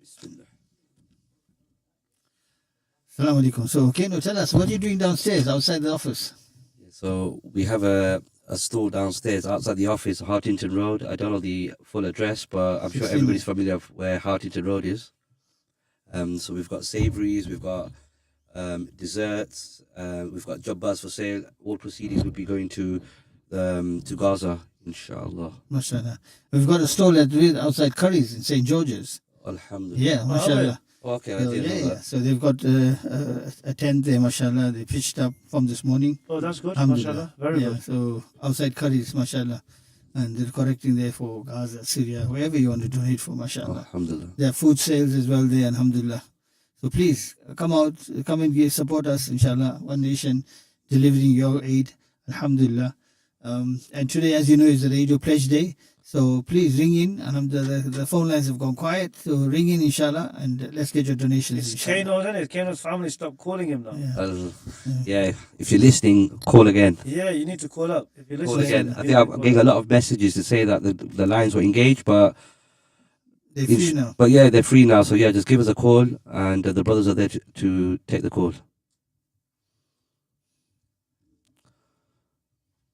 Bismillah. Assalamu alaikum. So, Keno, tell us, what are you doing downstairs outside the office? So we have a store downstairs outside the office, Hartington Road. I don't know the full address, but I'm sure 16. everybody's familiar with where Hartington Road is. So we've got savouries, we've got desserts, we've got jubbas for sale. All proceedings would be going to Gaza, inshallah. MashaAllah. We've got a stall outside Curry's in St. George's. Alhamdulillah. Yeah, MashaAllah. Okay, I So, didn't know yeah. that. So they've got a tent there, MashaAllah. They pitched up from this morning. Oh, that's good. Alhamdulillah. MashaAllah. Very Yeah, good. so outside Curry's, MashaAllah. And they're correcting there for Gaza, Syria, wherever you want to donate for, MashaAllah. Alhamdulillah. There are food sales as well there, Alhamdulillah. So please, come out, come and support us, inshallah. One Nation, delivering your aid, Alhamdulillah. And today, as you know, is the Radio Pledge Day. So please ring in. Alhamdulillah, the phone lines have gone quiet. So ring in, inshallah, and let's get your donations, It's inshallah. Kano, isn't it? Kano's family stopped calling him now. Yeah. Yeah, if you're listening, call again. Yeah, you need to call up. If you're Call listening, again. I think I'm getting a lot of messages to say that the lines were engaged, but They're free now. But yeah, they're free now. So yeah, just give us a call, and the brothers are there to take the call.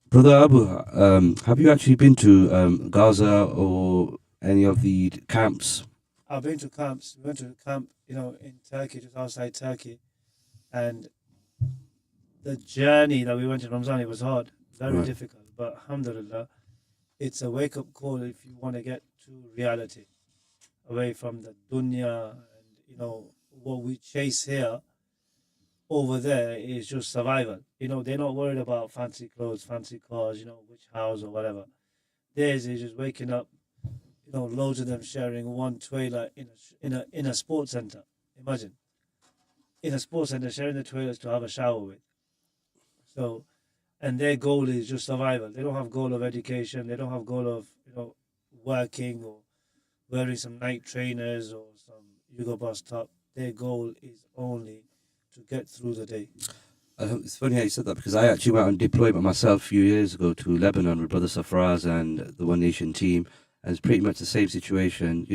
Brother Abu, have you actually been to Gaza or any of the camps? I've been to camps. We went to a camp, in Turkey, just outside Turkey. And the journey that we went in Ramzan, it was hard, very Right. difficult. But alhamdulillah, it's a wake-up call if you want to get to reality, away from the dunya and, what we chase here. Over there is just survival. They're not worried about fancy clothes, fancy cars, which house or whatever. Theirs is just waking up, loads of them sharing one toilet in a sports center. Imagine, in a sports center sharing the toilets to have a shower with. So, and their goal is just survival. They don't have goal of education. They don't have goal of working or wearing some Nike trainers or some Hugo Boss top. Their goal is only to get through the day. It's funny how you said that because I actually went on deployment myself a few years ago to Lebanon with Brother Safraz and the One Nation team, and it's pretty much the same situation.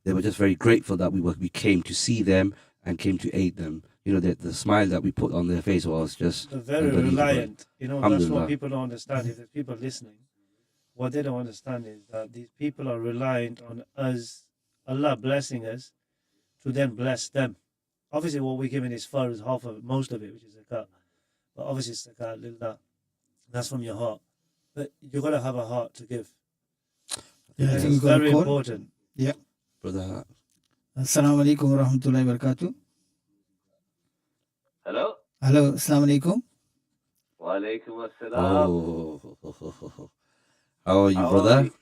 They were just very grateful that we came to see them and came to aid them. The smile that we put on their face was just They're very unbelievable. reliant. That's Alhamdulillah. what people don't understand. If there's people listening, what they don't understand is that these people are reliant on us, Allah blessing us, to then bless them. Obviously, what we're giving is far is half of most of it, which is zakat. But obviously, zakat, lillah, that's from your heart. But you got to have a heart to give. Yeah, I And think it's we've got a very call. important. Brother, Assalamu alaikum wa rahmatullahi wa barakatuh. Hello? Hello, assalamu alaikum. Wa alaikum assalam. oh, how are you, How brother? are you?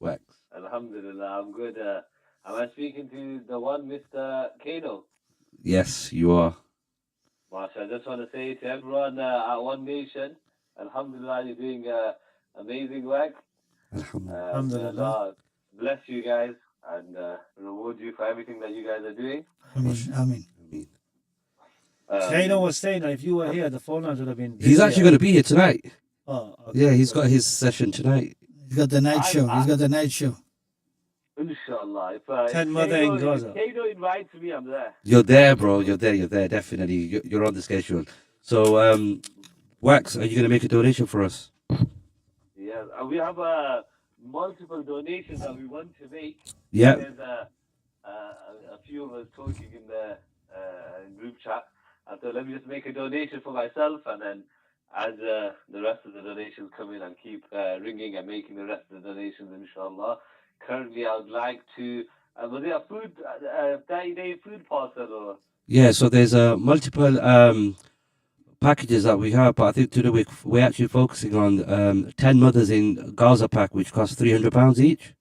Wax. Alhamdulillah, I'm good. Am I speaking to the one Mr. Kano? Yes, you are. Masha, I just want to say to everyone at One Nation, Alhamdulillah, you're doing amazing work. Alhamdulillah. Alhamdulillah. Allah bless you guys and reward you for everything that you guys are doing. Ameen, ameen. I mean, Kano was saying that if you were here, the phone lines would have been he's actually going to be here tonight. Oh, okay. Yeah, he's got his session tonight. He's got the night show. He's got the night show. Inshallah. If 10 mother in Gaza. Kano invites me, I'm there. You're there, bro. You're there. Definitely. You're on the schedule. So, Wax, are you going to make a donation for us? Yeah, we have multiple donations that we want to make. Yeah. There's a few of us talking in the group chat. And so let me just make a donation for myself, and then as the rest of the donations come in, and keep ringing and making the rest of the donations, inshallah. Currently, I would like to. Was it a 30-day food parcel or? Yeah, so there's multiple packages that we have, but I think today we're actually focusing on 10 mothers in Gaza pack, which cost £300 each.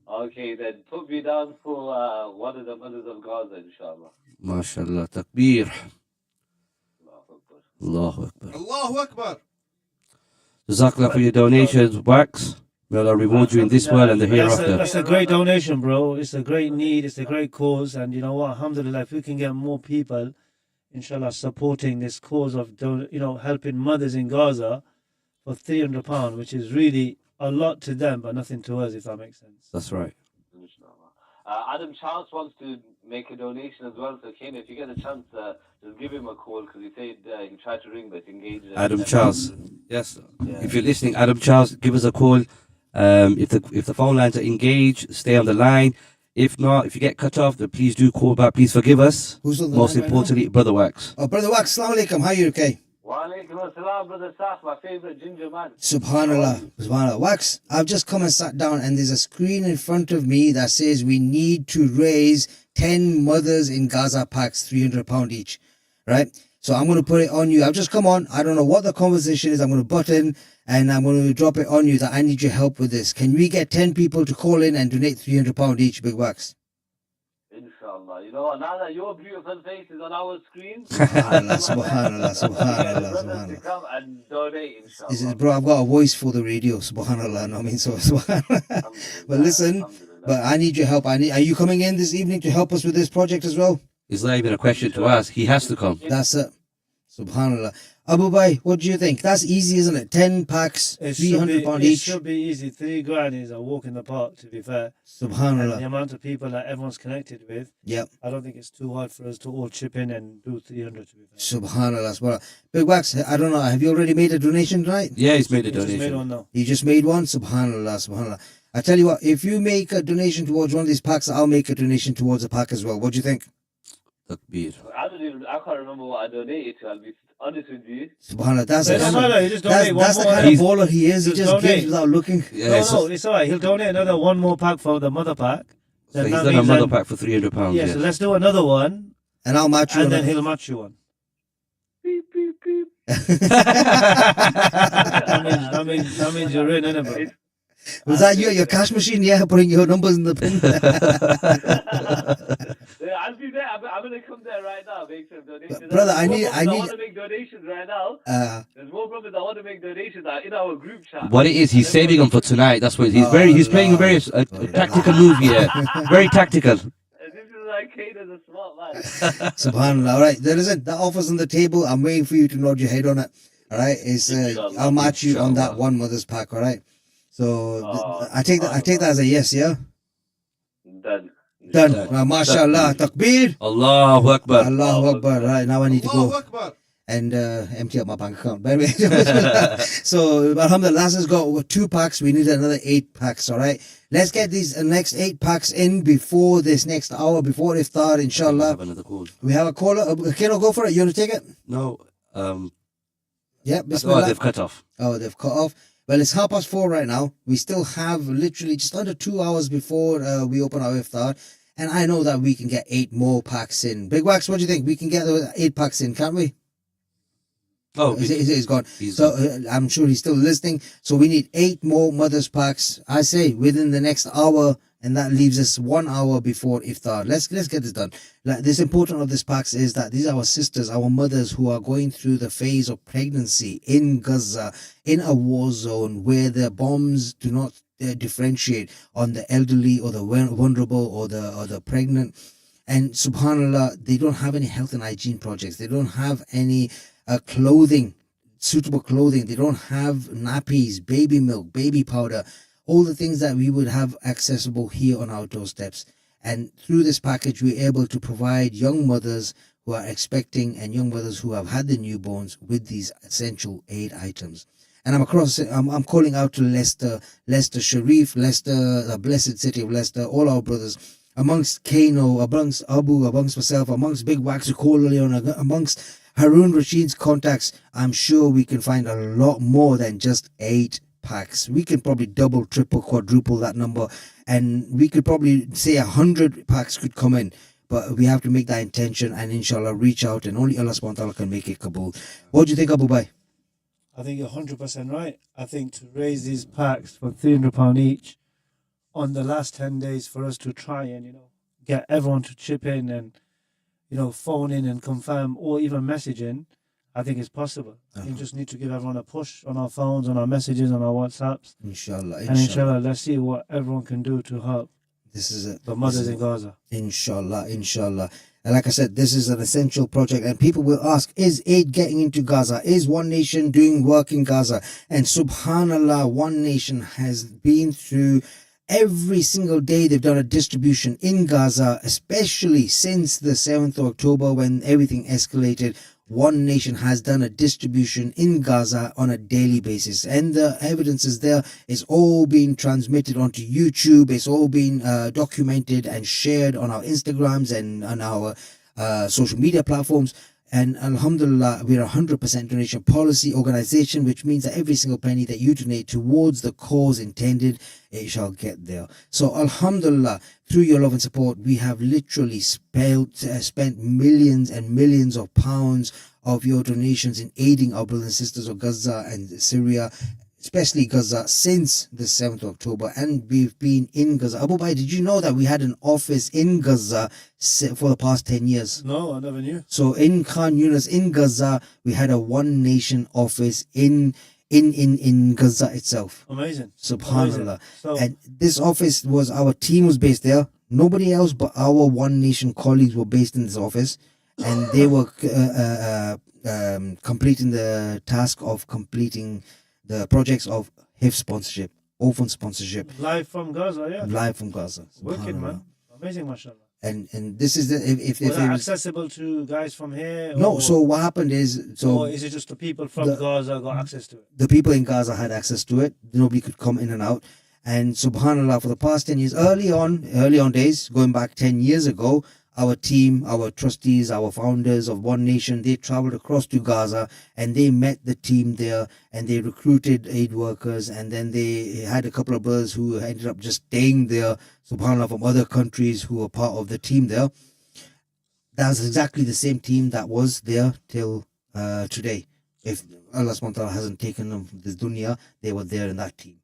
Okay, then put me down for one of the mothers of Gaza, inshallah. MashaAllah, takbir. Allahu Akbar. Allahu Akbar. Allahu Akbar. Jazakallah for your donations, Wax. May Allah reward you in this world and the hereafter. That's a great donation, bro. It's a great need. It's a great cause. And you know what? Alhamdulillah, if we can get more people, inshallah, supporting this cause of, helping mothers in Gaza for £300, which is really a lot to them, but nothing to us, if that makes sense. That's right. Inshallah. Adam Charles wants to make a donation as well. So, Kane, if you get a chance, just give him a call because he said he tried to ring but engaged. Adam Charles. Yes. Yeah. If you're listening, Adam Charles, give us a call. If the phone lines are engaged, stay on the line. If not, if you get cut off, then please do call back. Please forgive us. Who's on the Most line right importantly, Brother Wax. now? Oh, Brother Wax, Assalamu alaikum. How are you, okay? Wa alaikum assalam, Brother Saf, my favorite ginger man. Subhanallah. Subhanallah. Wax, I've just come and sat down and there's a screen in front of me that says we need to raise 10 mothers in Gaza packs, £300 each. Right? So I'm going to put it on you. I've just come on. I don't know what the conversation is. I'm going to button and I'm going to drop it on you that I need your help with this. Can we get 10 people to call in and donate £300 each, Big Wax? Inshallah. You know what? Now that your beautiful face is on our screen, Subhanallah, subhanallah, get the subhanallah, brothers to subhanallah. come and donate, This is, inshallah. bro, I've got a voice for the radio, subhanallah. No, I mean, so subhanallah. But listen, but I need your help. Are you coming in this evening to help us with this project as well? It's not even a question to ask. He has to come. That's it. Subhanallah. Abu Bhai, what do you think? That's easy, isn't it? 10 packs, £300 It each. should be easy. 3 grand is a walk in the park, to be fair. And the Subhanallah. amount of people that everyone's connected with, Yep. I don't think it's too hard for us to all chip in and do 300, to be fair. Subhanallah. Subhanallah. Big Wax, I don't know. Have you already made a donation tonight? Yeah, he's made a We just made donation. one now. You just made one? Subhanallah. Subhanallah. I tell you what, if you make a donation towards one of these packs, I'll make a donation towards a pack as well. What do you think? Takbir. I can't remember what I donated to. I'll be honest with you. Subhanallah. That's It doesn't matter, you just that's donate one the more. kind of baller he is. He Just just gives donate. without looking. Yeah, No, so, it's alright. He'll donate another one more pack for the mother pack. so Then he's that done a means mother then- pack for £300. Yeah, Yeah. so let's do another one, And I'll match you and on then it. he'll match you one. Beep, beep, beep. That means you're in, innit, bro? Was that you at your cash machine? Yeah, putting your numbers in the pin. Yeah, I'll be there. I'm going to come there right now. Make some donations. Brother, I There's more need- brothers that want to make donations right now. There's more brothers that want to make donations that are in our group chat. What it is, he's saving them for tonight. That's what he's playing a very tactical move here. Very tactical. This is like Kane is a smart man. Subhanallah. All right, there isn't. That offer's on the table. I'm waiting for you to nod your head on it. All right, I'll match you on that Inshallah. one mother's pack. All right. So Oh, I take that as a yes. Yeah. Done. Done. Done. Now, mashallah, takbir. Allahu Akbar. Allahu Akbar. Right now I need to go Akbar. and empty out my bank account. But anyway, so alhamdulillah, Laz has got 2 packs. We need another 8 packs. All right. Let's get these next 8 packs in before this next hour, before iftar, inshallah. Have another call. We have a caller. Keno, go for it. You want to take it? No. Yeah. Oh, Bismillah. they've cut off. Oh, they've cut off. Well, it's 4:30 right now. We still have literally just under 2 hours before we open our iftar. And I know that we can get 8 more packs in. Big Wax, what do you think? We can get those 8 packs in, can't we? Oh, He's gone. he's So I'm sure he's still listening. So we need 8 more mothers packs, I say, within the next hour. And that leaves us 1 hour before iftar. Let's get this done. Like, this important of this packs is that these are our sisters, our mothers who are going through the phase of pregnancy in Gaza, in a war zone where the bombs do not differentiate on the elderly or the vulnerable or the pregnant. And subhanallah, they don't have any health and hygiene projects. They don't have any clothing, suitable clothing. They don't have nappies, baby milk, baby powder, all the things that we would have accessible here on our doorsteps. And through this package, we're able to provide young mothers who are expecting and young mothers who have had their newborns with these essential aid items. And I'm calling out to Leicester Sharif, Leicester, the blessed city of Leicester, all our brothers, amongst Kano, amongst Abu, amongst myself, amongst Big Wax, amongst Harun Rashid's contacts. I'm sure we can find a lot more than just 8 packs. We can probably double, triple, quadruple that number, and we could probably say 100 packs could come in. But we have to make that intention and inshallah reach out, and only Allah subhanahu wa ta'ala can make it kabul. What do you think, Abu Bhai? I think you're 100% right. I think to raise these packs for £300 each on the last 10 days for us to try and, get everyone to chip in and, phone in and confirm or even message in, I think it's possible. You just need to give everyone a push on our phones, on our messages, on our WhatsApps. Inshallah. And inshallah, let's see what everyone can do to help This is it. the mothers in Gaza. Inshallah. And like I said, this is an essential project, and people will ask, is aid getting into Gaza? Is One Nation doing work in Gaza? And subhanallah, One Nation has been through every single day they've done a distribution in Gaza, especially since the 7th of October when everything escalated. One Nation has done a distribution in Gaza on a daily basis, and the evidence is there. It's all being transmitted onto YouTube. It's all being documented and shared on our Instagrams and on our social media platforms. And alhamdulillah, we're a 100% donation policy organization, which means that every single penny that you donate towards the cause intended, it shall get there. So alhamdulillah, through your love and support, we have literally spent millions and millions of pounds of your donations in aiding our brothers and sisters of Gaza and Syria, especially Gaza, since the 7th of October, and we've been in Gaza. Abu Bai, did you know that we had an office in Gaza for the past 10 years? No, I never knew. So in Khan Yunis, in Gaza, we had a One Nation office in Gaza itself. Amazing. Subhanallah. Amazing. So, And this office was, our team was based there. Nobody else but our One Nation colleagues were based in this office, and they were completing the task of completing the projects of HIF sponsorship, orphan sponsorship, live from Gaza, yeah. live from Gaza. Wicked, Subhanallah. man. Amazing, mashallah. And this is the if Was it that was, accessible to guys from here? no. or- So what happened is, or is it just the people from the- Gaza got access to it? the people in Gaza had access to it. Nobody could come in and out. And subhanallah, for the past 10 years, early on days, going back 10 years ago, our team, our trustees, our founders of One Nation, they traveled across to Gaza and they met the team there and they recruited aid workers, and then they had a couple of brothers who ended up just staying there, subhanallah, from other countries who were part of the team there. That's exactly the same team that was there till today. If Allah subhanahu wa ta'ala hasn't taken them from this dunya, they were there in that team.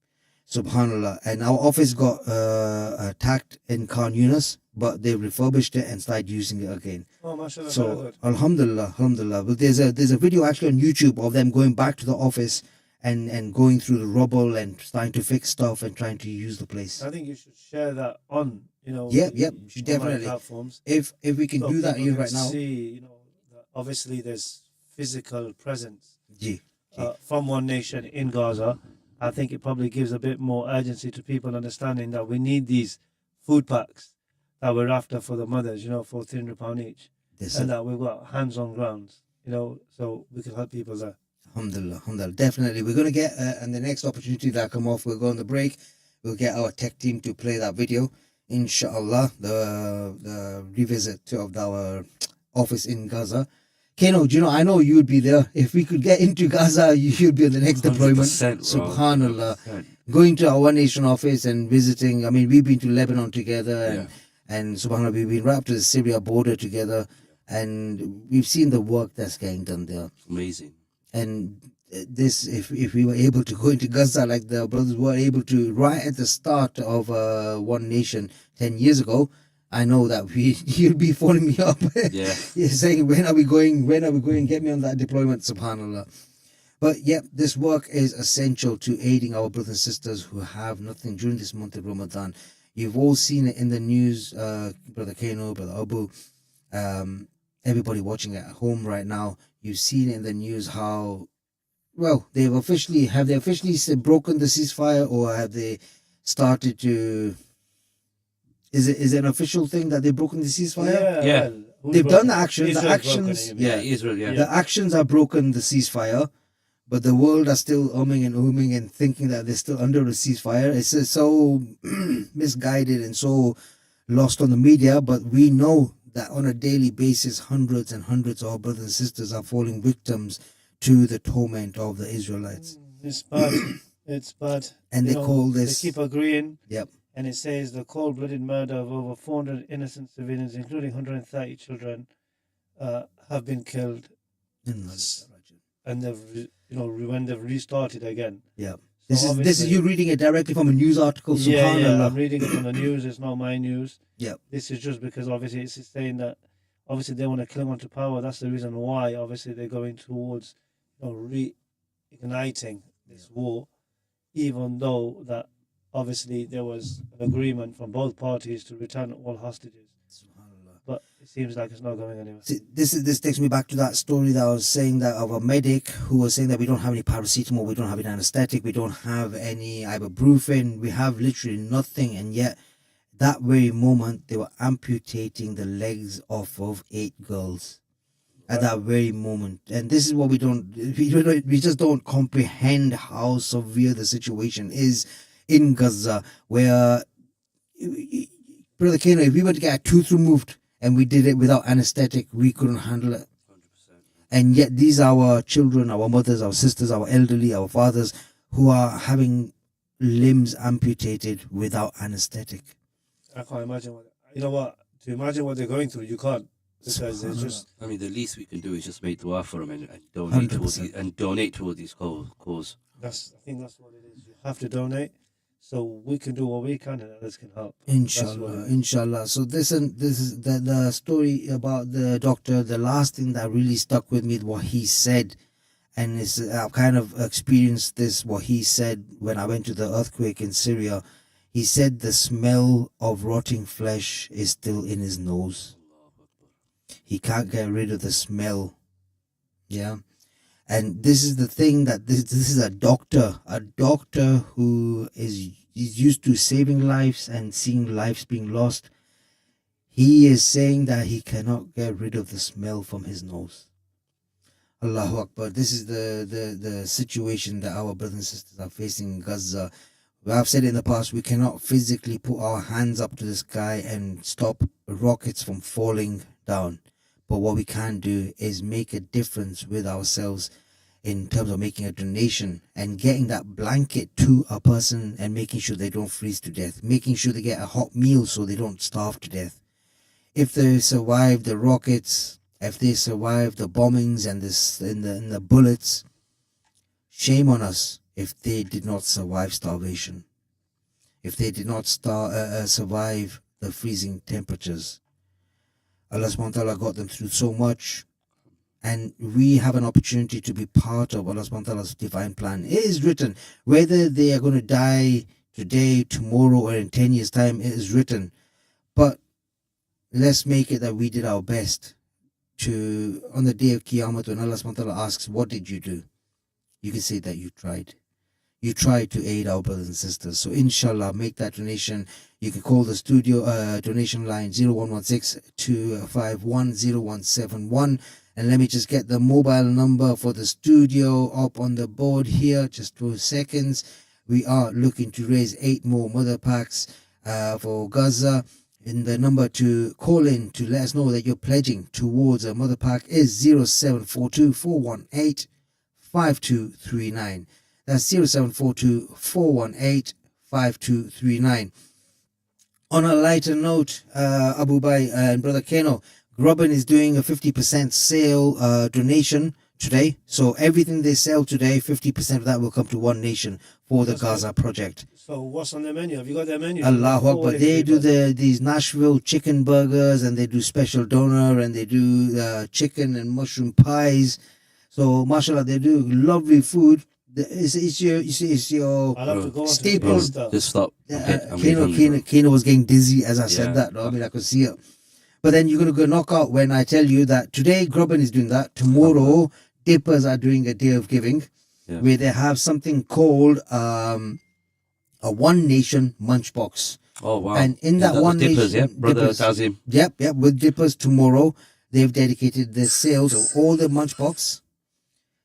Subhanallah. And our office got attacked in Khan Yunis, but they refurbished it and started using it again. Oh, mashallah, very So good. alhamdulillah. But there's a video actually on YouTube of them going back to the office and going through the rubble and trying to fix stuff and trying to use the place. I think you should share that on, Yep, you should online definitely. platforms. If we can So do that people even can right now. See, that obviously there's physical presence Gee. from One Nation in Gaza. I think it probably gives a bit more urgency to people understanding that we need these food packs that we're after for the mothers, for £300 each, This and that we've got hands on grounds, so we can help people there. Alhamdulillah. Definitely. We're going to get, and the next opportunity that come off, we'll go on the break. We'll get our tech team to play that video. Inshallah, the revisit of our office in Gaza. Keno, I know you would be there. If we could get into Gaza, you'd be on the next deployment. 100%, bro. Subhanallah. 100%. Going to our One Nation office and visiting. I mean, we've been to Lebanon together, Yeah. and subhanallah, we've been right up to the Syria border together, and we've seen the work that's getting done there. Amazing. And this, if we were able to go into Gaza like the brothers were able to right at the start of One Nation 10 years ago, I know that you'll be phoning me up. Yeah. You're saying, when are we going? Get me on that deployment, subhanallah. But yeah, this work is essential to aiding our brothers and sisters who have nothing during this month of Ramadan. You've all seen it in the news, Brother Kano, Brother Abu, everybody watching at home right now. You've seen it in the news how, well, have they officially broken the ceasefire, or have they started to? Is it an official thing that they've broken the ceasefire? Yeah. Well, who's They've done broken? the actions. The Israel's broken actions. it, you mean? Yeah, Israel, yeah. The actions have broken the ceasefire, but the world are still umming and ohming and thinking that they're still under a ceasefire. It's so misguided and so lost on the media, but we know that on a daily basis, hundreds and hundreds of our brothers and sisters are falling victims to the torment of the Israelites. It's bad. It's bad. And they call this... They keep agreeing. Yep. And it says the cold-blooded murder of over 400 innocent civilians, including 130 children, have been killed. And they've, when they've restarted again. Yeah. So This is you reading it directly from a news article. Yeah, Subhanallah. I'm reading it from the news. It's not my news. Yeah. This is just because obviously it's saying that obviously they want to cling on to power. That's the reason why obviously they're going towards reigniting this war, even though that obviously there was an agreement from both parties to return all hostages. Subhanallah. But it seems like it's not going anywhere. See, this takes me back to that story that I was saying, that of a medic who was saying that we don't have any paracetamol, we don't have any anesthetic, we don't have any ibuprofen, we have literally nothing, and yet that very moment they were amputating the legs off of 8 girls at that very moment. And this is what we just don't comprehend how severe the situation is in Gaza, where, Brother Kano, if we were to get a tooth removed and we did it without anesthetic, we couldn't handle it. 100%. And yet these are our children, our mothers, our sisters, our elderly, our fathers, who are having limbs amputated without anesthetic. I can't imagine what. You know what? To imagine what they're going through, you can't, because it's just. I mean, the least we can do is just make dua for them and donate towards 100%. these cause. I think that's what it is. You have to donate, so we can do what we can, and others can help. Inshallah. So this is the story about the doctor. The last thing that really stuck with me is what he said, and I've kind of experienced this. What he said when I went to the earthquake in Syria, he said the smell of rotting flesh is still in his nose. He can't get rid of the smell. Yeah. And this is the thing, that this is a doctor who is used to saving lives and seeing lives being lost. He is saying that he cannot get rid of the smell from his nose. Allahu Akbar. This is the situation that our brothers and sisters are facing in Gaza. I've said in the past, we cannot physically put our hands up to the sky and stop rockets from falling down. But what we can do is make a difference with ourselves in terms of making a donation and getting that blanket to a person and making sure they don't freeze to death, making sure they get a hot meal so they don't starve to death. If they survive the rockets, if they survive the bombings and the bullets, shame on us if they did not survive starvation, if they did not survive the freezing temperatures. Allah subhanahu wa ta'ala got them through so much, and we have an opportunity to be part of Allah subhanahu wa ta'ala's divine plan. It is written, whether they are going to die today, tomorrow, or in 10 years' time, it is written. But let's make it that we did our best to, on the day of Qiyamah, when Allah subhanahu wa ta'ala asks, what did you do? You can say that you tried. You tried to aid our brothers and sisters. So inshallah, make that donation. You can call the studio donation line 0116-251-0171. And let me just get the mobile number for the studio up on the board here. Just 2 seconds. We are looking to raise 8 more mother packs for Gaza. And the number to call in to let us know that you're pledging towards a mother pack is 0742 418 5239. That's 0742 418 5239. On a lighter note, Abu Bai and Brother Keno, Grubbin is doing a 50% sale donation today. So everything they sell today, 50% of that will come to One Nation for the Gaza project. So what's on the menu? Have you got their menu? Allahu Akbar. They do these Nashville chicken burgers, and they do special doner, and they do chicken and mushroom pies. So mashallah, they do lovely food. It's your I'll have to go on staple. Just stop. Okay, Keno was getting dizzy as I said that. No? I mean, I could see it. But then you're going to go knock out when I tell you that today Grubbin is doing that. Tomorrow, Dippers are doing a day of giving, where they have something called a One Nation munch box. Oh, wow. And in that One Dippers, Nation... yeah? Brother Tazim. Yep, with Dippers tomorrow, they've dedicated the sales of all the munch box.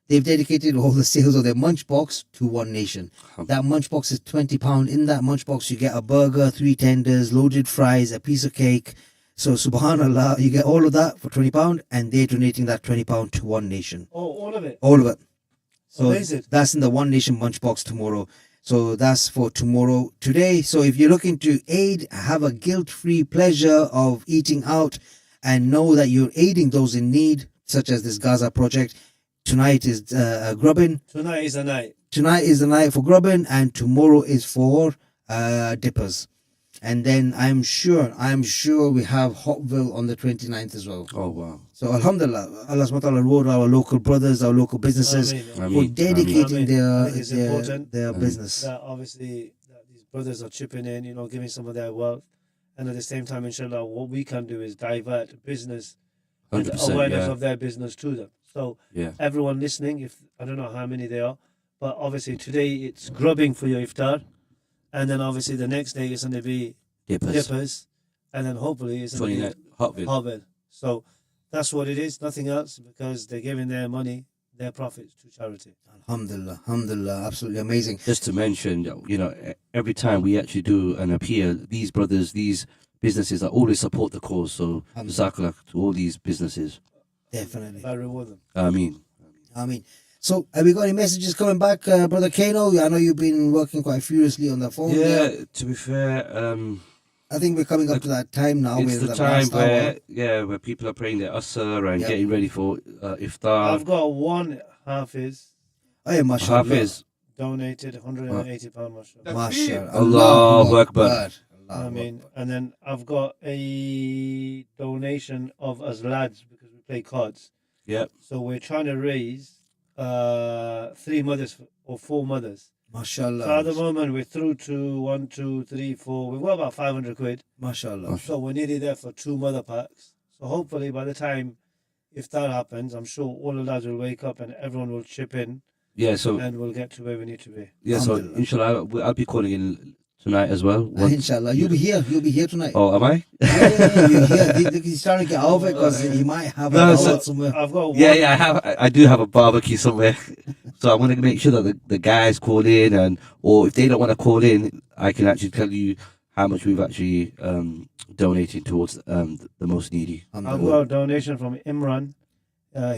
They've dedicated all the sales of their munch box to One Nation. That munch box is £20. In that munch box, you get a burger, 3 tenders, loaded fries, a piece of cake. So, subhanAllah, you get all of that for £20, and they're donating that £20 to One Nation. Oh, all of it? All of it. So amazing. That's in the One Nation munch box tomorrow. So that's for tomorrow. Today, so if you're looking to aid, have a guilt-free pleasure of eating out, and know that you're aiding those in need, such as this Gaza project. Tonight is Grubbin. Tonight is the night. Tonight is the night for Grubbin, and tomorrow is for Dippers. And then I'm sure we have Hotville on the 29th as well. Oh, wow. So Alhamdulillah, Allah subhanahu wa ta'ala reward our local brothers, our local businesses for dedicating their business. That obviously that these brothers are chipping in, giving some of their wealth. and at the same time, inshallah, what we can do is divert business and 100%, awareness yeah. of their business to them. So Yeah. everyone listening, if I don't know how many there are, but obviously today it's grubbing for your iftar, and then obviously the next day it's going to be dippers, and then hopefully it's going to 29 Hotville. be Hotville. So that's what it is, nothing else, because they're giving their money, their profits to charity. Alhamdulillah, alhamdulillah, absolutely amazing. Just to mention, you know, every time we actually do an appeal, these brothers, these businesses that always support the cause. So, Jazakallah to all these businesses. Definitely. I reward them. I mean, so have we got any messages coming back, Brother Kano? I know you've been working quite furiously on the phone. Yeah, there. to be fair, I think we're coming up to that time now. it's with the the time last hour. where people are praying their asr and Yep. getting ready for iftar. I've got one Hafiz Oh, yeah, mashallah. Hafiz. donated £180, mashallah. Mashallah. Allahu Akbar. I mean, and then I've got a donation of us lads because we play cards. Yep. So we're trying to raise 3 mothers or 4 mothers. Mashallah. So at the moment we're through to 1, 2, 3, 4. We've got about 500 quid. Mashallah. So we're nearly there for 2 mother packs. So hopefully by the time if that happens, I'm sure all the lads will wake up and everyone will chip in Yeah, so and we'll get to where we need to be. yeah, so Alhamdulillah. inshallah, I'll be calling in tonight as well. Inshallah. You'll be here. You'll be here tonight. Oh, am I? Yeah, you're here. He's trying to get over it because he might have No, a so- outlet somewhere. I've got one. Yeah, I do have a barbecue somewhere. So I'm gonna make sure that the guys call in, and or if they don't want to call in, I can actually tell you how much we've actually donated towards the most needy. I've got a donation from Imran.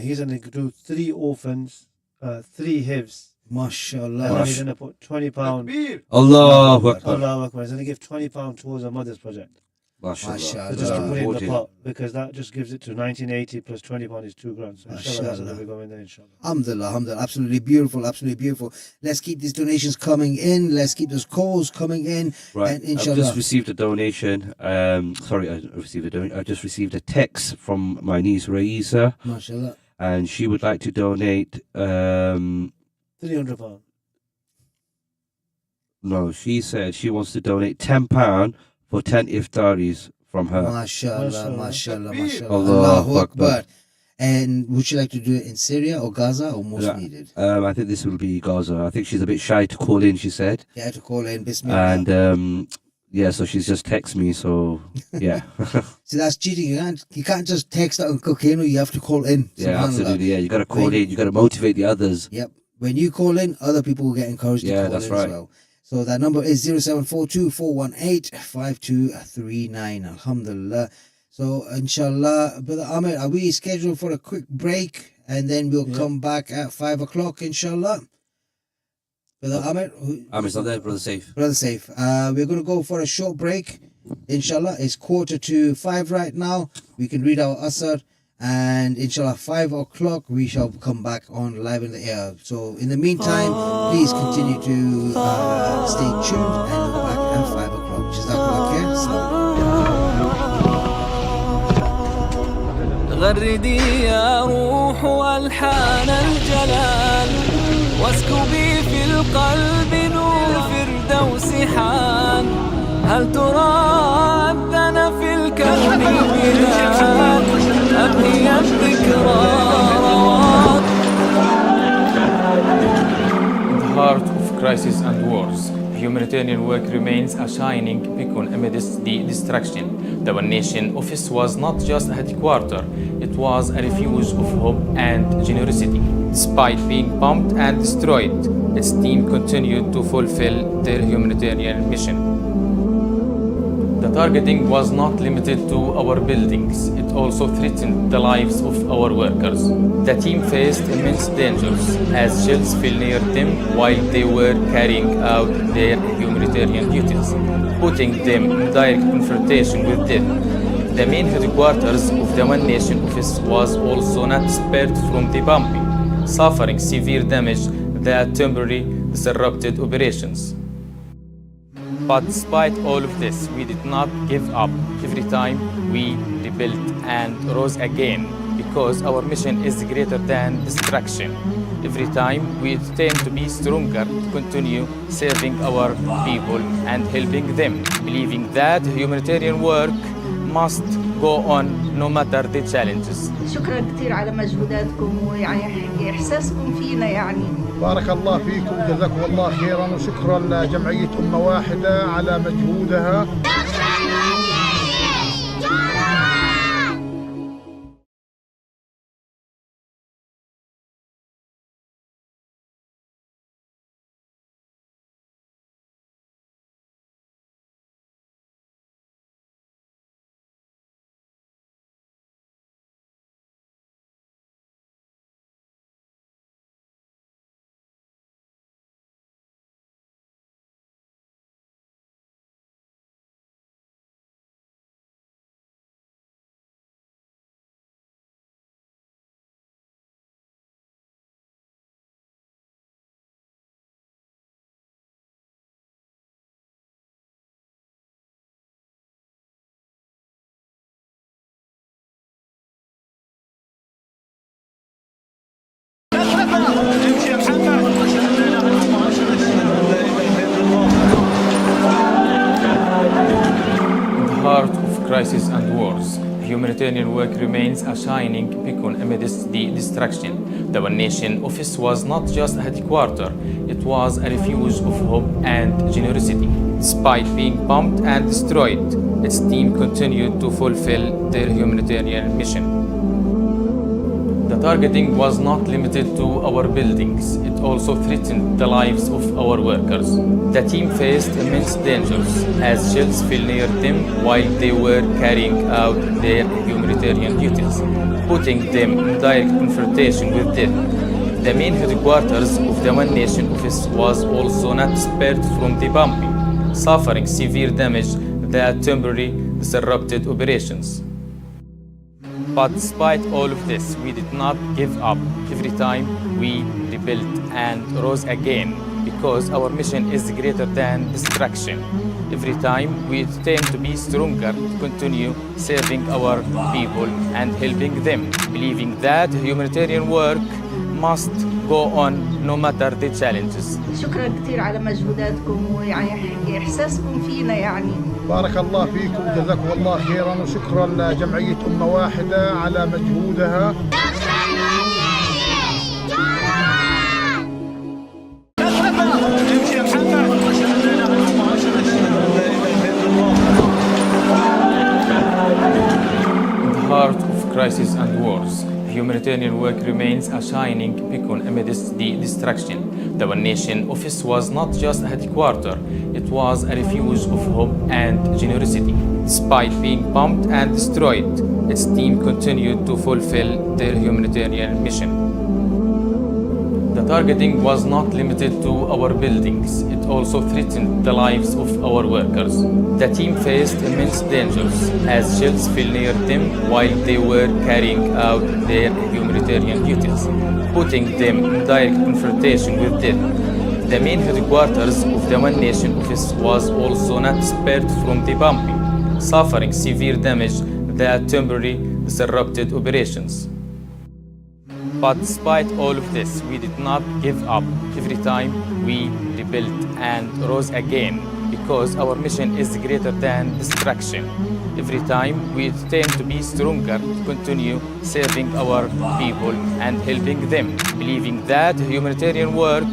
He's going to do 3 orphans, 3 hivs. And Mashallah. then he's going to put £20. Allahu Akbar. Allahu Akbar. He's going to give £20 towards a mother's project. Mashallah. So just to Allah. put it in the Supporting. pot, because that just gives it to 1980 plus £20 is £2,000. So inshallah, that's Mashallah. going to be going there, inshallah. Alhamdulillah, alhamdulillah. Absolutely beautiful, absolutely beautiful. Let's keep these donations coming in. Let's keep those calls coming in. Right. And I've inshallah. just received a donation. Sorry, I received a donation. I just received a text from my niece Raisa, Mashallah. and she would like to donate. £300. No, she said she wants to donate £10 for 10 iftaris from her. Mashallah, Mashallah. mashallah, mashallah. Allahu Allahu Akbar. Akbar. And would you like to do it in Syria or Gaza or most Yeah. needed? I think this will be Gaza. I think she's a bit shy to call in, she said. Yeah, to call in Bismillah. And yeah, so she's just texted me. So yeah, See, that's cheating. You can't just text out and cocaine. You have to call in. yeah, Subhanallah. absolutely. Yeah, you got to call Right. in. You got to motivate the others. Yep. When you call in, other people will get encouraged to Yeah, call that's in right. as well. So that number is 0742 418 5239. Alhamdulillah. So inshallah, Brother Ahmed, are we scheduled for a quick break and then we'll come back at 5 o'clock, inshallah? Brother Ahmed? It's not there, brother. Safe. Brother Safe. We're going to go for a short break. Inshallah, it's 4:45 right now. We can read our Asr. And inshallah, 5 o'clock, we shall come back on live in the air. So in the meantime, please continue to stay tuned and we'll be back at 5 o'clock. Jazakallah khair. غردي يا روح ألحان الجلال واسكبي في القلب نور الفردوس حان هل ترى أبدنا في الكون البلاد أم هي الذكرى رواد In the heart of crisis and wars, humanitarian work remains a shining beacon amidst the destruction. The One Nation office was not just a headquarters, it was a refuge of hope and generosity. Despite being bombed and destroyed, its team continued to fulfill their humanitarian mission. The targeting was not limited to our buildings, it also threatened the lives of our workers. The team faced immense dangers as shells fell near them while they were carrying out their humanitarian duties, putting them in direct confrontation with death. The main headquarters of the One Nation office was also not spared from the bombing, suffering severe damage that temporarily disrupted operations. But despite all of this, we did not give up. Every time we rebuilt and rose again, because our mission is greater than destruction. Every time we tend to be stronger to continue serving our people and helping them, believing that humanitarian work must go on no matter the challenges. شكرا كثير على مجهوداتكم ويعني إحساسكم فينا يعني. بارك الله فيكم جزاكم الله خيرا وشكرا لجمعية أمة واحدة على مجهودها. Heart of crisis and wars, humanitarian work remains a shining beacon amidst the destruction. The One Nation office was not just a headquarters, it was a refuge of hope and generosity. Despite being bombed and destroyed, its team continued to fulfill their humanitarian mission. The targeting was not limited to our buildings, it also threatened the lives of our workers. The team faced immense dangers as shells fell near them while they were carrying out their humanitarian duties, putting them in direct confrontation with death. The main headquarters of the One Nation office was also not spared from the bombing, suffering severe damage that temporarily disrupted operations. But despite all of this, we did not give up. Every time we rebuilt and rose again, because our mission is greater than destruction. Every time we tend to be stronger to continue serving our people and helping them, believing that humanitarian work must go on no matter the challenges. شكرا كثير على مجهوداتكم ويعني إحساسكم فينا يعني. بارك الله فيكم جزاكم الله خيرا وشكرا لجمعية أمة واحدة على مجهودها. In the heart of crisis and wars, humanitarian work remains a shining beacon amidst the destruction. The One Nation office was not just a headquarters, it was a refuge of hope and generosity. Despite being bombed and destroyed, its team continued to fulfill their humanitarian mission. The targeting was not limited to our buildings, it also threatened the lives of our workers. The team faced immense dangers as shells fell near them while they were carrying out their humanitarian duties, putting them in direct confrontation with death. The main headquarters of the One Nation office was also not spared from the bombing, suffering severe damage that temporarily disrupted operations. But despite all of this, we did not give up. Every time we rebuilt and rose again, because our mission is greater than destruction. Every time we tend to be stronger to continue serving our people and helping them, believing that humanitarian work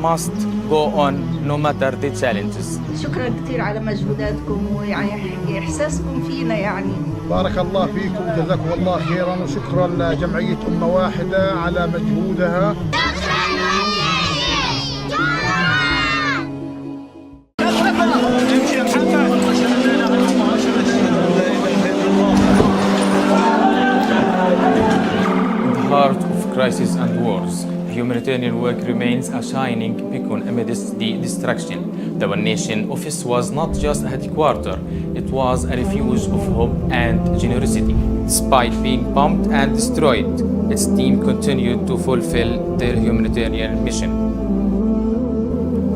must go on no matter the challenges. شكرا كثير على مجهوداتكم ويعني إحساسكم فينا يعني. بارك الله فيكم جزاكم الله خيرا وشكرا لجمعية أمة واحدة على مجهودها. In the heart of crisis and wars, humanitarian work remains a shining beacon amidst the destruction. The One Nation office was not just a headquarters, it was a refuge of hope and generosity. Despite being bombed and destroyed, its team continued to fulfill their humanitarian mission.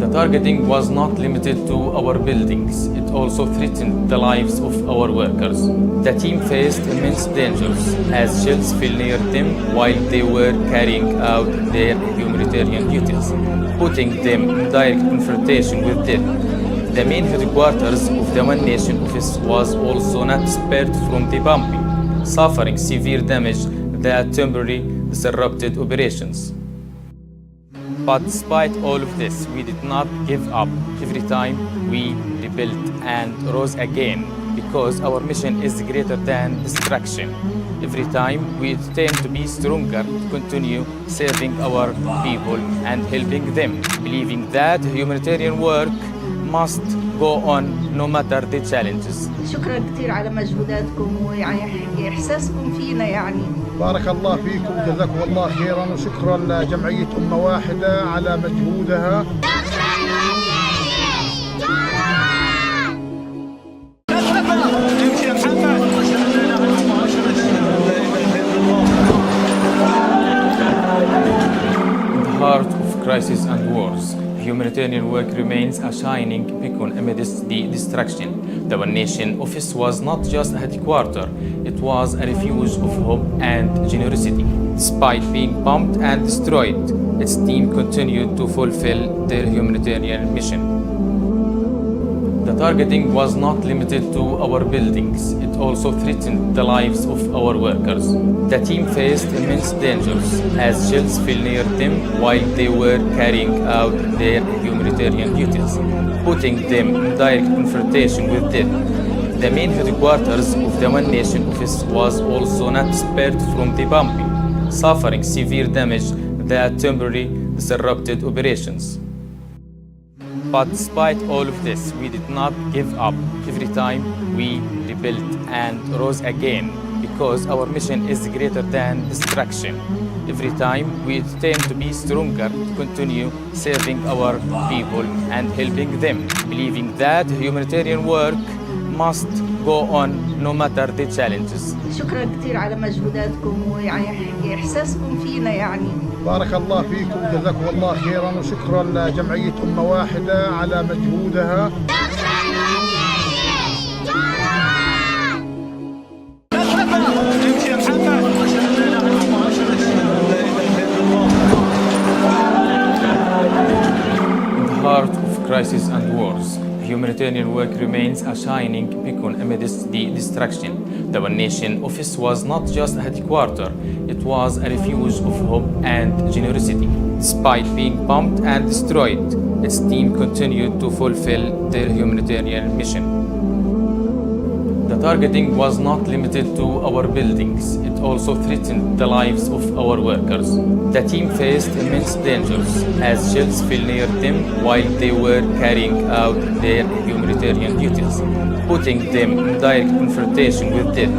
The targeting was not limited to our buildings, it also threatened the lives of our workers. The team faced immense dangers as shells fell near them while they were carrying out their humanitarian duties, putting them in direct confrontation with death. The main headquarters of the One Nation office was also not spared from the bombing, suffering severe damage that temporarily disrupted operations. But despite all of this, we did not give up. Every time we rebuilt and rose again, because our mission is greater than destruction. Every time we attempt to be stronger, to continue serving our people and helping them, believing that humanitarian work must go on no matter the challenges. شكرا كثير على مجهوداتكم ويعني إحساسكم فينا يعني. بارك الله فيكم جزاكم الله خيرا وشكرا لجمعية أمة واحدة على مجهودها. In the heart of crisis and wars, humanitarian work remains a shining beacon amidst the destruction. The One Nation office was not just a headquarters, it was a refuge of hope and generosity. Despite being bombed and destroyed, its team continued to fulfill their humanitarian mission. The targeting was not limited to our buildings, it also threatened the lives of our workers. The team faced immense dangers as shells fell near them while they were carrying out their humanitarian duties, putting them in direct confrontation with death. The main headquarters of the One Nation office was also not spared from the bombing, suffering severe damage that temporarily disrupted operations. But despite all of this, we did not give up. Every time we rebuilt and rose again, because our mission is greater than destruction. Every time we attempt to be stronger, to continue serving our people and helping them, believing that humanitarian work must go on no matter the challenges. شكرا كثير على مجهوداتكم ويعني إحساسكم فينا يعني. بارك الله فيكم جزاكم الله خيرا وشكرا لجمعية أمة واحدة على مجهودها. In the heart of crisis and wars, humanitarian work remains a shining beacon amidst the destruction. The One Nation office was not just a headquarters, it was a refuge of hope and generosity. Despite being bombed and destroyed, its team continued to fulfill their humanitarian mission. The targeting was not limited to our buildings, it also threatened the lives of our workers. The team faced immense dangers as shells fell near them while they were carrying out their humanitarian duties, putting them in direct confrontation with death.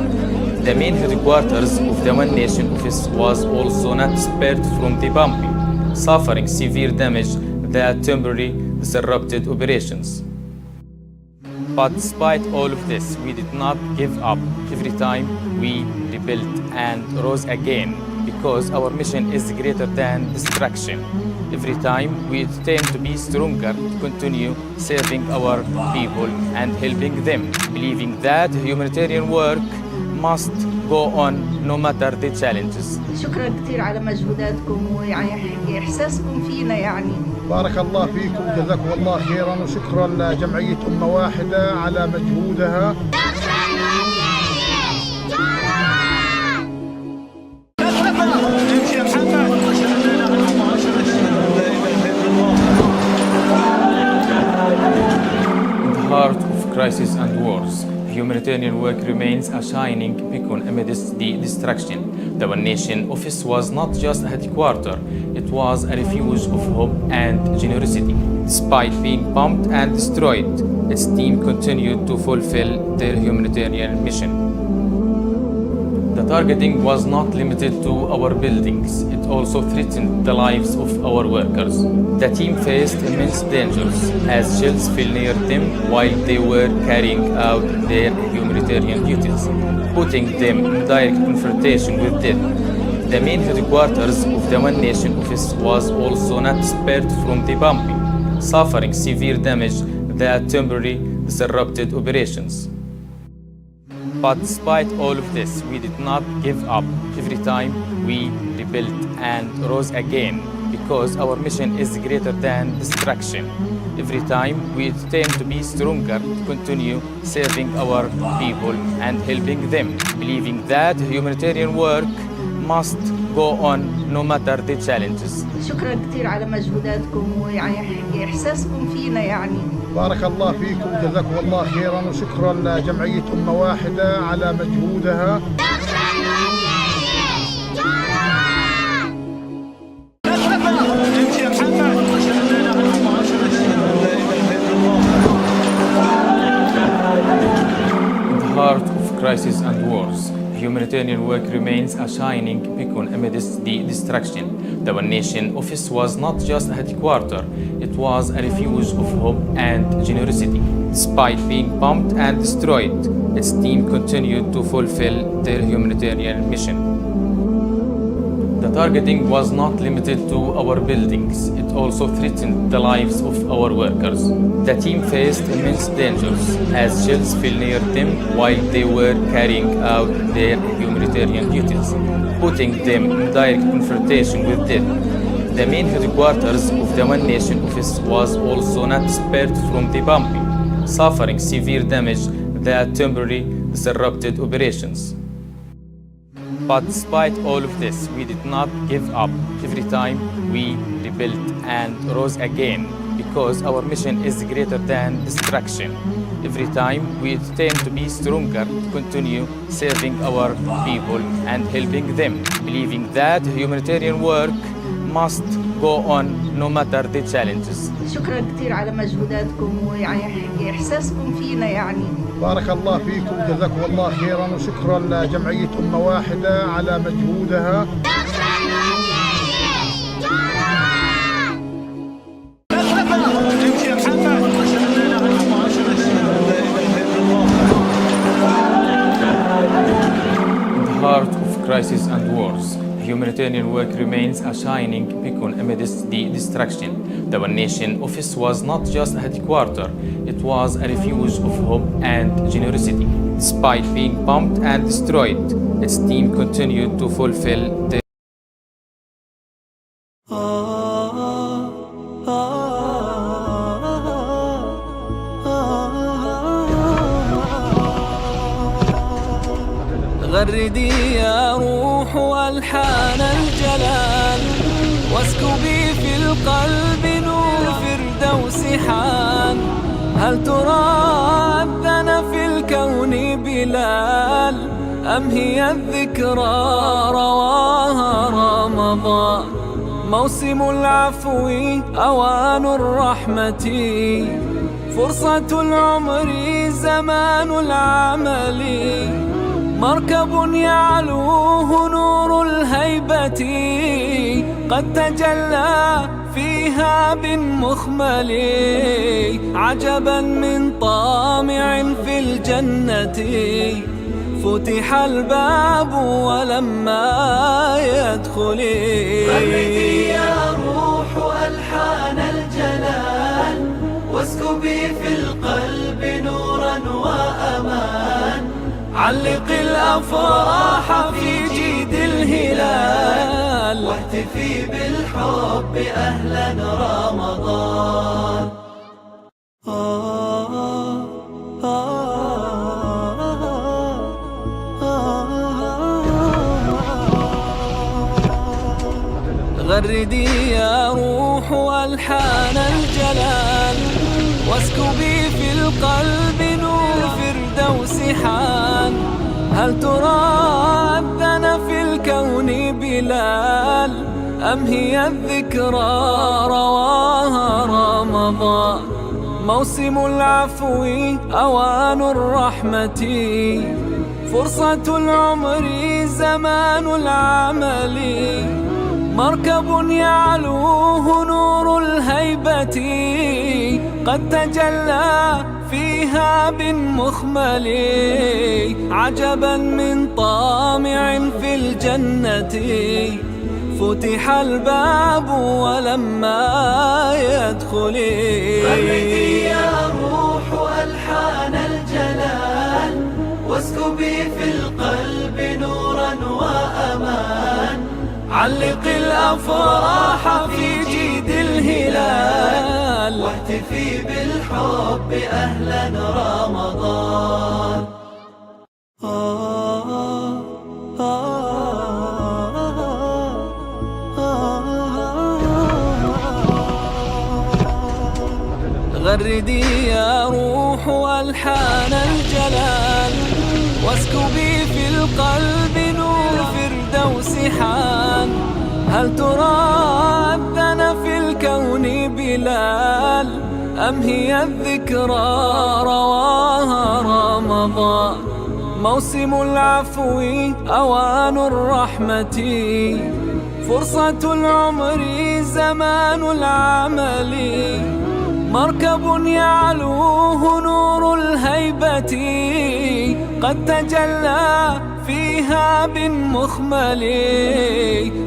The main headquarters of the One Nation office was also not spared from the bombing, suffering severe damage that temporarily disrupted operations. But despite all of this, we did not give up. Every time we rebuilt and rose again, because our mission is greater than destruction. Every time we attempt to be stronger, to continue serving our people and helping them, believing that humanitarian work must go on no matter the challenges. شكرا كثير على مجهوداتكم ويعني إحساسكم فينا يعني. بارك الله فيكم جزاكم الله خيرا وشكرا لجمعية أمة واحدة على مجهودها. In the heart of crisis and wars, humanitarian work remains a shining beacon amidst the destruction. The One Nation office was not just a headquarters, it was a refuge of hope and generosity. Despite being bombed and destroyed, its team continued to fulfill their humanitarian mission. The targeting was not limited to our buildings, it also threatened the lives of our workers. The team faced immense dangers as shells fell near them while they were carrying out their humanitarian duties, putting them in direct confrontation with death. The main headquarters of the One Nation office was also not spared from the bombing, suffering severe damage that temporarily disrupted operations. But despite all of this, we did not give up. Every time we rebuilt and rose again, because our mission is greater than destruction. Every time we attempt to be stronger, to continue serving our people and helping them, believing that humanitarian work must go on no matter the challenges. شكرا كثير على مجهوداتكم ويعني إحساسكم فينا يعني. بارك الله فيكم وجزاكم الله خيرا، وشكرا لجمعية أمة واحدة على مجهودها. In the heart of crisis and wars, humanitarian work remains a shining beacon amidst the destruction. The One Nation office was not just a headquarter, it was a refuge of hope and generosity. Despite being bombed and destroyed, its team continued to fulfill their humanitarian mission. The targeting was not limited to our buildings, it also threatened the lives of our workers. The team faced immense dangers as shells fell near them while they were carrying out their humanitarian duties, putting them in direct confrontation with death. The main headquarters of the One Nation office was also not spared from the bombing, suffering severe damage that temporarily disrupted operations. But despite all of this, we did not give up. Every time we rebuilt and rose again, because our mission is greater than destruction. Every time we attempt to be stronger, to continue serving our people and helping them, believing that humanitarian work must go on no matter the challenges. شكرا كثير على مجهوداتكم ويعني إحساسكم فينا يعني. بارك الله فيكم وجزاكم الله خيرا، وشكرا لجمعية أمة واحدة على مجهودها. In the heart of crisis and wars, humanitarian work remains a shining beacon amidst the destruction. The One Nation office was not just a headquarter, it was a refuge of hope and generosity. Despite being bombed and destroyed, its team continued to fulfill their غردي يا روح ألحان الجلال واسكبي في القلب نور فردوس حان. هل ترى أذن في الكون بلال أم هي الذكرى رواها رمضان؟ موسم العفو أوان الرحمة فرصة العمر زمان العمل مركب يعلوه نور الهيبة قد تجلى فيها بالمخمل عجبا من طامع في الجنة فتح الباب ولما يدخل غردي يا روح ألحان الجلال واسكبي في القلب نورا وأمان. علق الأفراح في جيد الهلال واهتفي بالحب أهلا رمضان. غردي يا روح ألحان الجلال واسكبي في القلب نور فردوس حان. هل ترى أذن في الكون بلال أم هي الذكرى رواها رمضان؟ موسم العفو أوان الرحمة فرصة العمر زمان العمل مركب يعلوه نور الهيبة قد تجلى فيها بالمخمل عجبا من طامع في الجنة فتح الباب ولما يدخلي. فردي يا روح ألحان الجلال واسكبي في القلب نورا وأمان. علق الأفراح في جيد الهلال واهتفي بالحب أهلا رمضان. غردي يا روح ألحان الجلال واسكبي في القلب نور فردوس حان. هل ترى أذن في الكون بلال أم هي الذكرى رواها رمضان؟ موسم العفو أوان الرحمة فرصة العمر زمان العمل. مركب يعلوه نور الهيبة قد تجلى فيها بالمخمل.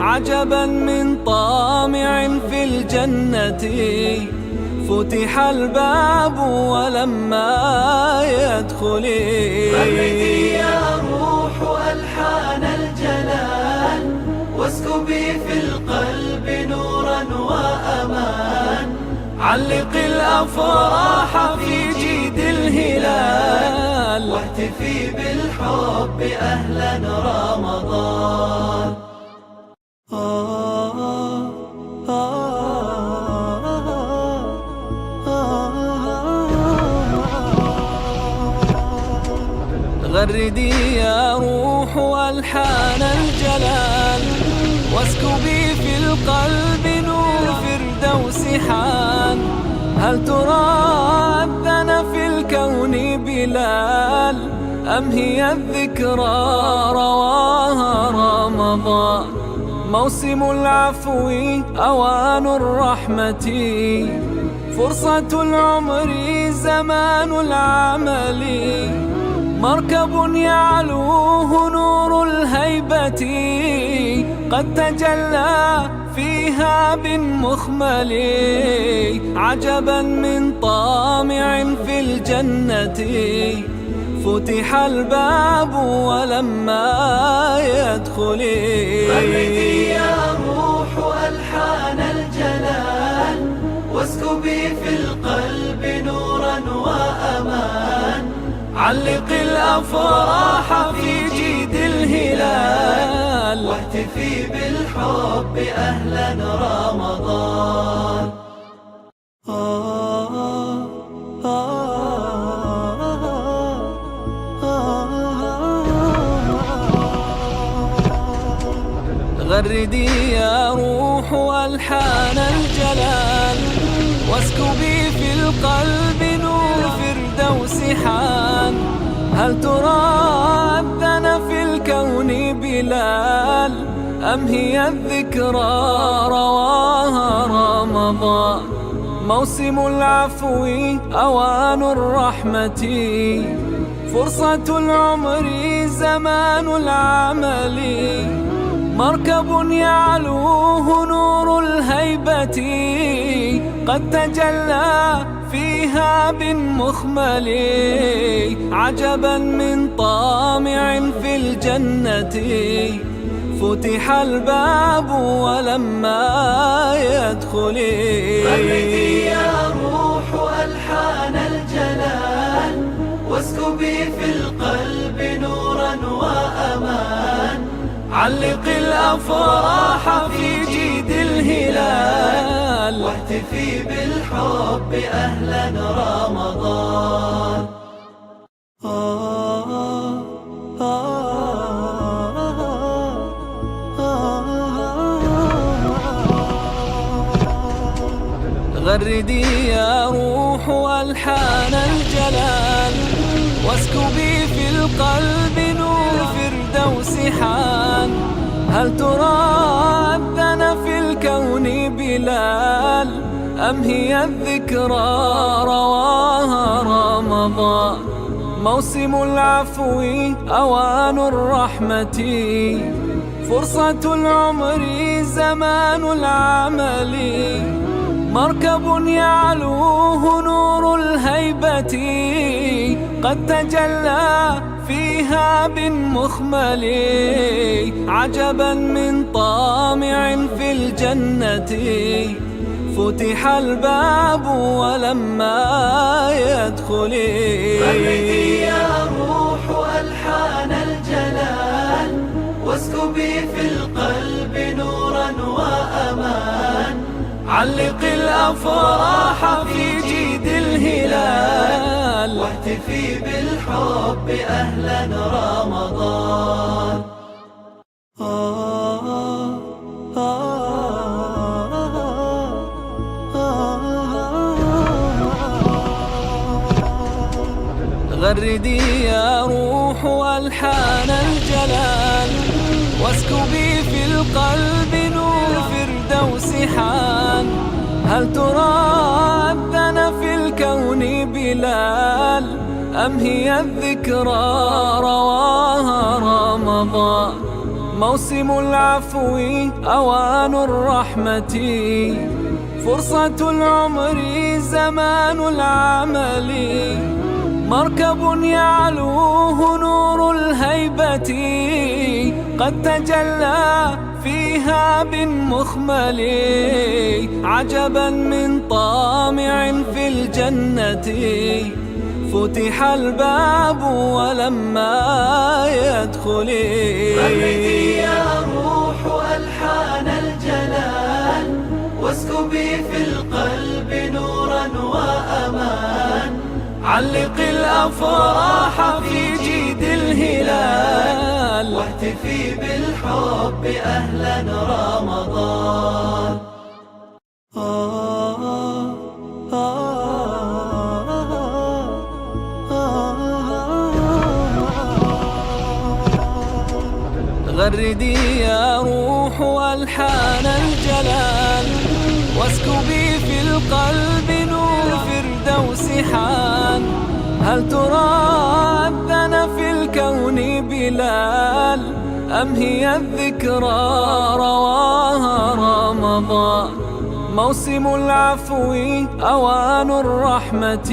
عجبا من طامع في الجنة فتح الباب ولما يدخل. فردي يا روح ألحان الجلال واسكبي في القلب نورا وأمان. علق الأفراح في جيد الهلال واهتفي بالحب أهلا رمضان. غردي يا روح ألحان الجلال واسكبي في القلب نور فردوس حان. هل ترى أذن في الكون بلال أم هي الذكرى رواها رمضان؟ موسم العفو أوان الرحمة فرصة العمر زمان العمل. مركب يعلوه نور الهيبة قد تجلى فيها بالمخمل. عجبا من طامع في الجنة فتح الباب ولما يدخل. فردي يا روح ألحان الجلال واسكبي في القلب نورا وأمان. علق الأفراح في جيد الهلال واهتفي بالحب أهلا رمضان. غردي يا روح ألحان الجلال واسكبي في القلب نور فردوس حان. هل ترى أذن في الكون بلال أم هي الذكرى رواها رمضان؟ موسم العفو أوان الرحمة فرصة العمر زمان العمل. مركب يعلوه نور الهيبة قد تجلى فيها بالمخمل. عجبا من طامع في الجنة فتح الباب ولما يدخل. فردي يا روح ألحان الجلال واسكبي في القلب نورا وأمان. علق الأفراح في جيد الهلال واهتفي بالحب أهلا رمضان. غردي يا روح ألحان الجلال واسكبي في القلب نور فردوس حان. هل ترى أذن في الكون بلال أم هي الذكرى رواها رمضان؟ موسم العفو أوان الرحمة فرصة العمر زمان العمل. مركب يعلوه نور الهيبة قد تجلى فيها بالمخمل عجبا من طامع في الجنة فتح الباب ولما يدخل فرقي يا روح ألحان الجلال واسكبي في القلب نورا وأمان علق الأفراح في جيد الهلال واحتفي بالحب أهلا رمضان غردي يا روح ألحان الجلال واسكبي في القلب نور الفردوس حان هل ترى أذن في الكون بلال أم هي الذكرى رواها رمضان موسم العفو أوان الرحمة فرصة العمر زمان العمل مركب يعلوه نور الهيبة قد تجلى فيها بالمخمل عجبا من طامع في الجنة فتح الباب ولما يدخل فرقي يا روح ألحان الجلال واسكبي في القلب نورا وأمان علق الأفراح في جيد الهلال واحتفي بالحب أهلا رمضان غردي يا روح ألحان الجلال واسكبي في القلب نور الفردوس حان هل ترى أذن في الكون بلال أم هي الذكرى رواها رمضان موسم العفو أوان الرحمة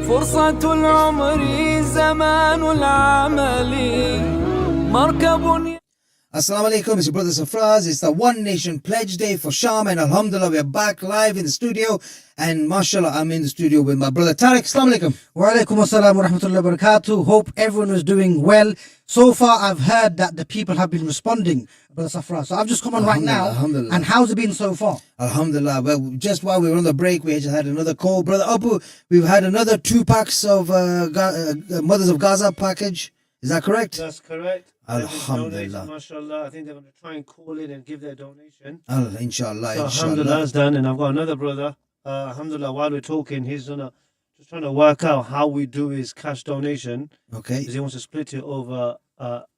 فرصة العمر زمان العمل مركب. Assalamu alaikum, it's your brother Safraz. It's the One Nation Pledge Day for Shaam, and alhamdulillah, we are back live in the studio. And mashallah, I'm in the studio with my brother Tariq. Assalamu alaikum. Wa alaikum assalam wa rahmatullahi wa barakatuh. Hope everyone is doing well. So far, I've heard that the people have been responding, Brother Safraz. So I've just come on right now. And how's it been so far? Alhamdulillah. Well, just while we were on the break, we just had another call. Brother Abu, we've had another 2 packs of Mothers of Gaza package. Is that correct? That's correct. Alhamdulillah. MashaAllah. I think they're going to try and call in and give their donation. Inshallah. So, alhamdulillah, that's done. And I've got another brother. Alhamdulillah, while we're talking, he's just trying to work out how we do his cash donation. Okay. Because he wants to split it over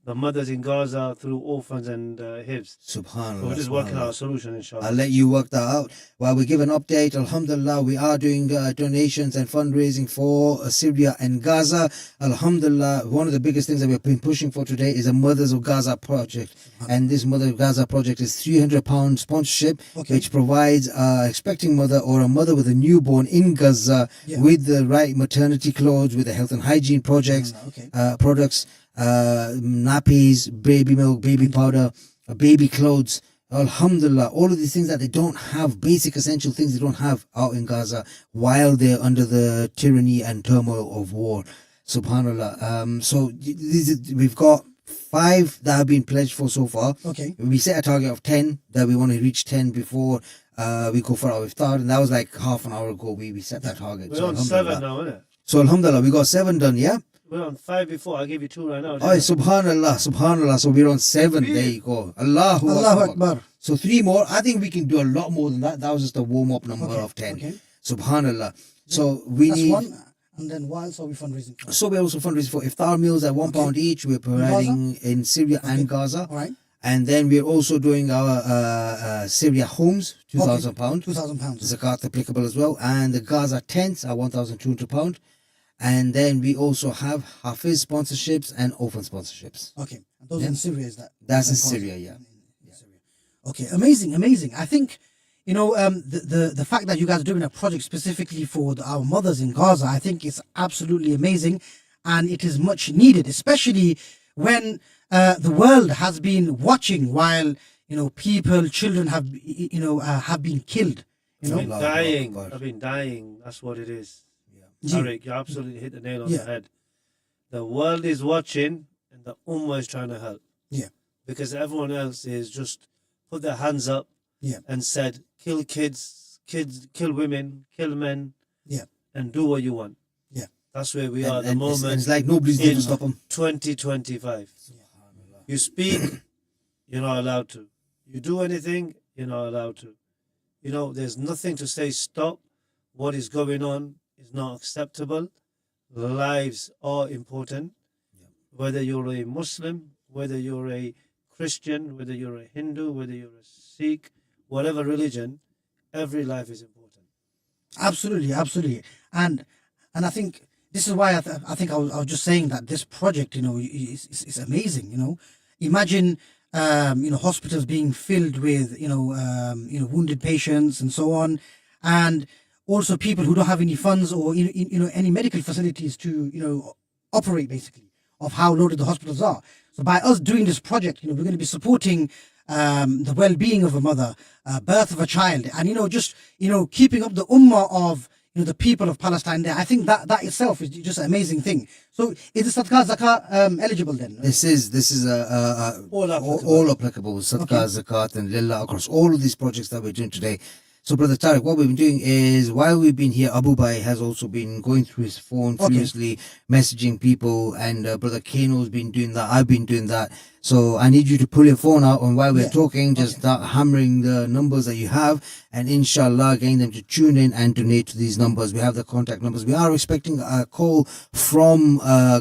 the mothers in Gaza through orphans and Hifz. Subhanallah. So we're just working out a solution, inshallah. I'll let you work that out. While we give an update, alhamdulillah, we are doing donations and fundraising for Syria and Gaza. Alhamdulillah, one of the biggest things that we've been pushing for today is a Mothers of Gaza project. And this Mothers of Gaza project is £300 sponsorship, which provides expecting mother or a mother with a newborn in Gaza with the right maternity clothes, with the health and hygiene projects, products, nappies, baby milk, baby powder, baby clothes. Alhamdulillah, all of these things that they don't have, basic essential things they don't have out in Gaza while they're under the tyranny and turmoil of war. Subhanallah. So we've got 5 that have been pledged for so far. Okay. We set a target of 10 that we want to reach 10 before we go for our iftar, and that was like half an hour ago. We set that target. We're on 7 now, isn't it? So alhamdulillah, we got 7 done. Yeah. We're on 5 before. I gave you 2 right now. Oh, subhanallah. So we're on 7. There you go. Allahu Akbar. So 3 more. I think we can do a lot more than that. That was just a warm-up number of 10. Okay. Subhanallah. So we That's need... one. And then what else are we fundraising for? So we're also fundraising for iftar meals at £1 each. We're providing in Syria and Gaza. All right. And then we're also doing our Syria homes, £2,000. £2,000. Zakat applicable as well. And the Gaza tents are £1,200. And then we also have Hafiz sponsorships and orphan sponsorships. Okay. And those in Syria, is that? That's in Syria, yeah. Okay, amazing. I think the fact that you guys are doing a project specifically for our mothers in Gaza, I think is absolutely amazing, and it is much needed, especially when the world has been watching while people, children have been killed. I've been dying. That's what it is. Tariq, you absolutely hit the nail on the head. The world is watching, and the Ummah is trying to help. Yeah. Because everyone else is just put their hands up and said, kill kids, kill women, kill men, and do what you want. Yeah. That's where we are at the moment. It's like nobody's going to stop them. 2025. You speak, you're not allowed to. You do anything, you're not allowed to. There's nothing to say stop. What is going on is not acceptable. Lives are important. Whether you're a Muslim, whether you're a Christian, whether you're a Hindu, whether you're a Sikh, whatever religion, every life is important. Absolutely. And I think this is why I think I was just saying that this project, is amazing. Imagine hospitals being filled with wounded patients and so on, and also people who don't have any funds or any medical facilities to operate, basically, of how loaded the hospitals are. So by us doing this project, we're going to be supporting the well-being of a mother, birth of a child, and just keeping up the ummah of the people of Palestine there. I think that itself is just an amazing thing. So is the sadaqah zakah eligible then? This is all applicable. Sadaqah, zakat, and lillah across all of these projects that we're doing today. So, Brother Tariq, what we've been doing is, while we've been here, Abu Bai has also been going through his phone furiously, messaging people, and Brother Kano's been doing that. I've been doing that. So I need you to pull your phone out, and while we're talking, just start hammering the numbers that you have, and inshallah, getting them to tune in and donate to these numbers. We have the contact numbers. We are expecting a call from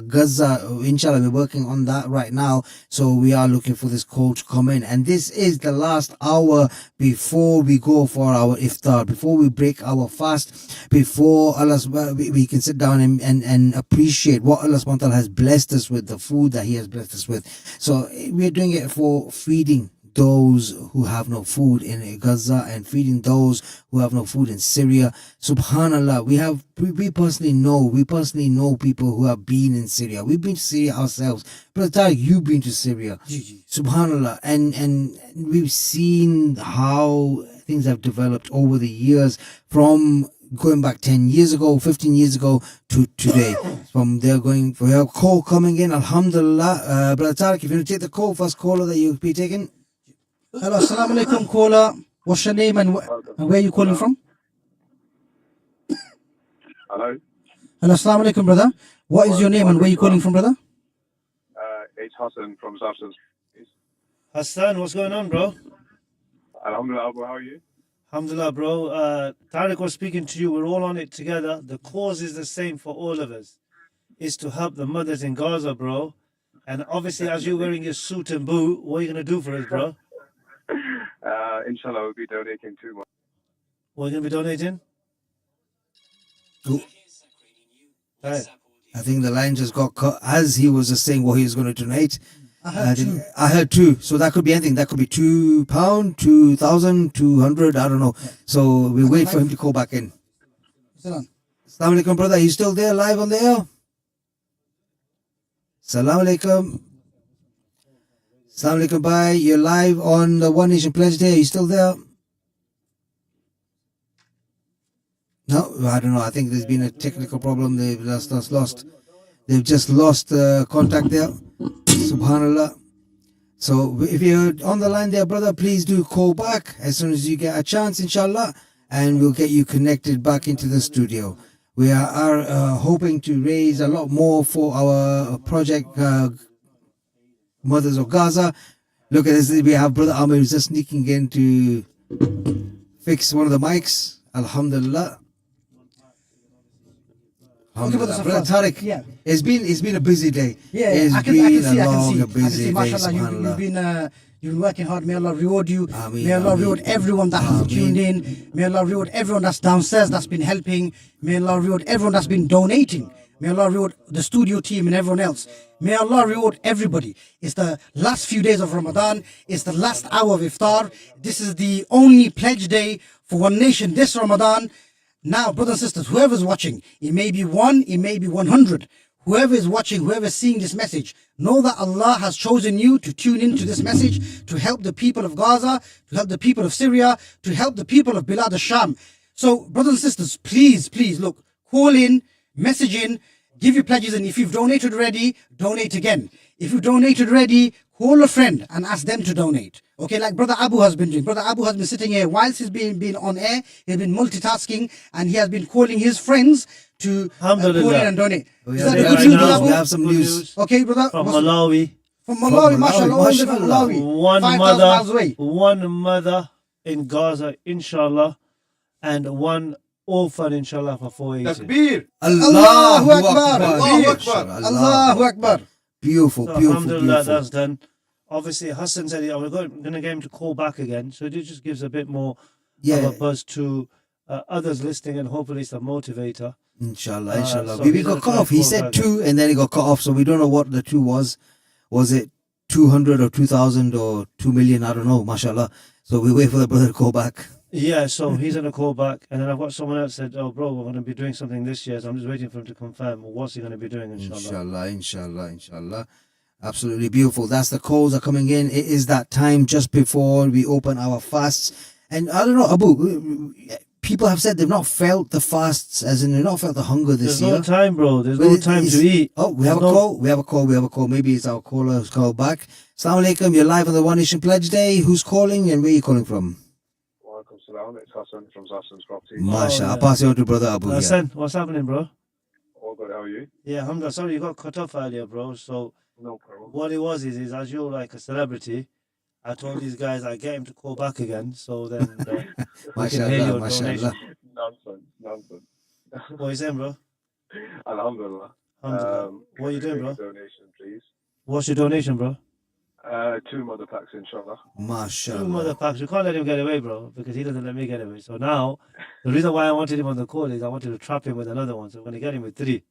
Gaza. Inshallah, we're working on that right now. So we are looking for this call to come in. And this is the last hour before we go for our iftar, before we break our fast, before Allah, we can sit down and appreciate what Allah subhanahu wa ta'ala has blessed us with, the food that He has blessed us with. So we're doing it for feeding those who have no food in Gaza and feeding those who have no food in Syria. Subhanallah, we personally know people who have been in Syria. We've been to Syria ourselves. Brother Tariq, you've been to Syria. Subhanallah, and we've seen how things have developed over the years, from going back 10 years ago, 15 years ago to today. From there, going for your call coming in, alhamdulillah. Brother Tariq, if you want to take the call, first caller that you'll be taking. Hello, assalamu alaikum, caller. What's your name and where are you calling from? Hello. Hello, assalamu alaikum, brother. What is your name and where are you calling from, brother? It's Hassan from Substance. Hassan, what's going on, bro? Alhamdulillah, Abu, how are you? Alhamdulillah, bro. Tariq was speaking to you. We're all on it together. The cause is the same for all of us. It's to help the mothers in Gaza, bro. And obviously, as you're wearing your suit and boot, what are you going to do for us, bro? Inshallah, we'll be donating 2 months. What are you going to be donating? I think the line just got cut as he was just saying what he was going to donate. I heard 2. So that could be anything. That could be £2, 2,000, 200. I don't know. So we wait for him to call back in. Assalamu alaikum, brother. Are you still there, live on the air? Assalamu alaikum. Assalamu alaikum, bye. You're live on the One Nation Pledge Day. Are you still there? No, I don't know. I think there's been a technical problem. They've lost. They've just lost contact there. Subhanallah. So if you're on the line there, brother, please do call back as soon as you get a chance, inshallah, and we'll get you connected back into the studio. We are hoping to raise a lot more for our project, Mothers of Gaza. Look at this. We have Brother Amir who's just sneaking in to fix one of the mics. Alhamdulillah. Alhamdulillah. Brother Tariq, it's been a busy day. Yeah, I can see. A busy day. Mashallah, you've been working hard. May Allah reward you. May Allah reward everyone that has tuned in. May Allah reward everyone that's downstairs that's been helping. May Allah reward everyone that's been donating. May Allah reward the studio team and everyone else. May Allah reward everybody. It's the last few days of Ramadan. It's the last hour of iftar. This is the only pledge day for One Nation this Ramadan. Now, brothers and sisters, whoever's watching, it may be 1, it may be 100. Whoever is watching, whoever is seeing this message, know that Allah has chosen you to tune into this message to help the people of Gaza, to help the people of Syria, to help the people of Bilad al-Sham. So, brothers and sisters, please, look, call in, message in, give your pledges in. If you've donated already, donate again. If you've donated already, call a friend and ask them to donate. Okay, like Brother Abu has been doing. Brother Abu has been sitting here whilst he's been on air. He's been multitasking and he has been calling his friends to call in and donate. We Is have, that we good have, news, news, Brother we Abu? have some news. Okay, brother. From Malawi. From Malawi, mashallah. All from Mashallah. Malawi. One 5,000 mother, miles away. one mother in Gaza, inshallah, and one orphan, inshallah, for 480. Takbir. Allahu Akbar. Allahu Akbar. Allahu Akbar. Beautiful, So, beautiful, alhamdulillah, beautiful. that's done. Obviously, Hassan said, I'm going to get him to call back again. So it just gives a bit more of a buzz to others listening, and hopefully it's a motivator. Inshallah, inshallah. so we he's got gonna cut try off. He and said call 2 and then he got cut off. So we don't know what the 2 was. Was it 200 or 2,000 or 2 million? I don't know, mashallah. So we wait for the brother to call back. Yeah, so he's going to call back. And then I've got someone else said, oh, bro, we're going to be doing something this year. So I'm just waiting for him to confirm. What's he going to be doing, inshallah? Inshallah, inshallah, inshallah. Absolutely beautiful. That's the calls are coming in. It is that time just before we open our fasts. And I don't know, Abu, people have said they've not felt the fasts, as in they've not felt the hunger this There's year. no time, bro. There's But no time to eat. Oh, we have a call. We have a call. Maybe it's our caller who's called back. Assalamu alaikum. You're live on the One Nation Pledge Day. Who's calling and where are you calling from? Welcome, salam. It's Hassan from Hassan's property. Masha. yeah. I'll pass you on to brother Abu. Hassan, what's happening, bro? All good, how are you? Yeah, alhamdulillah. Sorry, you got cut off earlier, bro. So No problem. what it was is as you're like a celebrity, I told these guys I get him to call back again, so then we can hear your donation. Nonsense. What are you saying, bro? Alhamdulillah. Alhamdulillah. What are you doing, bro? Donation, please. What's your donation, bro? 2 mother packs, inshallah. 2 Mashallah. mother packs. We can't let him get away, bro, because he doesn't let me get away. So now, the reason why I wanted him on the call is I wanted to trap him with another one. So we're going to get him with 3.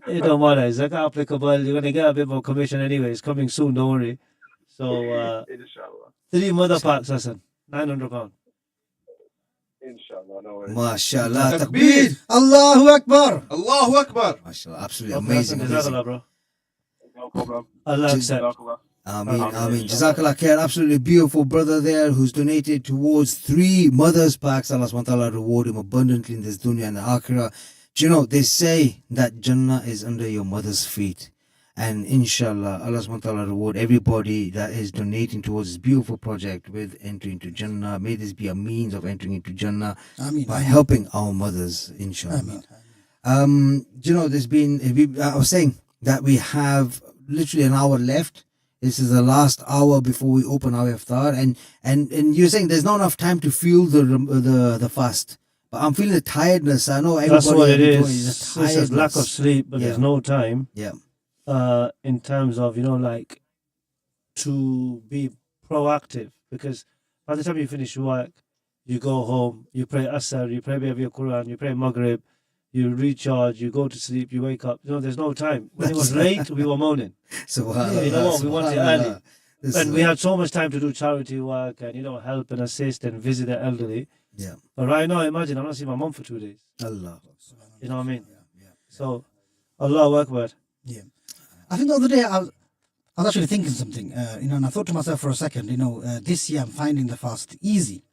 It don't matter. It's like applicable. You're going to get a bit more commission anyway. It's coming soon, don't worry. So, Inshallah. 3 mother packs, Hassan. £900. Inshallah, no worries. Mashallah. Takbir. Allahu Akbar. Allahu Akbar. Mashallah. Absolutely amazing. amazing. Jazakallah, bro. No problem. Allah accept. Jazakallah. Ameen. Jazakallah khair. Absolutely beautiful brother there who's donated towards 3 mothers packs. Allah subhanahu wa ta'ala reward him abundantly in this dunya and the akhirah. Do you know, they say that Jannah is under your mother's feet. And inshallah, Allah subhanahu wa ta'ala reward everybody that is donating towards this beautiful project with entering into Jannah. May this be a means of entering into Jannah by helping our mothers, inshallah. Do you know, I was saying that we have literally an hour left. This is the last hour before we open our iftar, and you're saying there's not enough time to fuel the fast. But I'm feeling the tiredness. I know everybody. That's what it is. is. It's a lack of sleep, but there's no time. Yeah. In terms of like to be proactive, because by the time you finish work, you go home, you pray Asr, you pray maybe your Quran, you pray Maghrib, you recharge, you go to sleep, you wake up. There's no time. When it was late, we were moaning. Subhanallah. You know what? We wanted early. This And is- we had so much time to do charity work and, help and assist and visit the elderly. Yeah. But right now, imagine I'm not seeing my mom for 2 days. Allah. You know what I mean? So, Allahu Akbar. Yeah. I think the other day I was actually thinking something, and I thought to myself for a second, this year I'm finding the fast easy.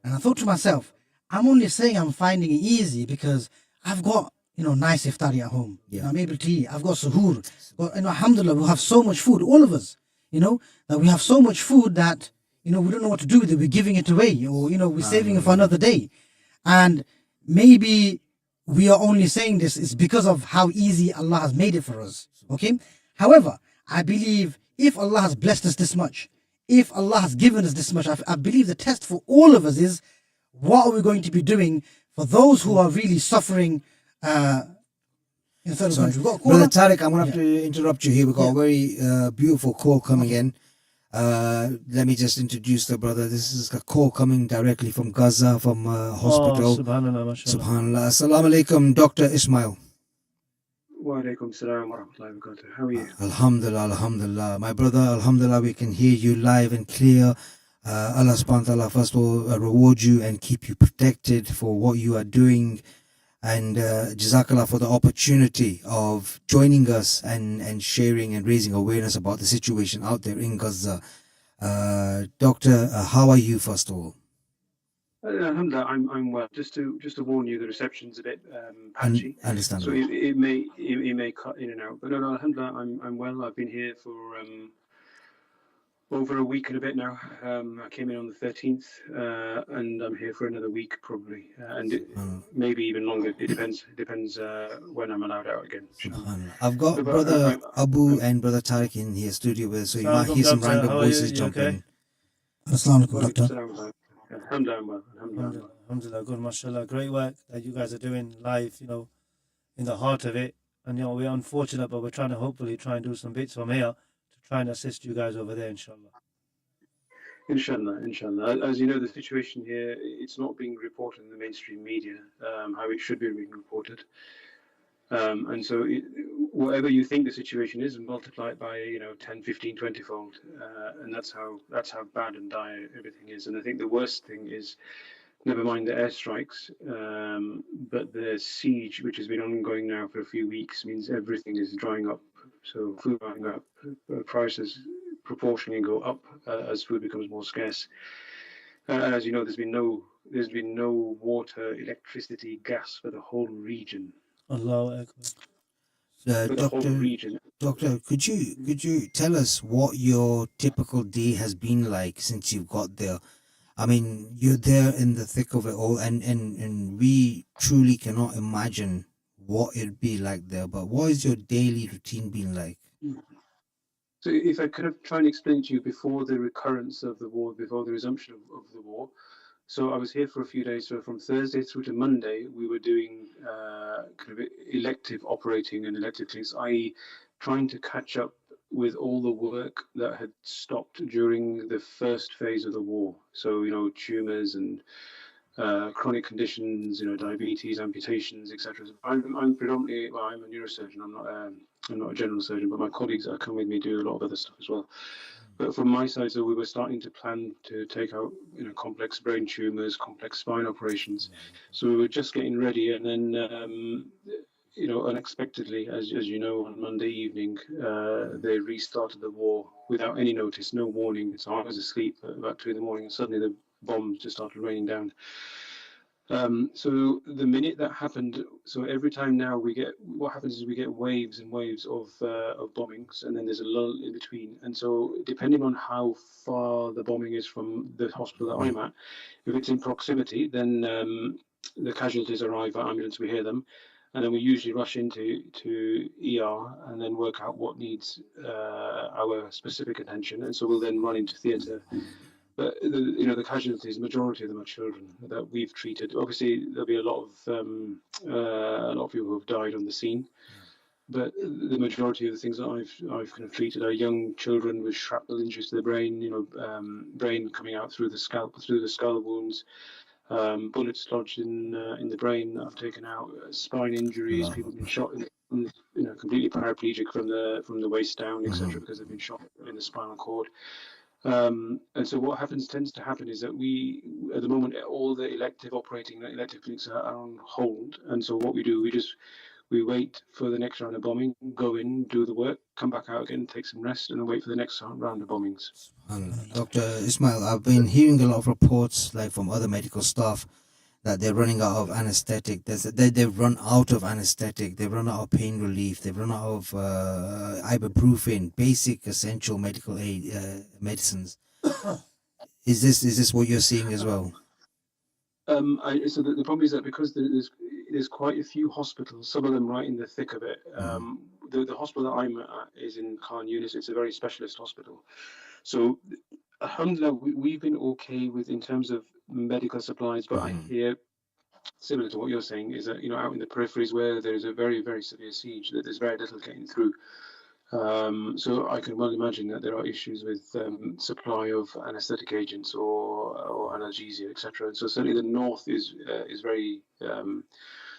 And I thought to myself, I'm only saying I'm finding it easy because I've got, nice iftari at home. Yeah. I'm able to eat. I've got suhoor. But, alhamdulillah, we have so much food, all of us, that we have so much food that, we don't know what to do with it. We're giving it away or, we're saving it for another day. And maybe we are only saying this is because of how easy Allah has made it for us. Okay? However, I believe if Allah has blessed us this much, if Allah has given us this much, I believe the test for all of us is what are we going to be doing for those who are really suffering in certain countries. We've got a caller. Brother Tariq, I'm going to have to interrupt you here. We've got a very beautiful call coming in. Let me just introduce the brother. This is a call coming directly from Gaza, from hospital. Oh, subhanallah, mashallah. Subhanallah. Assalamu alaikum, Dr. Ismail. Alaikum salam wa rahmatullahi wa barakatuh. How are you? Alhamdulillah, Alhamdulillah. My brother, Alhamdulillah, we can hear you live and clear. Allah subhanahu wa ta'ala first of all reward you and keep you protected for what you are doing. And Jazakallah for the opportunity of joining us and sharing and raising awareness about the situation out there in Gaza. Doctor, how are you first of all? Alhamdulillah, I'm well. Just to warn you, the reception's a bit patchy, so Understandable. it may cut in and out. But no, Alhamdulillah, I'm well. I've been here for over a week and a bit now. I came in on the 13th, and I'm here for another week probably, maybe even longer. It depends when I'm allowed out again. Subhanallah. I've got brother Abu and brother Tariq in here studio with us, so you might hear some random voices jump in. Assalamu alaikum, doctor. Alhamdulillah, Alhamdulillah, good, mashallah. Great work that you guys are doing live, in the heart of it. And, we're unfortunate, but we're trying to hopefully try and do some bits from here to try and assist you guys over there, inshallah. Inshallah. As you know, the situation here, it's not being reported in the mainstream media how it should be being reported. And so whatever you think the situation is, multiply it by 10, 15, 20-fold, and that's how bad and dire everything is. And I think the worst thing is, never mind the airstrikes, but the siege, which has been ongoing now for a few weeks, means everything is drying up. So food drying up, prices proportionally go up as food becomes more scarce. As you know, there's been no water, electricity, gas for the whole region. Allahu Akbar. Doctor, could you tell us what your typical day has been like since you got there? I mean, you're there in the thick of it all, and we truly cannot imagine what it'd be like there. But what is your daily routine been like? So if I could try and explain to you before the recurrence of the war, before the resumption of the war. So I was here for a few days. So from Thursday through to Monday, we were doing kind of elective operating and elective things, i.e. trying to catch up with all the work that had stopped during the first phase of the war. So, tumours and chronic conditions, diabetes, amputations, etc. I'm predominantly, I'm a neurosurgeon. I'm not a general surgeon, but my colleagues that come with me do a lot of other stuff as well. But from my side, so we were starting to plan to take out, complex brain tumours, complex spine operations. So we were just getting ready, and then, unexpectedly, as you know, on Monday evening, they restarted the war without any notice, no warning. So I was asleep at about 2 a.m, and suddenly the bombs just started raining down. So the minute that happened, so every time now what happens is we get waves and waves of bombings, and then there's a lull in between. And so depending on how far the bombing is from the hospital that I'm at, if it's in proximity, then the casualties arrive at ambulance, we hear them, and then we usually rush into ER and then work out what needs our specific attention. And so we'll then run into theatre. But the casualties, majority of them are children that we've treated. Obviously, there'll be a lot of people who have died on the scene, but the majority of the things that I've kind of treated are young children with shrapnel injuries to the brain. Brain coming out through the skull wounds, bullets lodged in the brain that I've taken out, spine injuries, people being shot completely paraplegic from the waist down, etc., because they've been shot in the spinal cord. And so what tends to happen is that we, at the moment, all the elective clinics are on hold. And so what we do, we wait for the next round of bombing, go in, do the work, come back out again, take some rest, and then wait for the next round of bombings. Dr. Ismail, I've been hearing a lot of reports, like from other medical staff, that they're running out of anesthetic. They've run out of anesthetic. They've run out of pain relief. They've run out of ibuprofen, basic essential medical aid medicines. Is this what you're seeing as well? So the problem is that because there's quite a few hospitals, some of them right in the thick of it. The hospital that I'm at is in Khan Yunis. It's a very specialist hospital. So, alhamdulillah, we've been okay in terms of medical supplies, but I hear, similar to what you're saying, is that out in the peripheries where there is a very, very severe siege, that there's very little getting through. So I can well imagine that there are issues with supply of anaesthetic agents or analgesia, etc. And so certainly the north is very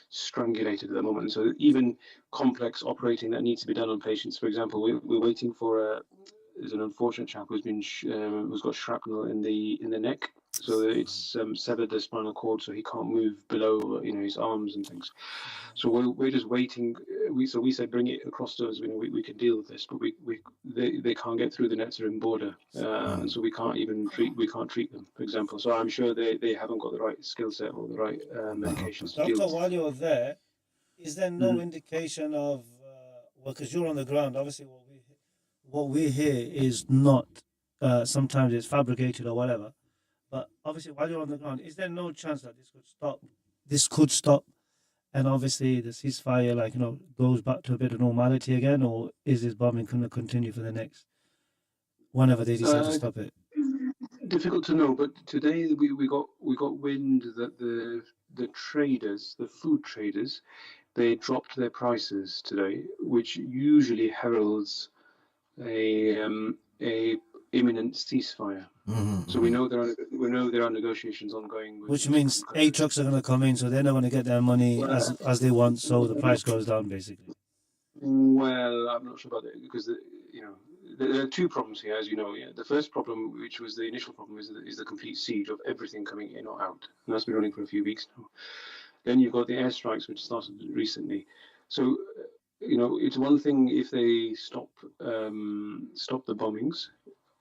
strangulated at the moment. So even complex operating that needs to be done on patients, for example, we're waiting for there's an unfortunate chap who's got shrapnel in the neck, so it's severed the spinal cord, so he can't move below his arms and things. So we're just waiting. We said bring it across to us. We can deal with this, but they can't get through the Netzarim border, and so we can't treat them, for example. So I'm sure they haven't got the right skill set or the right medications to deal Doctor, with. while you're there, is there no indication of well, because you're on the ground, obviously what we hear is not sometimes it's fabricated or whatever. But obviously, while you're on the ground, is there no chance that this could stop? This could stop, and obviously the ceasefire, goes back to a bit of normality again, or is this bombing going to continue for the next whenever they decide to stop it? Difficult to know, but today we got wind that the traders, the food traders, they dropped their prices today, which usually heralds a imminent ceasefire. So we know there are negotiations ongoing. Which means 8 trucks are going to come in, so they're not going to get their money as they want, so the price goes down basically. Well, I'm not sure about that because there are two problems here, as you know. Yeah, the first problem, which was the initial problem, is the complete siege of everything coming in or out, and that's been running for a few weeks now. Then you've got the airstrikes, which started recently. So, it's one thing if they stop the bombings,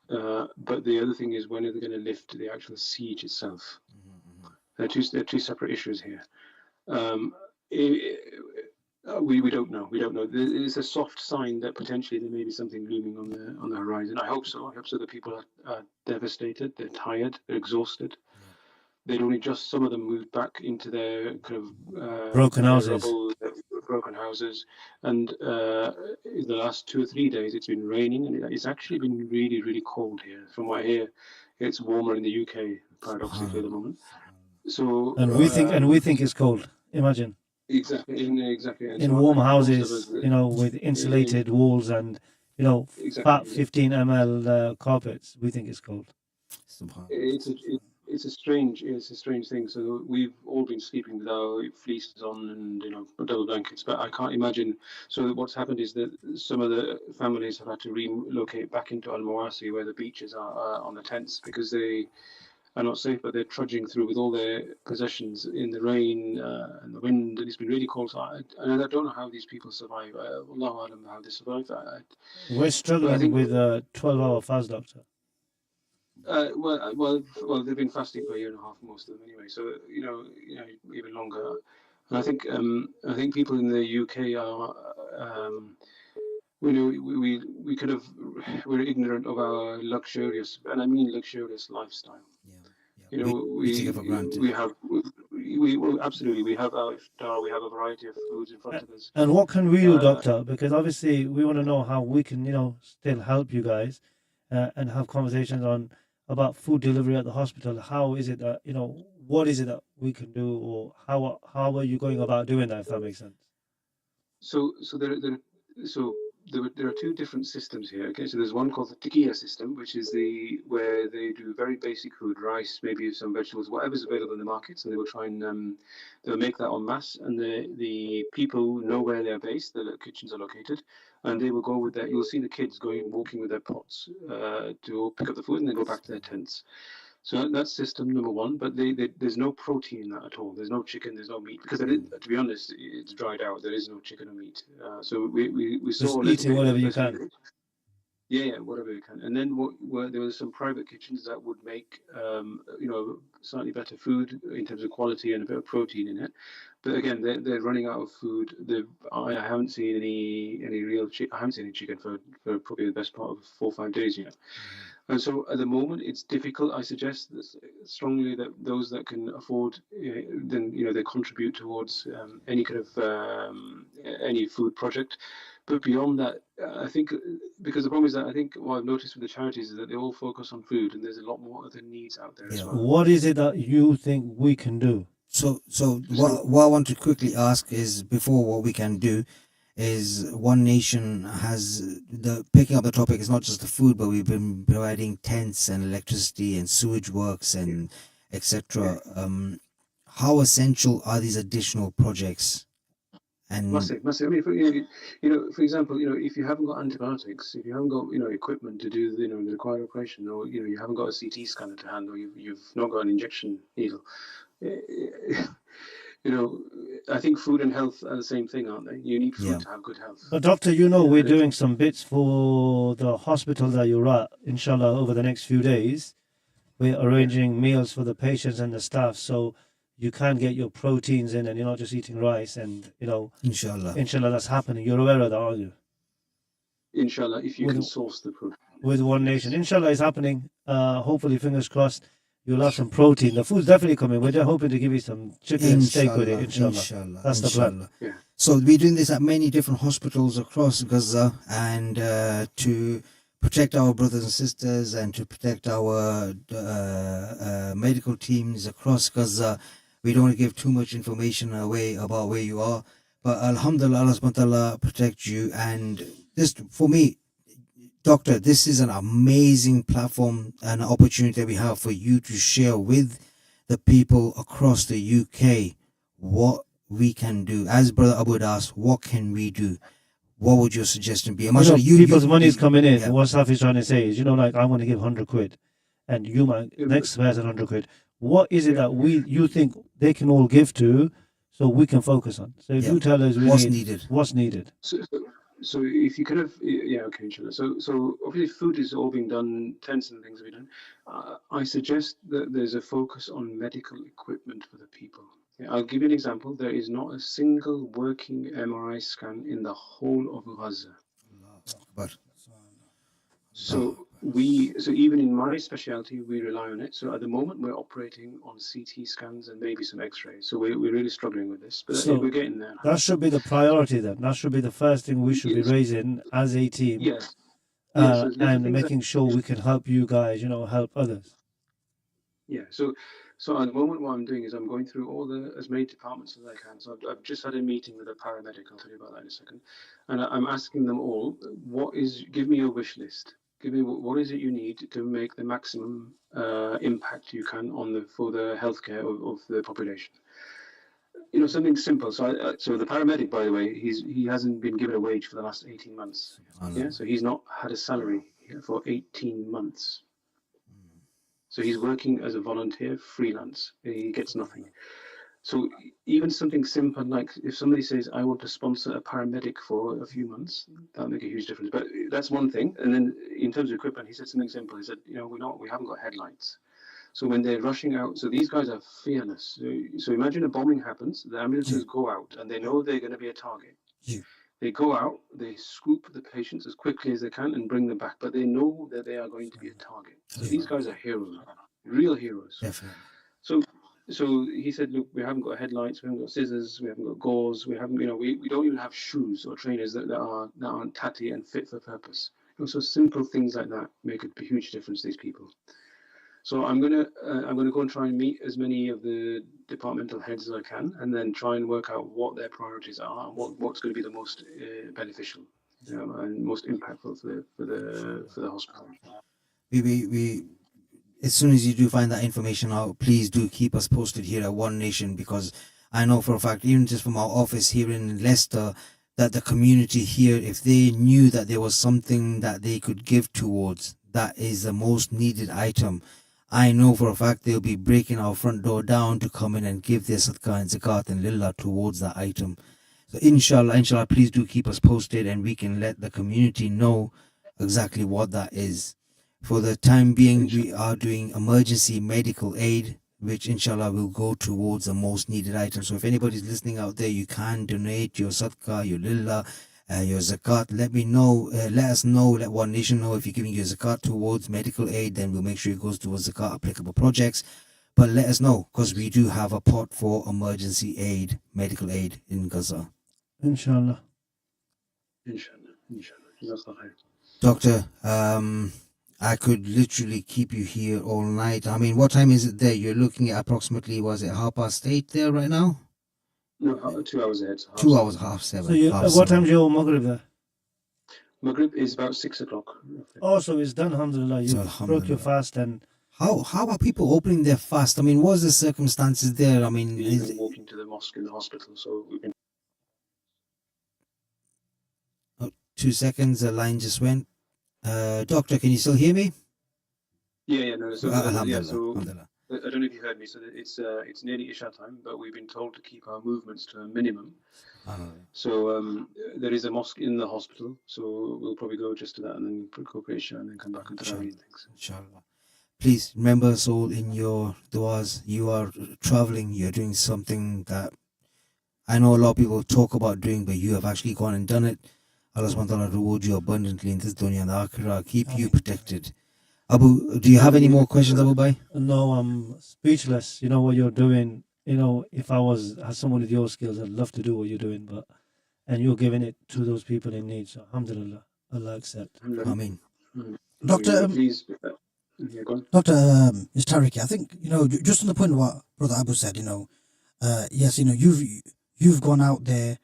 but the other thing is when are they going to lift the actual siege itself? They're two separate issues here. We don't know. We don't know. There's a soft sign that potentially there may be something looming on the horizon. I hope so. I hope so that people are devastated. They're tired. They're exhausted. They'd only just some of them moved back into their kind of broken houses. Broken houses, and in the last 2 or 3 days it's been raining, and it's actually been really, really cold here. From what I hear, it's warmer in the UK, paradoxically, at the moment. So and we think it's cold. Imagine. Exactly. In warm houses, with insulated walls and fat 15 ml carpets, we think it's cold. It's a strange thing. So we've all been sleeping with our fleeces on and double blankets, but I can't imagine. So what's happened is that some of the families have had to relocate back into Al Mawasi, where the beaches are on the tents, because they are not safe, but they're trudging through with all their possessions in the rain and the wind, and it's been really cold. And I don't know how these people survive. Allahu Alam, how they survive. We're struggling with a 12-hour fast, doctor. Well, they've been fasting for a year and a half, most of them anyway. So even longer. And I think people in the UK are, we kind of we're ignorant of our luxurious, and I mean luxurious lifestyle. We take it for granted. We absolutely we have our iftar, we have a variety of foods in front of us. And what can we do, doctor? Because obviously we want to know how we can still help you guys and have conversations about food delivery at the hospital. How is it that what is it that we can do, or how are you going about doing that, if that makes sense? So there are two different systems here. Okay, so there's one called the Tikiya system, which is where they do very basic food, rice, maybe some vegetables, whatever's available in the markets, and they will try and they'll make that en masse, and the people know where they're based, the kitchens are located, and they will go with that. You'll see the kids walking with their pots to pick up the food, and then go back to their tents. So that's system number one, but there's no protein in that at all. There's no chicken, there's no meat, because to be honest, it's dried out. There is no chicken or meat. So we saw eating whatever you can. Yeah, whatever you can. And then there were some private kitchens that would make slightly better food in terms of quality and a bit of protein in it. But again, they're running out of food. I haven't seen any real I haven't seen any chicken for probably the best part of 4 or 5 days yet. And so at the moment, it's difficult. I suggest strongly that those that can afford, then they contribute towards any kind of any food project. But beyond that, I think because the problem is that I think what I've noticed with the charities is that they all focus on food, and there's a lot more other needs out there as well. What is it that you think we can do? So what I want to quickly ask is, before what we can do, is One Nation has picking up the topic is not just the food, but we've been providing tents and electricity and sewage works and etc. how essential are these additional projects? And massive. I mean, for example, if you haven't got antibiotics, if you haven't got equipment to do the required operation, or you haven't got a CT scanner to hand, or you've not got an injection needle, I think food and health are the same thing, aren't they? You need food to have good health. But doctor, we're doing some bits for the hospital that you're at. Inshallah, over the next few days, we're arranging meals for the patients and the staff, so you can get your proteins in, and you're not just eating rice. And inshallah, that's happening. You're aware of that, aren't you? Inshallah, if you can source the protein. With One Nation, inshallah, it's happening. Hopefully, fingers crossed, you'll have some protein. The food's definitely coming. We're just hoping to give you some chicken and steak with it, inshallah. That's the plan. Yeah. So we're doing this at many different hospitals across Gaza, and to protect our brothers and sisters and to protect our medical teams across Gaza. We don't want to give too much information away about where you are, but alhamdulillah, Allah subhanahu wa ta'ala protect you. And this, for me, Doctor, this is an amazing platform and opportunity that we have for you to share with the people across the UK what we can do. As Brother Abu asked, what can we do? What would your suggestion be? People's money is coming in. Yeah. What Saf is trying to say is, like, I want to give 100 quid, and you might next person 100 quid. What is it that you think they can all give to, so we can focus on? So if you tell us what's needed. So if you kind of okay, inshallah. So obviously food is all being done, tents and things are being done. I suggest that there's a focus on medical equipment for the people. I'll give you an example. There is not a single working MRI scan in the whole of Gaza. So even in my specialty, we rely on it. So at the moment, we're operating on CT scans and maybe some X-rays. So we're really struggling with this, but we're getting there. That should be the priority then. That should be the first thing we should be raising as a team. Yes. And making sure we can help you guys, help others. Yeah. So at the moment, what I'm doing is I'm going through as many departments as I can. So I've just had a meeting with a paramedic. I'll tell you about that in a second. And I'm asking them all, give me your wish list. Give me what is it you need to make the maximum impact you can for the healthcare of the population. Something simple. So the paramedic, by the way, he hasn't been given a wage for the last 18 months. Yeah. So he's not had a salary for 18 months. So he's working as a volunteer, freelance. He gets nothing. So even something simple like if somebody says, I want to sponsor a paramedic for a few months, that'll make a huge difference. But that's one thing. And then in terms of equipment, he said something simple. He said, we haven't got headlights. So when they're rushing out, so these guys are fearless. So imagine a bombing happens, the ambulances go out and they know they're going to be a target. Yeah. They go out, they scoop the patients as quickly as they can and bring them back, but they know that they are going to be a target. So these guys are heroes, real heroes. Definitely. So he said, look, we haven't got headlights, we haven't got scissors, we haven't got gauze, we haven't, we don't even have shoes or trainers that aren't tatty and fit for purpose. So simple things like that make a huge difference to these people. So I'm gonna go and try and meet as many of the departmental heads as I can, and then try and work out what their priorities are and what's going to be the most beneficial, and most impactful for the hospital. We as soon as you do find that information out, please do keep us posted here at One Nation, because I know for a fact, even just from our office here in Leicester, that the community here, if they knew that there was something that they could give towards, that is the most needed item, I know for a fact they'll be breaking our front door down to come in and give their sadaqah and zakat and lillah towards that item. So inshallah, please do keep us posted, and we can let the community know exactly what that is. For the time being, we are doing emergency medical aid, which inshallah will go towards the most needed items. So if anybody's listening out there, you can donate your sadaqah, your lillah, your zakat. Let us know, let One Nation know if you're giving your zakat towards medical aid, then we'll make sure it goes towards zakat applicable projects. But let us know, because we do have a pot for emergency aid, medical aid in Gaza. Inshallah. Doctor, I could literally keep you here all night. I mean, what time is it there? You're looking at approximately, was it 8:30 there right now? No, 2 hours ahead. 2 hours, 7:30. So what time's your Maghrib there? Maghrib is about 6 o'clock. Oh, so it's done, alhamdulillah. You broke your fast and How are people opening their fast? I mean, what's the circumstances there? I mean, Even walking to the mosque in the hospital. So we've been 2 seconds, the line just went. Doctor, can you still hear me? yeah, no. So Alhamdulillah, so alhamdulillah. I don't know if you heard me. So it's nearly Isha time, but we've been told to keep our movements to a minimum. So there is a mosque in the hospital, so we'll probably go just to that and then go pray Isha and then come back and Tarawih and things. Inshallah. Please remember us all in your du'as. You are traveling, you're doing something that I know a lot of people talk about doing, but you have actually gone and done it. Allah subhanahu wa ta'ala reward you abundantly in this dunya and the akhirah. Keep you protected. Abu, do you have any more questions, Abu Bhai? No, I'm speechless. You know what you're doing. You know, if I had someone with your skills, I'd love to do what you're doing, and you're giving it to those people in need. So, alhamdulillah, Allah accept. Ameen. Doctor, Please. Yeah, go on. Dr. Tariqi, I think, just on the point of what Brother Abu said, yes, you've gone out there,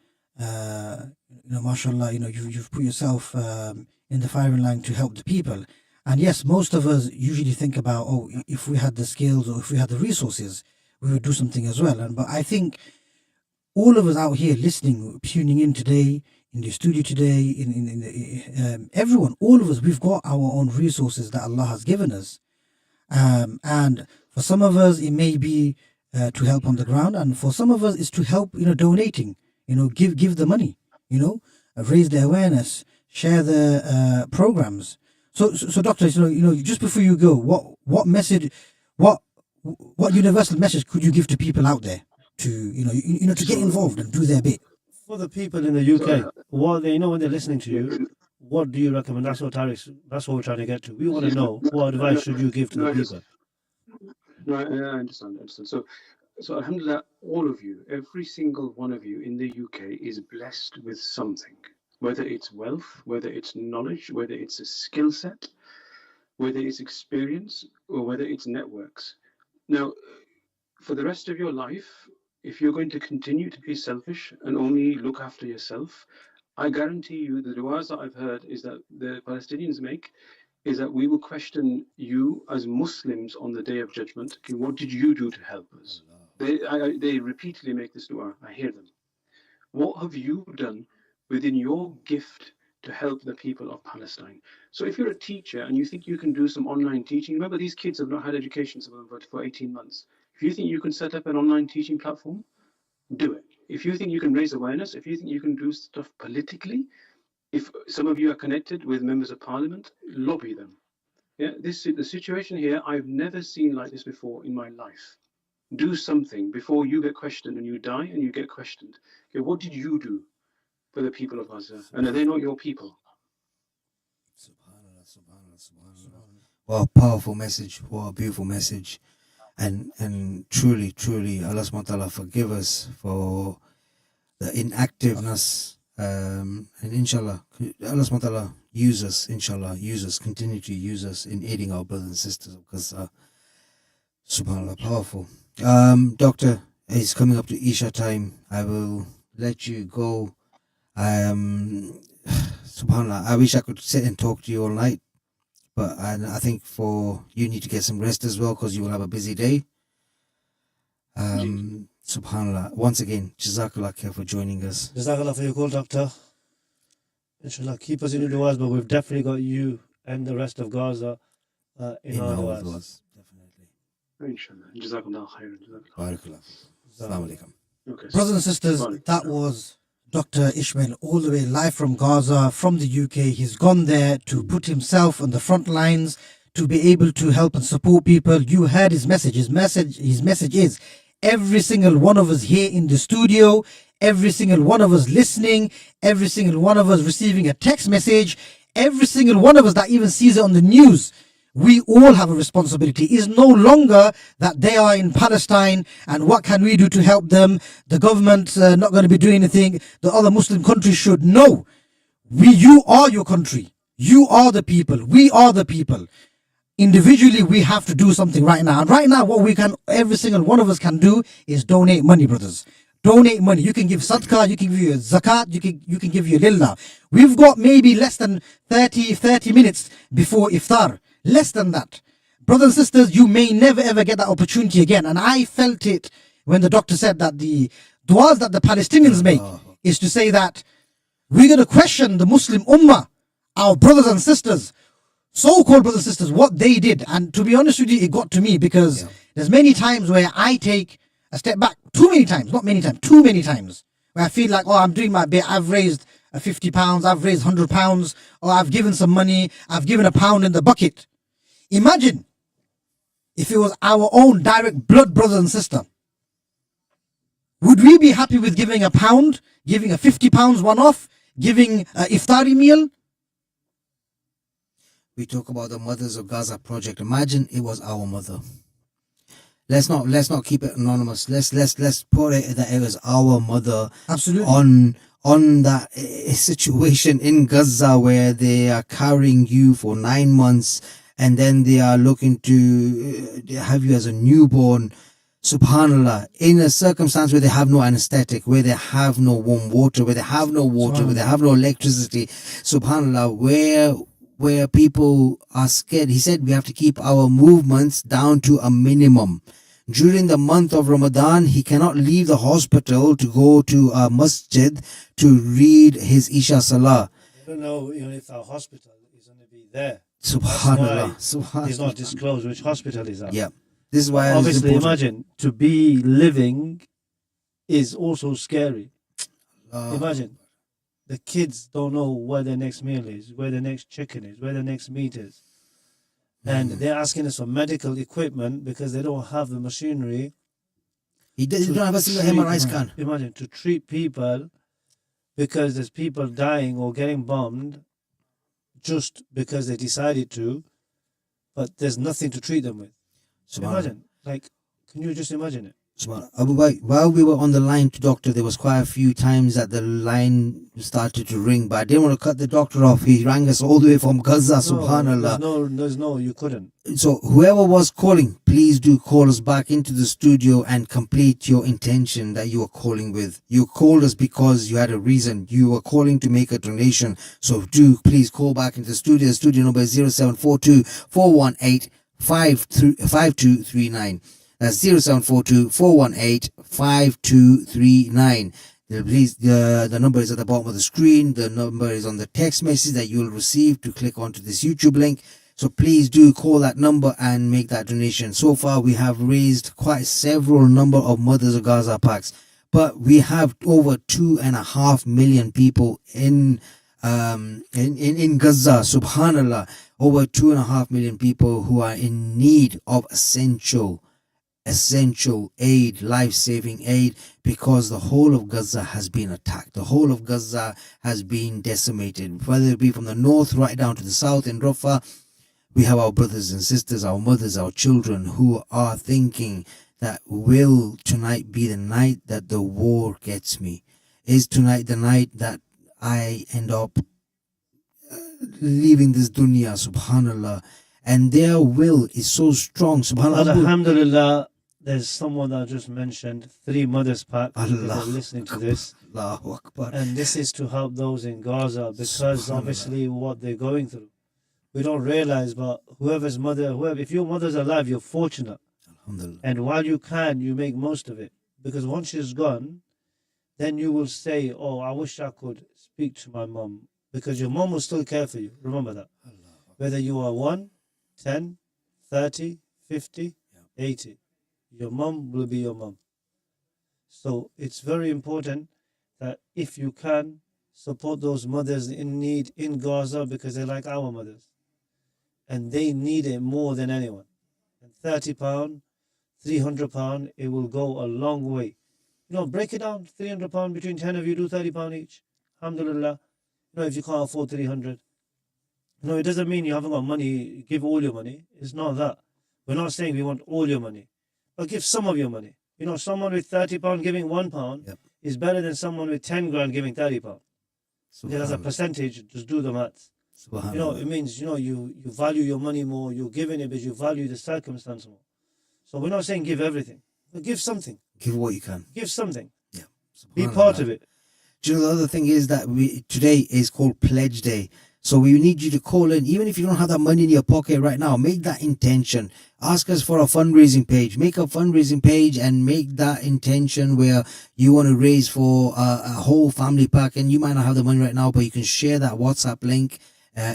mashallah, you've put yourself in the firing line to help the people. And yes, most of us usually think about, if we had the skills or if we had the resources, we would do something as well. But I think all of us out here listening, tuning in today, in the studio today, everyone, all of us, we've got our own resources that Allah has given us. And for some of us, it may be to help on the ground. And for some of us, it's to help, donating, give the money, raise the awareness, share the programs. So doctors, just before you go, what message, what universal message could you give to people out there to, to get involved and do their bit? For the people in the UK, what they know when they're listening to you, what do you recommend? That's what we're trying to get to. We want to know what advice should you give to the people. No, I understand. So alhamdulillah, all of you, every single one of you in the UK is blessed with something. Whether it's wealth, whether it's knowledge, whether it's a skill set, whether it's experience, or whether it's networks. Now, for the rest of your life, if you're going to continue to be selfish and only look after yourself, I guarantee you the du'as that I've heard is that the Palestinians make is that we will question you as Muslims on the Day of Judgment. Okay, what did you do to help us? They repeatedly make this du'a. I hear them. What have you done within your gift to help the people of Palestine? So if you're a teacher and you think you can do some online teaching, remember these kids have not had education for 18 months. If you think you can set up an online teaching platform, do it. If you think you can raise awareness, if you think you can do stuff politically, if some of you are connected with members of parliament, lobby them. Yeah, the situation here, I've never seen like this before in my life. Do something before you get questioned and you die and you get questioned. Okay, what did you do for the people of Gaza? And are they not your people? What a powerful message. What a beautiful message. And truly, Allah subhanahu wa ta'ala forgive us for the inactiveness. And inshallah, Allah subhanahu wa ta'ala use us, continue to use us in aiding our brothers and sisters, because subhanallah, powerful. Doctor, it's coming up to Isha time. I will let you go. Subhanallah, I wish I could sit and talk to you all night, but I think you need to get some rest as well, because you will have a busy day. Subhanallah, once again, Jazakallah khair for joining us. Jazakallah for your call, Doctor. Inshallah, keep us in your du'as, but we've definitely got you and the rest of Gaza in our du'as. Definitely. Inshallah. Jazakallah khair. Barakallah. Assalamu alaikum. Okay. Brothers and sisters, that was Dr. Ishmael, all the way live from Gaza, from the UK. He's gone there to put himself on the front lines to be able to help and support people. You heard his message. His message is every single one of us here in the studio, every single one of us listening, every single one of us receiving a text message, every single one of us that even sees it on the news. We all have a responsibility. It's no longer that they are in Palestine and what can we do to help them? The government's not going to be doing anything. The other Muslim countries should know. You are your country. You are the people. We are the people. Individually, we have to do something right now. And right now, every single one of us can do is donate money, brothers. Donate money. You can give sadaqah, you can give your zakat, you can give your lillah. We've got maybe less than 30 minutes before iftar. Less than that. brothers and sisters, you may never ever get that opportunity again. And I felt it when the doctor said that the du'as that the Palestinians make is to say that we're going to question the Muslim Ummah, our brothers and sisters, so-called brothers and sisters, what they did. And to be honest with you, it got to me because there's many times where I take a step back, too many times, not many times, too many times, where I feel like, oh, I'm doing my bit, I've raised £50, I've raised £100, or I've given some money, I've given £1 in the bucket. Imagine if it was our own direct blood brother and sister. Would we be happy with giving £1, giving a £50 one-off, giving an iftari meal? We talk about the Mothers of Gaza project. Imagine it was our mother. Let's not keep it anonymous. Let's put it that it was our mother. Absolutely. On that situation in Gaza where they are carrying you for 9 months and then they are looking to have you as a newborn. Subhanallah, in a circumstance where they have no anesthetic, where they have no warm water, where they have no water, where they have no electricity, subhanallah, where people are scared. He said we have to keep our movements down to a minimum. During the month of Ramadan, he cannot leave the hospital to go to a masjid to read his Isha Salah. I don't know even if our hospital is going to be there. Subhanallah. Subhanallah. It's not disclosed which hospital is that. Yeah. This is why obviously imagine to be living is also scary. Imagine the kids don't know where their next meal is, where the next chicken is, where the next meat is. And they're asking us for medical equipment because they don't have the machinery. You don't have a single MRI scan. Imagine to treat people because there's people dying or getting bombed just because they decided to, but there's nothing to treat them with. Imagine, like, can you just imagine it? Abu Bakr, while we were on the line to doctor, there was quite a few times that the line started to ring, but I didn't want to cut the doctor off. He rang us all the way from Gaza, subhanallah. There's no, you couldn't. So whoever was calling, please do call us back into the studio and complete your intention that you were calling with. You called us because you had a reason. You were calling to make a donation. So do please call back into the studio. Studio number is 0742 418 5239. That's 0742 418 5239. Please, the number is at the bottom of the screen. The number is on the text message that you will receive to click onto this YouTube link. So please do call that number and make that donation. So far, we have raised quite several number of Mothers of Gaza packs, but we have over 2.5 million people in Gaza. Subhanallah, over 2.5 million people who are in need of essential aid, life-saving aid, because the whole of Gaza has been attacked. The whole of Gaza has been decimated, whether it be from the north right down to the south in Rafah. We have our brothers and sisters, our mothers, our children who are thinking that will tonight be the night that the war gets me? Is tonight the night that I end up leaving this dunya? Subhanallah. And their will is so strong. Subhanallah. Alhamdulillah, there's someone that just mentioned 3 mothers pack. Allah listening to this. Allahu Akbar. And this is to help those in Gaza because obviously what they're going through. We don't realize, but whoever's mother, if your mother's alive, you're fortunate. Alhamdulillah. And while you can, you make most of it. Because once she's gone, then you will say, oh, I wish I could speak to my mom. Because your mom will still care for you. Remember that. Whether you are 1, 10, 30, 50, 80. Your mom will be your mom. So it's very important that if you can, support those mothers in need in Gaza because they're like our mothers. And they need it more than anyone. And £30, £300, it will go a long way. You know, break it down, £300 between 10 of you, do £30 each. Alhamdulillah. You know, if you can't afford 300. No, it doesn't mean you haven't got money, give all your money. It's not that. We're not saying we want all your money. But give some of your money. You know, someone with £30 giving £1 is better than someone with 10 grand giving £30. Okay, that's a percentage, just do the maths. You know, it means, you know, you value your money more, you're giving it, but you value the circumstance more. So we're not saying give everything, but give something. Give what you can. Give something. Yeah. Be part of it. Do you know the other thing is that today is called Pledge Day. So we need you to call in, even if you don't have that money in your pocket right now. Make that intention. Ask us for a fundraising page. Make a fundraising page and make that intention where you want to raise for a whole family pack. And you might not have the money right now, but you can share that WhatsApp link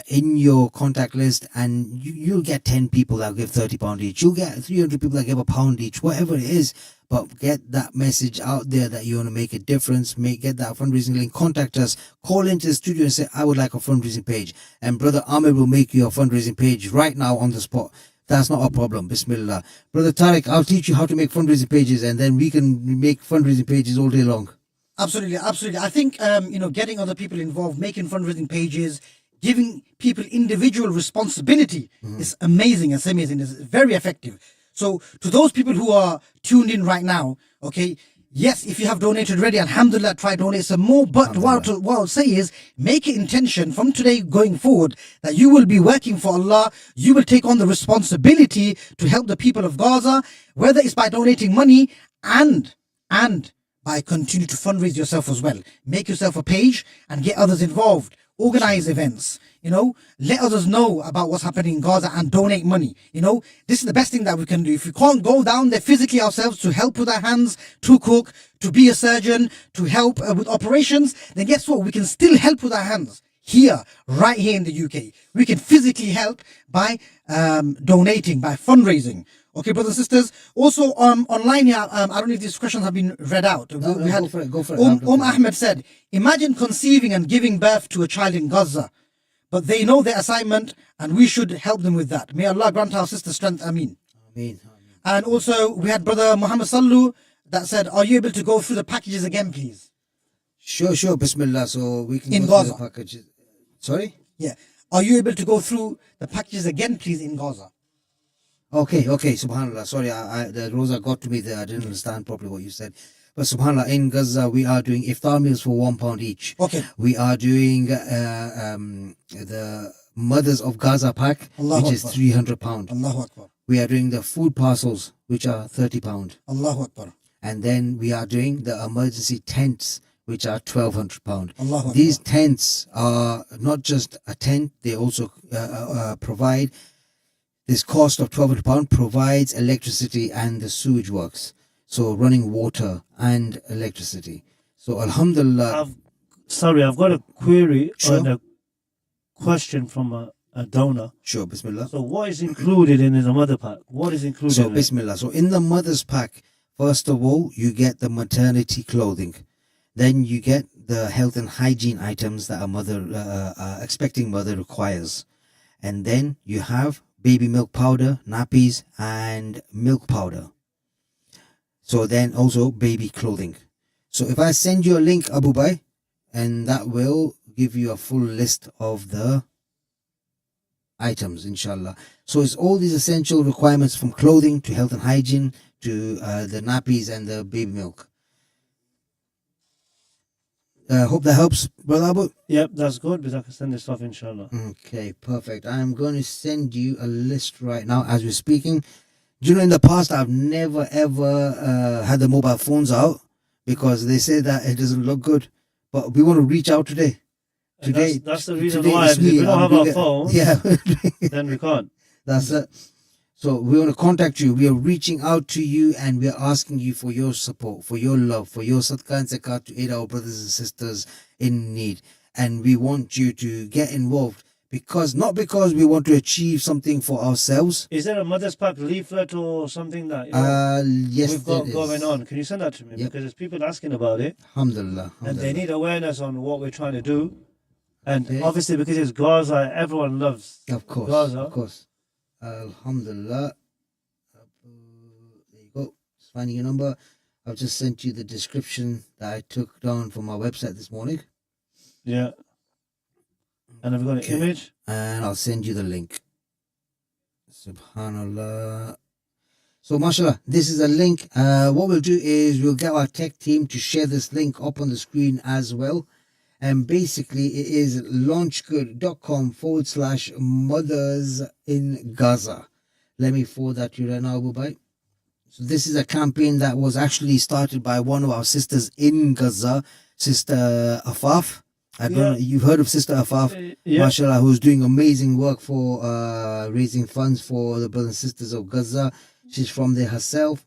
in your contact list, and you'll get 10 people that will give £30 each. You'll get 300 people that give £1 each, whatever it is. But get that message out there that you want to make a difference. Get that fundraising link. Contact us. Call into the studio and say, I would like a fundraising page. And Brother Ahmed will make you a fundraising page right now on the spot. That's not a problem. Bismillah. Brother Tariq, I'll teach you how to make fundraising pages, and then we can make fundraising pages all day long. Absolutely, absolutely. I think getting other people involved, making fundraising pages, giving people individual responsibility is amazing. It's amazing. It's very effective. So to those people who are tuned in right now, okay, yes, if you have donated already, alhamdulillah, try donate some more. But what I'll say is, make an intention from today going forward that you will be working for Allah. You will take on the responsibility to help the people of Gaza, whether it's by donating money and by continue to fundraise yourself as well. Make yourself a page and get others involved. Organize events, let others know about what's happening in Gaza and donate money. This is the best thing that we can do. If we can't go down there physically ourselves to help with our hands, to cook, to be a surgeon, to help with operations, then guess what? We can still help with our hands here, right here in the UK. We can physically help by donating, by fundraising. Okay, brothers and sisters. Also, online here, I don't know if these questions have been read out. Go for it. Ahmed said, imagine conceiving and giving birth to a child in Gaza, but they know their assignment and we should help them with that. May Allah grant our sister strength. Ameen. Ameen. And also, we had Brother Muhammad Sallu that said, are you able to go through the packages again, please? Sure. Bismillah. So we can in go Gaza. through the packages. Sorry? Yeah. Are you able to go through the packages again, please, in Gaza? Okay, subhanAllah. Sorry, the Rosa got to me there. I didn't understand properly what you said. But subhanAllah, in Gaza, we are doing iftar meals for £1 each. Okay. We are doing the Mothers of Gaza pack, which is £300. Allahu Akbar. We are doing the food parcels, which are £30. Allahu Akbar. And then we are doing the emergency tents, which are £1,200. Allahu Akbar. These tents are not just a tent, they also provide. This cost of £1,200 provides electricity and the sewage works. So running water and electricity. So alhamdulillah. I've got a query Sure. and a question from a donor. Sure, bismillah. So what is included in the mother pack? What is included So in it? bismillah. So in the mother's pack, first of all, you get the maternity clothing. Then you get the health and hygiene items that a mother, expecting mother requires. And then you have baby milk powder, nappies, and milk powder. So then also baby clothing. So if I send you a link, Abu Bai, and that will give you a full list of the items, inshallah. So it's all these essential requirements, from clothing to health and hygiene to the nappies and the baby milk. Hope that helps, Brother Abu. Yep, that's good, because I can send this off, inshallah. Okay, perfect. I'm going to send you a list right now as we're speaking. Do you know, in the past, I've never ever had the mobile phones out because they say that it doesn't look good. But we want to reach out today. That's the reason why. If we don't have our phone, then we can't. That's it. So we want to contact you. We are reaching out to you and we are asking you for your support, for your love, for your sadaqah and zakat to aid our brothers and sisters in need. And we want you to get involved, not because we want to achieve something for ourselves. Is there a mother's pack leaflet or something that yes, we've got going on? Can you send that to me? Yep. Because there's people asking about it. Alhamdulillah. And they need awareness on what we're trying to do. And obviously, because it's Gaza, everyone loves Gaza. Of course. Alhamdulillah. There you go. Just finding your number. I've just sent you the description that I took down from our website this morning. Yeah. And have you got an image? And I'll send you the link. Subhanallah. So, mashallah, this is a link. What we'll do is we'll get our tech team to share this link up on the screen as well. And basically, it is launchgood.com/mothers in Gaza. Let me forward that to you right now, Abu Bai. So this is a campaign that was actually started by one of our sisters in Gaza, Sister Afaf. I don't know. You've heard of Sister Afaf, mashallah, who's doing amazing work for raising funds for the brothers and sisters of Gaza. She's from there herself.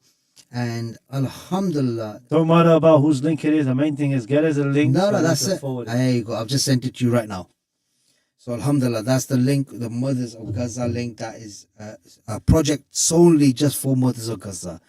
And alhamdulillah. Don't matter about whose link it is. The main thing is get us a link. No, that's it. There you go. I've just sent it to you right now. So alhamdulillah, that's the link, the Mothers of Gaza link. That is a project solely just for Mothers of Gaza.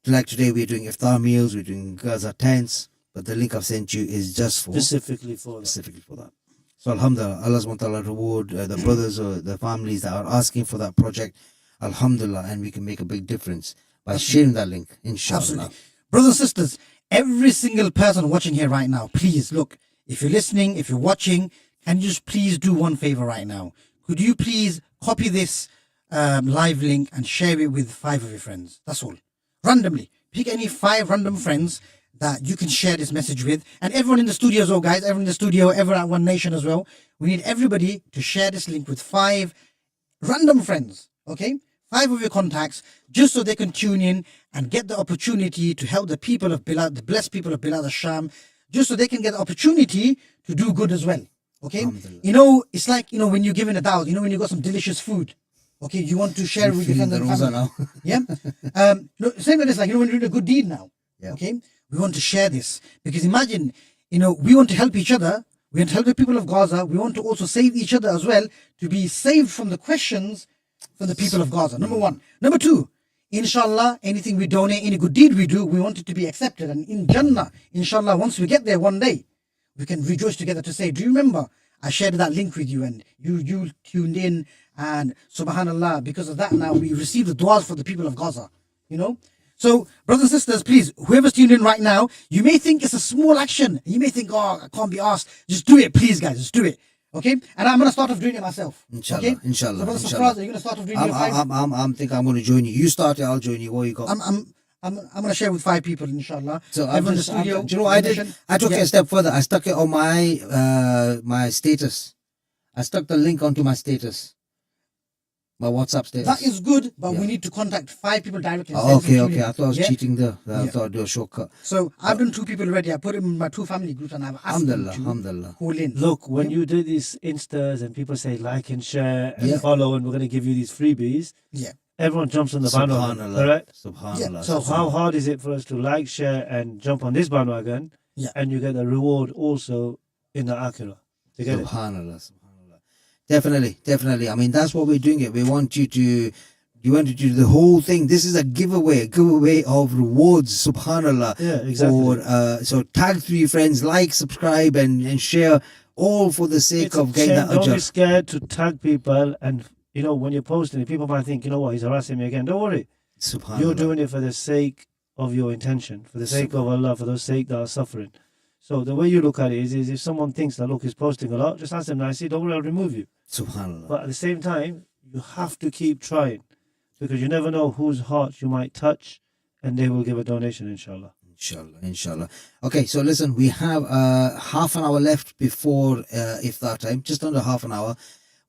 Like today, we're doing iftar meals, we're doing Gaza tents, but the link I've sent you is just for specifically for that. So alhamdulillah, Allah subhanahu wa ta'ala reward the brothers or the families that are asking for that project. Alhamdulillah, and we can make a big difference by sharing that link, inshallah. Absolutely. Brothers and sisters, every single person watching here right now, please look, if you're listening, if you're watching, can you just please do one favor right now? Could you please copy this live link and share it with 5 of your friends? That's all. Randomly. Pick any 5 random friends that you can share this message with. And everyone in the studio as well, guys. Everyone in the studio, everyone at One Nation as well. We need everybody to share this link with 5 random friends. Okay? 5 of your contacts, just so they can tune in and get the opportunity to help the people of Bilad, the blessed people of Bilad al-Sham, just so they can get the opportunity to do good as well. Okay? You know, it's like, you know, when you're giving a dawah, you know, when you got some delicious food, okay, you want to share with your friends and family. Now. Yeah? Same with this, like, you know, when you're doing a good deed now, okay? We want to share this. Because imagine, you know, we want to help each other. We want to help the people of Gaza. We want to also save each other as well, to be saved from the questions from the people of Gaza. Number 1. Number 2, inshallah, anything we donate, any good deed we do, we want it to be accepted. And in Jannah, inshallah, once we get there one day, we can rejoice together to say, do you remember I shared that link with you and you tuned in, and subhanallah, because of that now we receive the du'as for the people of Gaza, you know? So, brothers and sisters, please, whoever's tuned in right now, you may think it's a small action. You may think, oh, I can't be asked. Just do it, please, guys. Just do it. Okay? And I'm going to start off doing it myself. Inshallah. Okay? Inshallah. So, Brother Inshallah. Safraz, are you going to start off doing it? I'm thinking I'm going to join you. You start it, I'll join you. What you got? I'm going to share with 5 people, inshallah. So everyone in the studio. Do you know what I did? I took it a step further. I stuck it on my my status. I stuck the link onto my status. My WhatsApp status. That is good, but we need to contact 5 people directly. Okay. I thought I was cheating there. I thought I'd do a shortcut. So I've done 2 people already. I put it in my 2 family groups and I've asked them to call in. Look, when you do these Instas and people say like and share and follow, and we're going to give you these freebies, everyone jumps on the bandwagon, correct? Subhanallah. So how hard is it for us to like, share, and jump on this bandwagon, and you get the reward also in the Akhirah? Subhanallah. Definitely. I mean, that's what we're doing it. We want you to do the whole thing. This is a giveaway of rewards, subhanallah. Yeah, exactly. So tag 3 friends, like, subscribe, and share, all for the sake of getting that Don't ajr. be scared to tag people, and you know, when you're posting it, people might think, you know what, he's harassing me again. Don't worry. Subhanallah. You're doing it for the sake of your intention, for the sake of Allah, for the sake that are suffering. So the way you look at it is if someone thinks that, look, he's posting a lot, just ask them nicely, don't worry, I'll remove you. Subhanallah. But at the same time, you have to keep trying, because you never know whose heart you might touch, and they will give a donation, inshallah. Inshallah. Okay, so listen, we have half an hour left before iftar time, just under half an hour.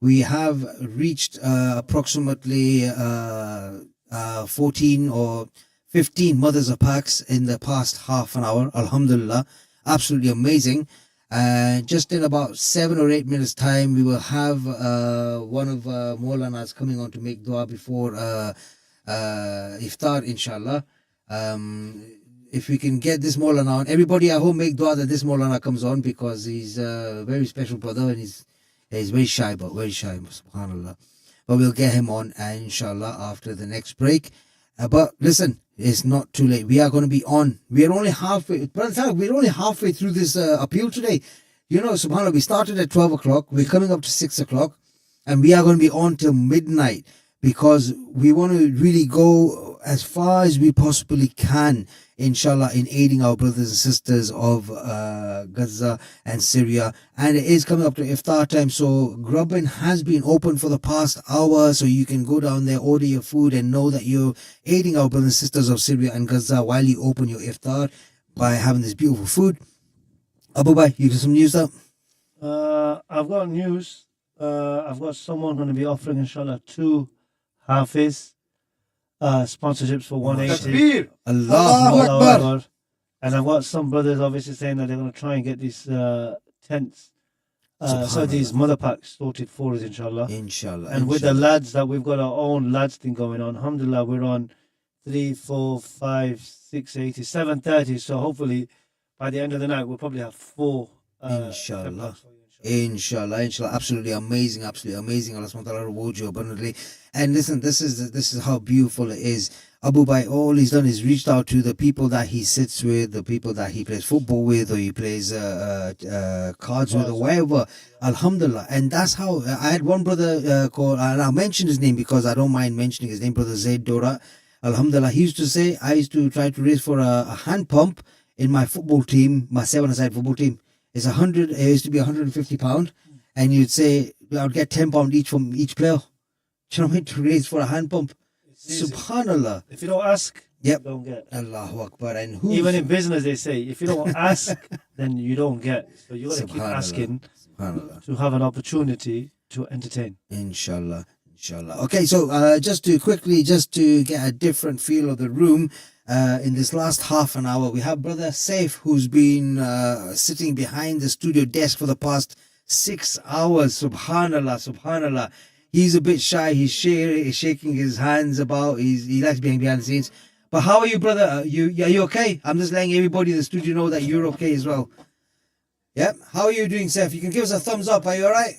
We have reached approximately 14 or 15 mothers of packs in the past half an hour. Alhamdulillah. Absolutely amazing. Just in about 7 or 8 minutes time, we will have one of Maulanas coming on to make dua before iftar, inshallah. If we can get this Maulana on, everybody at home make dua that this Maulana comes on, because he's a very special brother, and he's very shy, subhanallah. But we'll get him on, inshallah, after the next break. But listen, it's not too late. We are going to be on. We are only halfway. Brother, we're only halfway through this appeal today. You know, subhanAllah, we started at 12 o'clock. We're coming up to 6 o'clock. And we are going to be on till midnight, because we want to really go as far as we possibly can, inshallah, in aiding our brothers and sisters of Gaza and Syria. And it is coming up to iftar time, so Grubbin has been open for the past hour, so you can go down there, order your food, and know that you're aiding our brothers and sisters of Syria and Gaza while you open your iftar by having this beautiful food. Abu Bhai, you got some news up? I've got news. I've got someone going to be offering, inshallah, 2 Hafiz sponsorships for 180. Allahu Akbar. And I've got some brothers obviously saying that they're going to try and get these tents So these mother packs sorted for us, inshallah. Inshallah. And with the lads that we've got our own lads thing going on, alhamdulillah, we're on 3, 4, 5, 6, 80, 7:30. So hopefully by the end of the night, we'll probably have 4. Inshallah. Inshallah, absolutely amazing, Allah subhanahu wa ta'ala reward you abundantly. And listen, this is how beautiful it is. Abu Bai, all he's done is reached out to the people that he sits with, the people that he plays football with, or he plays cards with, or wherever. Alhamdulillah. And that's how I had one brother called, and I'll mention his name because I don't mind mentioning his name, Brother Zaid Dora. Alhamdulillah. He used to say, I used to try to raise for a hand pump in my football team, my 7-a-side football team. It used to be £150, and you'd say I'd get £10 each from each player. Do you know what I mean? To raise for a hand pump. Subhanallah. If you don't ask, yep, you don't get. Allahu Akbar. And even in business, they say if you don't ask, then you don't get. So you got to keep asking to have an opportunity to entertain. Inshallah. Okay, so just to get a different feel of the room. In this last half an hour, we have Brother Saif, who's been sitting behind the studio desk for the past 6 hours. Subhanallah. He's a bit shy. He's shaking his hands about. He likes being behind the scenes. But how are you, brother? Are you okay? I'm just letting everybody in the studio know that you're okay as well. Yep. How are you doing, Saif? You can give us a thumbs up. Are you all right?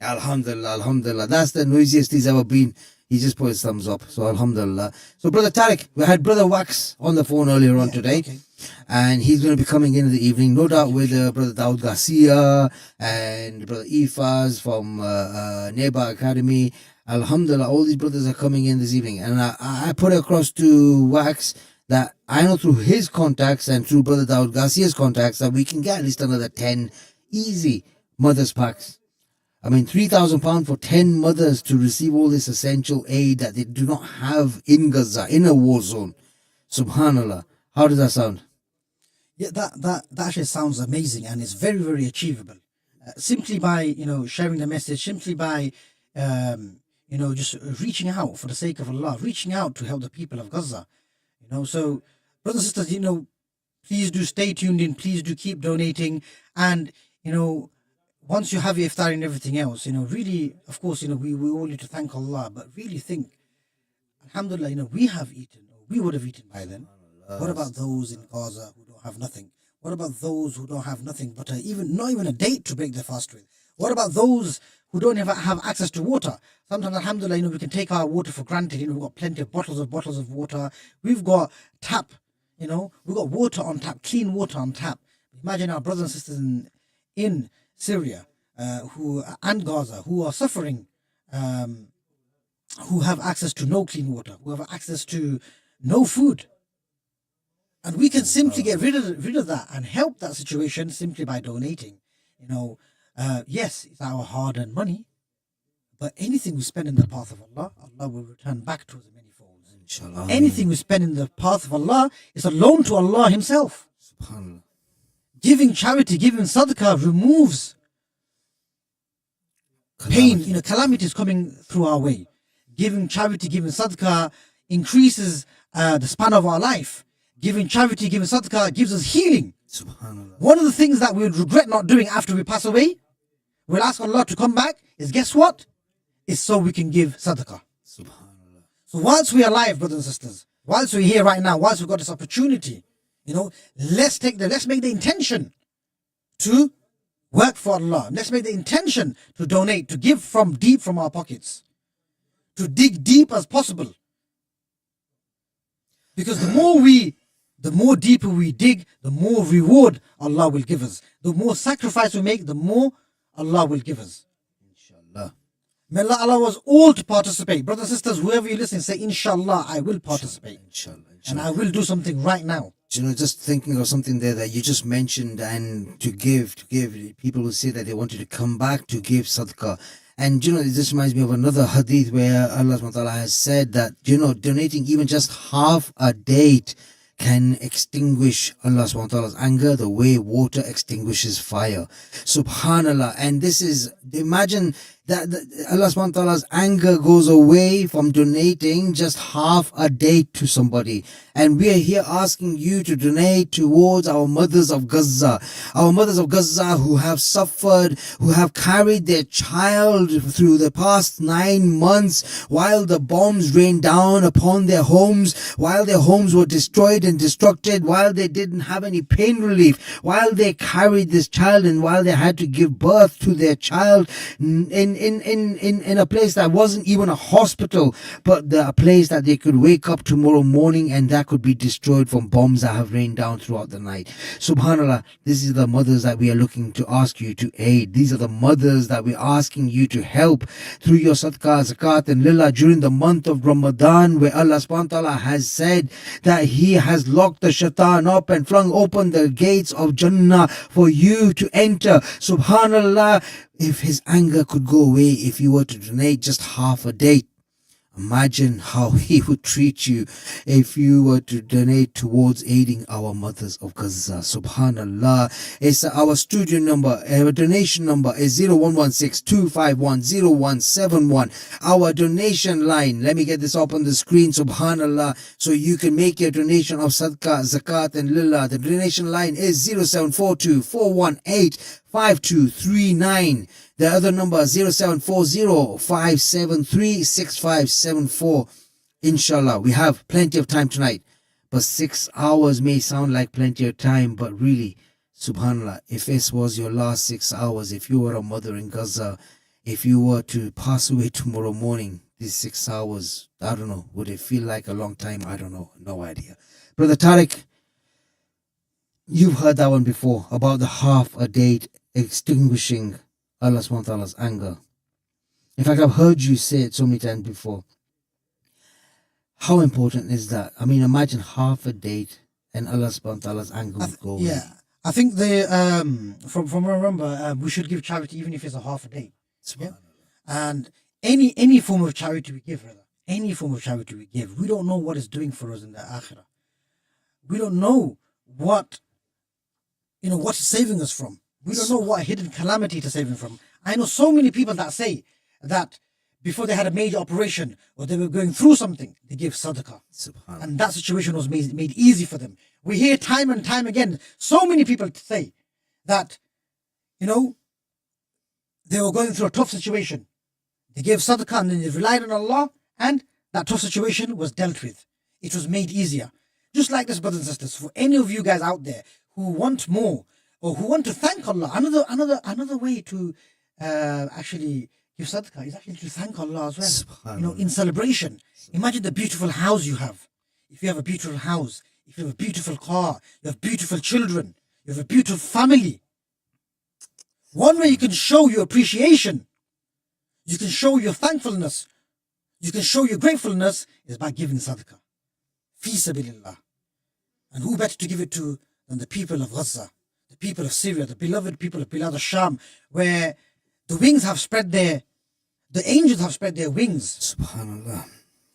Alhamdulillah. That's the noisiest he's ever been. He just put his thumbs up. So Alhamdulillah. So Brother Tariq, we had Brother Wax on the phone earlier on today. Okay. And he's going to be coming in the evening, no doubt, with Brother Dawood Garcia and Brother Ifaz from Neba Academy. Alhamdulillah, all these brothers are coming in this evening. And I put it across to Wax that I know through his contacts and through Brother Dawood Garcia's contacts that we can get at least another 10 easy mothers packs. I mean, £3,000 for 10 mothers to receive all this essential aid that they do not have in Gaza, in a war zone. Subhanallah. How does that sound? Yeah, that actually sounds amazing, and it's very, very achievable. Simply by, sharing the message, simply by, just reaching out for the sake of Allah, reaching out to help the people of Gaza. So, brothers and sisters, please do stay tuned in, please do keep donating, and, once you have your iftar and everything else, really, of course, we all need to thank Allah, but really think, alhamdulillah, we have eaten, or we would have eaten by then. What about those in Gaza who don't have nothing? What about those who don't have nothing but not even a date to break their fast with? What about those who don't even have access to water? Sometimes, alhamdulillah, we can take our water for granted. We've got plenty of bottles of water. We've got tap, we've got water on tap, clean water on tap. Imagine our brothers and sisters in Syria, and Gaza, who are suffering, who have access to no clean water, who have access to no food. And we can simply get rid of that and help that situation simply by donating. Yes, it's our hard-earned money, but anything we spend in the path of Allah, Allah will return back to us in many folds. Inshallah. Anything we spend in the path of Allah is a loan to Allah Himself. SubhanAllah. Giving charity, giving sadaqah removes pain, calamities coming through our way. Giving charity, giving sadaqah increases the span of our life. Giving charity, giving sadaqah gives us healing. SubhanAllah. One of the things that we would regret not doing after we pass away, we'll ask Allah to come back, is guess what? It's so we can give sadaqah. SubhanAllah. So whilst we're alive, brothers and sisters, whilst we're here right now, whilst we've got this opportunity, let's make the intention to work for Allah. Let's make the intention to donate, to give from deep from our pockets, to dig deep as possible. Because the more deeper we dig, the more reward Allah will give us. The more sacrifice we make, the more Allah will give us. Inshallah. May Allah allow us all to participate. Brothers and sisters, whoever you listen, say, Inshallah, I will participate. Inshallah. And I will do something right now. Just thinking of something there that you just mentioned, and to give people who say that they wanted to come back to give sadaqah. And it just reminds me of another hadith where Allah subhanahu wa ta'ala has said that, donating even just half a date can extinguish Allah subhanahu wa ta'ala's anger the way water extinguishes fire. Subhanallah. And this is, imagine that Allah subhanahu wa ta'ala's anger goes away from donating just half a day to somebody. And we are here asking you to donate towards our mothers of Gaza. Our mothers of Gaza who have suffered, who have carried their child through the past 9 months while the bombs rained down upon their homes, while their homes were destroyed and destructed, while they didn't have any pain relief, while they carried this child and while they had to give birth to their child in a place that wasn't even a hospital, but a place that they could wake up tomorrow morning and that could be destroyed from bombs that have rained down throughout the night. Subhanallah, this is the mothers that we are looking to ask you to aid. These are the mothers that we're asking you to help through your sadaqah, zakat and lillah during the month of Ramadan, where Allah subhanahu wa ta'ala has said that He has locked the shaitan up and flung open the gates of Jannah for you to enter. Subhanallah, if his anger could go away if you were to donate just half a day, imagine how He would treat you if you were to donate towards aiding our mothers of Gaza. Subhanallah. It's our studio number. Our donation number is 0116-251-0171. Our donation line, let me get this up on the screen, subhanallah, so you can make your donation of sadaqah, zakat and lillah. The donation line is 0742-418-5239. The other number is 0740-573-6574. Inshallah, we have plenty of time tonight. But 6 hours may sound like plenty of time, but really, subhanallah, if this was your last 6 hours, if you were a mother in Gaza, if you were to pass away tomorrow morning, these 6 hours, I don't know, would it feel like a long time? I don't know, no idea. Brother Tariq, you've heard that one before about the half a day extinguishing Allah subhanahu wa ta'ala's anger. In fact, I've heard you say it so many times before. How important is that? I mean, imagine half a day and Allah subhanahu wa ta'ala's anger would go away. Yeah, I think from what I remember, we should give charity even if it's a half a day. Yeah? And any form of charity we give, brother, any form of charity we give, we don't know what it's doing for us in the akhirah. We don't know what it's saving us from. We don't know what hidden calamity to save him from. I know so many people that say that before they had a major operation or they were going through something, they gave sadaqah. And that situation was made easy for them. We hear time and time again, so many people say that, they were going through a tough situation. They gave sadaqah and then they relied on Allah and that tough situation was dealt with. It was made easier. Just like this, brothers and sisters, for any of you guys out there who want more, or who want to thank Allah, another way to actually give sadaqah is actually to thank Allah as well. In celebration. Imagine the beautiful house you have. If you have a beautiful house, if you have a beautiful car, you have beautiful children, you have a beautiful family. One way you can show your appreciation, you can show your thankfulness, you can show your gratefulness is by giving sadaqah. Fi sabilillah. And who better to give it to than the people of Gaza? The people of Syria, the beloved people of Bilad al-Shaam, where the angels have spread their wings. Subhanallah.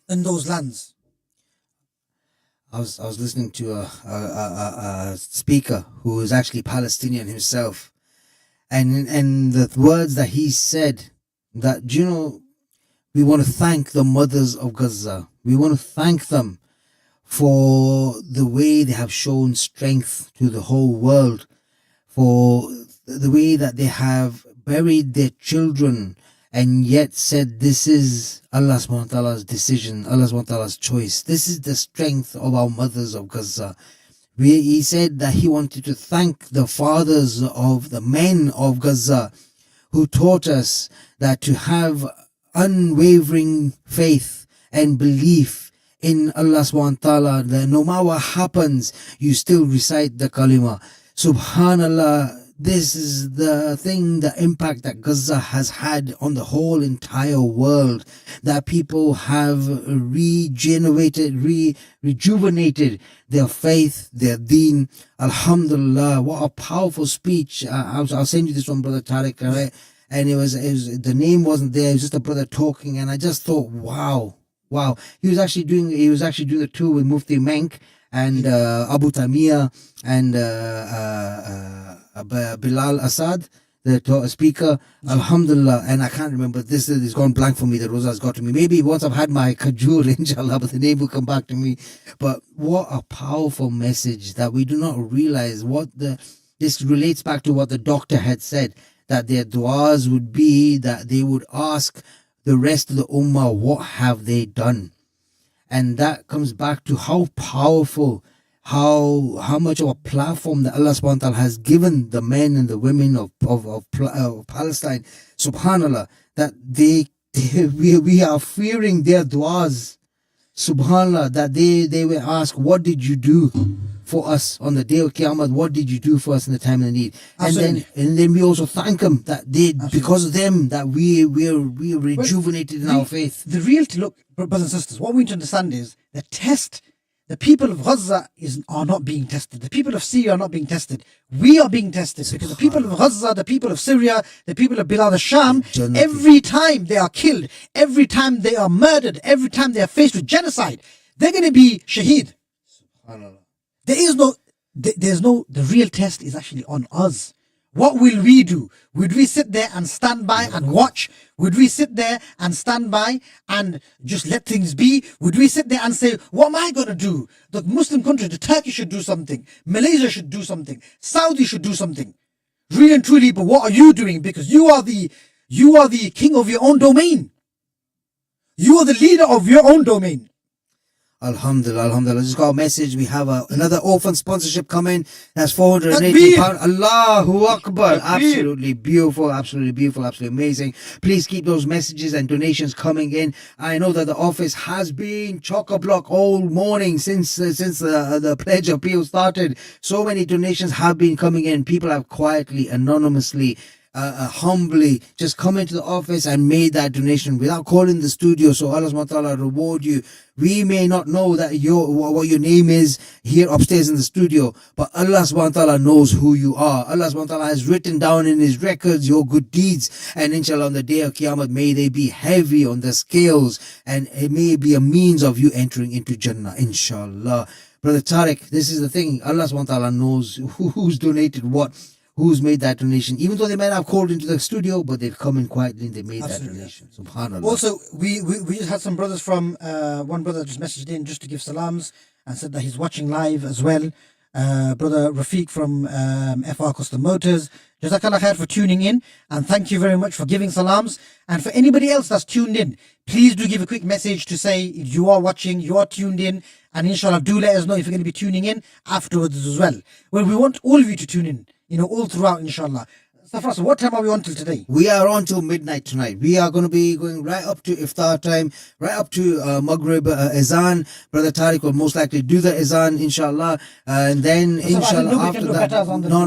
In those lands. I was listening to a speaker who is actually Palestinian himself, and the words that he said, that we want to thank the mothers of Gaza. We want to thank them for the way they have shown strength to the whole world, for the way that they have buried their children and yet said this is Allah subhanahu wa ta'ala's decision, Allah subhanahu wa ta'ala's choice. This is the strength of our mothers of Gaza. He said that he wanted to thank the fathers of the men of Gaza who taught us that to have unwavering faith and belief in Allah subhanahu wa ta'ala, that no matter what happens, you still recite the kalima. Subhanallah, this is the impact that Gaza has had on the whole entire world, that people have rejuvenated their faith, their deen. Alhamdulillah, what a powerful speech. I'll send you this one, Brother Tariq, right? And it was the name wasn't there, it was just a brother talking, and I just thought, wow. He was actually doing the tour with Mufti Menk and Abu Tamir and Bilal Assad. the speaker. Alhamdulillah, and I can't remember. This is gone blank for me. The Rosa has got to me. Maybe once I've had my kajur, inshallah, but the name will come back to me. But what a powerful message that we do not realize this relates back to what the doctor had said, that their du'as would be that they would ask the rest of the ummah, what have they done? And that comes back to how powerful, how much of a platform that Allah subhanahu wa ta'ala has given the men and the women of Palestine, subhanallah, that we are fearing their du'as, subhanallah, that they will ask, what did you do for us on the day of Qiyamah? What did you do for us in the time of need? And then we also thank them that because of them that we are rejuvenated in our faith. The real look, brothers and sisters, what we need to understand is the people of Gaza are not being tested. The people of Syria are not being tested. We are being tested because the people of Gaza, the people of Syria, the people of Bilad al-Sham, every time they are killed, every time they are murdered, every time they are faced with genocide, they're going to be shaheed. The real test is actually on us. What will we do? Would we sit there and stand by and watch? Would we sit there and stand by and just let things be? Would we sit there and say, what am I going to do? The Muslim country, the Turkey should do something. Malaysia should do something. Saudi should do something. Really and truly, but what are you doing? Because you are the king of your own domain. You are the leader of your own domain. Alhamdulillah, alhamdulillah. Just got a message. We have another orphan sponsorship coming. That's £480. Allahu Akbar. Absolutely beautiful, absolutely beautiful, absolutely amazing. Please keep those messages and donations coming in. I know that the office has been chock-a-block all morning since the pledge appeal started. So many donations have been coming in. People have quietly, anonymously, humbly just come into the office and made that donation without calling the studio. So Allah subhanahu wa ta'ala reward you. We may not know that what your name is here upstairs in the studio, but Allah subhanahu wa ta'ala knows who you are. Allah subhanahu wa ta'ala has written down in his records your good deeds, and inshallah on the day of Qiyamah may they be heavy on the scales, and it may be a means of you entering into Jannah, inshallah. Brother Tariq, this is the thing. Allah subhanahu wa ta'ala knows who's donated what, who's made that donation, even though they might have called into the studio, but they've come in quietly and they made that donation. Subhanallah. Also, we just had some brothers from, one brother just messaged in just to give salams and said that he's watching live as well. Brother Rafiq from FR Custom Motors. Jazakallah khair for tuning in, and thank you very much for giving salams. And for anybody else that's tuned in, please do give a quick message to say you are watching, you are tuned in, and inshallah do let us know if you're going to be tuning in afterwards as well. Well, we want all of you to tune in, all throughout, inshallah. Safra, so what time are we on till today? We are on till midnight tonight. We are going to be going right up to iftar time, right up to Maghrib Azan. Brother Tariq will most likely do the Azan, inshallah. And then, inshallah, after that. No,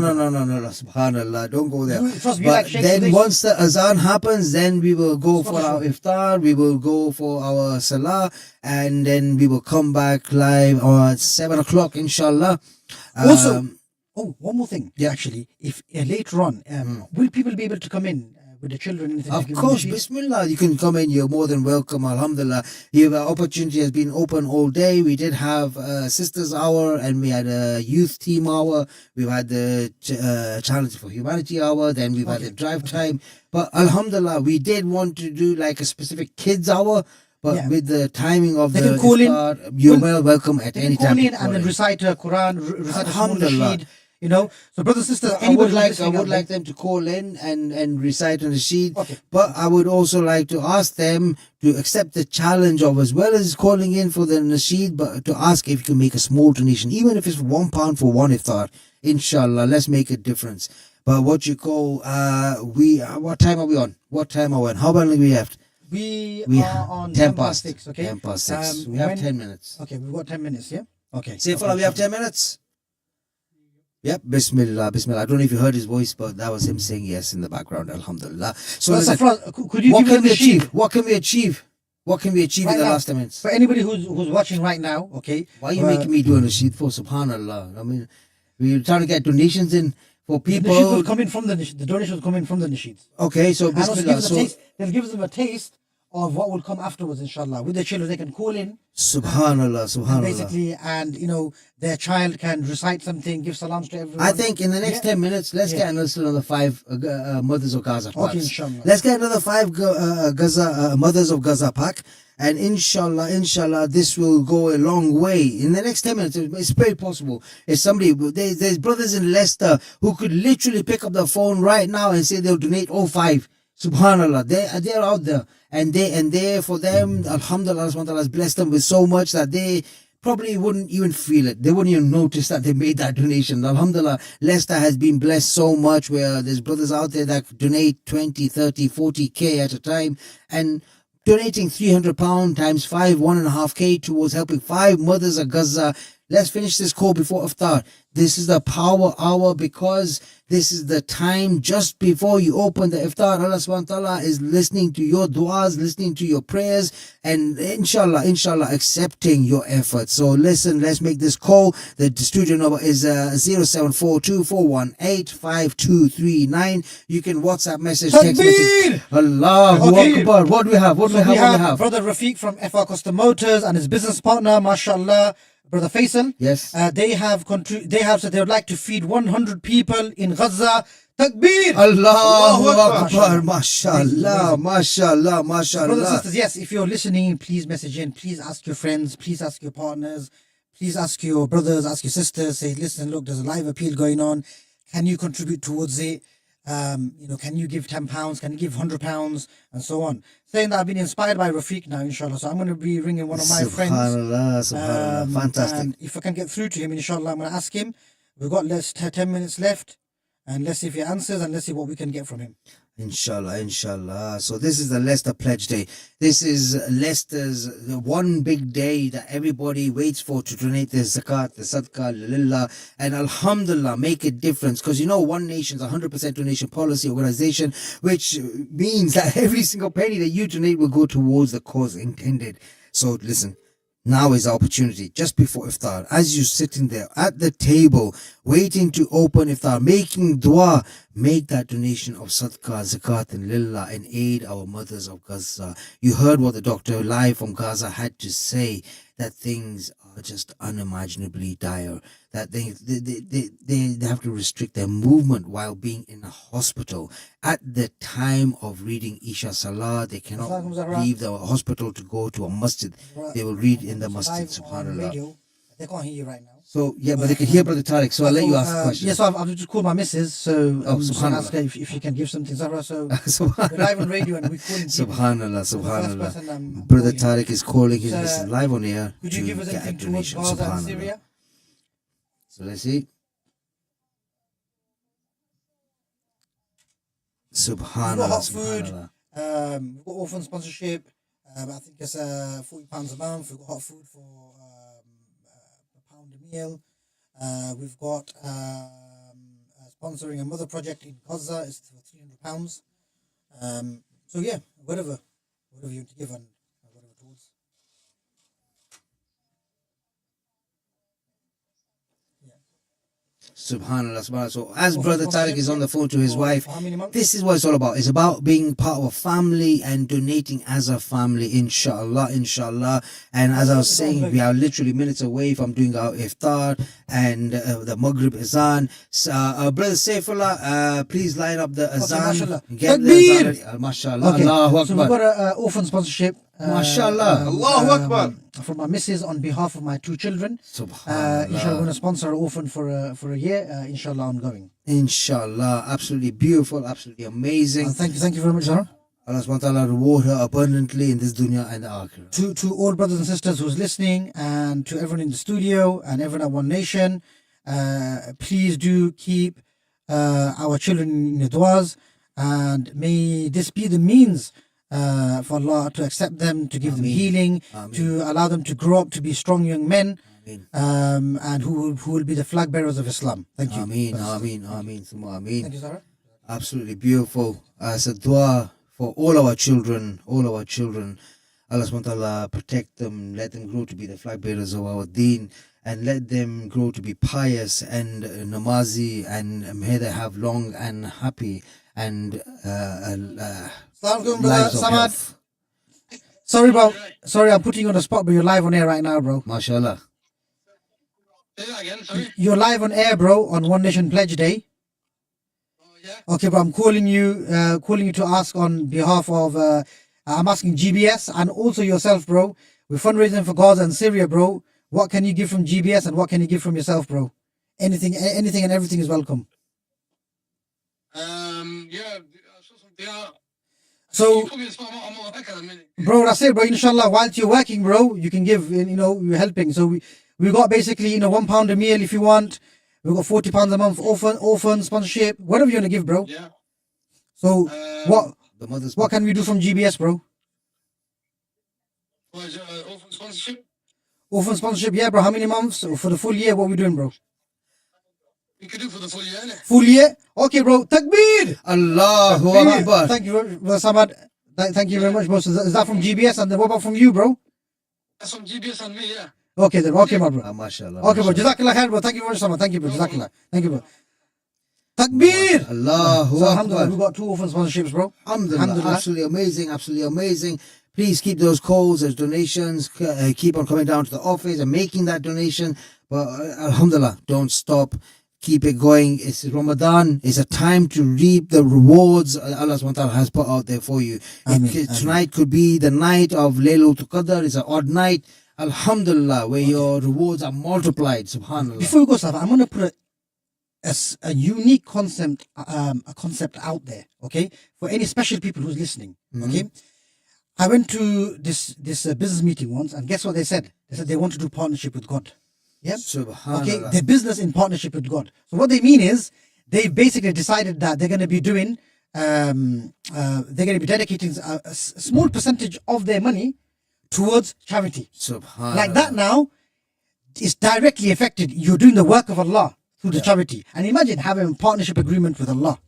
subhanallah, don't go there. But then once the Azan happens, then we will go for our iftar, we will go for our salah, and then we will come back live at 7 o'clock, inshallah. Also, one more thing. Yeah, actually, if later on, will people be able to come in with the children? Of course, Bismillah, you can come in. You're more than welcome. Alhamdulillah, your opportunity has been open all day. We did have Sisters Hour, and we had a Youth Team Hour. We've had the Challenge for Humanity Hour. Then we've had the Drive Time. But Alhamdulillah, we did want to do like a specific Kids Hour. But with the timing of the iftar, you're welcome at any time. Call in and then recite a Quran, recite a small nasheed. So brothers and sisters, I would like them to call in and recite an nasheed. But I would also like to ask them to accept the challenge of, as well as calling in for the nasheed, but to ask if you can make a small donation, even if it's £1 for one iftar. Inshallah, let's make a difference. But what you call, what time are we on? What time are we on? How long do we have? We are on 10 past 6, okay? 10 past 6. We have 10 minutes. Okay, we've got 10 minutes, yeah? Okay. Say, we have 10 minutes? Yep, Bismillah, Bismillah. I don't know if you heard his voice, but that was him saying yes in the background, Alhamdulillah. So, could you give me achieve? What can we achieve? What can we achieve in the last 10 minutes? For anybody who's watching right now, okay? Why are you making me do a nasheed for? Subhanallah. I mean, we're trying to get donations in for people. The donations will come in from the nasheeds. Okay, so Bismillah. They'll give them a taste of what will come afterwards, inshallah. With the children, they can call in. Subhanallah, And subhanallah. basically, and their child can recite something, give salams to everyone. I think in the next 10 minutes, let's get another 5 mothers of Gaza packs. Okay, inshallah. Let's get another 5 mothers of Gaza pack. And inshallah, this will go a long way. In the next 10 minutes, it's very possible. If somebody, there's brothers in Leicester who could literally pick up the phone right now and say they'll donate all 5. Subhanallah, they're out there, and they for them, alhamdulillah, Allah subhanahu wa ta'ala has blessed them with so much that they probably wouldn't even feel it. They wouldn't even notice that they made that donation. Alhamdulillah, Leicester has been blessed so much where there's brothers out there that donate 20, 30, 40k at a time, and donating £300 times 5, 1.5k towards helping 5 mothers of Gaza. Let's finish this call before iftar. This is the power hour, because this is the time just before you open the iftar. Allah subhanahu wa ta'ala is listening to your du'as, listening to your prayers, and inshallah, accepting your efforts. So listen, let's make this call. The studio number is 0742418523. You can WhatsApp message, text message. Allahu Akbar. What do we have? What do we have? Brother Rafiq from FR Costa Motors and his business partner, mashallah, Brother Faisal. Yes. They have said they would like to feed 100 people in Gaza. Takbir! Allahu Akbar. Mashallah, mashallah, mashallah. Brothers and sisters, yes, if you're listening, please message in. Please ask your friends. Please ask your partners. Please ask your brothers, ask your sisters. Say, listen, look, there's a live appeal going on. Can you contribute towards it? Can you give £10? Can you give £100? And so on. Saying that I've been inspired by Rafiq now, inshallah. So I'm going to be ringing one of my friends. Subhanallah, fantastic. And if I can get through to him, inshallah, I'm going to ask him. We've got 10 minutes left. And let's see if he answers, and let's see what we can get from him. Inshallah. So this is the Leicester Pledge Day. This is Leicester's one big day that everybody waits for to donate the zakat, the sadaqah, lillah, and alhamdulillah, make a difference. Because One Nation's 100% donation policy organization, which means that every single penny that you donate will go towards the cause intended. So listen, now is the opportunity, just before iftar, as you're sitting there at the table, waiting to open iftar, making dua, make that donation of sadaqah, zakat and lillah, and aid our mothers of Gaza. You heard what the doctor live from Gaza had to say, that things are just unimaginably dire, that they have to restrict their movement while being in a hospital. At the time of reading Isha Salah, they cannot leave the hospital to go to a masjid. They will read in the masjid, subhanAllah. They can't hear you right now. So, yeah, but they can hear Brother Tariq, so I'll let you ask the question. Yes, I've just called my missus, so I'm just going to ask her if she can give something. Zahra, so we're live on radio and we're calling people. Subhanallah. Brother Tariq is calling his missus live on air. Could you give us anything towards Gaza and Syria? So let's see. Subhanallah. We've got hot food. We've got orphan sponsorship. I think it's £40 a month. We've got hot food for £1 a meal. We've got sponsoring a mother project in Gaza. It's for £300. So yeah, whatever you want to give and whatever towards. Subhanallah. So as Brother Tariq is on the phone to his wife, this is what it's all about. It's about being part of a family and donating as a family, inshallah. And as I was saying, we are literally minutes away from doing our iftar and the Maghrib azan. Brother Saifullah, please line up the azan. Get the azan. Mashallah. Okay. Allahu Akbar. So we've got an orphan sponsorship. Mashallah. Allahu Akbar. From my missus on behalf of my 2 children. Subhanallah. Inshallah, we're going to sponsor an orphan for a year. Inshallah, ongoing. Inshallah. Absolutely beautiful. Absolutely amazing. Thank you very much, Zahra. Allah subhanahu wa ta'ala reward her abundantly in this dunya and the akhirah. To all brothers and sisters who's listening, and to everyone in the studio and everyone at One Nation, please do keep our children in your du'as, and may this be the means for Allah to accept them, to give them healing, to allow them to grow up to be strong young men, and who will be the flag bearers of Islam. Thank you. Ameen. Thank you, Zahra. Absolutely beautiful. As a dua for all our children. Allah subhanahu wa ta'ala protect them, let them grow to be the flag bearers of our deen, and let them grow to be pious and namazi, and may they have long and happy and lives of health. Sorry, bro. Sorry, I'm putting you on the spot, but you're live on air right now, bro. MashaAllah. You're live on air, bro, on One Nation Pledge Day. Okay, bro, I'm calling you to ask on behalf of, I'm asking GBS and also yourself, bro. We're fundraising for Gaza and Syria, bro. What can you give from GBS and what can you give from yourself, bro? Anything and everything is welcome. So, bro, that's it, bro. Inshallah, whilst you're working, bro, you can give, you're helping. So we got basically, £1 a meal if you want. We got £40 a month, orphan sponsorship, whatever you want to give, bro. Yeah. So what can we do from GBS, bro? Orphan sponsorship? Orphan sponsorship, yeah, bro. How many months? For the full year, what are we doing, bro? We could do for the full year, innit? Full year? Okay, bro. Takbir! Allahu Akbar. Thank you, bro. Samad. Thank you very much, bro. So is that from GBS? And then what about from you, bro? That's from GBS and me, yeah. Okay, then. Okay, my bro. MashaAllah. Okay, bro. Jazakallah khair, bro. Thank you very much, Samad. Thank you, bro. Jazakallah. Thank you, bro. Takbir! Allahu So, Akbar. alhamdulillah, we got 2 orphan sponsorships, bro. Alhamdulillah. Absolutely amazing. Absolutely amazing. Please keep those calls, those donations. Keep on coming down to the office and making that donation. But alhamdulillah, don't stop. Keep it going. It's Ramadan. It's a time to reap the rewards Allah subhanahu wa ta'ala has put out there for you. Tonight could be the night of Laylatul Qadr. It's an odd night. Alhamdulillah, where your rewards are multiplied. Subhanallah. Before we go, Safa, I'm going to put a unique concept out there, okay? For any special people who's listening, okay? I went to this business meeting once, and guess what they said? They said they want to do partnership with God. Yep. Okay, their business in partnership with God. So what they mean is they basically decided that they're going to be doing, they're going to be dedicating a small percentage of their money towards charity. Like that now, it's directly affected. You're doing the work of Allah through the charity. And imagine having a partnership agreement with Allah.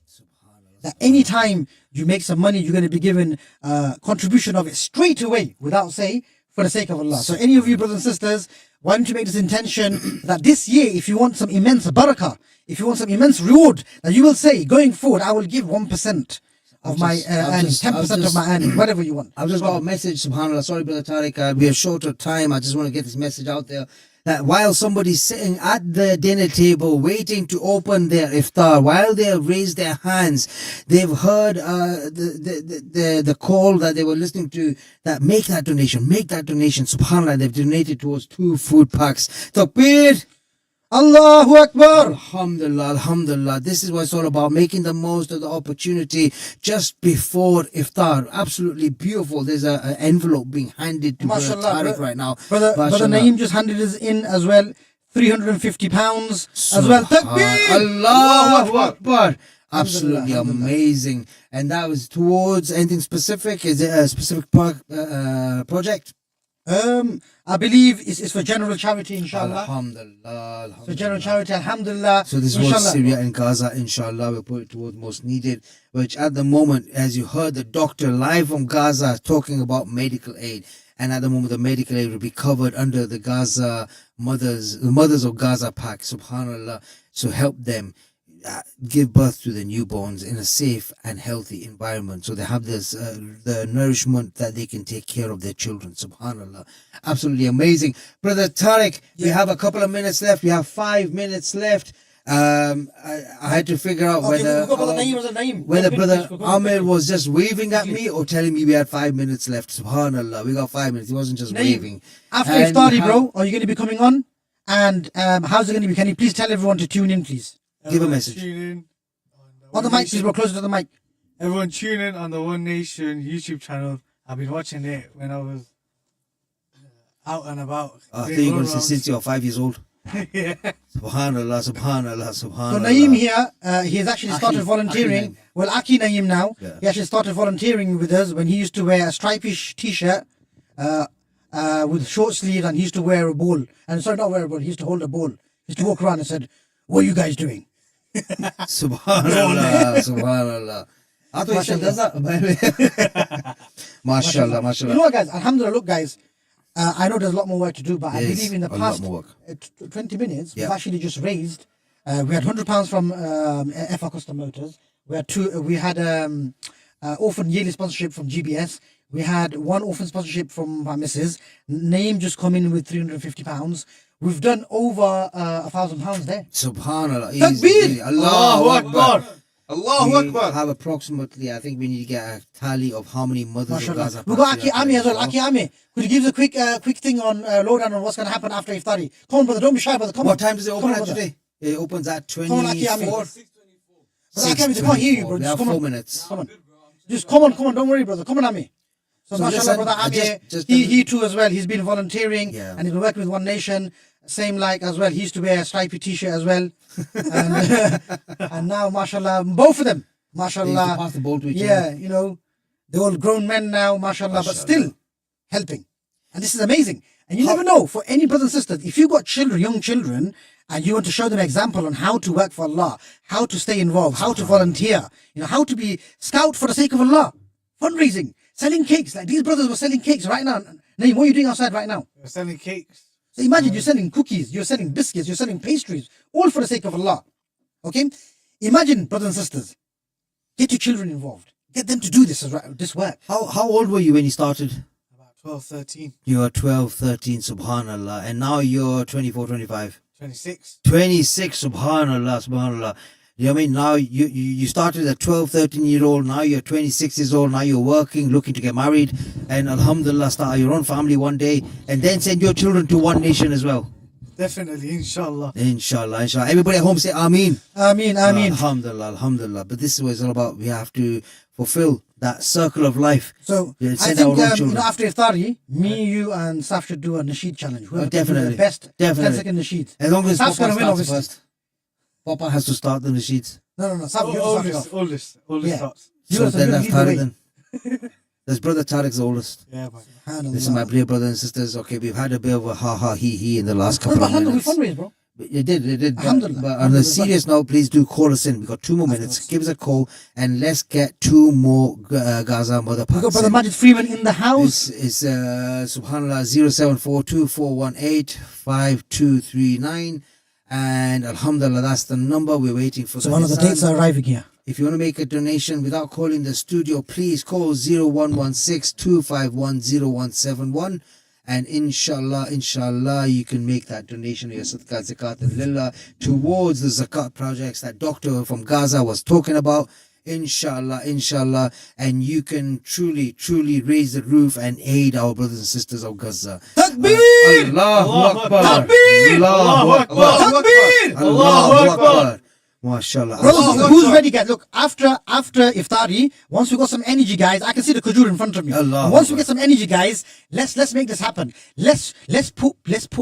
That any time you make some money, you're going to be given a contribution of it straight away without say, for the sake of Allah. So any of you brothers and sisters, why don't you make this intention that this year, if you want some immense barakah, if you want some immense reward, that you will say, going forward, I will give 1% of my earnings, 10% of my earnings, whatever you want. I've just got a message, subhanAllah. Sorry, Brother Tariq, we are short of time. I just want to get this message out there. That while somebody's sitting at the dinner table waiting to open their iftar, while they have raised their hands, they've heard the call that they were listening to, that make that donation, subhanAllah. They've donated towards 2 food packs. Takbir! Allahu Akbar! Alhamdulillah, alhamdulillah. This is what it's all about, making the most of the opportunity just before iftar. Absolutely beautiful. There's an envelope being handed to Brother Tariq right now. Brother Naeem just handed us in as well, £350 as well. Takbir! Allahu Akbar! Absolutely amazing. And that was towards anything specific? Is it a specific project? I believe it's for general charity, inshallah. Alhamdulillah. For general charity, alhamdulillah. So this was Syria and Gaza, inshallah. We put it towards most needed, which at the moment, as you heard the doctor live from Gaza talking about medical aid, and at the moment the medical aid will be covered under the Gaza mothers, the mothers of Gaza pack, subhanallah. So help them give birth to the newborns in a safe and healthy environment, so they have this the nourishment that they can take care of their children. Subhanallah, absolutely amazing. Brother Tariq, we have a couple of minutes left. We have 5 minutes left. I had to figure out whether Brother Amir was just waving at me or telling me we had 5 minutes left. Subhanallah, we got 5 minutes. He wasn't just waving. After Iftari, bro, are you going to be coming on? And how's it going to be? Can you please tell everyone to tune in, please? Give a message. Tune in on the mic, please, bro. Closer to the mic. Everyone tune in on the One Nation YouTube channel. I've been watching it when I was out and about. I think you're going to say since you're 5 years old. Yeah. Subhanallah, subhanallah, subhanallah. So Naeem here, he has actually started volunteering. Well, Aki Naeem now, he actually started volunteering with us when he used to wear a stripish t-shirt with short sleeves, and he used to wear a ball. And sorry, not wear a ball, he used to hold a ball. He used to walk around and said, "What are you guys doing?" Subhanallah, subhanallah. I thought he still does that. Mashallah, mashallah. You know what, guys? Alhamdulillah, look, guys. I know there's a lot more work to do, but I believe in the past 20 minutes, we've actually just raised. We had £100 from FR Custom Motors. We had orphan yearly sponsorship from GBS. We had one orphan sponsorship from my missus. Name just come in with £350. We've done over £1,000 there. Subhanallah. Takbir! Easy. Allahu Akbar. Allahu We Akbar. have approximately, I think we need to get a tally of how many mothers of MashaAllah. Gaza. We've got Paks Aki we have Ami as well. today, Aki Ami, could you give us a quick thing on lowdown on what's going to happen after Iftari? Come on, brother. Don't be shy, brother. Come What on. time does it Come open on, at brother. today? It opens at Come on, Aki Ami. 24. Brother, Aki Ami, they can't hear you, bro. We Just have come 4 on. minutes. Come on. Just come on. Don't worry, brother. Come on, Ami. So, So mashallah, listen, brother Ami, just he too as well. He's been volunteering Yeah. and he's been working with One Nation. Same like as well. He used to wear a stripy t-shirt as well. And now, mashallah, both of them, They used to mashallah. pass the ball to each Yeah, other. you know, they're all grown men now, mashallah, but still helping. And this is amazing. And you never know, for any brothers and sisters, if you've got children, young children, and you want to show them an example on how to work for Allah, how to stay involved, how to volunteer, you know, how to be scout for the sake of Allah, fundraising, selling cakes. Like these brothers were selling cakes right now. Naeem, what are you doing outside right now? We're selling cakes. So imagine you're selling cookies, you're selling biscuits, you're selling pastries, all for the sake of Allah. Okay? Imagine, brothers and sisters, get your children involved. Get them to do this work. How old were you when you started? About 12, 13, You were 12, 13, subhanallah. And now you're 24, 25. 26. 26, subhanallah, subhanallah. You know what I mean? Now you started at 12, 13-year-old. Now you're 26 years old. Now you're working, looking to get married. And alhamdulillah, start your own family one day. And then send your children to One Nation as well. Definitely, inshallah. Inshallah, inshallah. Everybody at home say Ameen. Ameen, Ameen. Alhamdulillah, alhamdulillah. But this is what it's all about. We have to fulfill that circle of life. So Yeah, I send think our own you children. know, after Iftari, me, you, and Saf should do a nasheed challenge. Whoever can do Definitely. the best Definitely. 10-second nasheed. As long as Saf's Papa gonna win, starts obviously. first. Papa has to start the sheets. No. Saf, you have to start it off. Oldest Yeah. starts. You So have to then lead that's the Tariq way. then. That's brother Tariq's the oldest. Yeah, man. Subhanallah. Listen, my dear brothers and sisters. Okay, we've had a bit of a ha he in the last couple of Alhamdulillah, we minutes. fundraise, bro. It did. Alhamdulillah. But on a Alhamdulillah. serious note, please do call us in. We've got 2 more minutes. Give us a call and let's get 2 more Gaza mother We got packs Brother in. Majid Freeman in the house. It's subhanallah 0742-418-5239 and alhamdulillah that's the number we're waiting for. So one of the dates are arriving here. If you want to make a donation without calling the studio, please call 0116-251-0171 and inshallah you can make that donation of your sadaqat, zakat and lillah towards the zakat projects that Doctor from Gaza was talking about. Inshallah, and you can truly raise the roof and aid our brothers and sisters of Gaza. Takbir! Allahu Akbar! Takbir! Allahu Akbar! Takbir! Allahu Akbar! MashaAllah. Brothers, who's ready, guys? Look, after Iftari, once we got some energy, guys, I can see the kajur in front of me. Allah And once we Akbar. get some energy, guys, let's make this happen. Let's put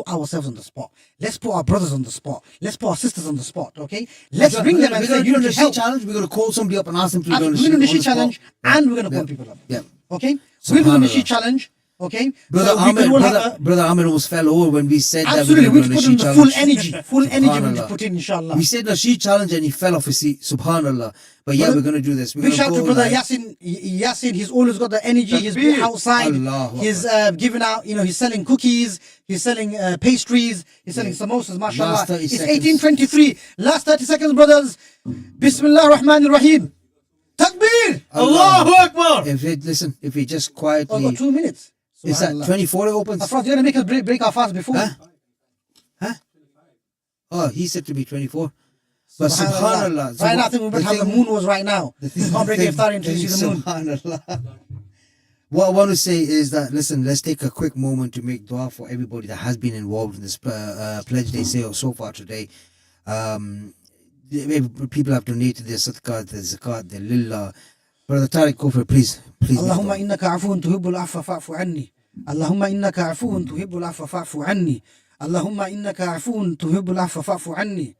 ourselves on the spot. Let's put our brothers on the spot. Let's put our sisters on the spot. Okay? Let's bring them and We're say, going to you do need the help. challenge. We're going to call somebody up and ask them to do We're the going to do the on the sheet challenge, spot. and we're going to Yeah. call people up. Yeah. Okay? So we're doing the Subhanallah. sheet challenge. Okay? Brother So we can all have a- Brother Ahmed almost fell over when we said absolutely, that we we need were to doing put a in sheet the challenge. full energy we need to Subhanallah. put in, inshallah. We said the sheet challenge and he fell off his seat. Subhanallah. But yeah, we're going to do this. We're Big going shout to go brother live. Yasin. He's always got the energy. He's been outside. Allahu He's giving out. You know, he's selling cookies. He's selling pastries. He's selling samosas. Mashallah. Last 30 It's seconds. 18:23. Last 30 seconds, brothers. Bismillah ar-Rahman ar-Rahim. Takbir. Allahu Akbar. If we just I've quietly. got 2 minutes. Is that 24 it opens? Afra, you're gonna make us break our fast before. Huh? Oh, he said to be 24. But subhanallah. Right now, I think we're about to have the moon was right now. You can't break the iftar until you see the moon. Subhanallah. What I want to say is that, listen, let's take a quick moment to make dua for everybody that has been involved in this pledge they say so far today. People have donated their sadaqat, their zakat, their lillah. Brother Tariq, go for it, please. Please. اللهم إنك عفو تحب العفو فاعف عني. اللهم إنك عفو تحب العفو فاعف عني. اللهم إنك عفو تحب العفو فاعف عني.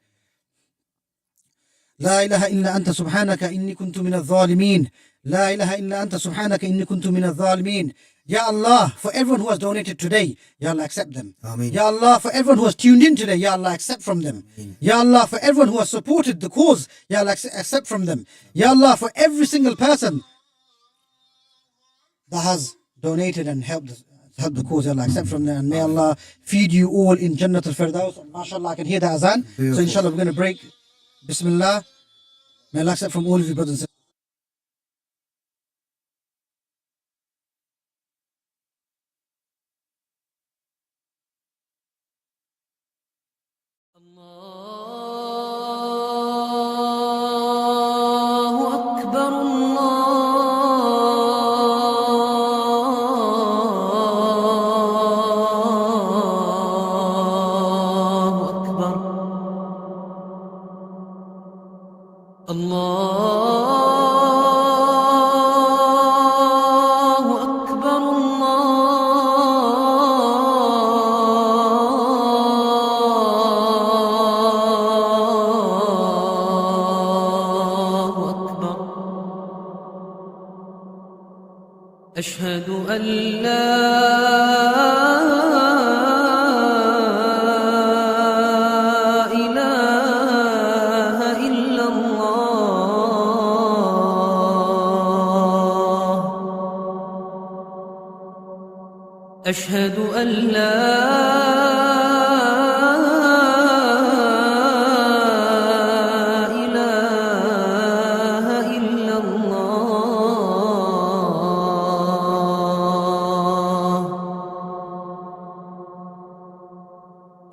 لا إله إلا أنت سبحانك إني كنت من الظالمين. لا إله إلا أنت سبحانك إني كنت من الظالمين. Ya Allah, for everyone who has donated today, Ya Allah, accept them. Ameen. Ya Allah, for everyone who has tuned in today, Ya Allah, accept from them. Ya Allah, for everyone who has supported the cause, Ya Allah, accept from them. Ya Allah, for every single person that has donated and helped the cause, Ya Allah, accept from them. And may Allah feed you all in Jannat al-Firdaus. And mashallah, I can hear the azan. So Beautiful. inshallah, we're going to break. Bismillah. May Allah accept from all of you brothers and sisters. أشهد أن لا إله إلا الله أشهد أن لا إله إلا الله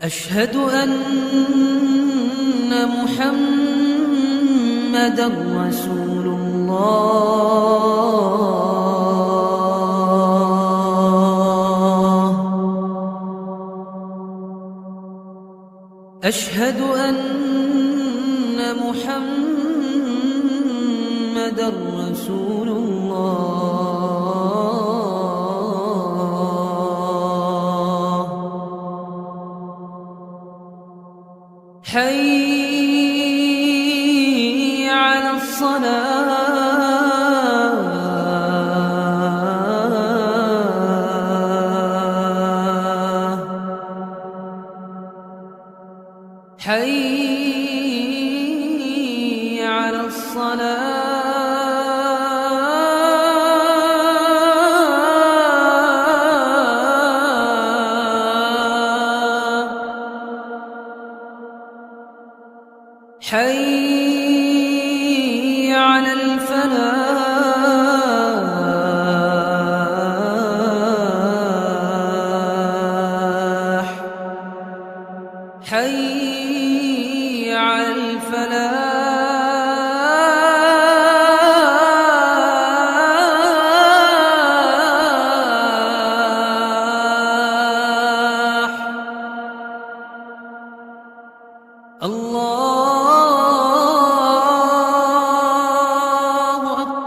أشهد أن محمدا رسول الله أشهد أن محمدا رسول الله حي على الصلاة حي على الصلاة حي على الفلاح حي على الفلاح الله أكبر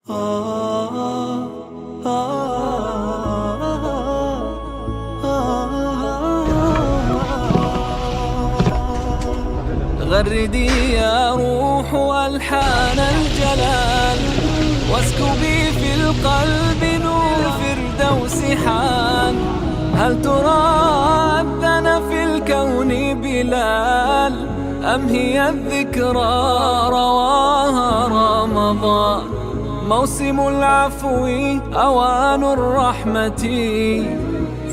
غردي يا روح ألحان الجلال، واسكبي في القلب نور فردوس حان. هل ترى أذن في الكون بلال، أم هي الذكرى رواها رمضان؟ موسم العفو أوان الرحمة،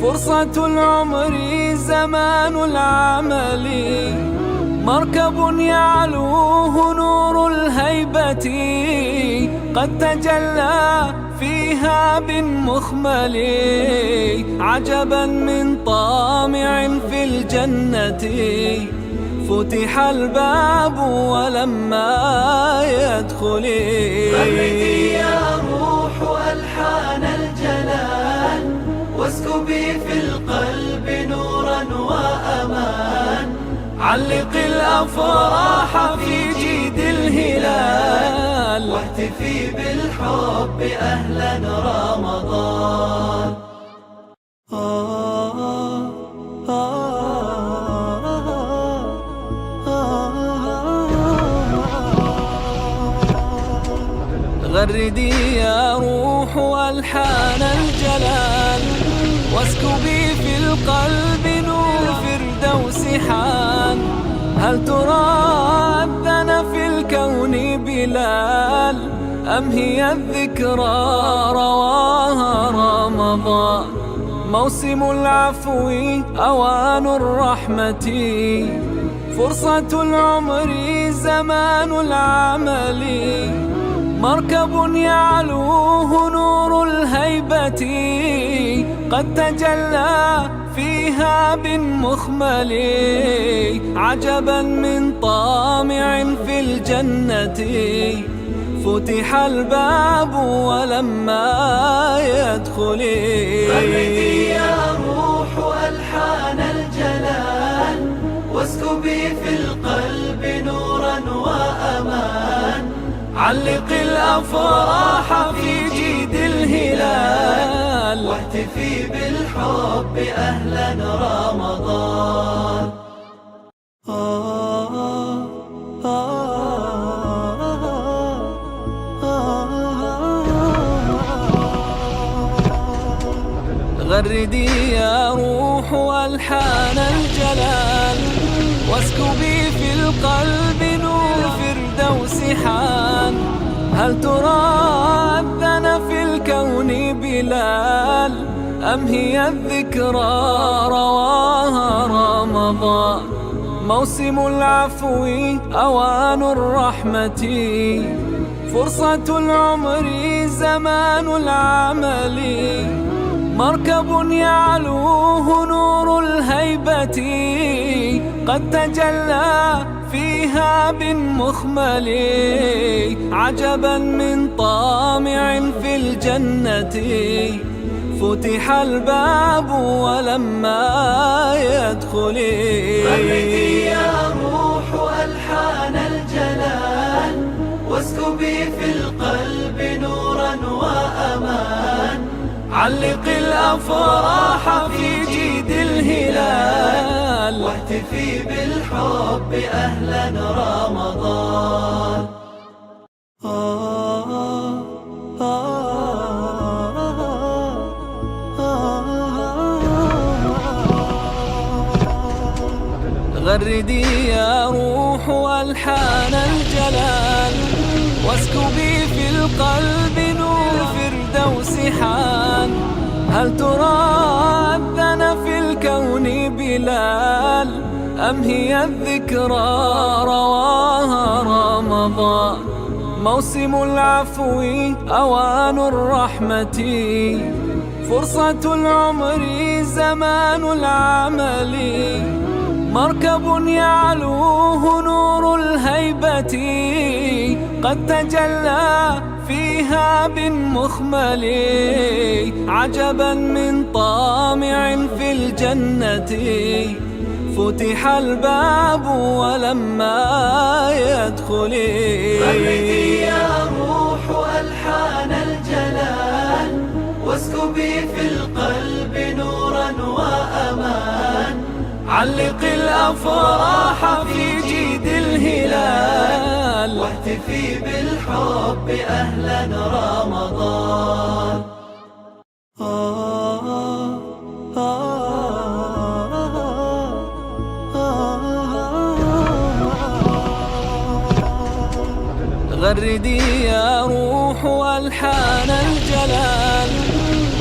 فرصة العمر زمان العمل. مركب يعلوه نور الهيبة، قد تجلى فيها بالمخمل. عجبا من طامع في الجنة، فتح الباب ولما يدخل. غردي يا روح ألحان الجلال، واسكبي في القلب نورا وأمان. علق الأفراح في جيد الهلال، واهتفي بالحب أهلا رمضان. غردي يا روح ألحان الجلال، واسكبي في القلب نور فردوس حان. هل ترى أذن في الكون بلال، أم هي الذكرى رواها رمضان؟ موسم العفو أوان الرحمة، فرصة العمر زمان العمل. مركب يعلوه نور الهيبة، قد تجلى فيها بالمخمل. عجبا من طامع في الجنة، فتح الباب ولما يدخل. غردي يا روح ألحان الجلال، واسكبي في القلب نورا وأمان. علق الأفراح في جيد الهلال، واهتفي بالحب أهلا رمضان. غردي يا روح ألحان الجلال، واسكبي في القلب نور فردوس حان. هل ترى أذن في الكون بلال، أم هي الذكرى رواها رمضان؟ موسم العفو أوان الرحمة، فرصة العمر زمان العمل. مركب يعلوه نور الهيبة، قد تجلى فيها بالمخمل. عجبا من طامع في الجنة، فتح الباب ولما يدخل. غردي يا روح ألحان الجلال، واسكبي في القلب نورا وأمان. علق الأفراح في جيد الهلال، واهتفي بالحب أهلا رمضان. غردي يا روح ألحان الجلال، واسكبي في القلب نور فردوس حان. هل ترى أذن في الكون بلال، أم هي الذكرى رواها رمضان؟ موسم العفو أوان الرحمة، فرصة العمر زمان العمل. مركب يعلوه نور الهيبة، قد تجلى فيها بالمخمل. عجبا من طامع في الجنة، فتح الباب ولما يدخل. غردي يا روح ألحان ألحان الجلال واسكبي في القلب نورا وأمان علق الأفراح في جيد الهلال واهتفي بالحب أهلا رمضان غردي يا روح ألحان الجلال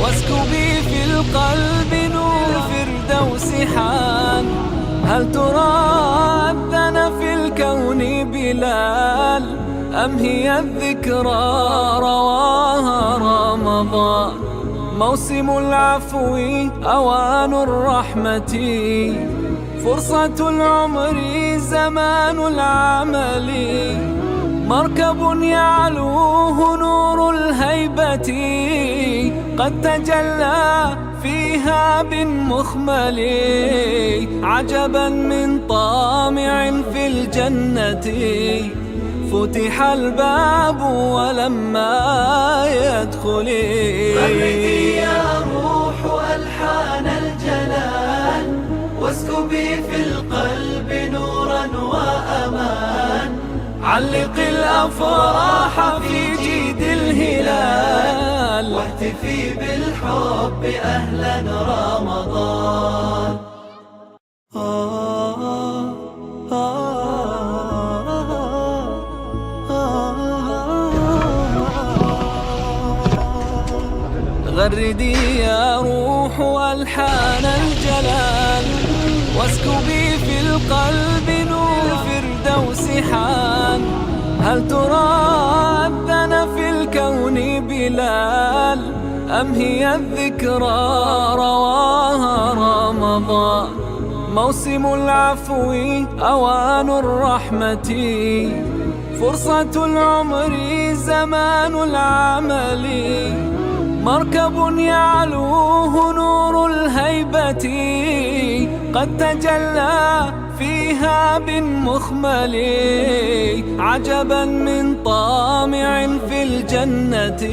واسكبي في القلب نور فردوس حان هل ترى أذن في الكون بلال أم هي الذكرى رواها رمضان موسم العفو أوان الرحمة فرصة العمر زمان العمل مركب يعلوه نور الهيبة قد تجلى فيها بالمخمل عجبا من طامع في الجنة فتح الباب ولما يدخل غردي يا روح ألحان الجلال واسكبي في القلب نورا وأمان علق الأفراح في جيد الهلال واهتفي بالحب أهلا رمضان غردي يا روح ألحان الجلال واسكبي في القلب نور فردوس حان هل ترى أذن في الكون بلال أم هي الذكرى رواها رمضان موسم العفو أوان الرحمة فرصة العمر زمان العمل مركب يعلوه نور الهيبة قد تجلى فيها بالمخمل عجبا من طامع في الجنة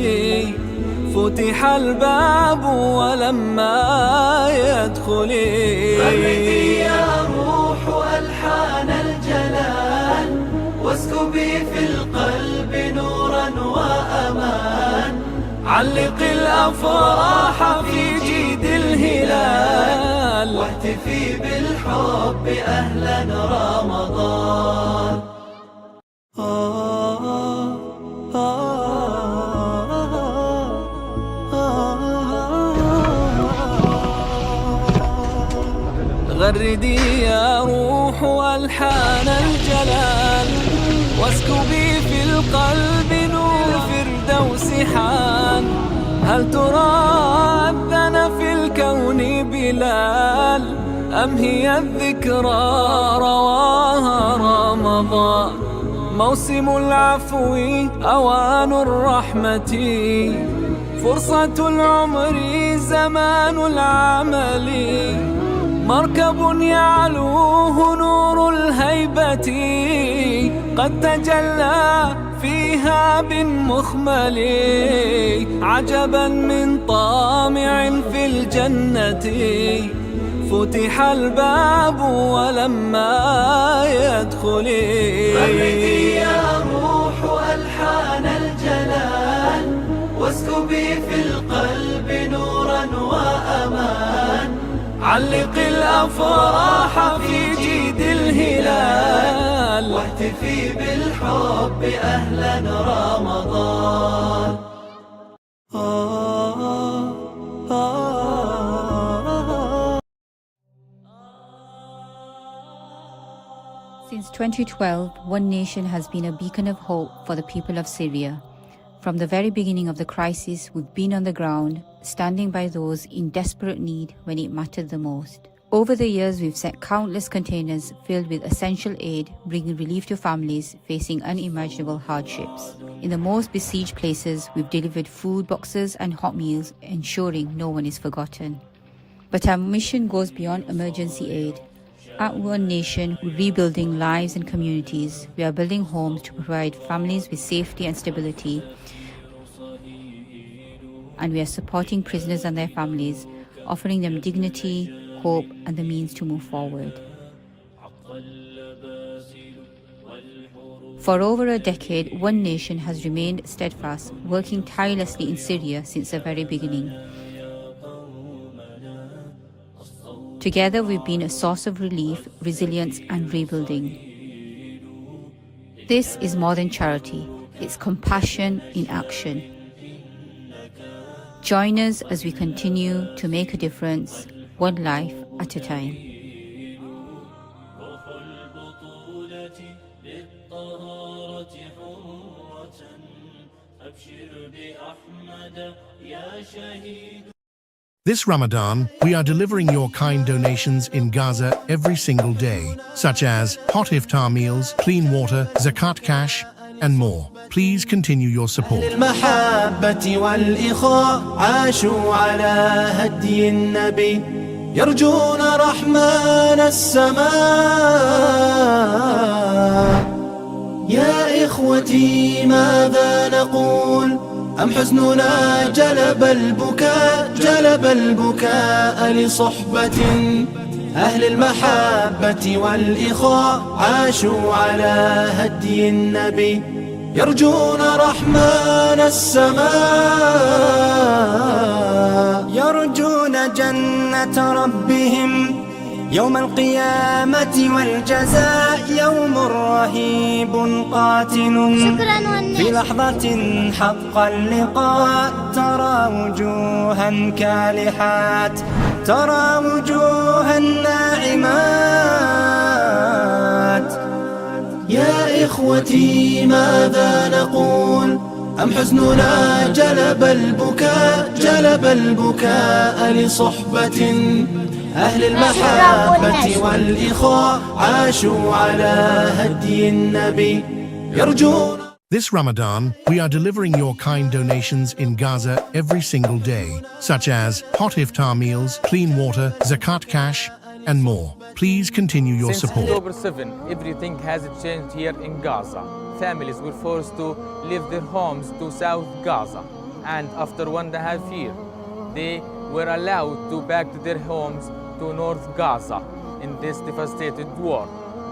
فتح الباب ولما يدخل غردي يا روح ألحان الجلال واسكبي في القلب نورا وأمان علق الأفراح في جيد الهلال واهتفي بالحب أهلا رمضان غردي يا روح ألحان الجلال واسكبي في القلب نور فردوس حان هل ترى أذن في الكون بلال أم هي الذكرى رواها رمضان موسم العفو أوان الرحمة فرصة العمر زمان العمل مركب يعلوه نور الهيبة قد تجلى فيها بالمخمل عجبا من طامع في الجنة فتح الباب ولما يدخل غردي يا روح ألحان الجلال واسكبي في القلب نورا وأمان علق الأفراح في جيد الهلال واهتفي بالحب أهلا رمضان Since 2012, One Nation has been a beacon of hope for the people of Syria. From the very beginning of the crisis, we've been on the ground, standing by those in desperate need when it mattered the most. Over the years, we've sent countless containers filled with essential aid, bringing relief to families facing unimaginable hardships. In the most besieged places, we've delivered food boxes and hot meals, ensuring no one is forgotten. But our mission goes beyond emergency aid. At One Nation, we're rebuilding lives and communities. We are building homes to provide families with safety and stability. and we are supporting prisoners and their families, offering them dignity, hope, and the means to move forward. For over a decade, One Nation has remained steadfast, working tirelessly in Syria since the very beginning. Together, we've been a source of relief, resilience, and rebuilding. This is more than charity, it's compassion in action. Join us as we continue to make a difference, one life at a time. This Ramadan, we are delivering your kind donations in Gaza every single day, such as hot iftar meals, clean water, zakat cash, and more. Please continue your support. المحبة والإخاء عاشوا على هدي النبي يرجون رحمن السماء. يا إخوتي ماذا نقول أم حزننا جلب البكاء لصحبة أهل المحبة والإخاء عاشوا على هدي النبي يرجون رحمن السماء. يرجون جنة ربهم يوم القيامة والجزاء يوم رهيب قاتل في لحظة حق اللقاء ترى وجوها كالحات ترى وجوها ناعمات. يا إخوتي ماذا نقول أم حزننا جلب البكاء لصحبة أهل المحبة والإخاء عاشوا على هدي النبي يرجون. This Ramadan, we are delivering your kind donations in Gaza every single day, such as hot iftar meals, clean water, zakat cash, and more. Please continue your support. Since October 7, everything has changed here in Gaza. Families were forced to leave their homes to South Gaza, and after 1.5 years, they were allowed to back to their homes to North Gaza in this devastated war.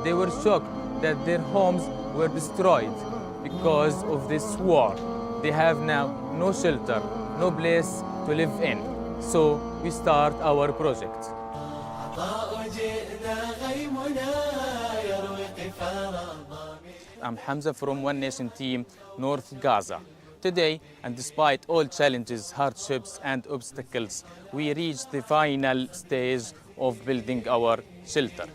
They were shocked that their homes were destroyed because of this war. They have now no shelter, no place to live in. So we start our project. I'm Hamza from One Nation team, North Gaza. Today, and despite all challenges, hardships, and obstacles, we reached the final stage of building our shelter.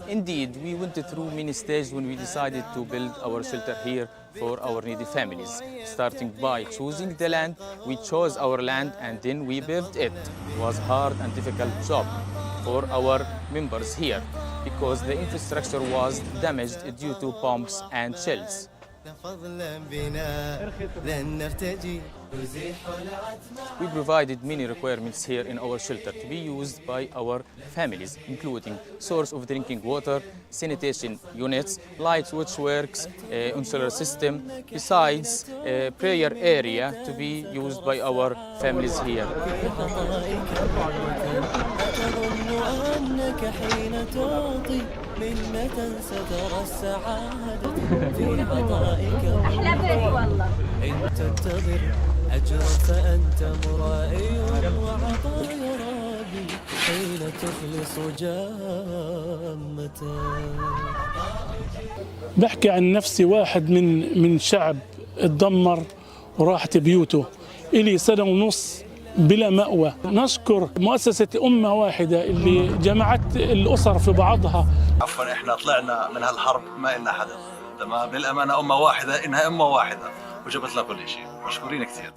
Indeed, we went through many stages when we decided to build our shelter here for our needy families. Starting by choosing the land, we chose our land and then we built it. It was a hard and difficult job for our members here because the infrastructure was damaged due to bombs and shells. We provided many requirements here in our shelter to be used by our families, including source of drinking water, sanitation units, light switchworks, insular system, besides a prayer area to be used by our families here. أحلى بيت والله. إن تنتظر أجرا فأنت مرائي وعطايا ربي حين تخلص جامة. بحكي عن نفسي واحد من شعب اتدمر وراحت بيوته. إلي 1.5 سنة بلا مأوى. نشكر مؤسسة أمة واحدة اللي جمعت الأسر في بعضها. عفوا احنا طلعنا من هالحرب ما إلنا حدا، تمام؟ للأمانة أمة واحدة إنها أمة واحدة وجبت لنا كل شيء. مشكورين كثير.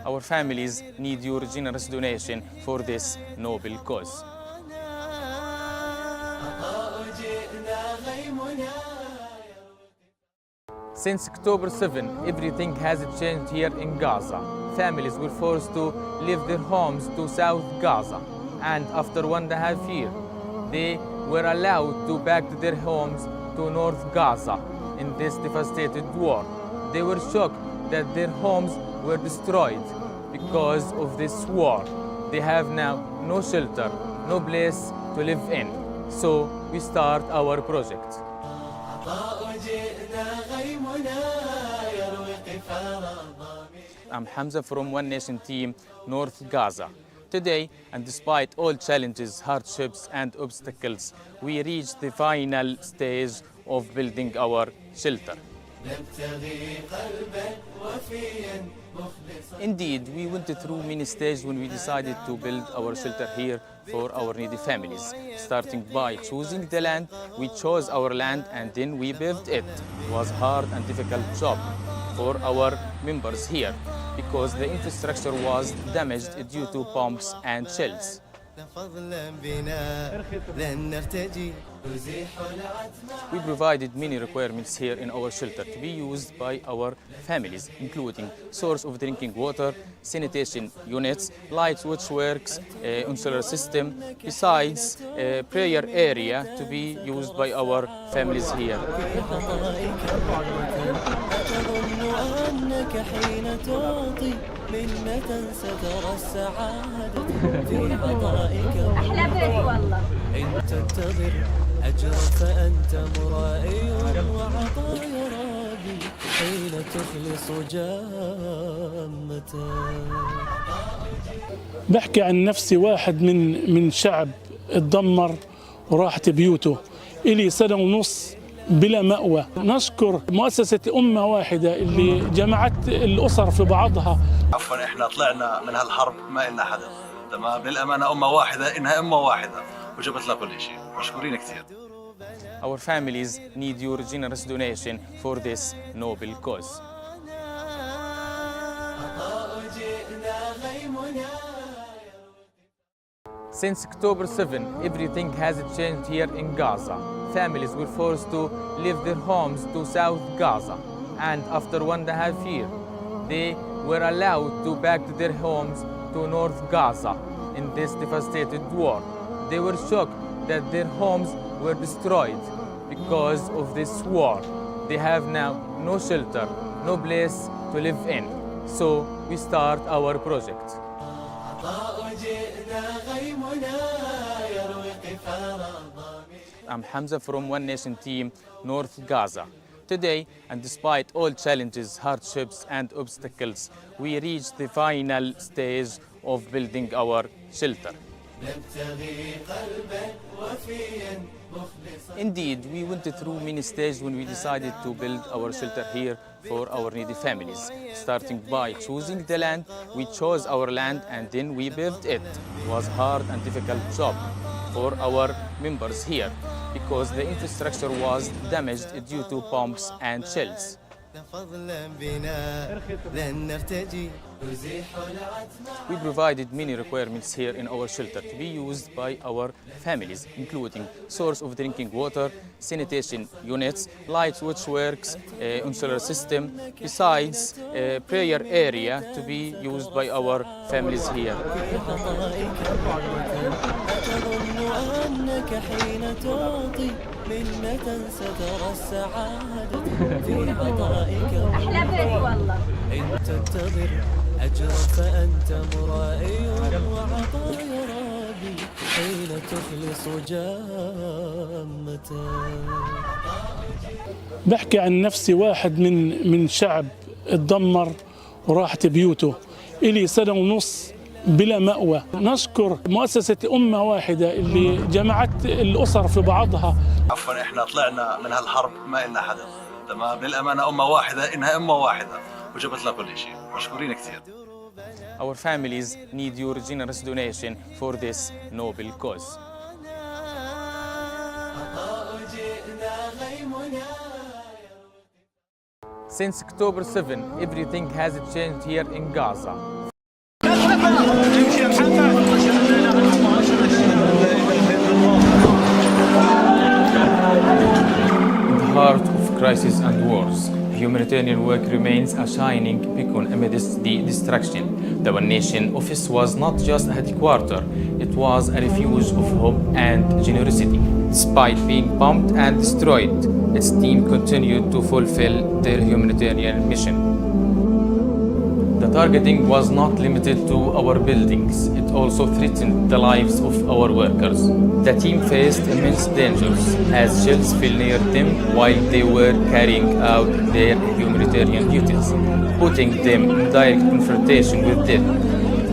Our families need your generous donation for this noble cause. Since October 7, everything has changed here in Gaza. Families were forced to leave their homes to South Gaza, and after 1.5 years, they were allowed to back to their homes to North Gaza in this devastated war. They were shocked that their homes were destroyed because of this war. They have now no shelter, no place to live in. So we start our project. I'm Hamza from One Nation Team, North Gaza. Today, and despite all challenges, hardships and obstacles, we reached the final stage of building our shelter. Indeed, we went through many stages when we decided to build our shelter here for our needy families. Starting by choosing the land, we chose our land and then we built it. It was a hard and difficult job for our members here because the infrastructure was damaged due to bombs and shells. We provided many requirements here in our shelter to be used by our families, including source of drinking water, sanitation units, light switchworks, insular system, besides a prayer area to be used by our families here. أحلى بيت والله. إن تنتظر أجرا فأنت مرائي وعطايا ربي حين تخلص جامة. بحكي عن نفسي، واحد من شعب اتدمر وراحت بيوته، إلي سنة ونص بلا مأوى. نشكر مؤسسة أمة واحدة اللي جمعت الأسر في بعضها. عفوا احنا طلعنا من هالحرب ما إلنا حدا، تمام. بالأمانة أمة واحدة، إنها أمة واحدة وجبت لنا كل شيء. مشكورين كثير. Our families need your generous donation for this noble cause. Since October 7, everything has changed here in Gaza. Families were forced to leave their homes to South Gaza, and after 1.5 years, they were allowed to back to their homes to North Gaza in this devastated war. They were shocked that their homes were destroyed because of this war. They have now no shelter, no place to live in. So we start our project. I'm Hamza from One Nation Team, North Gaza. Today, and despite all challenges, hardships and obstacles, we reached the final stage of building our shelter. Indeed, we went through many stages when we decided to build our shelter here for our needy families. Starting by choosing the land, we chose our land and then we built it. It was a hard and difficult job for our members here because the infrastructure was damaged due to bombs and shells. We provided many requirements here in our shelter to be used by our families, including source of drinking water, sanitation units, light switchworks, insular system, besides a prayer area to be used by our families here. أحلى بيت والله. إن تنتظر أجرا فأنت مرائي وعطايا ربي حين تخلص جامة. بحكي عن نفسي، واحد من شعب اتدمر وراحت بيوته، إلي سنة ونص بلا مأوى. نشكر مؤسسة أمة واحدة اللي جمعت الأسر في بعضها. عفوا احنا طلعنا من هالحرب ما إلنا حدا، تمام. بالأمانة أمة واحدة، إنها أمة واحدة وجبت لنا كل شيء. مشكورين كثير. Our families need your generous donation for this noble cause. Since October 7, everything has changed here in Gaza. In the heart of crisis and wars, humanitarian work remains a shining beacon amidst the destruction. The One Nation office was not just a headquarters, it was a refuge of hope and generosity. Despite being bombed and destroyed, its team continued to fulfill their humanitarian mission. The targeting was not limited to our buildings, it also threatened the lives of our workers. The team faced immense dangers as shells fell near them while they were carrying out their humanitarian duties, putting them in direct confrontation with death.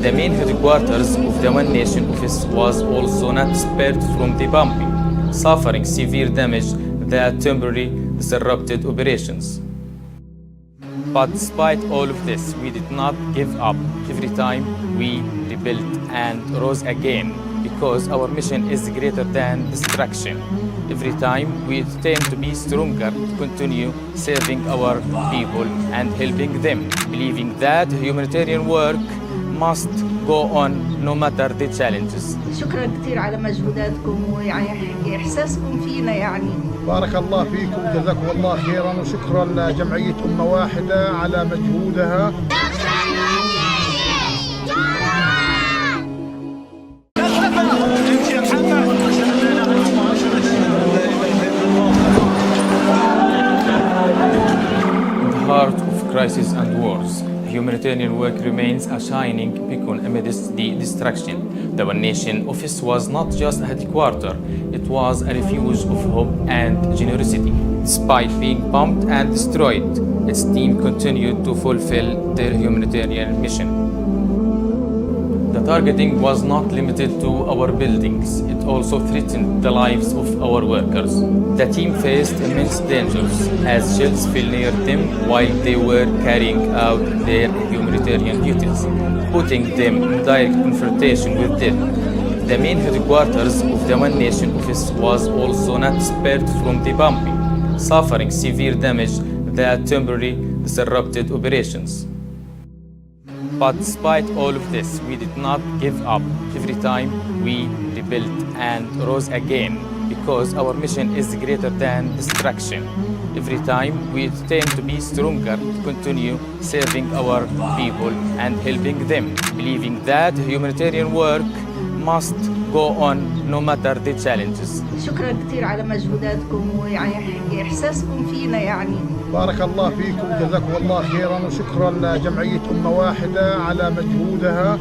The main headquarters of the One Nation office was also not spared from the bombing, suffering severe damage that temporarily disrupted operations. But despite all of this, we did not give up. Every time we rebuilt and rose again, because our mission is greater than destruction. Every time we attempt to be stronger, to continue serving our people and helping them, believing that humanitarian work must go on no matter the challenges. شكرا كثير على مجهوداتكم ويعني إحساسكم فينا يعني. بارك الله فيكم جزاكم الله خيرا وشكرا لجمعية أمة واحدة على مجهودها. In the heart of crisis and wars, humanitarian work remains a shining beacon amidst the destruction. The One Nation office was not just a headquarters, it was a refuge of hope and generosity. Despite being bombed and destroyed, its team continued to fulfill their humanitarian mission. The targeting was not limited to our buildings, it also threatened the lives of our workers. The team faced immense dangers as shells fell near them while they were carrying out their humanitarian duties, putting them in direct confrontation with death. The main headquarters of the One Nation office was also not spared from the bombing, suffering severe damage that temporarily disrupted operations. But despite all of this, we did not give up. Every time we rebuilt and rose again, because our mission is greater than destruction. Every time we attempt to be stronger, to continue serving our people and helping them, believing that humanitarian work must go on no matter the challenges. شكرا كثير على مجهوداتكم ويعني إحساسكم فينا يعني. بارك الله فيكم جزاكم الله خيرا وشكرا لجمعية أمة واحدة على مجهودها.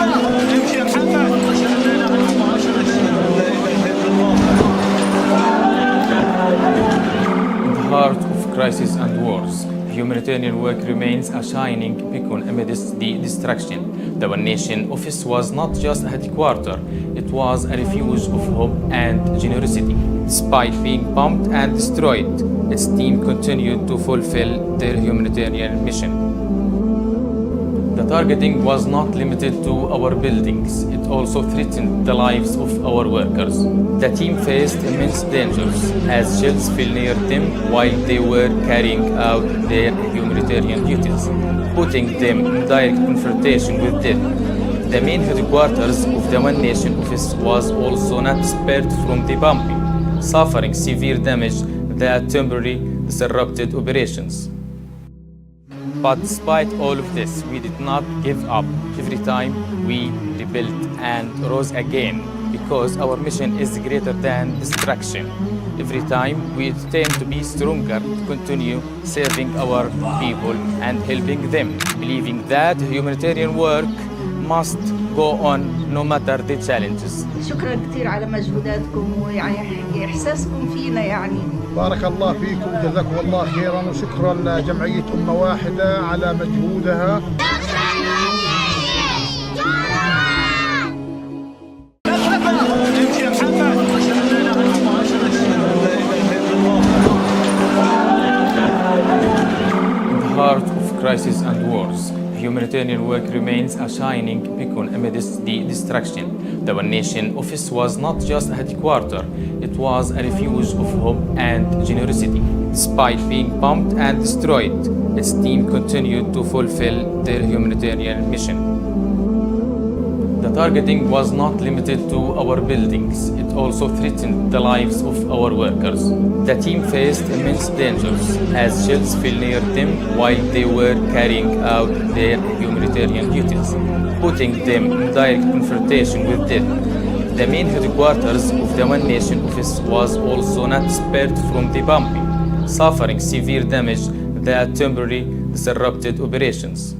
In the heart of crisis and wars, humanitarian work remains a shining beacon amidst the destruction. The One Nation office was not just a headquarters, it was a refuge of hope and generosity. Despite being bombed and destroyed, its team continued to fulfill their humanitarian mission. The targeting was not limited to our buildings, it also threatened the lives of our workers. The team faced immense dangers as shells fell near them while they were carrying out their humanitarian duties, putting them in direct confrontation with death. The main headquarters of the One Nation office was also not spared from the bombing, suffering severe damage that temporarily disrupted operations. But despite all of this, we did not give up. Every time we rebuilt and rose again, because our mission is greater than destruction. Every time we attempt to be stronger, to continue serving our people and helping them, believing that humanitarian work must go on no matter the challenges. شكرا كثير على مجهوداتكم ويعني إحساسكم فينا يعني. بارك الله فيكم جزاكم الله خيرا وشكرا لجمعية أمة واحدة على مجهودها. In the heart of crisis and wars, humanitarian work remains a shining beacon amidst the destruction. The One Nation office was not just a headquarters, it was a refuge of hope and generosity. Despite being bombed and destroyed, its team continued to fulfill their humanitarian mission. The targeting was not limited to our buildings, it also threatened the lives of our workers. The team faced immense dangers as shells fell near them while they were carrying out their humanitarian duties, putting them in direct confrontation with death. The main headquarters of the One Nation office was also not spared from the bombing, suffering severe damage that temporarily disrupted operations.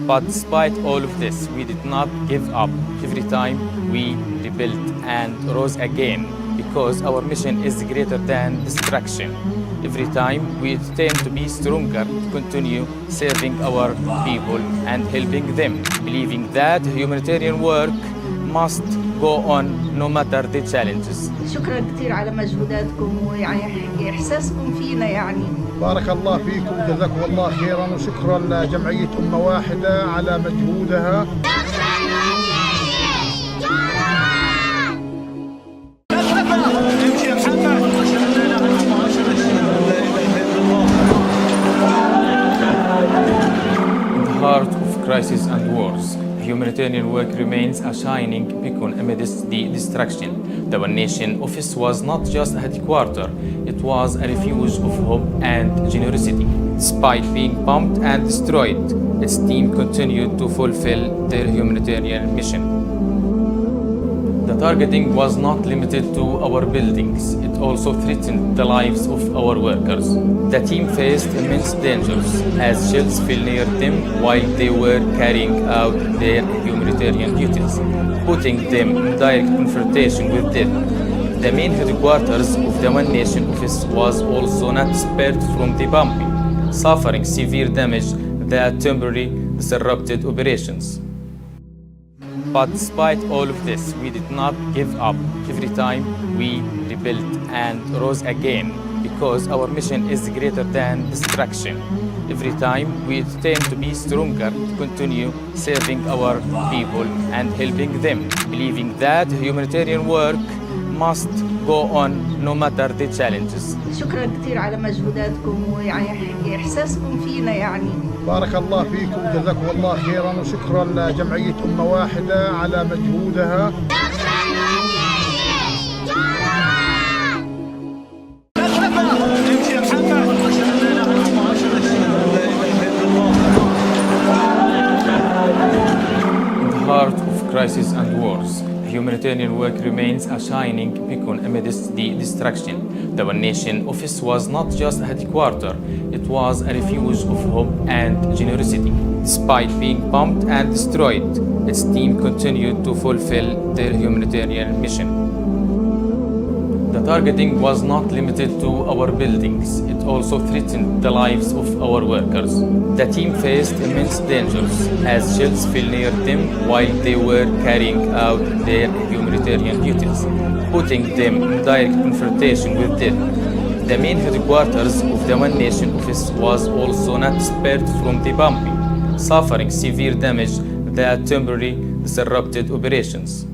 But despite all of this, we did not give up. Every time we rebuilt and rose again, because our mission is greater than destruction. Every time we attempt to be stronger, to continue serving our people and helping them, believing that humanitarian work must go on no matter the challenges. شكرا كثير على مجهوداتكم ويعني إحساسكم فينا يعني. بارك الله فيكم جزاكم الله خيرا وشكرا لجمعية أمة واحدة على مجهودها. In the heart of crisis and wars, humanitarian work remains a shining beacon amidst the destruction. The One Nation office was not just a headquarters, it was a refuge of hope and generosity. Despite being bombed and destroyed, its team continued to fulfill their humanitarian mission. The targeting was not limited to our buildings, it also threatened the lives of our workers. The team faced immense dangers as shells fell near them while they were carrying out their humanitarian duties, putting them in direct confrontation with death. The main headquarters of the One Nation office was also not spared from the bombing, suffering severe damage that temporarily disrupted operations. But despite all of this, we did not give up. Every time we rebuilt and rose again, because our mission is greater than destruction. Every time we attempt to be stronger, to continue serving our people and helping them, believing that humanitarian work must go on no matter the challenges. شكرا كثير على مجهوداتكم ويعني إحساسكم فينا يعني. بارك الله فيكم جزاكم الله خيرا وشكرا لجمعية أمة واحدة على مجهودها. In the heart of crisis and wars, Humanitarian work remains a shining beacon amidst the destruction. The One Nation office was not just a headquarters, it was a refuge of hope and generosity. Despite being bombed and destroyed, its team continued to fulfill their humanitarian mission. The targeting was not limited to our buildings, it also threatened the lives of our workers. The team faced immense dangers as shells fell near them while they were carrying out their humanitarian duties, putting them in direct confrontation with death. The main headquarters of the One Nation office was also not spared from the bombing, suffering severe damage that temporarily disrupted operations.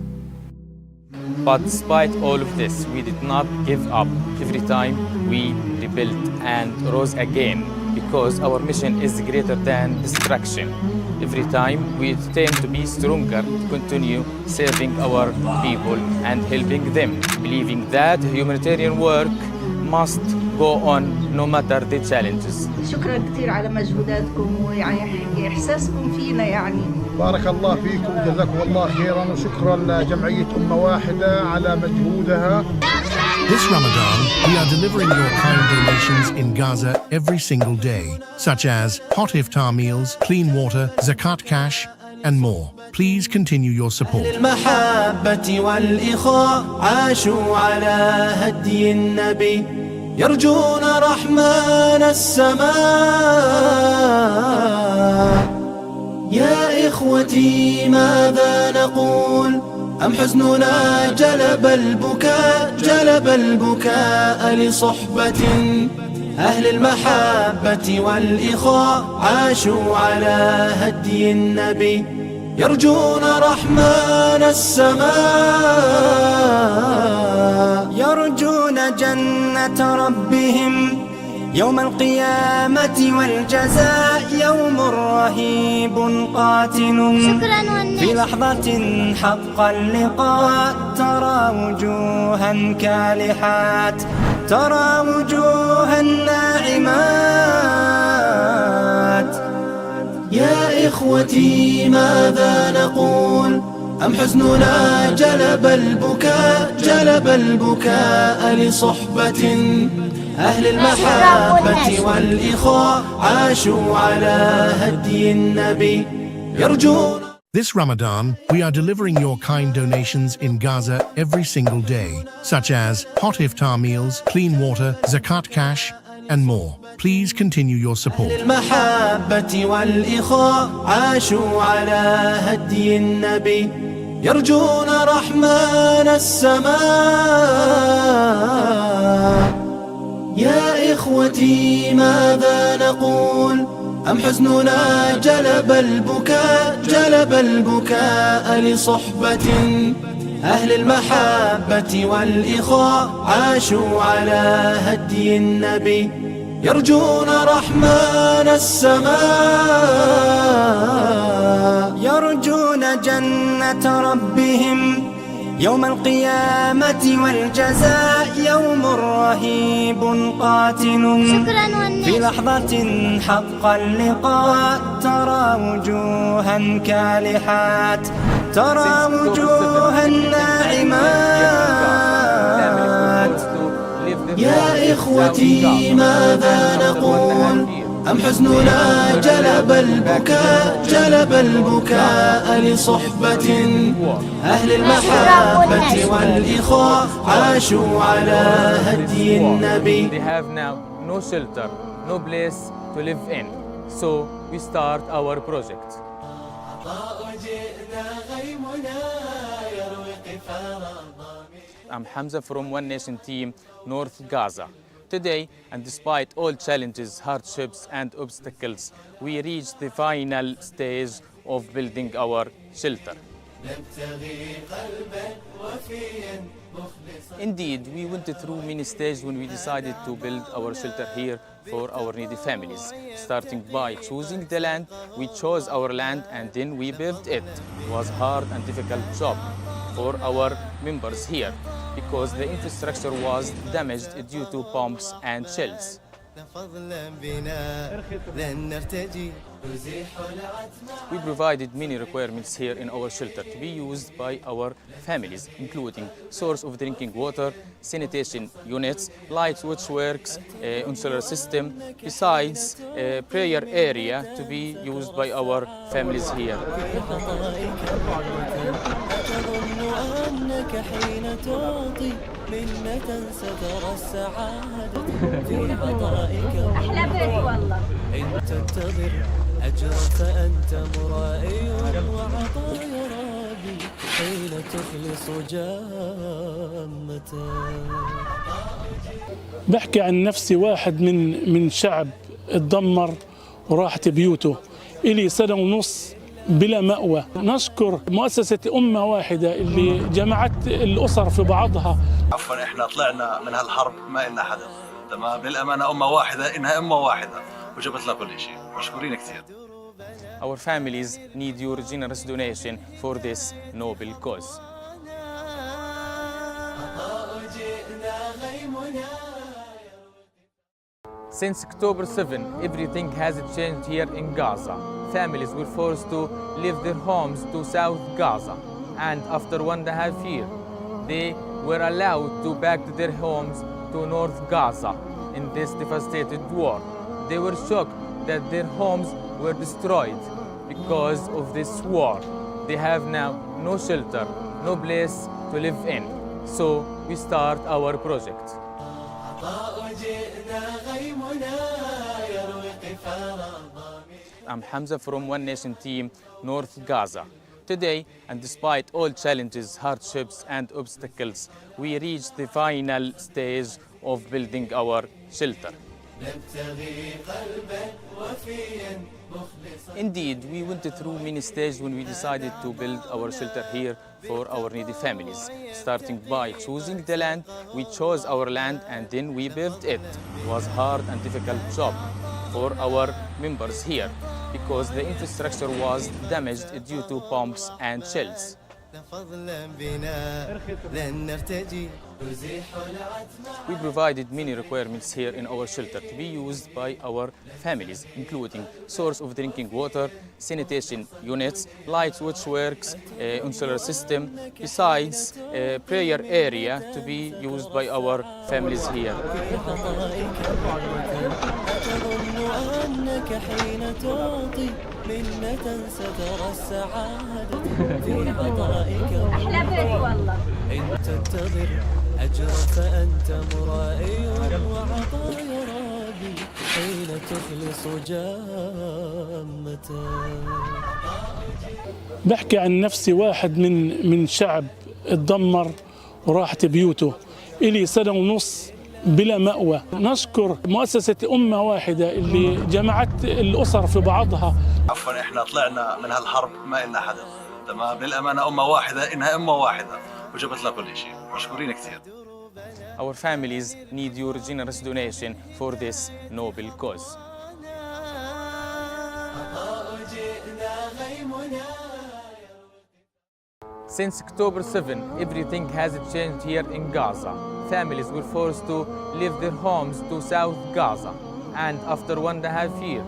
But despite all of this, we did not give up. Every time we rebuilt and rose again, because our mission is greater than destruction. Every time we attempt to be stronger, to continue serving our people and helping them, believing that humanitarian work must go on no matter the challenges. شكرا كثير على مجهوداتكم ويعني إحساسكم فينا يعني. بارك الله فيكم جزاكم الله خيرا وشكرا لجمعية أمة واحدة على مجهودها. This Ramadan, we are delivering your kind donations in Gaza every single day, such as hot iftar meals, clean water, zakat cash, and more. Please continue your support. المحبة والإخاء عاشوا على هدي النبي يرجون رحمن السماء. يا إخوتي ماذا نقول أم حزننا جلب البكاء لصحبة أهل المحبة والإخاء عاشوا على هدي النبي يرجون رحمن السماء. يرجون جنة ربهم يوم القيامة والجزاء يوم رهيب قاتل. في لحظة حق اللقاء ترى وجوها كالحات، ترى وجوها ناعمات. يا إخوتي ماذا نقول أم حزننا جلب البكاء لصحبة أهل المحبة والإخاء عاشوا على هدي النبي يرجون. This Ramadan, we are delivering your kind donations in Gaza every single day, such as hot iftar meals, clean water, zakat cash, and more. Please continue your support. المحبة والإخاء عاشوا على هدي النبي يرجون رحمن السماء. يا إخوتي ماذا نقول أم حزننا جلب البكاء لصحبة أهل المحبة والإخاء عاشوا على هدي النبي يرجون رحمن السماء. يرجون جنة ربهم يوم القيامة والجزاء يوم رهيب قاتل. في لحظة حق اللقاء ترى وجوها كالحات، ترى وجوها ناعمات. يا إخوتي ماذا نقول أم حزننا جلب البكاء لصحبة أهل المحبة والإخاء عاشوا على هدي النبي. They have now no shelter, no place to live in. So we start our project. I'm Hamza from One Nation team, North Gaza. Today, and despite all challenges, hardships, and obstacles, we reached the final stage of building our shelter. Indeed, we went through many stages when we decided to build our shelter here for our needy families. Starting by choosing the land, we chose our land and then we built it. It was a hard and difficult job for our members here because the infrastructure was damaged due to bombs and shells. We provided many requirements here in our shelter to be used by our families, including source of drinking water, sanitation units, light which works, insular system, besides prayer area to be used by our families here. منة سترى السعادة في عطائك أحلى بيت والله إن تنتظر أجرا فأنت مرائي وعطايا ربي حين تخلص جامة. بحكي عن نفسي واحد من شعب اتدمر وراحت بيوته إلي سنة ونص بلا مأوى. نشكر مؤسسة أمة واحدة اللي جمعت الأسر في بعضها. عفوا احنا طلعنا من هالحرب ما إلنا حدا، تمام؟ بالأمانة أمة واحدة، إنها أمة واحدة وجبت لنا كل شيء. مشكورين كثير. Our families need your generous donation for this noble cause. Since October 7, everything has changed here in Gaza. Families were forced to leave their homes to South Gaza, and after 1.5 years, they were allowed to back to their homes to North Gaza in this devastated war. They were shocked that their homes were destroyed because of this war. They have now no shelter, no place to live in. So we start our project. I'm Hamza from One Nation Team, North Gaza. Today, and despite all challenges, hardships, and obstacles, we reached the final stage of building our shelter. Indeed, we went through many stages when we decided to build our shelter here for our needy families. Starting by choosing the land, we chose our land and then we built it. It was a hard and difficult job for our members here because the infrastructure was damaged due to bombs and shells. We provided many requirements here in our shelter to be used by our families, including source of drinking water, sanitation units, light which works, insular system, besides prayer area to be used by our families here. منة سترى السعادة في عطائك أحلى بيت والله إن تنتظر أجرا فأنت مرائي وعطايا ربي حين تخلص جامة. بحكي عن نفسي واحد من شعب اتدمر وراحت بيوته إلي سنة ونص بلا مأوى. نشكر مؤسسة أمة واحدة اللي جمعت الأسر في بعضها. عفوا احنا طلعنا من هالحرب ما إلنا حدا، تمام؟ بالأمانة أمة واحدة، إنها أمة واحدة وجبت لنا كل شيء. مشكورين كثير. Our families need your generous donation for this noble cause. Since October 7, everything has changed here in Gaza. Families were forced to leave their homes to South Gaza, and after 1.5 years,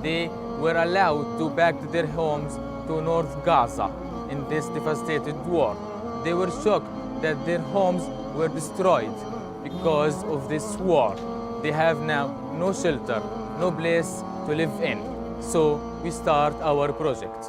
they were allowed to back to their homes to North Gaza in this devastated war. They were shocked that their homes were destroyed because of this war. They have now no shelter, no place to live in. So we start our project.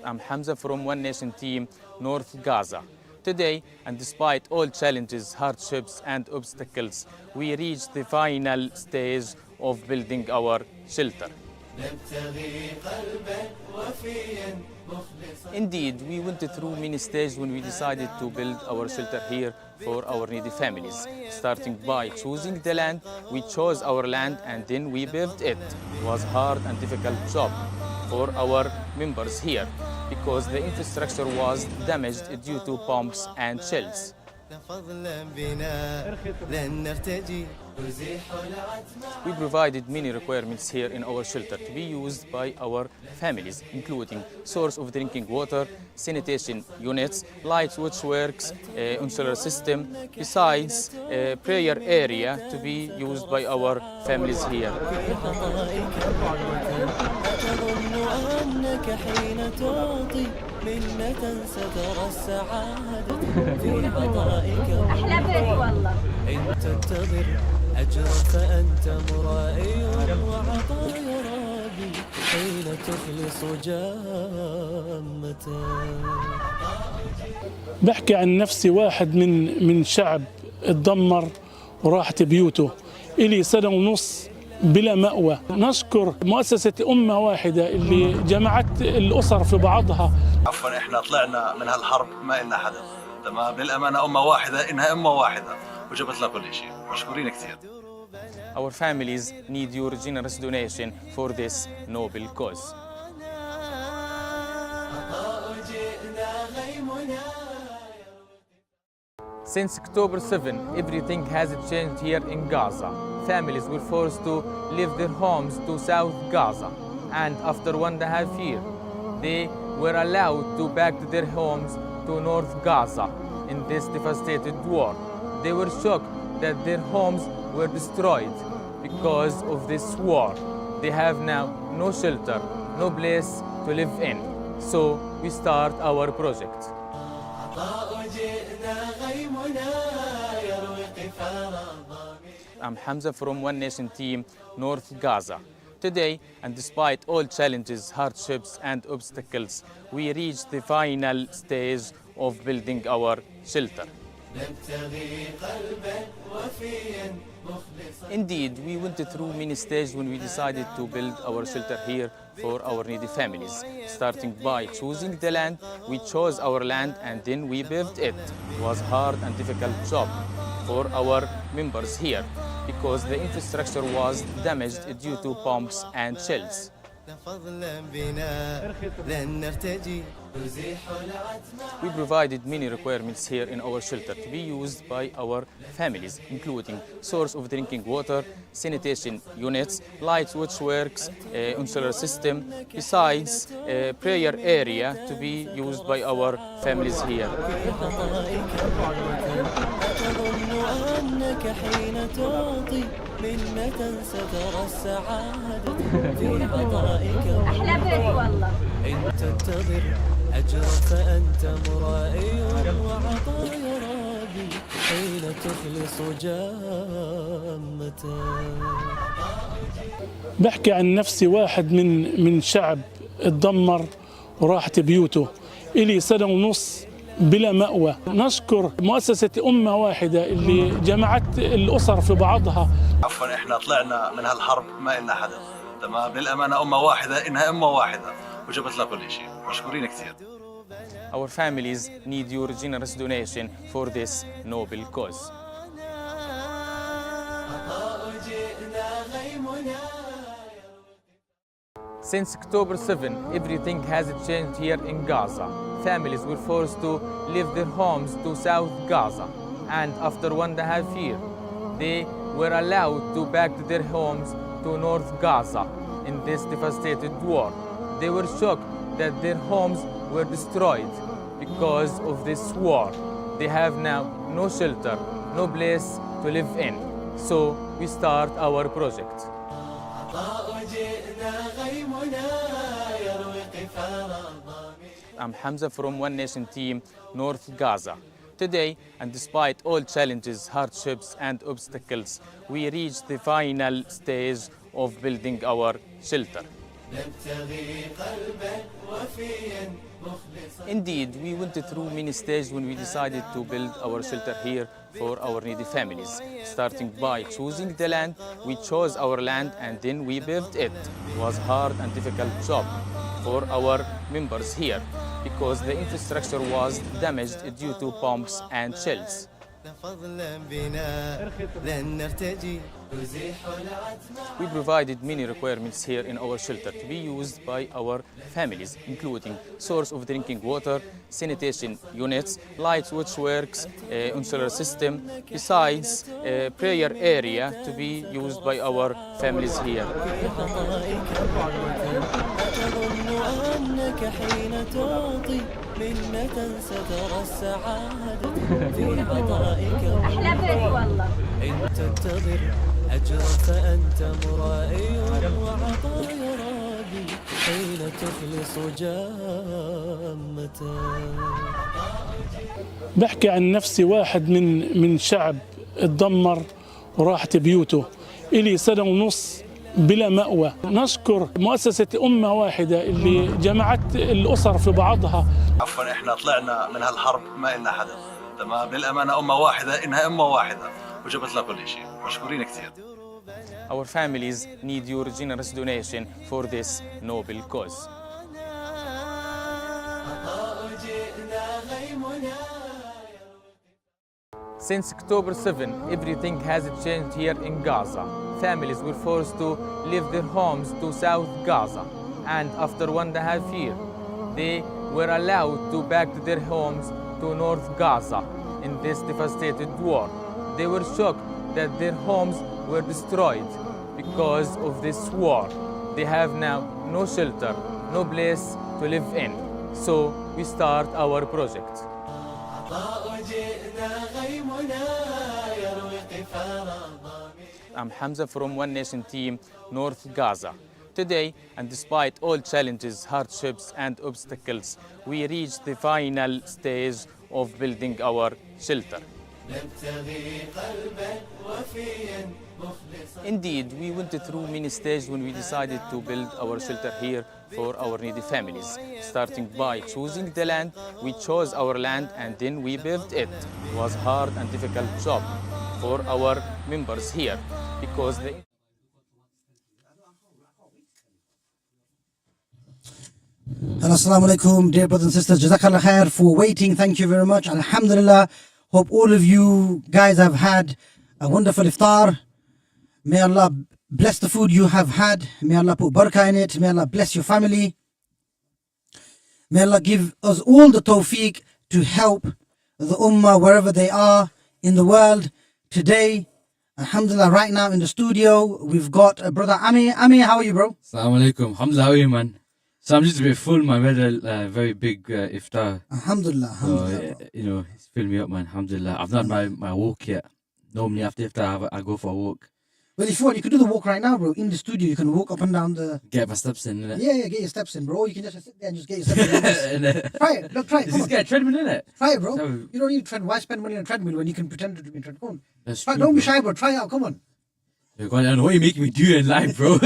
I'm Hamza from One Nation Team, North Gaza. Today, and despite all challenges, hardships, and obstacles, we reached the final stage of building our shelter. Indeed, we went through many stages when we decided to build our shelter here for our needy families. Starting by choosing the land, we chose our land and then we built it. It was a hard and difficult job for our members here because the infrastructure was damaged due to bombs and shells. We provided many requirements here in our shelter to be used by our families, including source of drinking water, sanitation units, light switchworks, insular system, besides prayer area to be used by our families here. أتظن أنك حين تعطي منة سترى السعادة في عطائك أحلى بيت والله. إن تنتظر أجرا فأنت مرائي وعطايا ربي حين تخلص جامة. بحكي عن نفسي، واحد من شعب اتدمر وراحت بيوته، إلي سنة ونص بلا مأوى. نشكر مؤسسة أمة واحدة اللي جمعت الأسر في بعضها. عفوا احنا طلعنا من هالحرب ما إلنا حدا، تمام؟ بالأمانة أمة واحدة، إنها أمة واحدة وجبت لنا كل شيء. مشكورين كثير. Our families need your generous donation for this noble cause. Since October 7, everything has changed here in Gaza. Families were forced to leave their homes to South Gaza, and after 1.5 years, they were allowed to back to their homes to North Gaza in this devastated war. They were shocked that their homes were destroyed because of this war. They have now no shelter, no place to live in. So we start our project. I'm Hamza from One Nation Team, North Gaza. Today, and despite all challenges, hardships, and obstacles, we reached the final stage of building our shelter. Indeed, we went through many stages when we decided to build our shelter here for our needy families. Starting by choosing the land, we chose our land and then we built it. It was a hard and difficult job for our members here because the infrastructure was damaged due to bombs and shells. We provided many requirements here in our shelter to be used by our families, including source of drinking water, sanitation units, light switchworks, insular system, besides prayer area to be used by our families here. أنك حين تعطي منة سترى السعادة في عطائك. أحلى بيت والله. إن تنتظر أجرا فأنت مرائي وعطايا ربي حين تخلص جامة. بحكي عن نفسي، واحد من شعب اتدمر وراحت بيوته، إلي سنة ونص بلا مأوى. نشكر مؤسسة أمة واحدة اللي جمعت الأسر في بعضها. عفوا احنا طلعنا من هالحرب ما إلنا حدا، تمام؟ بالأمانة أمة واحدة، إنها أمة واحدة وجبت لنا كل شيء. مشكورين كثير. Our families need your generous donation for this noble cause. Since October 7, everything has changed here in Gaza. Families were forced to leave their homes to South Gaza, and after 1.5 years, they were allowed to back to their homes to North Gaza in this devastated war. They were shocked that their homes were destroyed because of this war. They have now no shelter, no place to live in. So we start our project. I'm Hamza from One Nation Team, North Gaza. Today, and despite all challenges, hardships, and obstacles, we reached the final stage of building our shelter. Indeed, we went through many stages when we decided to build our shelter here for our needy families. Starting by choosing the land, we chose our land and then we built it. It was a hard and difficult job for our members here because the infrastructure was damaged due to bombs and shells. We provided many requirements here in our shelter to be used by our families, including source of drinking water, sanitation units, light switchworks, insular system, besides prayer area to be used by our families here. منة سترى السعادة في عطائك أحلى بيت والله إن تنتظر أجرا فأنت مرائي وعطايا راضي حين تخلص جامة. بحكي عن نفسي واحد من شعب اتدمر وراحت بيوته إلي سنة ونص بلا مأوى. نشكر مؤسسة أمة واحدة اللي جمعت الأسر في بعضها. عفوا احنا طلعنا من هالحرب ما إلنا حدا، تمام؟ بالأمانة أمة واحدة إنها أمة واحدة وجبت لنا كل شيء، مشكورين كثير. Our families need your generous donation for this noble cause. Since October 7, everything has changed here in Gaza. Families were forced to leave their homes to South Gaza, and after 1.5 years, they were allowed to back to their homes to North Gaza in this devastated war. They were shocked that their homes were destroyed because of this war. They have now no shelter, no place to live in. So we start our project. I'm Hamza from One Nation Team, North Gaza. Today, and despite all challenges, hardships, and obstacles, we reached the final stage of building our shelter. Indeed, we went through many stages when we decided to build our shelter here for our needy families. Starting by choosing the land, we chose our land and then we built it. It was a hard and difficult job for our members here because they... Hello, assalamu alaikum, dear brothers and sisters. Jazakallah khair for waiting. Thank you very much. Alhamdulillah. Hope all of you guys have had a wonderful iftar. May Allah bless the food you have had. May Allah put barakah in it. May Allah bless your family. May Allah give us all the tawfiq to help the ummah wherever they are in the world. Today, alhamdulillah, right now in the studio, we've got a brother Ami. Ami, how are you, bro? Assalamu alaikum. Alhamdulillah, how are you, man? So I'm just a bit full, man. We had a very big iftar. Alhamdulillah, alhamdulillah. So, you know, it's filled me up, man. Alhamdulillah. I've not done my walk yet. Normally after iftar, I go for a walk. Well, if you want, you can do the walk right now, bro. In the studio, you can walk up and down the... Get my steps in, innit? Yeah, get your steps in, bro. You can just sit there and just get your steps in. Try it. Look, try it. Does this get a treadmill in it? Try it, bro. You don't need to treadmill. Why spend money on a treadmill when you can pretend to be a treadmill? Come on. That's Try, true, don't be bro. shy, bro. Try it out. Come on. I don't know what you're making me do in life, bro. All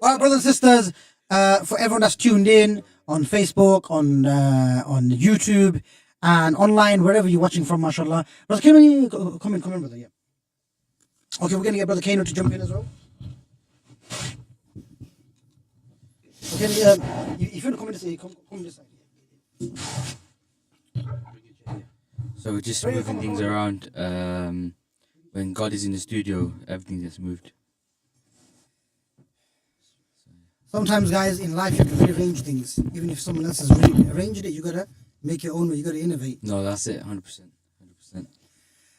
right, brothers and sisters, for everyone that's tuned in on Facebook, on YouTube, and online, wherever you're watching from, mashallah. Brother Kano, come in, brother. Yeah. Okay, we're going to get Brother Kano to jump in as well. Okay, if you want to come in this side, come this side. So we're just moving things around. When God is in the studio, everything gets moved. Sometimes, guys, in life, you have to rearrange things. Even if someone else has rearranged it, you got to make your own way. You got to innovate. No, that's it, 100%.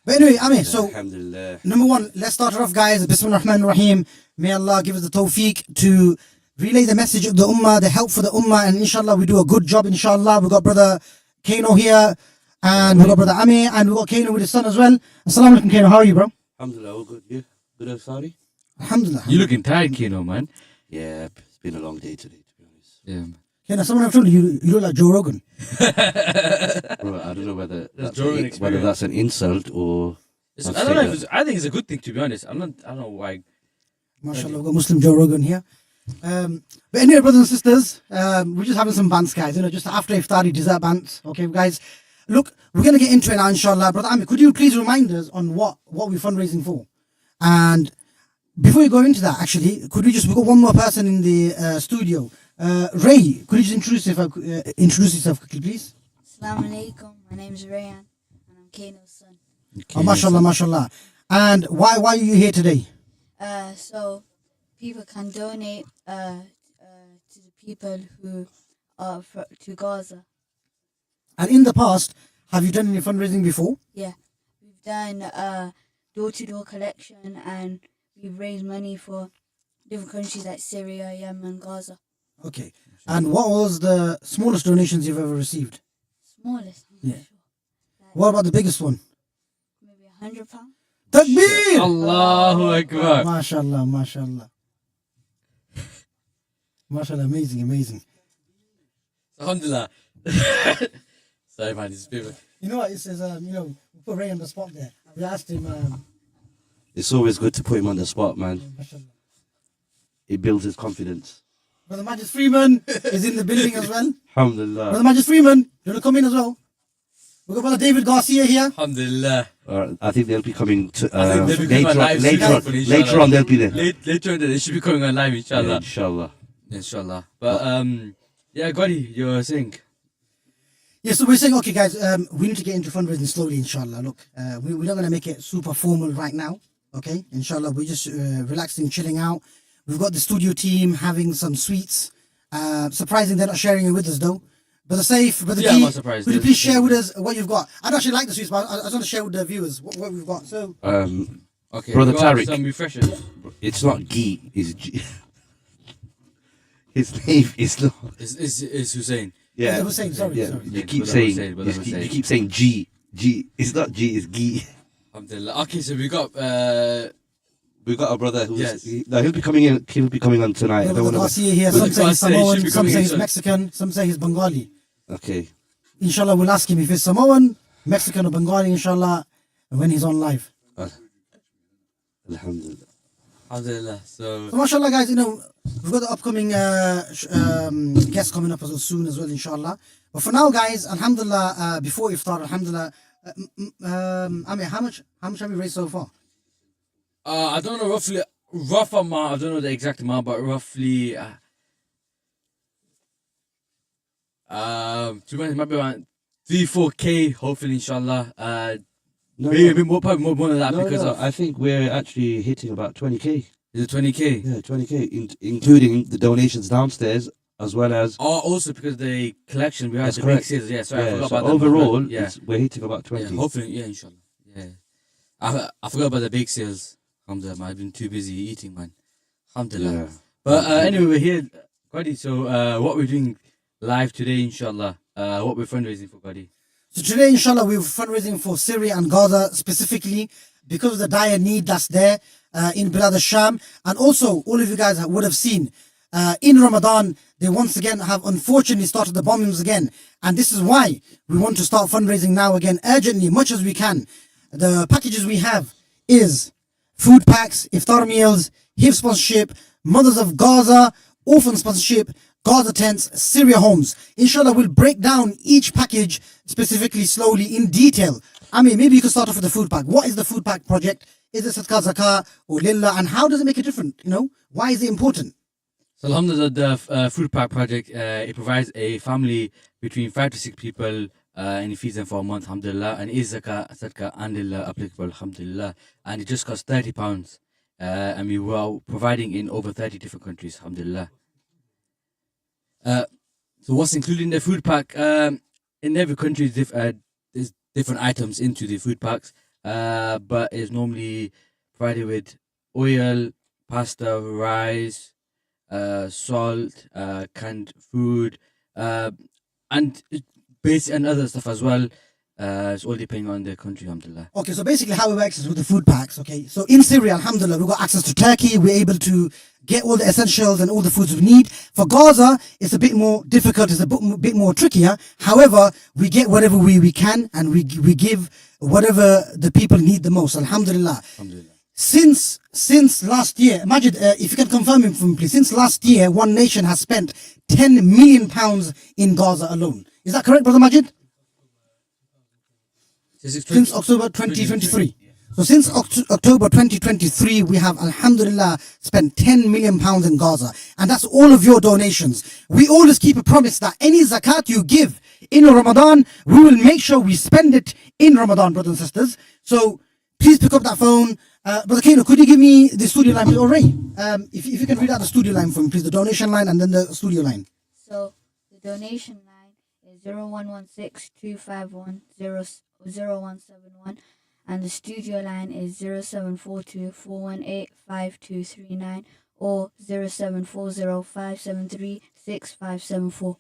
But anyway, Ami, so Alhamdulillah. number one, let's start off, guys. Bismillah ar-Rahman ar-Rahim. May Allah give us the tawfiq to relay the message of the ummah, the help for the ummah, and inshallah, we do a good job, inshallah. We've got Brother Kano here, and we've got Brother Ami, and we've got Kano with his son as well. Assalamu alaikum, Kano. How are you, bro? Alhamdulillah, all good. You? Good, sorry? Alhamdulillah. You looking tired, Kano, man. Yeah, it's been a long day today, to be honest. Yeah. Kano, someone have told you, you look like Joe Rogan. Bro, I don't know whether that's an insult or... I don't know if I think it's a good thing, to be honest. I don't know why. MashaAllah, we've got Muslim Joe Rogan here. But anyway, brothers and sisters, we're just having some bants, guys. You know, just after iftari dessert bants. Okay, guys. Look, we're going to get into it now, inshallah. Brother Ami, could you please remind us on what we're fundraising for? And before you go into that, actually, we've got one more person in the studio. Ray, could you just introduce yourself quickly, please? Assalamu alaikum. My name is Rayan, and I'm Kano's son. Oh, mashallah, mashallah. And why are you here today? So people can donate to the people who are to Gaza. And in the past, have you done any fundraising before? Yeah, we've done door-to-door collection, and we've raised money for different countries like Syria, Yemen, Gaza. Okay. And what was the smallest donations you've ever received? Smallest. Yeah. What about the biggest one? Maybe £100. Takbir! Allahu Akbar. Mashallah, mashallah. Mashallah, amazing, amazing. Alhamdulillah. Sorry, man, it's bit. You know what? It says, we put Ray on the spot there. We asked him. It's always good to put him on the spot, man. Mashallah. It builds his confidence. Brother Majid Freeman is in the building as well. Alhamdulillah. Brother Majid Freeman, you want to come in as well? We've got Brother David Garcia here. Alhamdulillah. I think they'll be coming to, I think they'll be coming live later on they'll be there. Later on, they should be coming on live, inshallah. Yeah, inshallah. Inshallah. But, yeah, Gotti, you were saying? Yeah, so we're saying, okay, guys, we need to get into fundraising slowly, inshallah. Look, we're not going to make it super formal right now, okay? Inshallah, we're just relaxing, chilling out. We've got the studio team having some sweets. Surprising they're not sharing it with us, though. Brother Saif, Brother Yeah, G, I'm not surprised. would you please share with us what you've got? I'd actually like the sweets, but I just want to share with the viewers what we've got. So, Okay, Brother we got Tariq. some refreshers. It's not Ghee, it's G. His name is not. It's Hussein. Yeah. Brother Hussein, sorry, Yeah. sorry. You keep Brother saying. Hussein, Brother You Hussein. keep saying G. G. It's not G. It's Ghee. Alhamdulillah. Okay, so we got We got a brother who's. Yes. He'll be coming in. He'll be coming on tonight. I don't Brother wanna- Garcia here, some say he's Samoan, some say he's Mexican, some say he's Bengali. Okay. Inshallah, we'll ask him if he's Samoan, Mexican or Bengali, inshallah, when he's on live. Alhamdulillah. Alhamdulillah. So mashallah, guys, we've got the upcoming guests coming up soon as well, inshallah. But for now, guys, alhamdulillah, before iftar, alhamdulillah, I mean, how much have we raised so far? I don't know rough amount. I don't know the exact amount, but roughly. To be honest, maybe around 3-4K. Hopefully, inshallah. Maybe a bit more, probably more than that because of. I think we're actually hitting about 20k. Is it 20K? Yeah, 20k, including the donations downstairs as well as. Oh, also because the collection we had That's the correct. big sales. Yeah, sorry, I Yeah, forgot so about that. overall, Yeah. we're hitting about 20. Yeah, hopefully, yeah, inshallah. Yeah, I forgot about the bake sales. Alhamdulillah, man, I've been too busy eating, man. Alhamdulillah. Yeah. But anyway, we're here, Qadi. So what we're doing live today, inshallah. What we're fundraising for, Qadi. So today, inshallah, we're fundraising for Syria and Gaza specifically because of the dire need that's there in Bilad al-Sham. And also, all of you guys would have seen in Ramadan, they once again have unfortunately started the bombings again. And this is why we want to start fundraising now again, urgently, much as we can. The packages we have is food packs, iftar meals, HIV sponsorship, Mothers of Gaza, orphan sponsorship, Gaza tents, Syria homes. Inshallah, we'll break down each package specifically, slowly, in detail. I mean, maybe you can start off with the food pack. What is the food pack project? Is it Sadaqah Zakah or Lillah? And how does it make a difference? Why is it important? So alhamdulillah, the food pack project, it provides a family between 5 to 6 people and it feeds them for a month, alhamdulillah, and is zakah, sadaqah and lillah applicable, alhamdulillah, and it just costs £30, and we were providing in over 30 different countries, alhamdulillah. So what's included in the food pack? In every country there's different items into the food packs, but it's normally provided with oil, pasta, rice, salt, canned food, and basic and other stuff as well. It's all depending on the country, alhamdulillah. Okay, so basically how it works is with the food packs, okay? So in Syria, alhamdulillah, we've got access to Turkey. We're able to get all the essentials and all the foods we need. For Gaza, it's a bit more difficult. It's a bit more trickier. However, we get whatever we can and we give whatever the people need the most, alhamdulillah. Alhamdulillah. Since last year, Majid, if you can confirm it for me, please. Since last year, One Nation has spent £10 million in Gaza alone. Is that correct, Brother Majid? Since October 2023. So since October 2023, we have, alhamdulillah, spent 10 million pounds in Gaza. And that's all of your donations. We always keep a promise that any zakat you give in Ramadan, we will make sure we spend it in Ramadan, brothers and sisters. So please pick up that phone. Brother Kano, could you give me the studio line, or Ray? If you can read out the studio line for me, please, the donation line and then the studio line. So the donation line is 0116-251-0171, and the studio line is 0742-418-5239 or 0740-573-6574.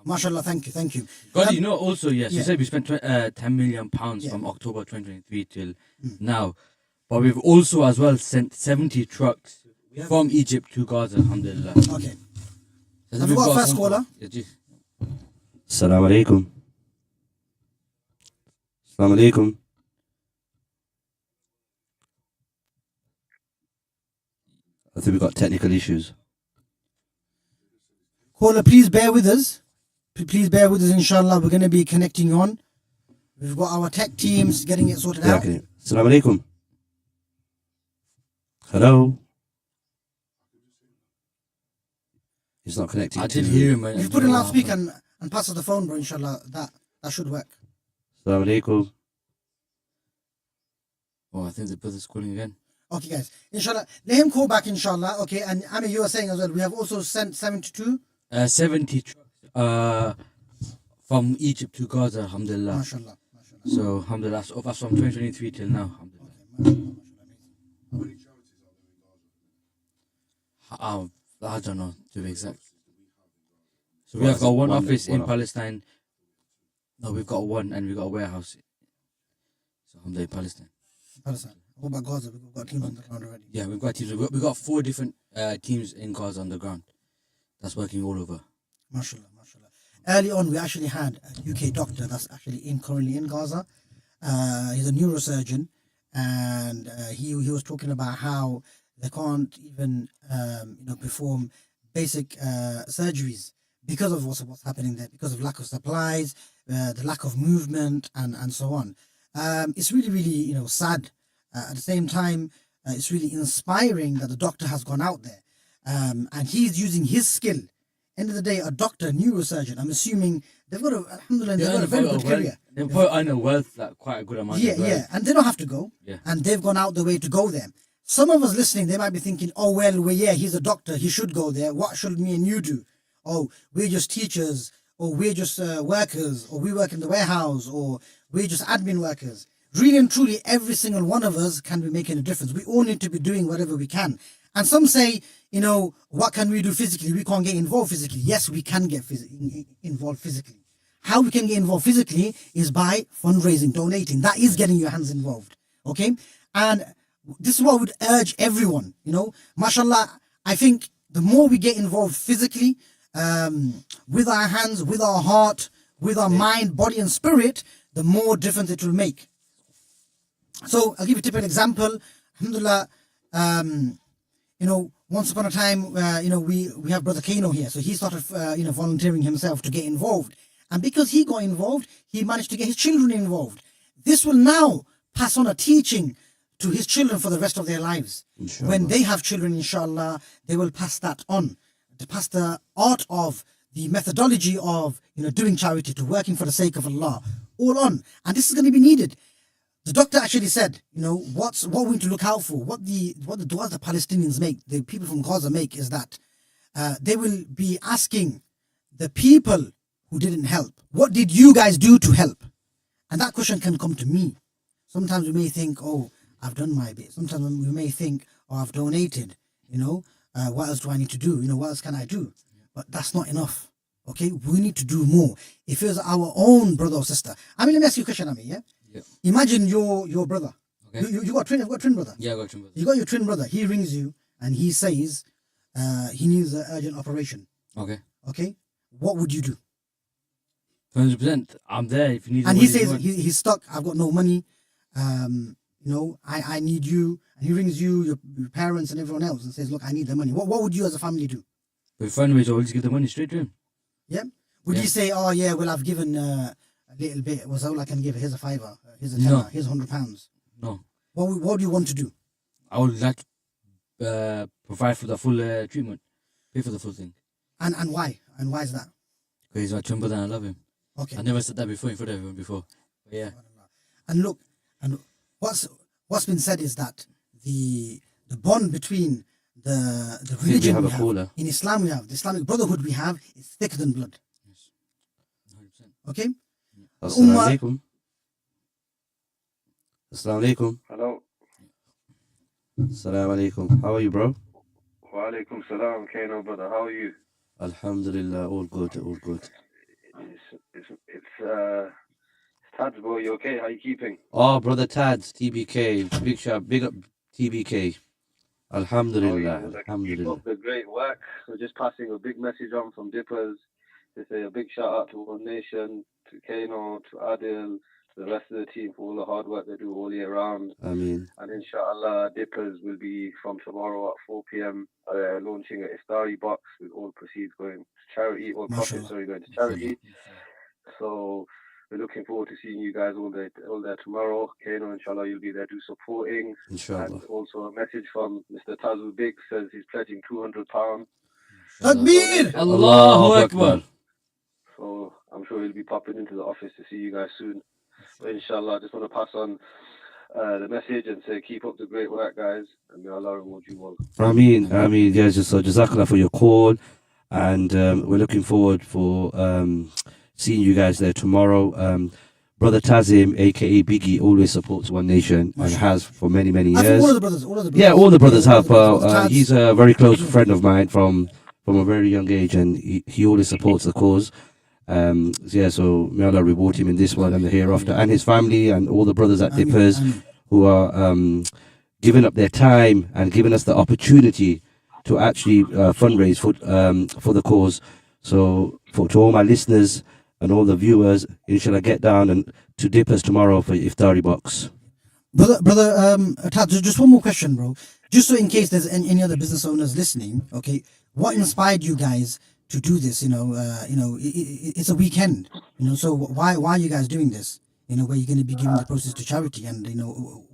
MashaAllah, thank you. God, you know, also, yes, you yeah. said we spent 10 million pounds from October 2023 till now. But we've also as well sent 70 trucks from Egypt to Gaza, alhamdulillah. Okay. So Have we got a first caller? Assalamu alaikum. Assalamu alaikum. I think we've got technical issues. Caller, please bear with us. Please bear with us, inshallah. We're going to be connecting you on. We've got our tech teams getting it sorted out. Okay. Assalamu alaikum. Hello. He's not connecting. I did hear him. If you put it on loudspeaker and pass us the phone, bro, inshallah, that should work. Assalamu alaikum. Oh, I think the brother's calling again. Okay, guys. Inshallah. Let him call back, inshallah. Okay, and Ami, you were saying as well, we have also sent 72? 70 trucks from Egypt to Gaza, alhamdulillah. MashaAllah. So, alhamdulillah, so that's from 2023 till now, alhamdulillah. I don't know, to be exact. So we have got one office in Palestine. No, we've got one, and we've got a warehouse. So alhamdulillah, Palestine. What about Gaza? We've got teams on the ground already. Yeah, we've got teams. We've got 4 different teams in Gaza on the ground. That's working all over. MashaAllah. Early on, we actually had a UK doctor that's actually currently in Gaza. He's a neurosurgeon, and he was talking about how they can't even perform basic surgeries because of what's happening there, because of lack of supplies, the lack of movement, and so on. It's really sad. At the same time, it's really inspiring that the doctor has gone out there, and he's using his skill. End of the day, a doctor, neurosurgeon. I'm assuming they've got alhamdulillah, they've got a very good career. They've put on a wealth, like quite a good amount. Yeah, and they don't have to go. Yeah. And they've gone out the way to go there. Some of us listening, they might be thinking, oh, well, yeah, he's a doctor. He should go there. What should me and you do? Oh, we're just teachers, or we're just workers, or we work in the warehouse, or we're just admin workers. Really and truly, every single one of us can be making a difference. We all need to be doing whatever we can. And some say, what can we do physically? We can't get involved physically. Yes, we can get involved physically. How we can get involved physically is by fundraising, donating. That is getting your hands involved. Okay? And this is what I would urge everyone, mashallah, I think the more we get involved physically, with our hands, with our heart, with our mind, body and spirit, the more difference it will make. So I'll give you a typical example. Alhamdulillah, once upon a time, we have Brother Kano here. So he started, volunteering himself to get involved. And because he got involved, he managed to get his children involved. This will now pass on a teaching to his children for the rest of their lives. Inshallah. When they have children, inshallah, they will pass that on. To pass the art of the methodology of, doing charity, to working for the sake of Allah, all on. And this is going to be needed. The doctor actually said, what we need to look out for, what the du'as the Palestinians make, the people from Gaza make, is that they will be asking the people who didn't help, what did you guys do to help? And that question can come to me. Sometimes we may think, oh, I've done my bit. Sometimes we may think, oh, I've donated, what else do I need to do? What else can I do? But that's not enough. Okay, we need to do more. If it was our own brother or sister. Let me ask you a question, Ami, yeah? Yeah. Imagine your brother. Okay. You got a twin brother? Yeah, I got a twin brother. You got your twin brother. He rings you and he says he needs an urgent operation. Okay. Okay? What would you do? 100%. I'm there if you need. And he says he's stuck. I've got no money. I need you. And he rings you, your parents and everyone else and says, look, I need the money. What would you as a family do? With fundraiser, I'll just give the money straight to him. Yeah? Would you say, oh yeah, well, I've given a little bit. Was all I can give. Here's a £5. Here's a £10. No. Here's £100. No. What do you want to do? I would like to provide for the full treatment, pay for the full thing. And why? And why is that? Because he's my twin brother and I love him. Okay. I never said that before in front of everyone before. But yeah. And look, and what's been said is that the bond between the religion have we a have caller. in Islam, we have the Islamic brotherhood we have is thicker than blood. Okay. Assalamu alaikum. Assalamu alaikum. Hello. Assalamu alaikum. How are you, bro? Wa alaikum salam, Kano brother. How are you? Alhamdulillah, all good, all good. It's Tads, bro. You okay? How you keeping? Oh, brother Tads, TBK, big shout, big up TBK. Alhamdulillah, Keep alhamdulillah. up the great work. We're just passing a big message on from Dippers to say a big shout out to One Nation, to Kano, to Adil, to the rest of the team for all the hard work they do all year round. Ameen. And inshallah, Dippers will be from tomorrow at 4 p.m. Launching an iftari box with all proceeds going to charity, all profits going to charity. So we're looking forward to seeing you guys all there tomorrow. Kano, inshallah, you'll be there to supporting. Inshallah. And also a message from Mr. Tazu Big says he's pledging £200. Takbir! Allahu Akbar. So I'm sure he'll be popping into the office to see you guys soon. But inshallah, I just want to pass on the message and say keep up the great work, guys, and may Allah reward you all. Ameen, ameen. Yeah, so Jazakallah for your call, and we're looking forward for seeing you guys there tomorrow. Brother Tazim, aka Biggie, always supports One Nation and has for many years. I think all of the brothers. Yeah, all the brothers have. He's a very close friend of mine from a very young age, and he always supports the cause. So may Allah reward him in this one and the hereafter, and his family and all the brothers at Dippers who are giving up their time and giving us the opportunity to actually fundraise for the cause. So to all my listeners and all the viewers, inshallah, get down and to Dippers tomorrow for iftari box. Brother Tad, just one more question, bro. Just so in case there's any other business owners listening, okay, what inspired you guys to do this? It's a weekend, so why are you guys doing this? Where you're going to be giving the proceeds to charity, and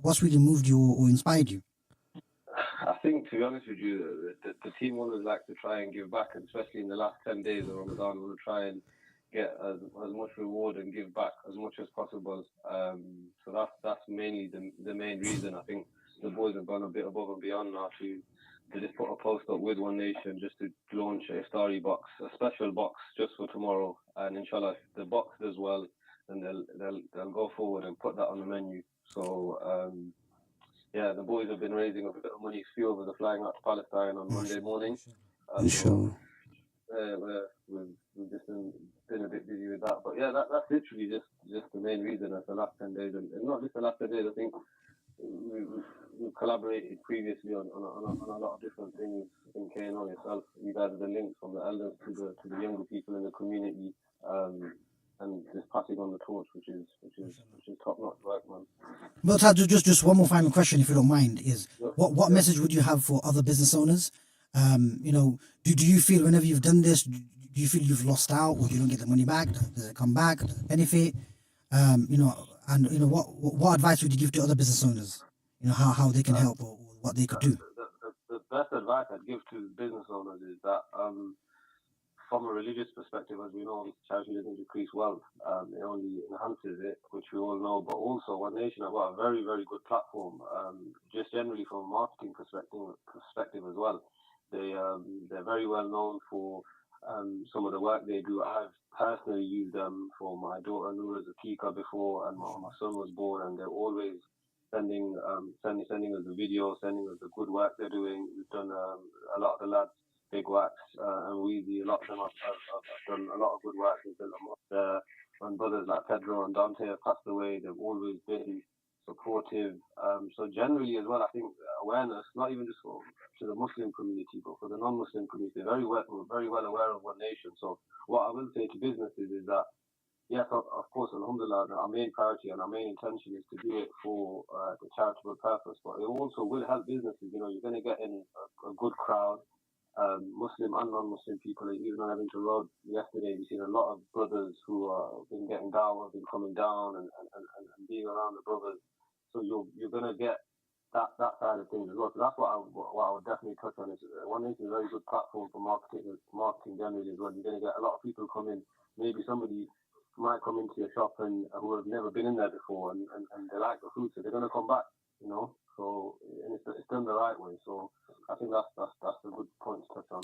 what's really moved you or inspired you? I think, to be honest with you, the team always like to try and give back, and especially in the last 10 days of Ramadan, we'll try and get as much reward and give back as much as possible. So that's mainly the main reason. I think the boys have gone a bit above and beyond now to just put a post up with One Nation just to launch a iftari box, a special box just for tomorrow. And inshallah, if the box does well, then they'll go forward and put that on the menu. So the boys have been raising a bit of money. Few of us are flying out to Palestine on Monday morning. Inshallah. We've just been a bit busy with that. But yeah, that's literally just the main reason. That's the last 10 days, and not just the last 10 days. I think we've collaborated previously on a lot of different things. In KNO yourself, you guys are the links from the elders to the younger people in the community, and just passing on the torch, which is top notch work, man. Well, Tad, just one more final question, if you don't mind, is what message would you have for other business owners? Do you feel whenever you've done this, do you feel you've lost out, or you don't get the money back? Does it come back? Does it benefit? What advice would you give to other business owners? How they can help or what they could do. The best advice I'd give to business owners is that from a religious perspective, as we know, charity doesn't decrease wealth. It only enhances it, which we all know. But also, One Nation have got a very, very good platform. Just generally from a marketing perspective as well. They're very well known for some of the work they do. I've personally used them for my daughter Noura's Akika before, and my son was born, and they're always sending us the video, sending us the good work they're doing. We've done a lot of the lads, Big Wax and Weezy, a lot of them have done a lot of good work. When brothers like Pedro and Dante have passed away, they've always been supportive. So generally as well, I think awareness, not even just to the Muslim community, but for the non-Muslim community, we're very well aware of One Nation. So what I will say to businesses is that, yes, of course, alhamdulillah, our main priority and our main intention is to do it for the charitable purpose, but it also will help businesses. You're going to get in a good crowd, Muslim and non-Muslim people. Even on Hartington Rd yesterday, we've seen a lot of brothers who have been getting down, have been coming down and being around the brothers. So you're going to get that side of things as well. So that's what I would definitely touch on. Is One Nation is a very good platform for marketing generally as well. You're going to get a lot of people come in. Maybe somebody might come into your shop and who have never been in there before, and they like the food, so they're going to come back. So and it's done the right way. So I think that's a good point to touch on.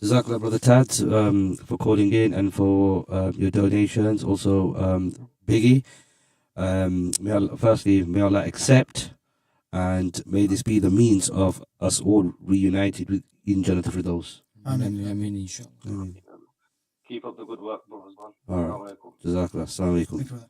Jazakallah, Brother Tad, for calling in and for your donations. Also, Biggie, may Allah accept, and may this be the means of us all reunited in Jannat al-Firdaus. Ameen, inshallah. Keep up the good work, brothers, man. All right. Jazakallah. Assalamu alaikum.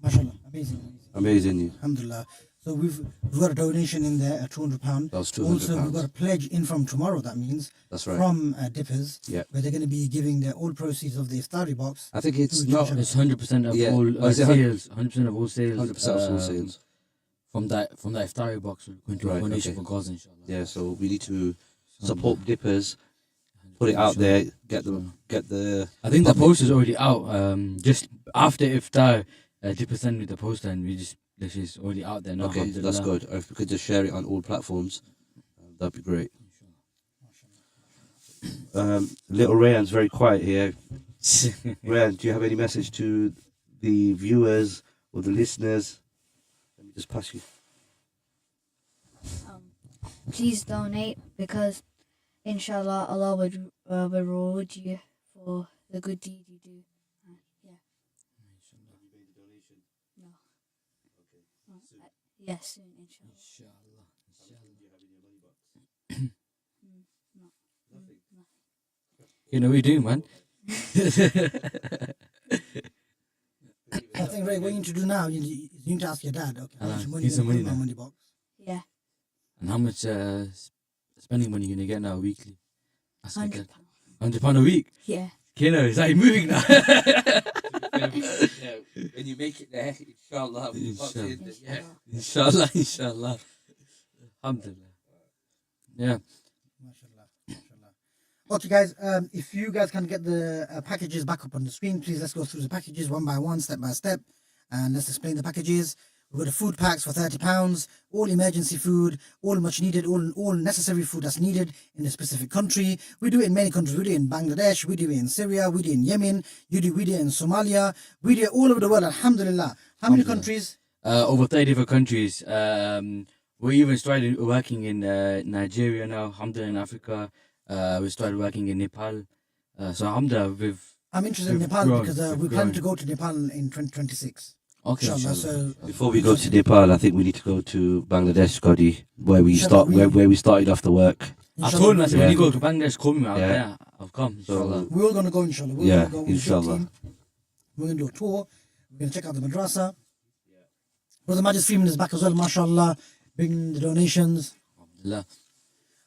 MashaAllah. Amazing. Amazing. Alhamdulillah. So we've got a donation in there at £200. That was £200. Also, we've got a pledge in from tomorrow. That means that's right. From Dippers, yeah, where they're going to be giving their all proceeds of the iftari box. I think it's not. It's 100% of all sales. 100% of all sales. 100% of all sales. From that iftari box, we're going to a donation for Gaza, inshallah. Yeah, so we need to support Dippers, put it out there, get the. I think the post is already out. Just after iftar, Dippers sent me the poster, and this is already out there now. Okay, that's good. If we could just share it on all platforms, that'd be great. Little Rayan's very quiet here. Rayan, do you have any message to the viewers or the listeners? Let me just pass you. Please donate, because inshallah Allah will reward you for the good deed you do. Yes, soon, inshallah. You know what we do, man. I think, Ray, what you need to do now, you need to ask your dad. Okay, how much money here's some money in my now. money box? Yeah. And how much spending money you gonna get now weekly? £100. £100 a week? Yeah. Keno, is that moving now? When you make it there, inshallah. Inshallah. Alhamdulillah. Yeah. Okay, guys, if you guys can get the packages back up on the screen, please let's go through the packages one by one, step by step, and let's explain the packages. We've got the food packs for £30, all emergency food, all much needed, all necessary food that's needed in a specific country. We do it in many countries. We do it in Bangladesh, we do it in Syria, we do it in Yemen, we do it in Somalia, we do it all over the world, alhamdulillah. How many countries? Over 30 different countries. We even started working in Nigeria now, alhamdulillah, in Africa. We started working in Nepal. So alhamdulillah, I'm interested in Nepal because we plan to go to Nepal in 2026. Okay, inshallah. So before we go to Nepal, I think we need to go to Bangladesh, Scotty, where we started off the work. I told him, I said, when you go to Bangladesh, call me out there. I'll come, inshallah. We're all going to go, inshallah. We're yeah, going to go inshallah. We're going to do a tour. We're going to check out the madrasa. Brother Majid Freeman is back as well, mashallah, bringing the donations. Alhamdulillah.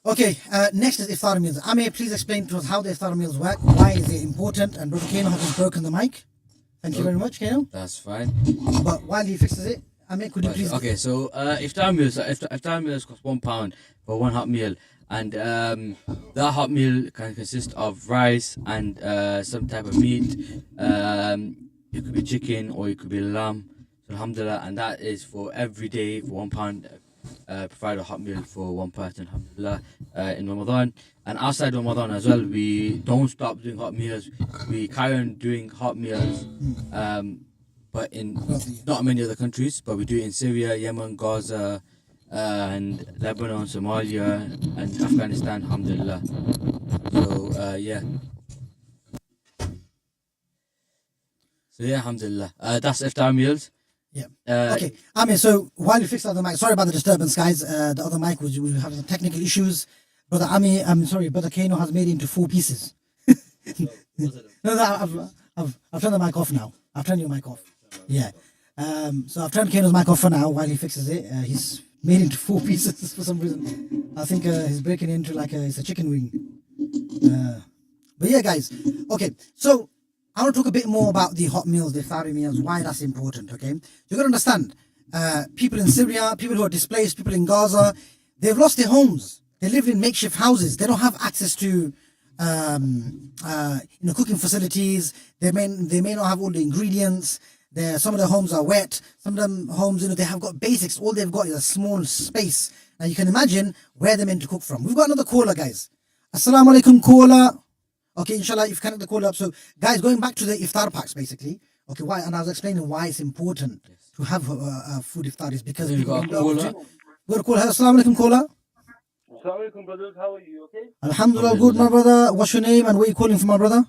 Okay, next is iftar meals. Amir, please explain to us how the iftar meals work. Why is it important? And Brother Kano has just broken the mic. Thank you very much, Kano. That's fine. But while he fixes it, Amir, could you please... Okay, so iftar meals cost £1 for one hot meal. And that hot meal can consist of rice and some type of meat. It could be chicken or it could be lamb. So alhamdulillah, and that is for every day for £1. Provide a hot meal for one person, alhamdulillah, in Ramadan. And outside Ramadan as well, we don't stop doing hot meals. We carry on doing hot meals, but in not many other countries, but we do it in Syria, Yemen, Gaza, and Lebanon, Somalia, and Afghanistan, alhamdulillah. So, yeah. So, yeah, alhamdulillah. That's iftar meals. Yeah. Okay. Amir, so while you fix the other mic, sorry about the disturbance, guys. The other mic was we have some technical issues. Brother Amir, Brother Kano has made it into 4 pieces. No, I've turned the mic off now. I've turned your mic off. Yeah. So I've turned Kano's mic off for now while he fixes it. He's made it into 4 pieces for some reason. I think he's breaking into like it's a chicken wing. But yeah, guys. Okay. So I want to talk a bit more about the hot meals, the iftar meals, why that's important, okay? You've got to understand, people in Syria, people who are displaced, people in Gaza, they've lost their homes. They live in makeshift houses. They don't have access to, cooking facilities. They may not have all the ingredients. Some of the homes are wet. Some of them homes, they have got basics. All they've got is a small space. Now you can imagine where they're meant to cook from. We've got another caller, guys. Assalamu alaikum, caller. Okay, inshallah, if you connect the caller up. So, guys, going back to the iftar packs, basically. Okay, why? And I was explaining why it's important to have food iftar is because We've got a caller. We're caller. Assalamu alaikum, caller. Assalamu alaikum, brothers. How are you? Okay? Alhamdulillah, good, my brother. What's your name and where are you calling from, my brother?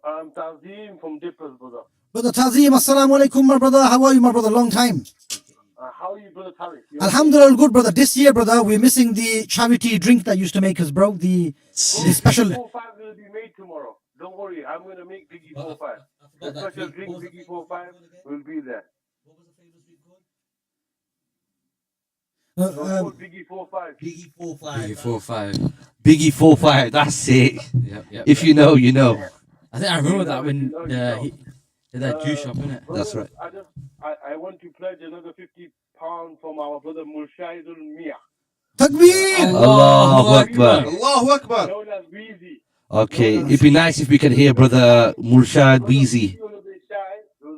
I'm Tazim from Dippers, brother. Brother Tazim, assalamu alaikum, my brother. How are you, my brother? Long time. How are you, brother Tariq? Alhamdulillah, good, brother. This year, brother, we're missing the charity drink that used to make us, bro. The special. Biggie 45 will be made tomorrow. Don't worry, I'm going to make Biggie 45. The special drink, Biggie 45, will be there. Biggie 45. Biggie 45. Biggie 4-5. That's it. Yep. If you know, you know. I think I remember that when he did that juice shop, innit? That's right. I want to pledge another £50 from our brother Murshidul Mia. Takbir! Allahu Akbar. Allahu Akbar. Known as Weezy. Okay, it'd be nice if we can hear brother Murshad Weezy. He was a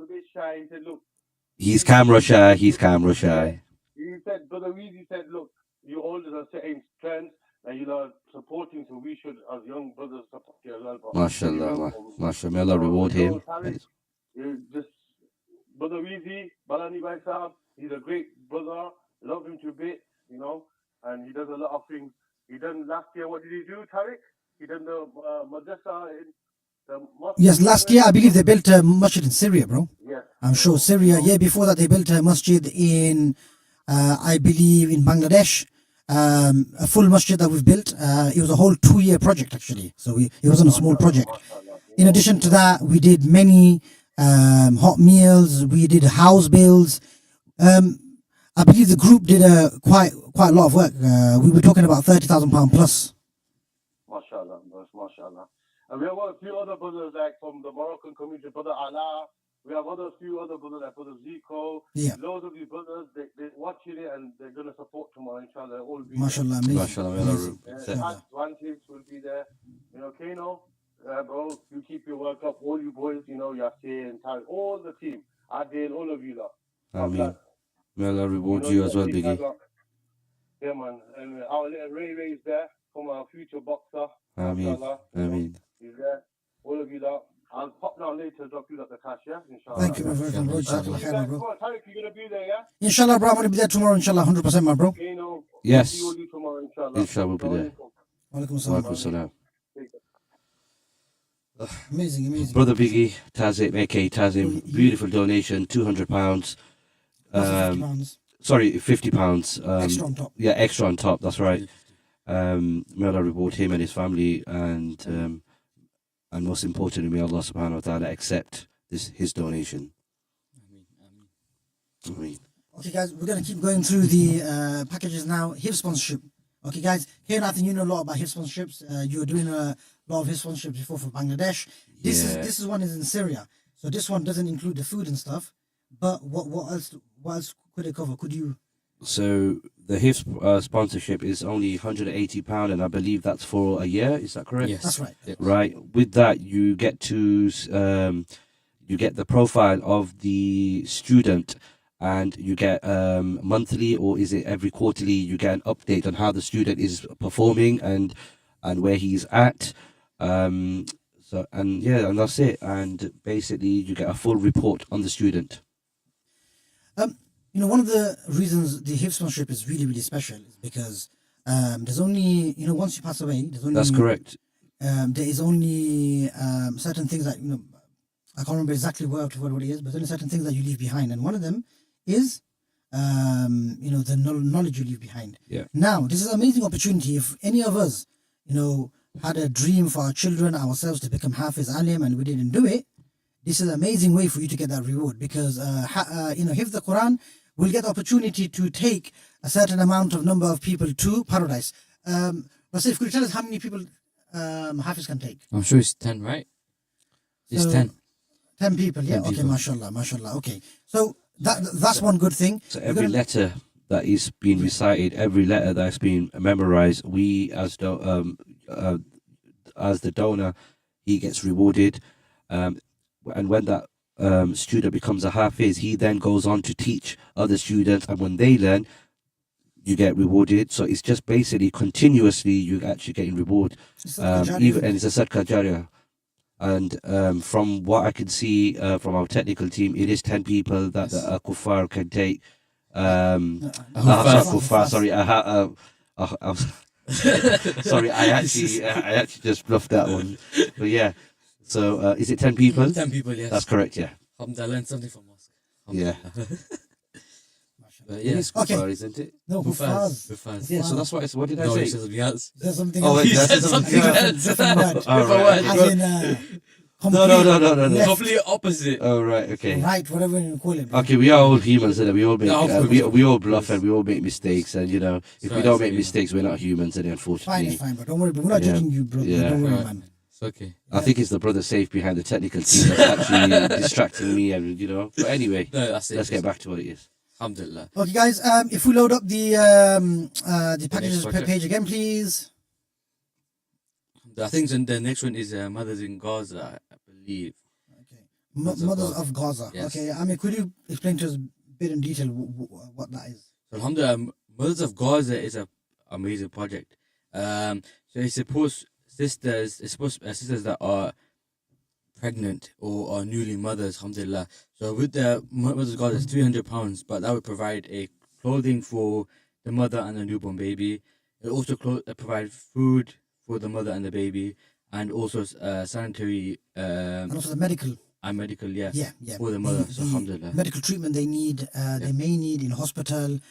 bit shy. He said, look. He's camera shy. He said, brother Weezy said, look, you older are setting trends and you are supporting, so we should, as young brothers, support you as well. MashaAllah. May Allah reward him. Just brother Weezy, Balani Baisab, he's a great brother, love him to bits, and he does a lot of things. He done last year, what did he do, Tariq? He done the madrasa in the mosque. Yes, last year I believe they built a masjid in Syria, bro. Yes. I'm sure Syria. Yeah, before that they built a masjid in, I believe, in Bangladesh. A full masjid that we've built. It was a whole 2-year project actually. So it wasn't a small project. In addition to that, we did many hot meals. We did house builds. I believe the group did quite a lot of work. We were talking about £30,000 plus. MashaAllah, MashaAllah. And we have a few other brothers like from the Moroccan community, brother Allah. We have few other brothers like brother Zico. Yeah. Loads of these brothers, they're watching it and they're going to support tomorrow, inshallah. All be MashaAllah, amazing. Advantage will be there. Kano, bro, you keep your work up. All you boys, Yasir and Tariq, all the team. Adil, all of you lot. Ameen. May Allah reward you as well, Biggie. Yeah, man. And our little Ray is there from our future boxer. Ameen. He's there. All of you lot. I'll pop down later, drop you the cash, yeah? Inshallah. Thank you, my friend, bro. Jazakallah khair, bro. Tariq, you're going to be there, yeah? Inshallah, bro. I'm going to be there tomorrow, inshallah, 100%, my bro. Yes. See you tomorrow, inshallah. Inshallah, we'll be there. Walaikum salam. Amazing. Brother Biggie, Tazim, aka Tazim, beautiful donation, £200. Sorry, £50. Extra on top. Yeah, extra on top. That's right. May Allah reward him and his family, and most importantly, may Allah Subhanahu wa Taala accept his donation. Ameen. Okay, guys, we're going to keep going through the packages now. HIF sponsorship. Okay, guys, here I think you know a lot about HIF sponsorships. You were doing a lot of HIF sponsorships before for Bangladesh. This is one is in Syria, so this one doesn't include the food and stuff. But what else could it cover? Could you? So the HIF sponsorship is only £180, and I believe that's for a year. Is that correct? Yes, that's right. Yes. Right. With that, you get to you get the profile of the student, and you get monthly, or is it every quarterly? You get an update on how the student is performing and where he's at. And that's it. And basically, you get a full report on the student. One of the reasons the HIF sponsorship is really, really special is because there's only, once you pass away, there's only... That's correct. There is only certain things that, I can't remember exactly what it is, but there's only certain things that you leave behind. And one of them is, the knowledge you leave behind. Yeah. Now, this is an amazing opportunity. If any of us, had a dream for our children, ourselves, to become Hafiz Alim, and we didn't do it, this is an amazing way for you to get that reward, because, Hifz the Quran will get the opportunity to take a certain number of people to paradise. Rasif, could you tell us how many people Hafiz can take? I'm sure it's 10, right? It's 10. 10 people, yeah. 10 people. Okay, mashallah. Okay. So that's one good thing. So every letter that is being recited, every letter that's been memorized, we as the donor, he gets rewarded. And when that student becomes a hafiz, he then goes on to teach other students, and when they learn, you get rewarded. So it's just basically continuously you're actually getting reward. Even and it's a sadaqah jariyah. And from what I can see from our technical team, it is 10 people that the kuffar can take. Kuffar, sorry, sorry, I actually just bluffed that one. But yeah, so is it 10 people? 10 people, yes. That's correct, yeah. I learned something from mosque. Yeah. But It yeah. is kuffar, isn't it? No, Hufaz. Hufaz. Yeah, so that's what I said. What did I No, say? he said something else. There's something Oh, else. wait, that's something else. Different word. All right. As in, No. left, Complete opposite. Oh, right, okay. right, whatever you call it. bro. Okay, we are all humans, and we all make No, of course, we all bluff and we all make mistakes, and if we Right, don't so, make yeah. mistakes, we're not humans, and Fine, unfortunately, it's fine, but don't worry, bro. We're not Yeah. judging you, bro. Yeah. Don't worry, Right. man. It's okay. I think it's the brother safe behind the technical team that's actually distracting me, and But anyway, No, that's it. let's get back to what it is. Alhamdulillah. Okay, guys. If we load up the packages project. page again, please. I think the next one is Mothers in Gaza, I believe. Mothers of Gaza. Yes. Okay, I mean, could you explain to us a bit in detail what that is? So Alhamdulillah, Mothers of Gaza is an amazing project. So it supports sisters, sisters that are pregnant or are newly mothers, alhamdulillah. So with the Mothers of Gaza, it's £300, but that would provide a clothing for the mother and the newborn baby. It also provide food for the mother and the baby, and also sanitary And also the medical. and medical, yeah, Yeah. for the mother. So alhamdulillah. Medical treatment they need, they may need in hospital,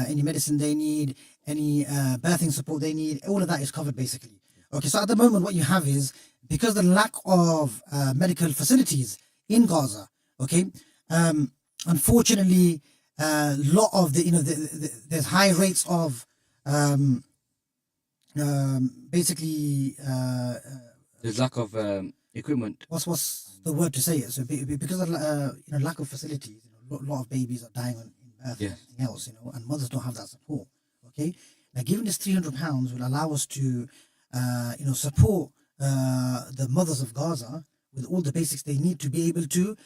any medicine they need, any birthing support they need, all of that is covered basically. Okay, so at the moment what you have is, because the lack of medical facilities in Gaza, okay, unfortunately, lot of there's high rates of basically There's lack of equipment. what's the word to say it? So because of lack of facilities, a lot of babies are dying in birth and everything else, and mothers don't have that support. Okay, now giving this £300 will allow us to support the mothers of Gaza with all the basics they need to be able to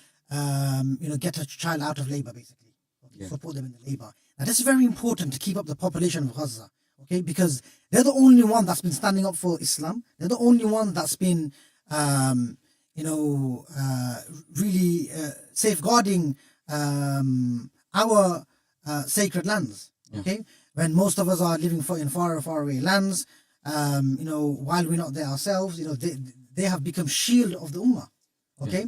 get a child out of labor, basically. Okay? Support them in the labor. Now this is very important to keep up the population of Gaza. Okay, because they're the only one that's been standing up for Islam. They're the only one that's been really safeguarding our sacred lands. Okay, when most of us are living in far away lands, while we're not there ourselves, they have become shield of the ummah. Okay,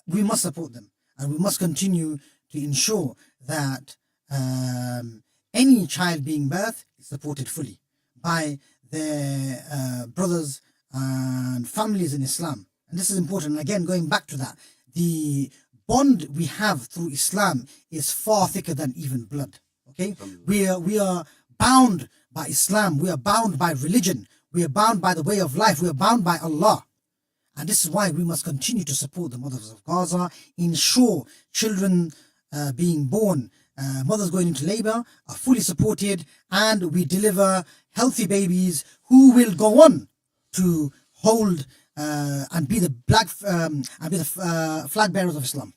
we must support them, and we must continue to ensure that any child being birthed is supported fully by their brothers and families in Islam. And this is important. And again, going back to that, the bond we have through Islam is far thicker than even blood. Okay, we are bound by Islam. We are bound by religion. We are bound by the way of life. We are bound by Allah. And this is why we must continue to support the mothers of Gaza, ensure children being born, mothers going into labor are fully supported, and we deliver healthy babies who will go on to hold and be the flag bearers of Islam.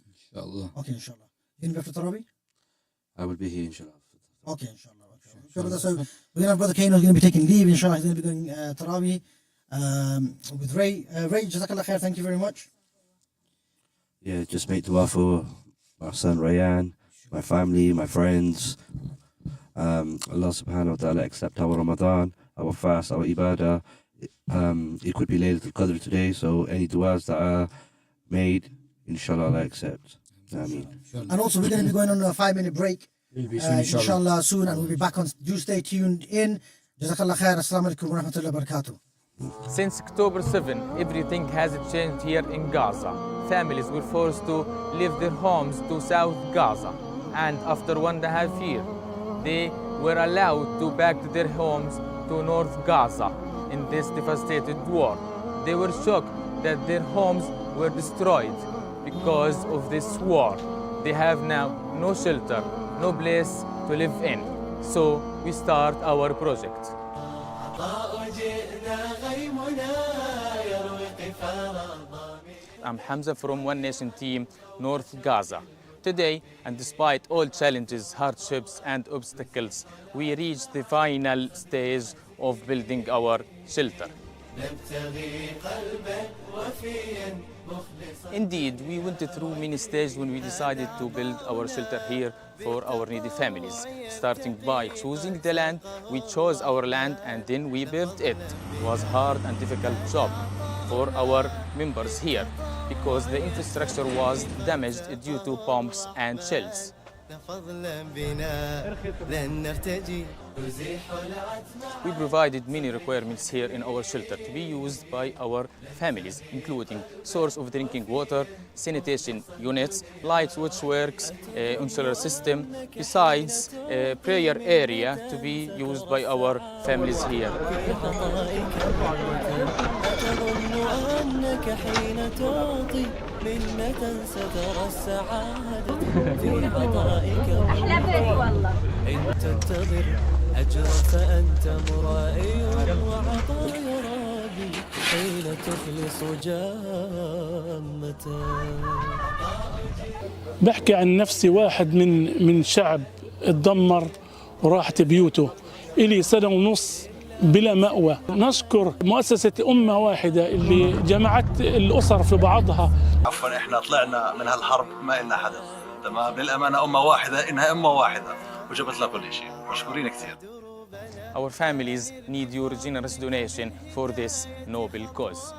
Inshallah. Okay, inshallah. You going to be after Tarawih? I will be here, inshallah. Okay, inshallah. Inshallah. So we're going to have Brother Kane who's going to be taking leave, inshallah. He's going to be going Tarawih with Ray. Ray, Jazakallah khair, thank you very much. Yeah, just make dua for my son Rayan, my family, my friends. Allah subhanahu wa ta'ala accept our Ramadan, our fast, our ibadah. It could be Laylatul Qadr today, so any duas that are made, inshallah, Allah accept. Ameen. And also we're going to be going on a 5-minute break. We'll be soon, inshallah soon, and we'll be back on. Do stay tuned in. Jazakallah khair. Assalamu alaikum wa rahmatullahi wa barakatuh. Since October 7, everything has changed here in Gaza. Families were forced to leave their homes to South Gaza, and after 1.5 years, they were allowed to back to their homes to North Gaza in this devastated war. They were shocked that their homes were destroyed because of this war. They have now no shelter, no place to live in. So we start our project. جئنا غيمنا يروي قفار I'm Hamza from One Nation Team, North Gaza. Today, and despite all challenges, hardships, and obstacles, we reached the final stage of building our shelter. Indeed, we went through many stages when we decided to build our shelter here for our needy families. Starting by choosing the land, we chose our land and then we built it. It was a hard and difficult job for our members here because the infrastructure was damaged due to bombs and shells. We provided many requirements here in our shelter to be used by our families, including source of drinking water, sanitation units, light switch works, insular system, besides prayer area to be used by our families here. منة سترى السعادة في عطائك إن تنتظر أجرا فأنت مرائي وعطايا ربي حين تخلص جامة. بحكي عن نفسي واحد من شعب اتدمر وراحت بيوته إلي سنة ونص بلا مأوى. نشكر مؤسسة أمة واحدة اللي جمعت الأسر في بعضها. عفوا احنا طلعنا من هالحرب ما إلنا حدا، تمام؟ للأمانة أمة واحدة، إنها أمة واحدة وجبت لها كل شيء. مشكورين كثير. Our families need your generous donation for this noble cause.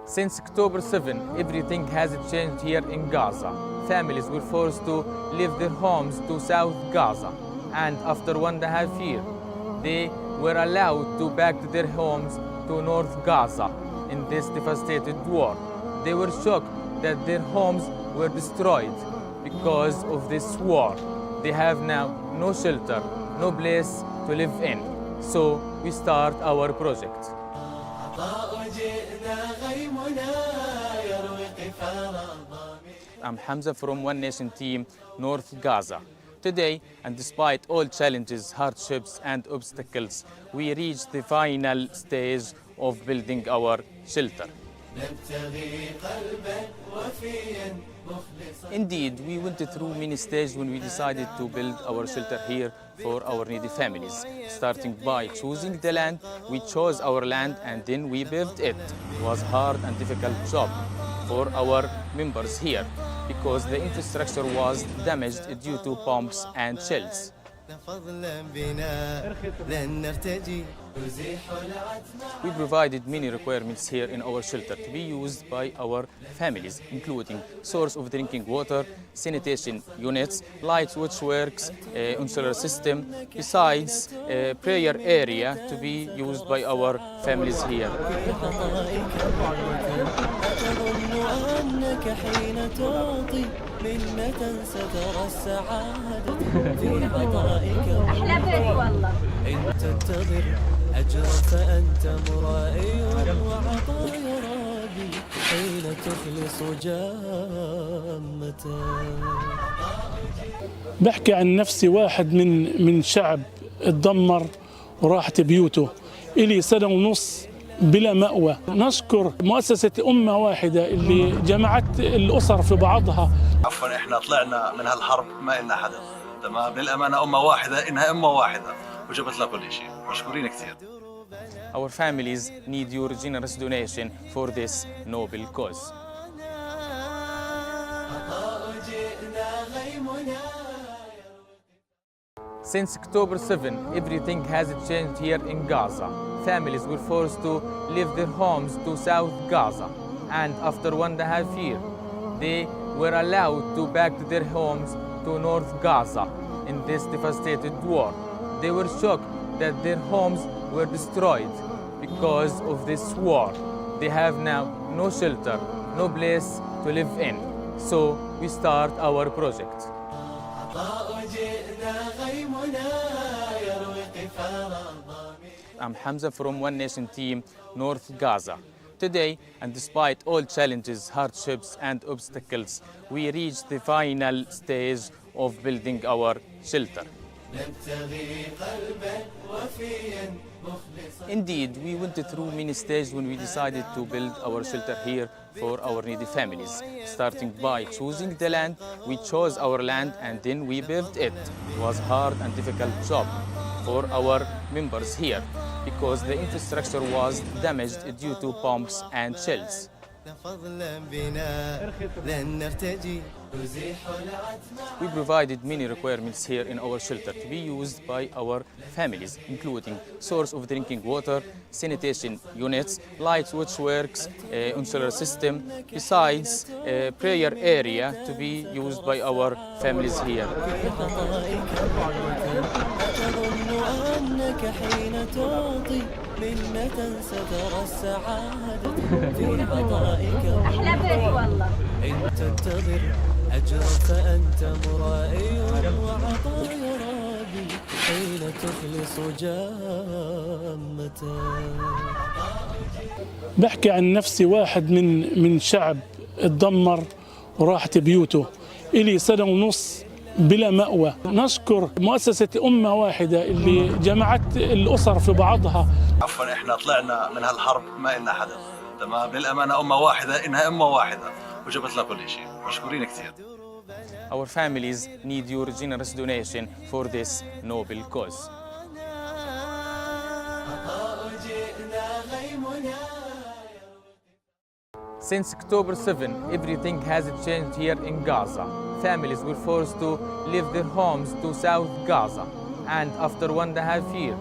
Since October 7, everything has changed here in Gaza. Families were forced to leave their homes to South Gaza, and after 1.5 years, they were allowed to back to their homes to North Gaza in this devastated war. They were shocked that their homes were destroyed because of this war. They have now no shelter, no place to live in. So we start our project. I'm Hamza from One Nation Team, North Gaza. Today, and despite all challenges, hardships, and obstacles, we reached the final stage of building our shelter. Indeed, we went through many stages when we decided to build our shelter here for our needy families. Starting by choosing the land, we chose our land and then we built it. It was a hard and difficult job for our members here because the infrastructure was damaged due to bombs and shells. We provided many requirements here in our shelter to be used by our families, including source of drinking water, sanitation units, light switch works, insular system, besides prayer area to be used by our families here. منة سترى السعادة في عطائك إن تنتظر أجرا فأنت مرائي وعطايا ربي حين تخلص جامة. بحكي عن نفسي واحد من شعب اتدمر وراحت بيوته إلي سنة ونص بلا مأوى. نشكر مؤسسة أمة واحدة اللي جمعت الأسر في بعضها. عفوا احنا طلعنا من هالحرب ما إلنا حدا، تمام؟ للأمانة أمة واحدة، إنها أمة واحدة وجبت لها كل شيء. مشكورين كثير. Our families need your generous donation for this noble cause. Since October 7, everything has changed here in Gaza. Families were forced to leave their homes to South Gaza, and after 1.5 years, they were allowed to back to their homes to North Gaza in this devastated war. They were shocked that their homes were destroyed because of this war. They have now no shelter, no place to live in. So we start our project. I'm Hamza from One Nation Team, North Gaza. Today, and despite all challenges, hardships, and obstacles, we reached the final stage of building our shelter. Indeed, we went through many stages when we decided to build our shelter here for our needy families. Starting by choosing the land, we chose our land and then we built it. It was a hard and difficult job for our members here because the infrastructure was damaged due to bombs and shells. We provided many requirements here in our shelter to be used by our families, including source of drinking water, sanitation units, light switchworks, insular system, besides prayer area to be used by our families here. منة سترى السعادة في عطائك أحلى بيت والله إن تنتظر أجرا فأنت مرائي وعطايا ربي حين تخلص جامة. بحكي عن نفسي واحد من شعب اتدمر وراحت بيوته إلي سنة ونص بلا مأوى. نشكر مؤسسة أمة واحدة اللي جمعت الأسر في بعضها. عفوا احنا طلعنا من هالحرب ما إلنا حدا، تمام؟ للأمانة أمة واحدة، إنها أمة واحدة وجبت لنا كل شيء. مشكورين كثير. Our families need your generous donation for this noble cause. Since October 7, everything has changed here in Gaza. Families were forced to leave their homes to South Gaza, and after 1.5 years,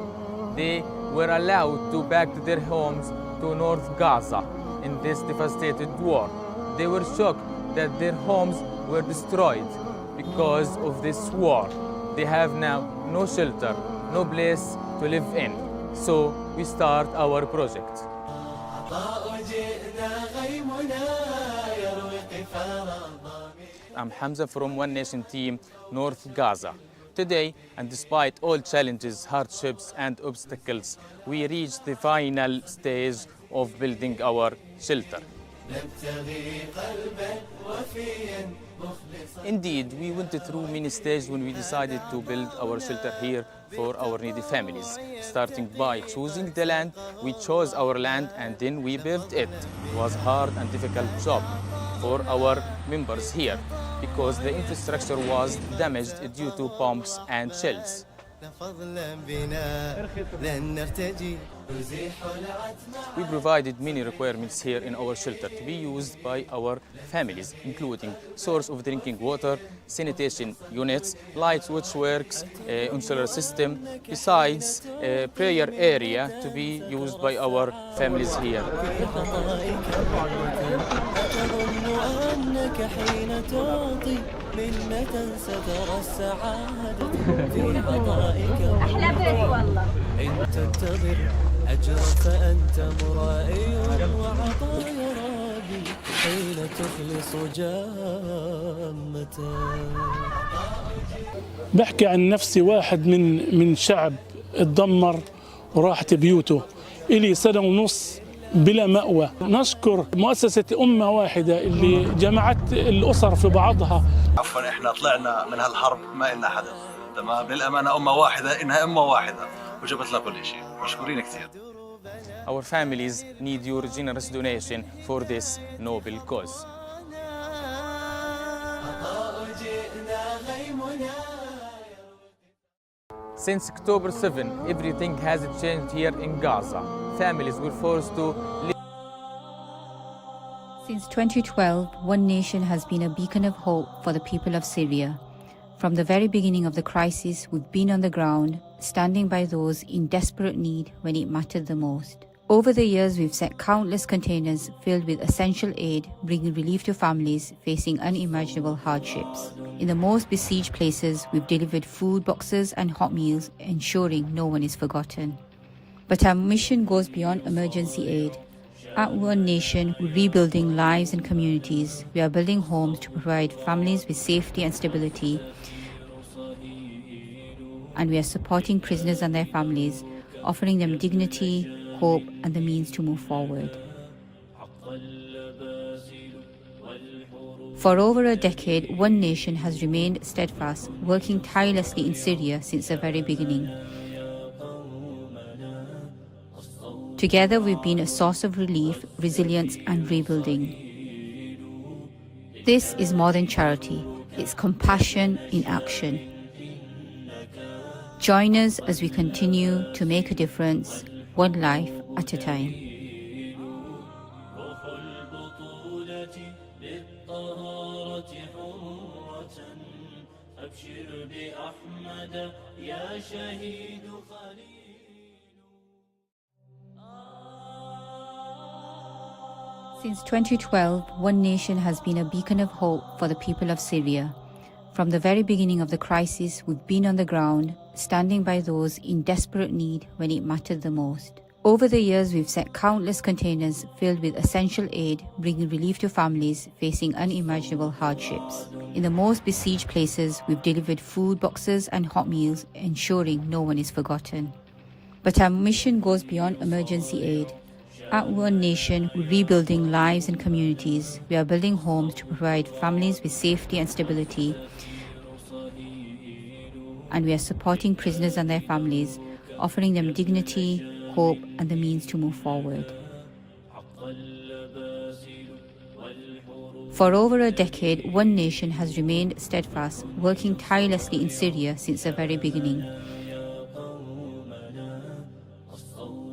they were allowed to back to their homes to North Gaza in this devastated war. They were shocked that their homes were destroyed because of this war. They have now no shelter, no place to live in. So we start our project. I'm Hamza from One Nation Team, North Gaza. Today, and despite all challenges, hardships, and obstacles, we reached the final stage of building our shelter. Indeed, we went through many stages when we decided to build our shelter here for our needy families. Starting by choosing the land, we chose our land and then we built it. It was a hard and difficult job for our members here because the infrastructure was damaged due to bombs and shells. We provided many requirements here in our shelter to be used by our families, including source of drinking water, sanitation units, light switchworks, insular system, besides prayer area to be used by our families here. منة سترى السعادة في عطائك أحلى بيت والله إن تنتظر أجرا فأنت مرائي وعطايا ربي حين تخلص جامة. بحكي عن نفسي واحد من شعب اتدمر وراحت بيوته إلي سنة ونص بلا مأوى. نشكر مؤسسة أمة واحدة اللي جمعت الأسر في بعضها. عفوا احنا طلعنا من هالحرب ما إلنا حدا، تمام؟ للأمانة أمة واحدة، إنها أمة واحدة وجبت لنا كل شيء. مشكورين كثير. Our families need your generous donation for this noble cause. Since October 7, everything has changed here in Gaza. Families were forced to live. Since 2012, One Nation has been a beacon of hope for the people of Syria. From the very beginning of the crisis, we've been on the ground, standing by those in desperate need when it mattered the most. Over the years, we've sent countless containers filled with essential aid, bringing relief to families facing unimaginable hardships. In the most besieged places, we've delivered food boxes and hot meals, ensuring no one is forgotten. But our mission goes beyond emergency aid. At One Nation, we're rebuilding lives and communities. We are building homes to provide families with safety and stability. And we are supporting prisoners and their families, offering them dignity, hope, and the means to move forward. For over a decade, One Nation has remained steadfast, working tirelessly in Syria since the very beginning. Together, we've been a source of relief, resilience, and rebuilding. This is more than charity, it's compassion in action. Join us as we continue to make a difference, one life at a time. Since 2012, One Nation has been a beacon of hope for the people of Syria. From the very beginning of the crisis, we've been on the ground, standing by those in desperate need when it mattered the most. Over the years, we've sent countless containers filled with essential aid, bringing relief to families facing unimaginable hardships. In the most besieged places, we've delivered food boxes and hot meals, ensuring no one is forgotten. But our mission goes beyond emergency aid. At One Nation, we're rebuilding lives and communities. We are building homes to provide families with safety and stability. And we are supporting prisoners and their families, offering them dignity, hope, and the means to move forward. For over a decade, One Nation has remained steadfast, working tirelessly in Syria since the very beginning.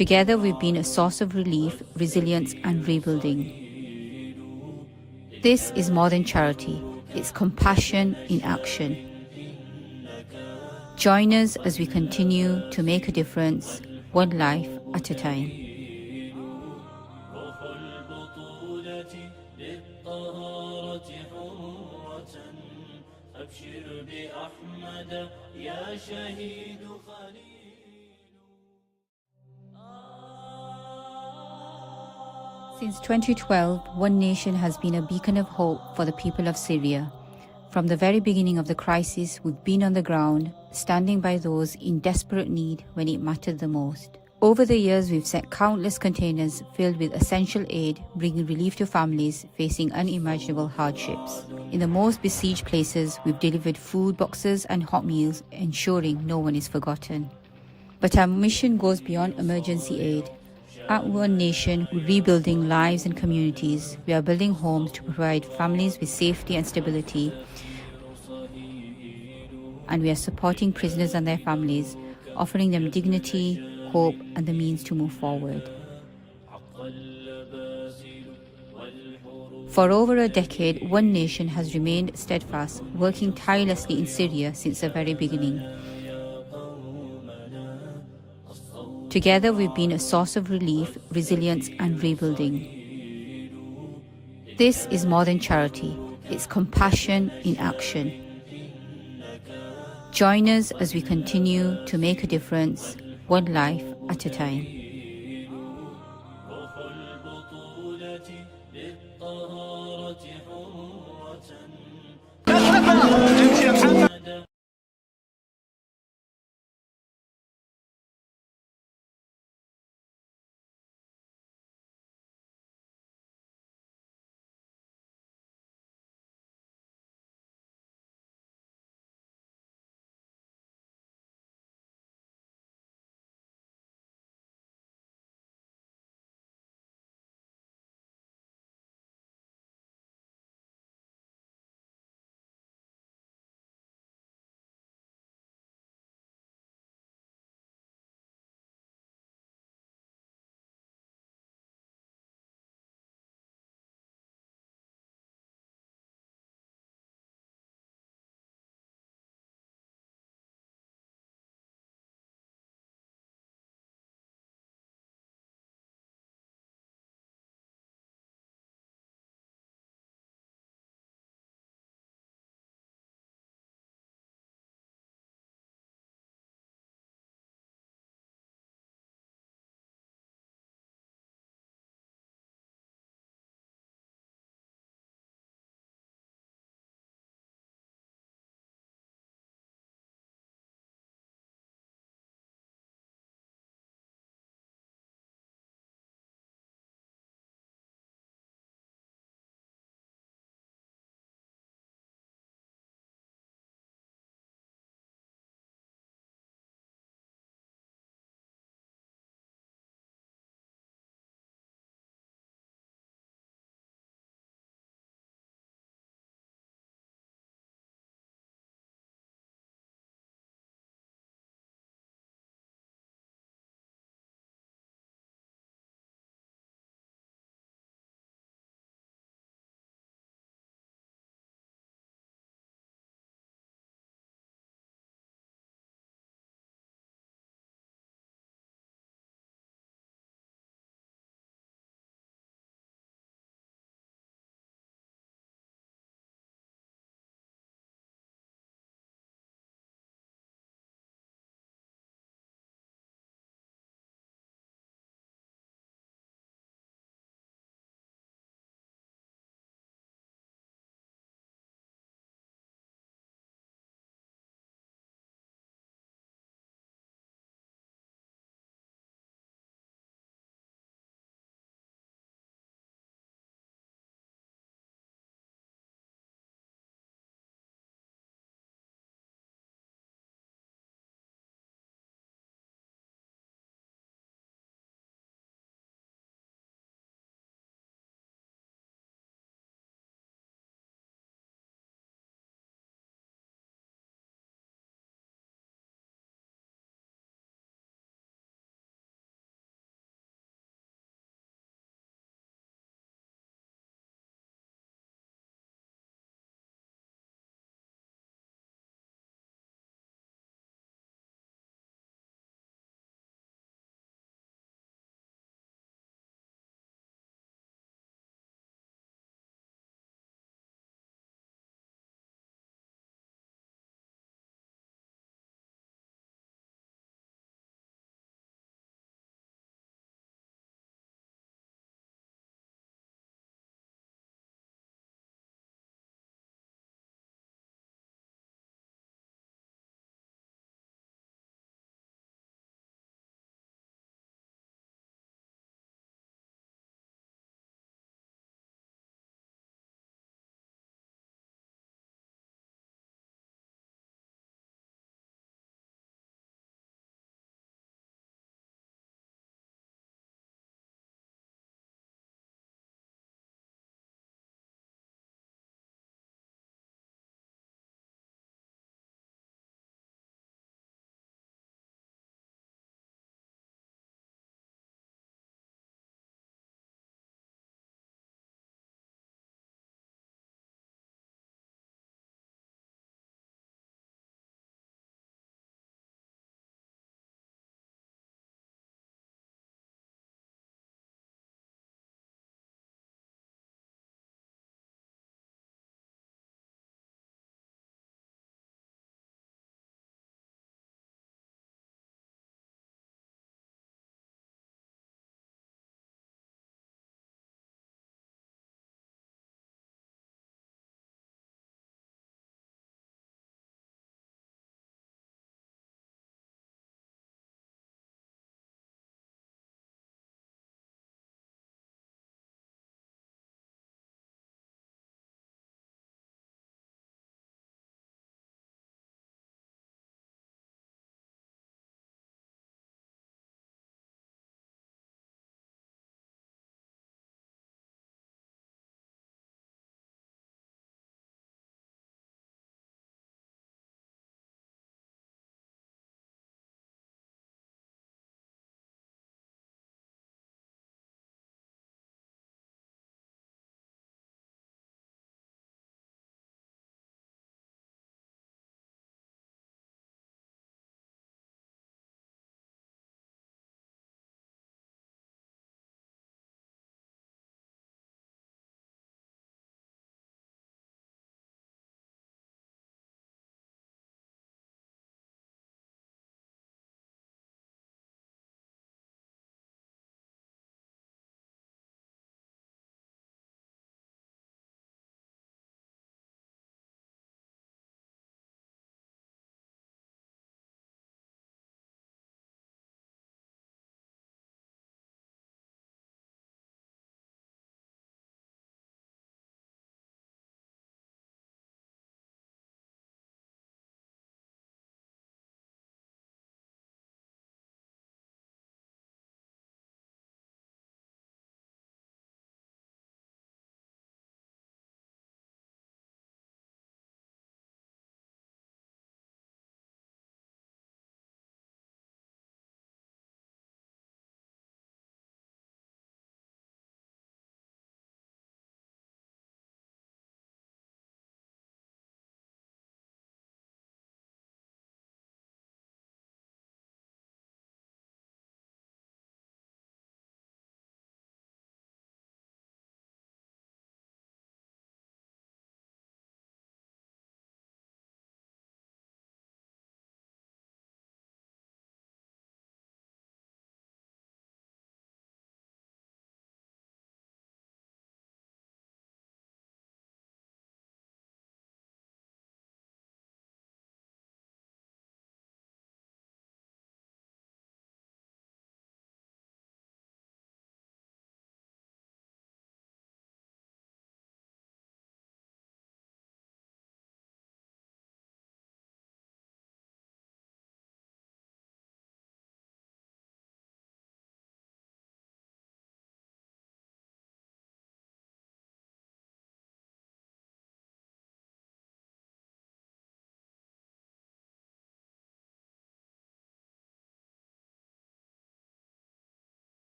Together, we've been a source of relief, resilience, and rebuilding. This is more than charity, it's compassion in action. Join us as we continue to make a difference, one life at a time. Since 2012, One Nation has been a beacon of hope for the people of Syria. From the very beginning of the crisis, we've been on the ground, standing by those in desperate need when it mattered the most. Over the years, we've sent countless containers filled with essential aid, bringing relief to families facing unimaginable hardships. In the most besieged places, we've delivered food boxes and hot meals, ensuring no one is forgotten. But our mission goes beyond emergency aid. At One Nation, we're rebuilding lives and communities. We are building homes to provide families with safety and stability. And we are supporting prisoners and their families, offering them dignity, hope, and the means to move forward. For over a decade, One Nation has remained steadfast, working tirelessly in Syria since the very beginning. Together, we've been a source of relief, resilience, and rebuilding. This is more than charity, it's compassion in action. Join us as we continue to make a difference, one life at a time.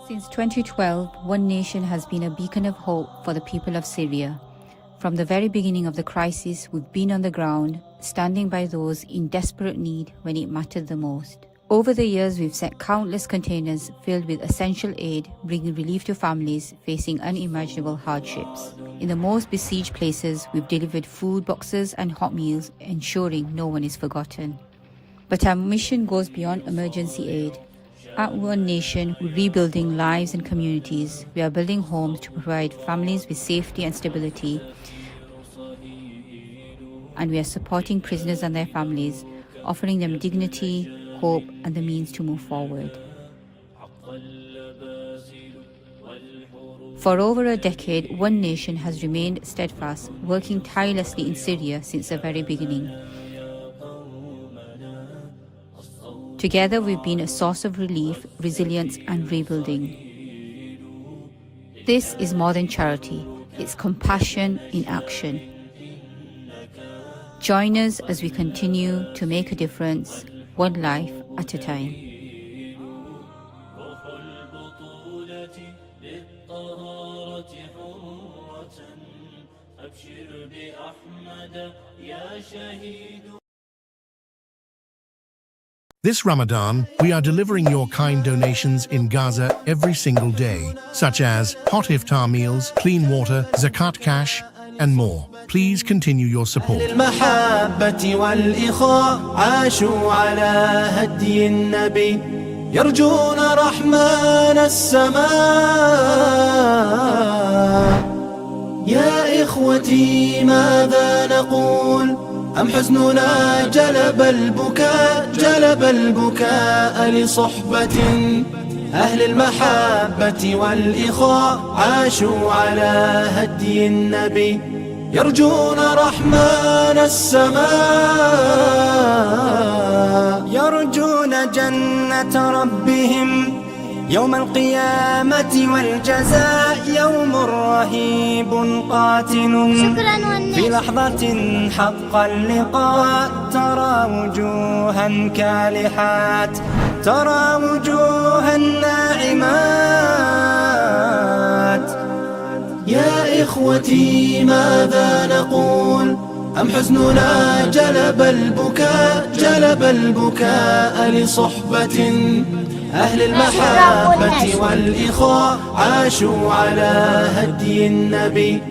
Since 2012, One Nation has been a beacon of hope for the people of Syria. From the very beginning of the crisis, we've been on the ground, standing by those in desperate need when it mattered the most. Over the years, we've sent countless containers filled with essential aid, bringing relief to families facing unimaginable hardships. In the most besieged places, we've delivered food boxes and hot meals, ensuring no one is forgotten. But our mission goes beyond emergency aid. At One Nation, we're rebuilding lives and communities. We are building homes to provide families with safety and stability. And we are supporting prisoners and their families, offering them dignity, hope, and the means to move forward. For over a decade, One Nation has remained steadfast, working tirelessly in Syria since the very beginning. Together, we've been a source of relief, resilience, and rebuilding. This is more than charity, it's compassion in action. Join us as we continue to make a difference, one life at a time. This Ramadan, we are delivering your kind donations in Gaza every single day, such as hot iftar meals, clean water, zakat cash, and more. Please continue your support. المحبة والإخاء عاشوا على هدي النبي يرجون رحمن السماء. يا إخوتي ماذا نقول أم حزننا جلب البكاء لصحبة أهل المحبة والإخاء عاشوا على هدي النبي يرجون رحمن السماء. يرجون جنة ربهم يوم القيامة والجزاء يوم رهيب قاتل في لحظة حق اللقاء ترى وجوها كالحات ترى وجوها ناعمات. يا إخوتي ماذا نقول أم حزننا جلب البكاء لصحبة أهل المحبة والإخاء عاشوا على هدي النبي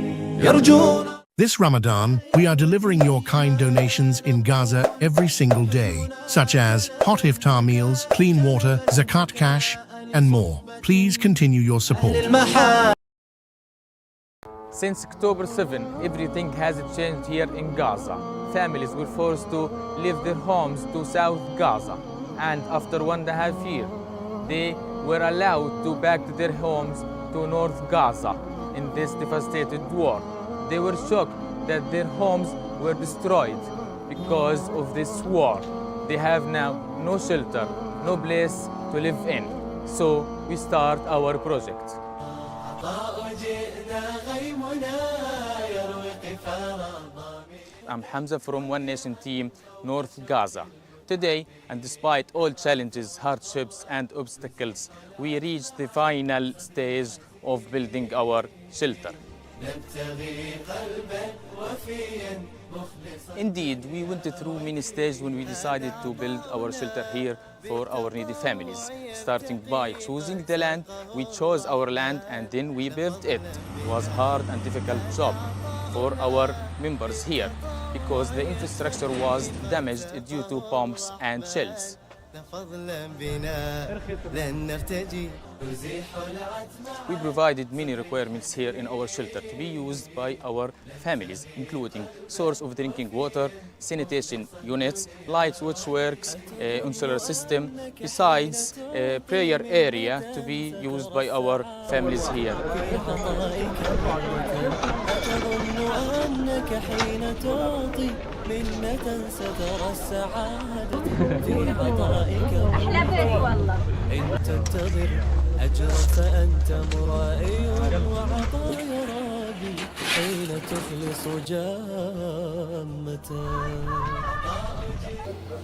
يرجون. This Ramadan, we are delivering your kind donations in Gaza every single day, such as hot iftar meals, clean water, zakat cash, and more. Please continue your support. Since October 7, everything has changed here in Gaza. Families were forced to leave their homes to South Gaza, and after 1.5 years, they were allowed to back to their homes to North Gaza in this devastated war. They were shocked that their homes were destroyed because of this war. They have now no shelter, no place to live in. So we start our project. I'm Hamza from One Nation team, North Gaza. Today, and despite all challenges, hardships, and obstacles, we reached the final stage of building our shelter. Indeed, we went through many stages when we decided to build our shelter here for our needy families. Starting by choosing the land, we chose our land and then we built it. It was a hard and difficult job for our members here because the infrastructure was damaged due to bombs and shells. We provided many requirements here in our shelter to be used by our families, including source of drinking water, sanitation units, light switchworks, insular system, besides a prayer area to be used by our families here. أحلى بيت والله. إن تنتظر أجرا فأنت مرائي وعطايا رابي حين تخلص جامة.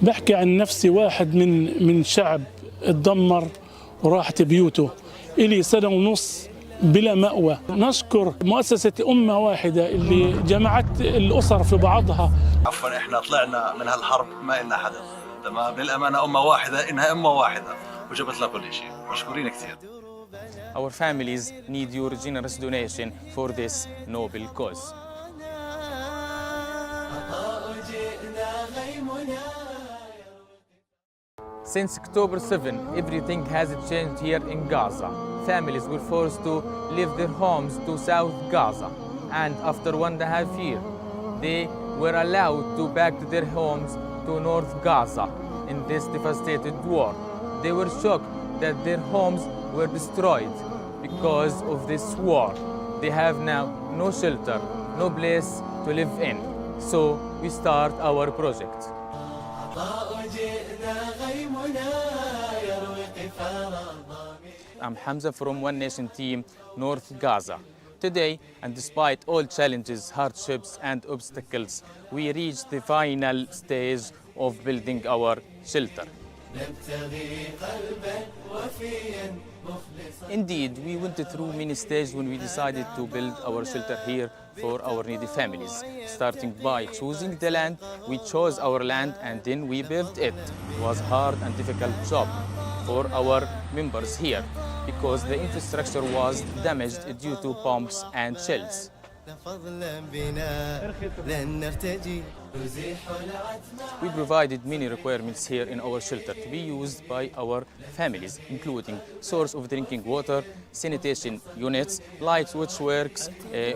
بحكي عن نفسي واحد من شعب اتدمر وراحت بيوته إلي سنة ونص بلا مأوى. نشكر مؤسسة أمة واحدة اللي جمعت الأسر في بعضها. عفوا احنا طلعنا من هالحرب ما إلنا حدا، تمام. للأمانة أمة واحدة، إنها أمة واحدة وجبت لنا كل شيء. مشكورين كثير. Our families need your generous donation for this noble cause. Since October 7, everything has changed here in Gaza. Families were forced to leave their homes to South Gaza, and after 1.5 years, they were allowed to back to their homes to North Gaza in this devastated war. They were shocked that their homes were destroyed because of this war. They have now no shelter, no place to live in. So we start our project. I'm Hamza from One Nation Team, North Gaza. Today, and despite all challenges, hardships, and obstacles, we reached the final stage of building our shelter. Indeed, we went through many stages when we decided to build our shelter here for our needy families. Starting by choosing the land, we chose our land and then we built it. It was a hard and difficult job for our members here because the infrastructure was damaged due to bombs and shells. We provided many requirements here in our shelter to be used by our families, including source of drinking water, sanitation units, light switchworks,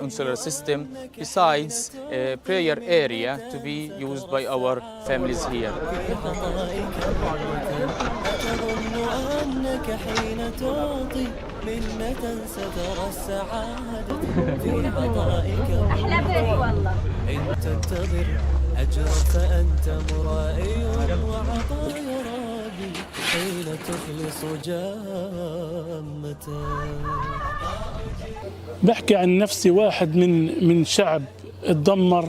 insular system, besides a prayer area to be used by our families here. منة سترى السعادة في عطائك إن تنتظر أجرا فأنت مرائي وعطايا ربي حين تخلص جامته. بحكي عن نفسي، واحد من شعب اتدمر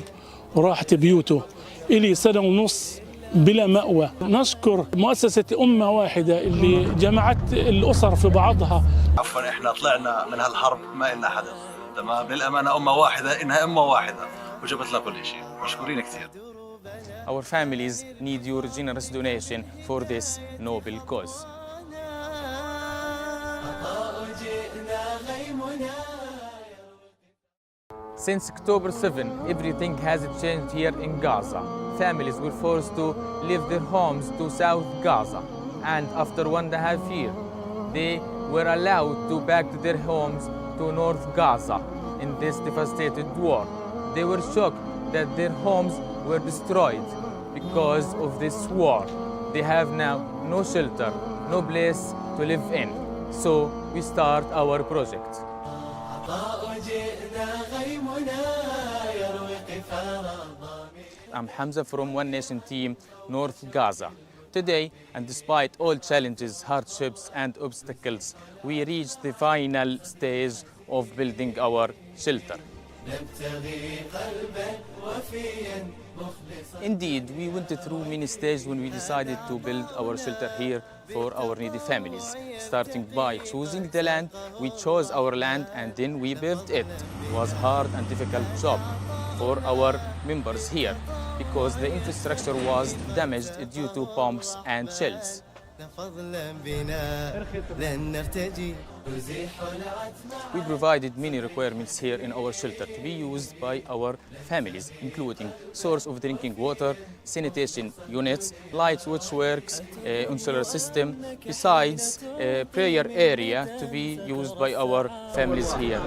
وراحت بيوته. إلي سنة ونص بلا مأوى. نشكر مؤسسة أمة واحدة اللي جمعت الأسر في بعضها. عفوا احنا طلعنا من هالحرب ما إلنا حدا، تمام. للأمانة أمة واحدة، إنها أمة واحدة وجبت لنا كل شيء. مشكورين كثير. Our families need your generous donation for this noble cause. Since October 7, everything has changed here in Gaza. Families were forced to leave their homes to South Gaza, and after 1.5 years, they were allowed to back to their homes to North Gaza in this devastated war. They were shocked that their homes were destroyed because of this war. They have now no shelter, no place to live in. So we start our project. I'm Hamza from One Nation Team, North Gaza. Today, and despite all challenges, hardships, and obstacles, we reached the final stage of building our shelter. Indeed, we went through many stages when we decided to build our shelter here for our needy families. Starting by choosing the land, we chose our land and then we built it. It was a hard and difficult job for our members here because the infrastructure was damaged due to bombs and shells. We provided many requirements here in our shelter to be used by our families, including source of drinking water, sanitation units, light switchworks, insular system, besides a prayer area to be used by our families here.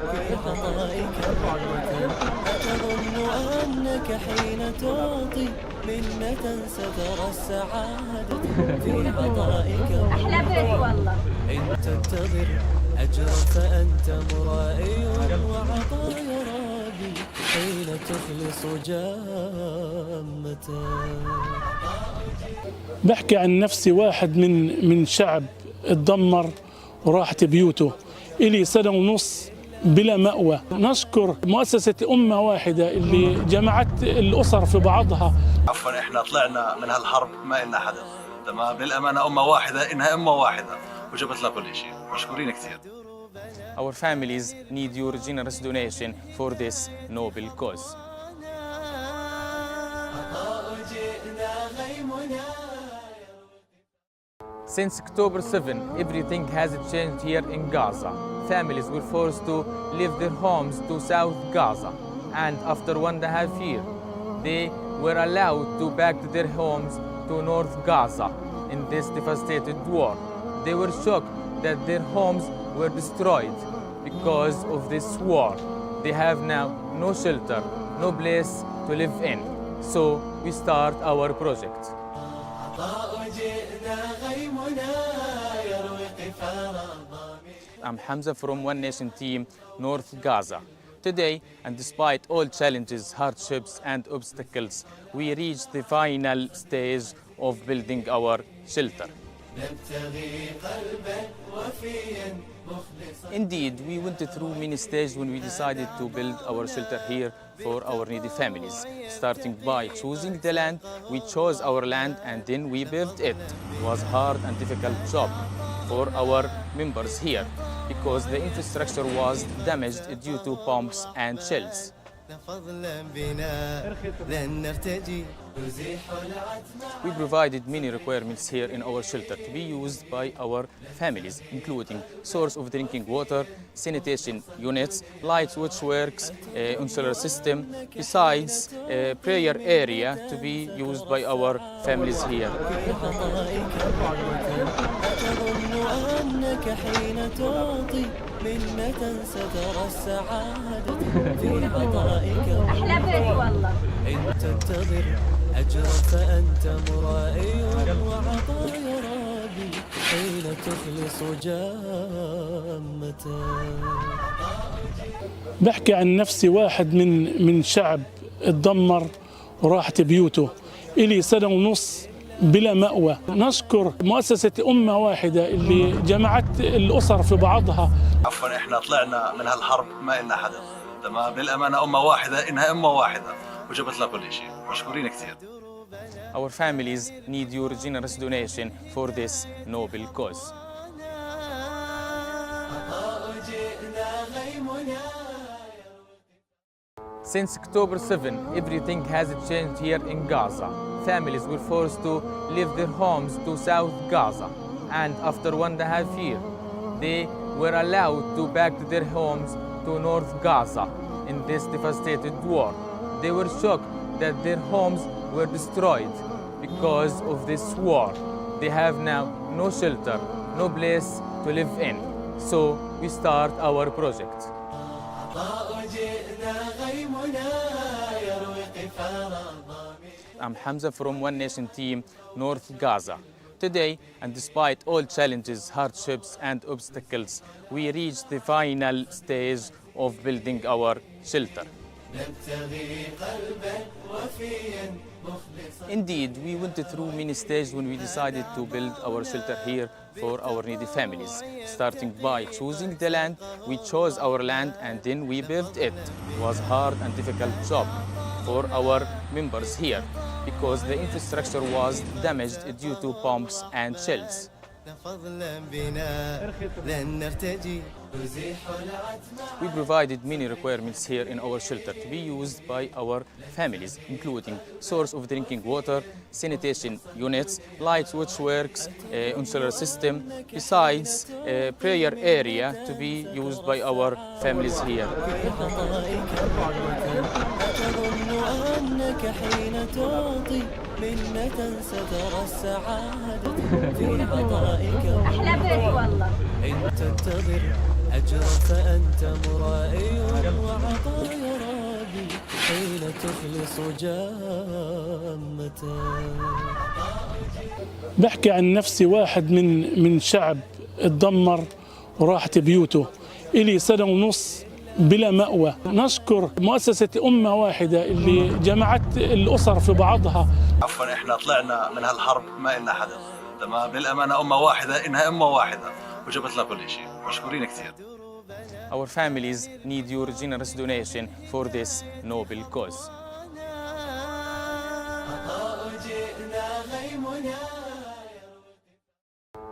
منة سترى السعادة في عطائك إن تنتظر أجرا فأنت مرائي وعطايا ربي حين تخلص جامته. بحكي عن نفسي، واحد من شعب اتدمر وراحت بيوته. إلي سنة ونص بلا مأوى. نشكر مؤسسة أمة واحدة اللي جمعت الأسر في بعضها. عفوا احنا طلعنا من هالحرب ما إلنا حدا، تمام. للأمانة أمة واحدة، إنها أمة واحدة وجبت لنا كل شيء. مشكورين كثير. Our families need your generous donation for this noble cause. Since October 7, everything has changed here in Gaza. Families were forced to leave their homes to South Gaza, and after 1.5 years, they were allowed to back to their homes to North Gaza in this devastated war. They were shocked that their homes were destroyed because of this war. They have now no shelter, no place to live in. So we start our project. I'm Hamza from One Nation Team, North Gaza. Today, and despite all challenges, hardships, and obstacles, we reached the final stage of building our shelter. Indeed, we went through many stages when we decided to build our shelter here for our needy families. Starting by choosing the land, we chose our land and then we built it. It was a hard and difficult job for our members here because the infrastructure was damaged due to bombs and shells. We provided many requirements here in our shelter to be used by our families, including source of drinking water, sanitation units, light switchworks, insular system, besides prayer area to be used by our families here. منة سترى السعادة في عطائك أحلى بيت والله إن تنتظر أجرا فأنت مرائي وعطايا ربي حين تخلص جامة. بحكي عن نفسي واحد من شعب اتدمر وراحت بيوته إلي 1.5 سنة بلا مأوى. نشكر مؤسسة أمة واحدة اللي جمعت الأسر في بعضها. عفوا احنا طلعنا من هالحرب ما إلنا حدا، تمام؟ بالأمانة أمة واحدة، إنها أمة واحدة وجبت لنا كل شيء. مشكورين كثير. Our families need your generous donation for this noble cause. Since October 7, everything has changed here in Gaza. Families were forced to leave their homes to South Gaza, and after 1.5 years, they were allowed to back to their homes to North Gaza in this devastated war. They were shocked that their homes were destroyed because of this war. They have now no shelter, no place to live in. So we start our project. I'm Hamza from One Nation Team, North Gaza. Today, and despite all challenges, hardships, and obstacles, we reached the final stage of building our shelter. Indeed, we went through many stages when we decided to build our shelter here for our needy families. Starting by choosing the land, we chose our land and then we built it. It was a hard and difficult job for our members here because the infrastructure was damaged due to bombs and shells. We provided many requirements here in our shelter to be used by our families, including source of drinking water, sanitation units, light switchworks, insular system, besides prayer area to be used by our families here. منة سترى السعادة في عطائك أحلى بيت والله إن تنتظر أجرا فأنت مرائي وعطايا ربي حين تخلص جامة. بحكي عن نفسي واحد من شعب اتدمر وراحت بيوته إلي 1.5 سنة بلا مأوى. نشكر مؤسسة أمة واحدة اللي جمعت الأسر في بعضها. عفوا احنا طلعنا من هالحرب ما إلنا حدا، تمام؟ بالأمانة أمة واحدة، إنها أمة واحدة وجبت لنا كل شيء. مشكورين كثير. Our families need your generous donation for this noble cause.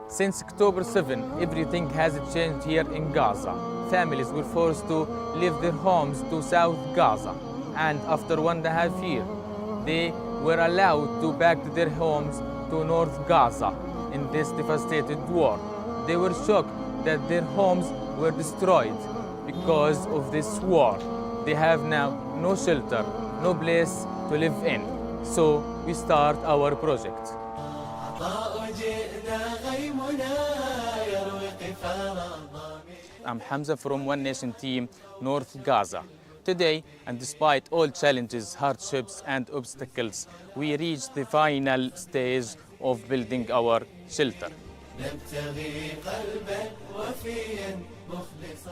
Since October 7, everything has changed here in Gaza. families were forced to leave their homes to South Gaza. And after 1.5 years, they were allowed to back to their homes to North Gaza in this devastated war. They were shocked that their homes were destroyed because of this war. They have now no shelter, no place to live in. So we start our project. I'm Hamza from One Nation Team, North Gaza. Today, and despite all challenges, hardships and obstacles, we reached the final stage of building our shelter.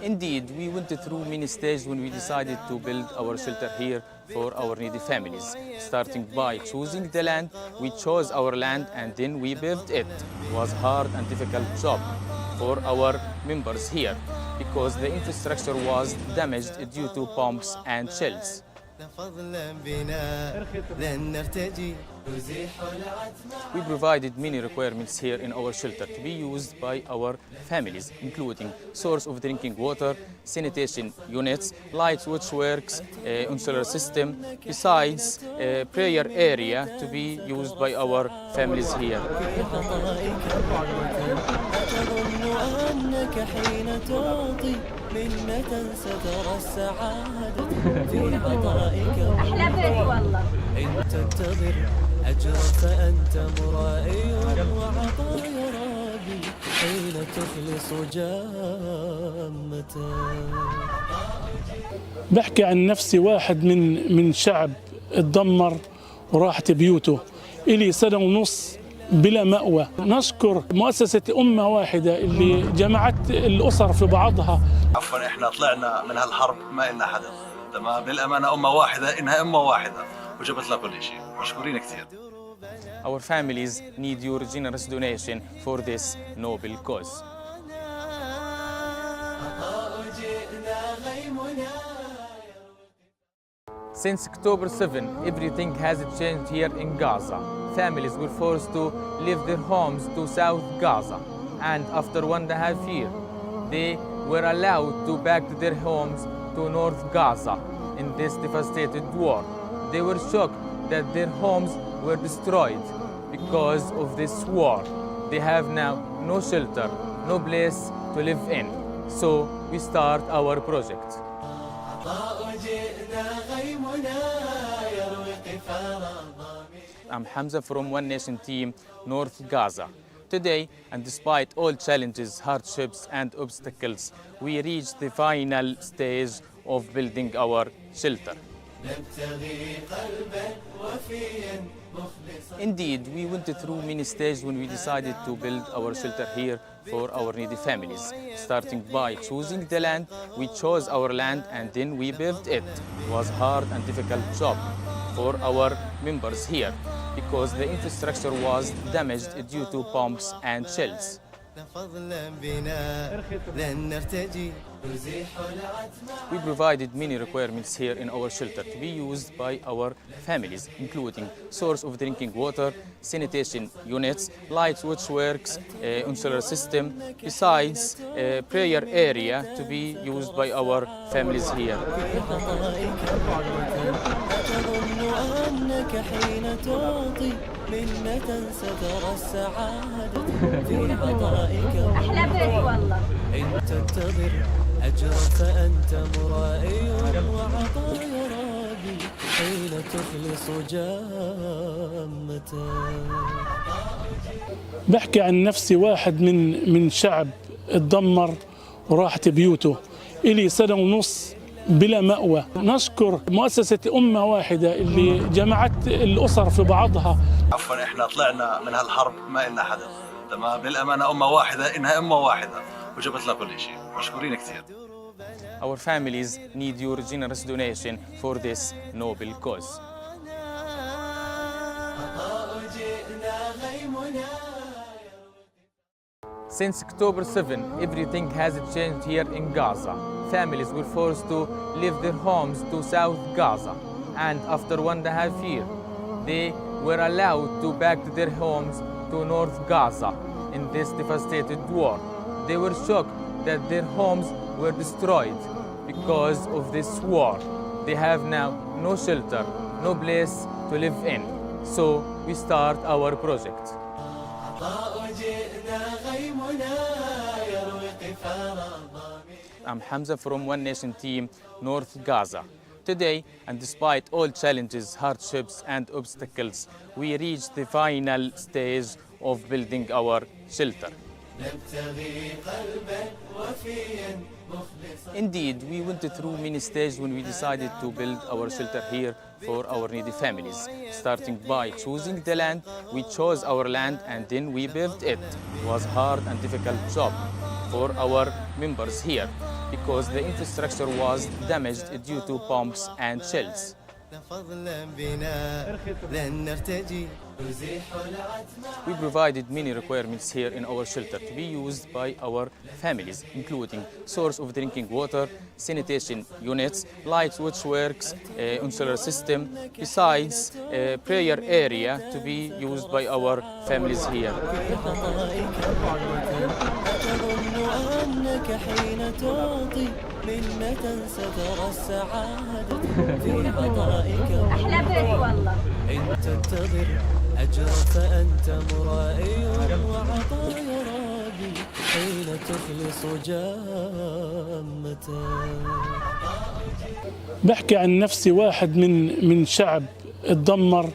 Indeed, we went through many stages when we decided to build our shelter here for our needy families. Starting by choosing the land, we chose our land and then we built it. It was a hard and difficult job for our members here because the infrastructure was damaged due to bombs and shells. We provided many requirements here in our shelter to be used by our families, including source of drinking water, sanitation units, light switchworks, insular system, besides a prayer area to be used by our families here. منة سترى السعادة في عطائك أحلى بيت والله إن تنتظر أجرا فأنت مرائي وعطايا ربي حين تخلص جامة. بحكي عن نفسي واحد من شعب اتدمر وراحت بيوته إلي 1.5 سنة بلا مأوى. نشكر مؤسسة أمة واحدة اللي جمعت الأسر في بعضها. عفوا احنا طلعنا من هالحرب ما إلنا حدث، تمام؟ بالأمانة أمة واحدة إنها أمة واحدة وجبت لها كل شيء. مشكورين كثير. Our families need your generous donation for this noble cause. Since October 7, everything has changed here in Gaza. Families were forced to leave their homes to South Gaza. And after 1.5 years, they were allowed to back to their homes to North Gaza in this devastated war. They were shocked that their homes were destroyed because of this war. They have now no shelter, no place to live in. So we start our project. I'm Hamza from One Nation Team, North Gaza. Today, and despite all challenges, hardships and obstacles, we reached the final stage of building our shelter. Indeed, we went through many stages when we decided to build our shelter here for our needy families. Starting by choosing the land, we chose our land and then we built it. It was a hard and difficult job for our members here because the infrastructure was damaged due to bombs and shells. We provided many requirements here in our shelter to be used by our families, including source of drinking water, sanitation units, light switchworks, insular system, besides a prayer area to be used by our families here. منة سترى السعادة في عطائك أحلى بيت والله إن تنتظر أجرا فأنت مرائي وعطايا ربي حين تخلص جامة. بحكي عن نفسي واحد من شعب اتدمر وراحت بيوته إلي 1.5 سنة بلا مأوى. نشكر مؤسسة أمة واحدة اللي جمعت الأسر في بعضها. عفوا احنا طلعنا من هالحرب ما إلنا حدث، تمام؟ بالأمانة أمة واحدة إنها أمة واحدة وجبت لها كل شيء. مشكورين كثير. Our families need your generous donation for this noble cause. Since October 7, everything has changed here in Gaza. Families were forced to leave their homes to South Gaza. And after 1.5 years, they were allowed to back to their homes to North Gaza in this devastated war. They were shocked that their homes were destroyed because of this war. They have now no shelter, no place to live in. So we start our project. I'm Hamza from One Nation Team, North Gaza. Today, and despite all challenges, hardships, and obstacles, we reached the final stage of building our shelter. Indeed, we went through many stages when we decided to build our shelter here for our needy families. Starting by choosing the land, we chose our land and then we built it. It was a hard and difficult job for our members here because the infrastructure was damaged due to bombs and shells. We provided many requirements here in our shelter to be used by our families, including source of drinking water, sanitation units, light switchworks, insular system, besides a prayer area to be used by our families here. سترى السعادة في عطائك إن تنتظر أجرا فأنت مرائي وعطايا ربي حين تخلص جامة. بحكي عن نفسي واحد من شعب اتدمر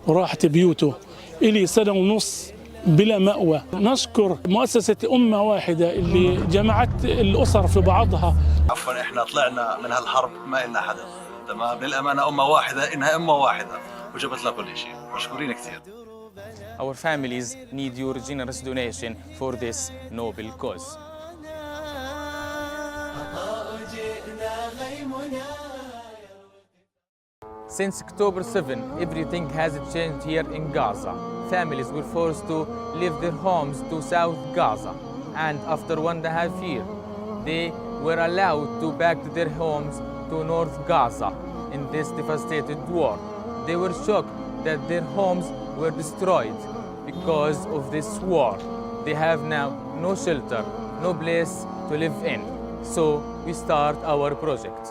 وراحت بيوته إلي سنة ونص بلا مأوى. نشكر مؤسسة أمة واحدة اللي جمعت الأسر في بعضها. عفوا احنا طلعنا من هالحرب ما إلنا حدا، تمام؟ للأمانة أمة واحدة، إنها أمة واحدة وجبت لها كل شيء. مشكورين كثير. Our families need your generous donation for this noble cause. Since October 7, everything has changed here in Gaza. Families were forced to leave their homes to South Gaza, and after 1.5 years, they were allowed to back to their homes to North Gaza in this devastated war. They were shocked that their homes were destroyed because of this war. They have now no shelter, no place to live in. So we start our project.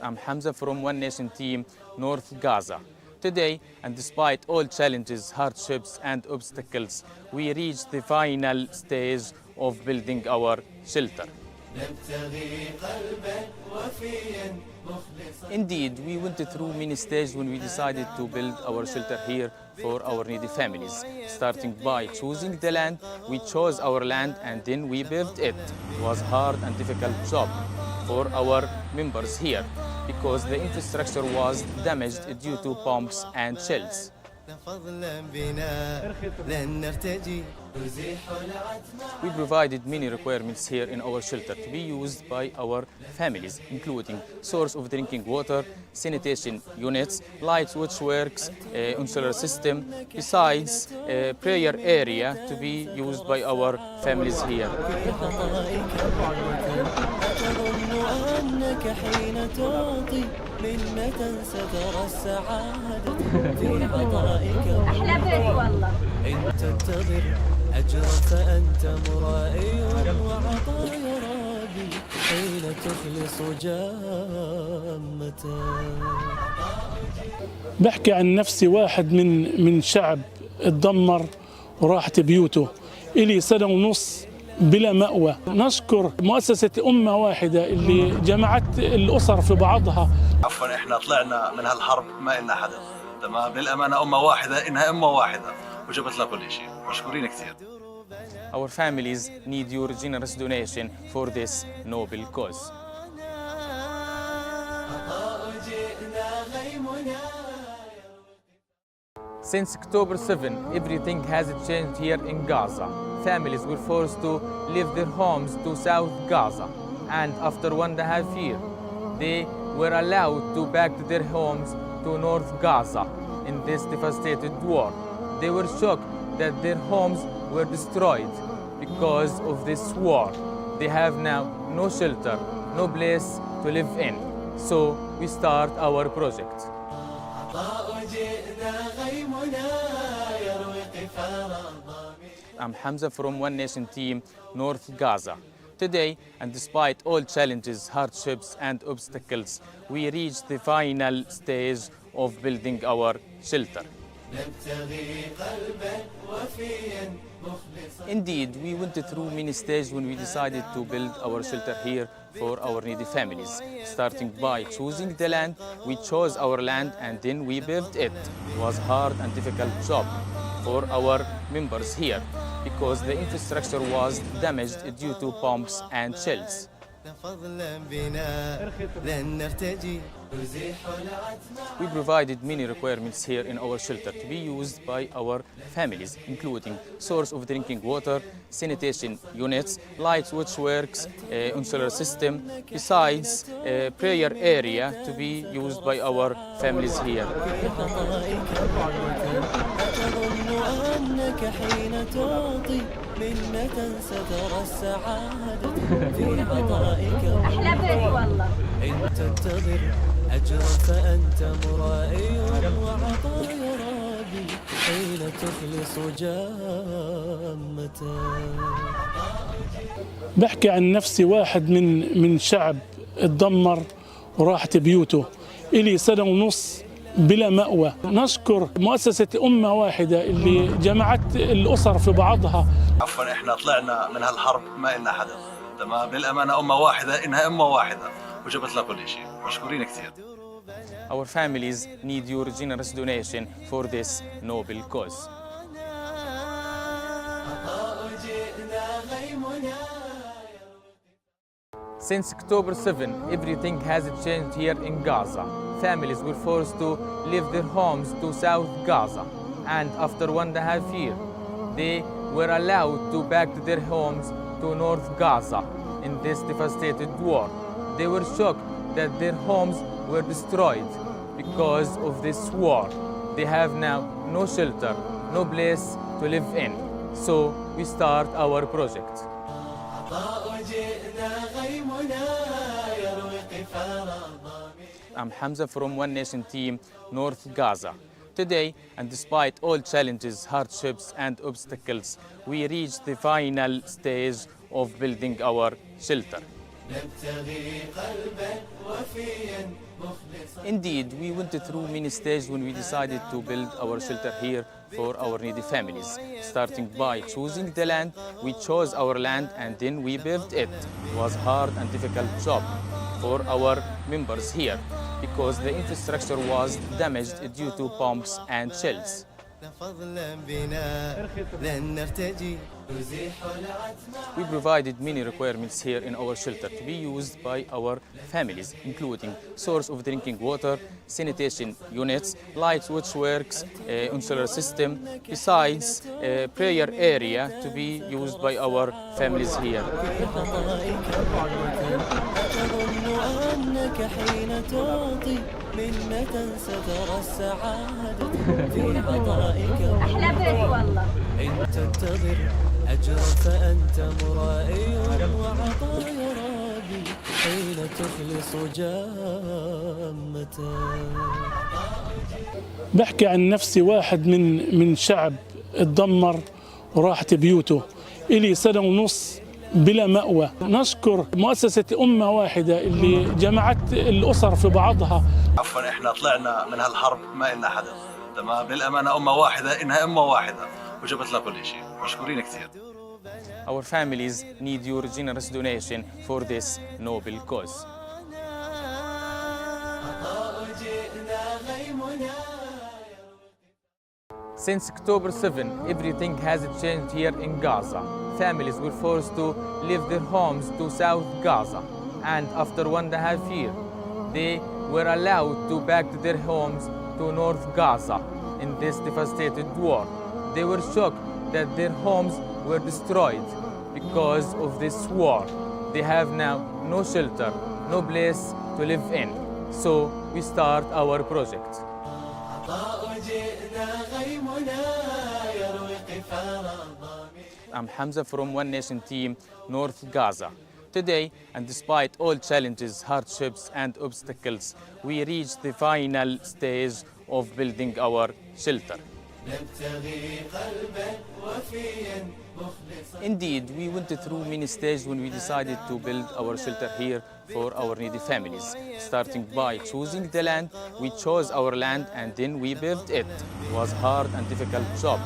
I'm Hamza from One Nation Team, North Gaza. Today, and despite all challenges, hardships, and obstacles, we reached the final stage of building our shelter. Indeed, we went through many stages when we decided to build our shelter here for our needy families. Starting by choosing the land, we chose our land and then we built it. It was a hard and difficult job for our members here because the infrastructure was damaged due to bombs and shells. We provided many requirements here in our shelter to be used by our families, including source of drinking water, sanitation units, light switchworks, insular system, besides a prayer area to be used by our families here. منة سترى السعادة في عطائك إن تنتظر أجرا فأنت مرائي وعطايا ربي حين تخلص جامة. بحكي عن نفسي واحد من شعب اتدمر وراحت بيوته إلي سنة ونص بلا مأوى. نشكر مؤسسة أمة واحدة اللي جمعت الأسر في بعضها. عفوا احنا طلعنا من هالحرب ما إلنا حدا، تمام؟ للأمانة أمة واحدة، إنها أمة واحدة وجبت لها كل شيء. مشكورين كثير. Our families need your generous donation for this noble cause. Since October 7, everything has changed here in Gaza. Families were forced to leave their homes to South Gaza, and after 1.5 years, they were allowed to back to their homes to North Gaza in this devastated war. They were shocked that their homes were destroyed because of this war. They have now no shelter, no place to live in. So we start our project. I'm Hamza from One Nation Team, North Gaza. Today, and despite all challenges, hardships and obstacles, we reached the final stage of building our shelter. Indeed, we went through many stages when we decided to build our shelter here for our needy families. Starting by choosing the land, we chose our land and then we built it. It was a hard and difficult job for our members here because the infrastructure was damaged due to bombs and shells. We provided many requirements here in our shelter to be used by our families, including source of drinking water, sanitation units, light which works, insular system, besides prayer area to be used by our families here. منة سترى السعادة في عطائك أحلى بيت والله إن تنتظر أجرا فأنت مرائي وعطايا ربي حين تخلص جامة. بحكي عن نفسي واحد من شعب اتدمر وراحت بيوته إلي سنة ونص بلا مأوى. نشكر مؤسسة أمة واحدة اللي جمعت الأسر في بعضها. عفوا احنا طلعنا من هالحرب ما إلنا حدا، تمام؟ للأمانة أمة واحدة، إنها أمة واحدة وجبت لنا كل شيء. مشكورين كثير. Our families need your generous donation for this noble cause. Since October 7, everything has changed here in Gaza. Families were forced to leave their homes to South Gaza, and after 1.5 years, they were allowed to back to their homes to North Gaza in this devastated war. They were shocked that their homes were destroyed because of this war. They have now no shelter, no place to live in. So we start our project. I'm Hamza from One Nation Team, North Gaza. Today, and despite all challenges, hardships and obstacles, we reached the final stage of building our shelter. Indeed, we went through many stages when we decided to build our shelter here for our needy families. Starting by choosing the land, we chose our land and then we built it. It was a hard and difficult job for our members here because the infrastructure was damaged due to bombs and shells. We provided many requirements here in our shelter to be used by our families, including source of drinking water, sanitation units, light which works, insular system, besides prayer area to be used by our families here. منة سترى السعادة في عطائك أحلى بيت والله إن تنتظر أجرا فأنت مرائي وعطايا ربي حين تخلص جامة. بحكي عن نفسي واحد من شعب اتدمر وراحت بيوته إلي سنة ونص بلا مأوى. نشكر مؤسسة أمة واحدة اللي جمعت الأسر في بعضها. عفوا احنا طلعنا من هالحرب ما إلنا حدا، تمام؟ للأمانة أمة واحدة، إنها أمة واحدة وجبت لنا كل شيء. مشكورين كثير. Our families need your generous donation for this noble cause. Since October 7, everything has changed here in Gaza. Families were forced to leave their homes to South Gaza, and after 1.5 years, they were allowed to back to their homes to North Gaza in this devastated war. They were shocked that their homes were destroyed because of this war. They have now no shelter, no place to live in. So we start our project. I'm Hamza from One Nation Team, North Gaza. Today, and despite all challenges, hardships and obstacles, we reached the final stage of building our shelter. Indeed, we went through many stages when we decided to build our shelter here for our needy families. Starting by choosing the land, we chose our land and then we built it. It was hard and difficult job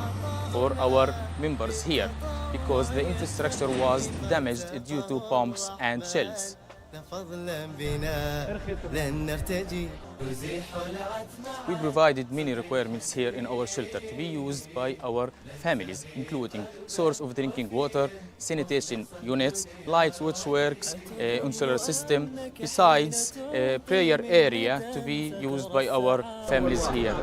for our members here because the infrastructure was damaged due to bombs and shells. We provided many requirements here in our shelter to be used by our families, including source of drinking water, sanitation units, light switchworks, insular system, besides prayer area to be used by our families here.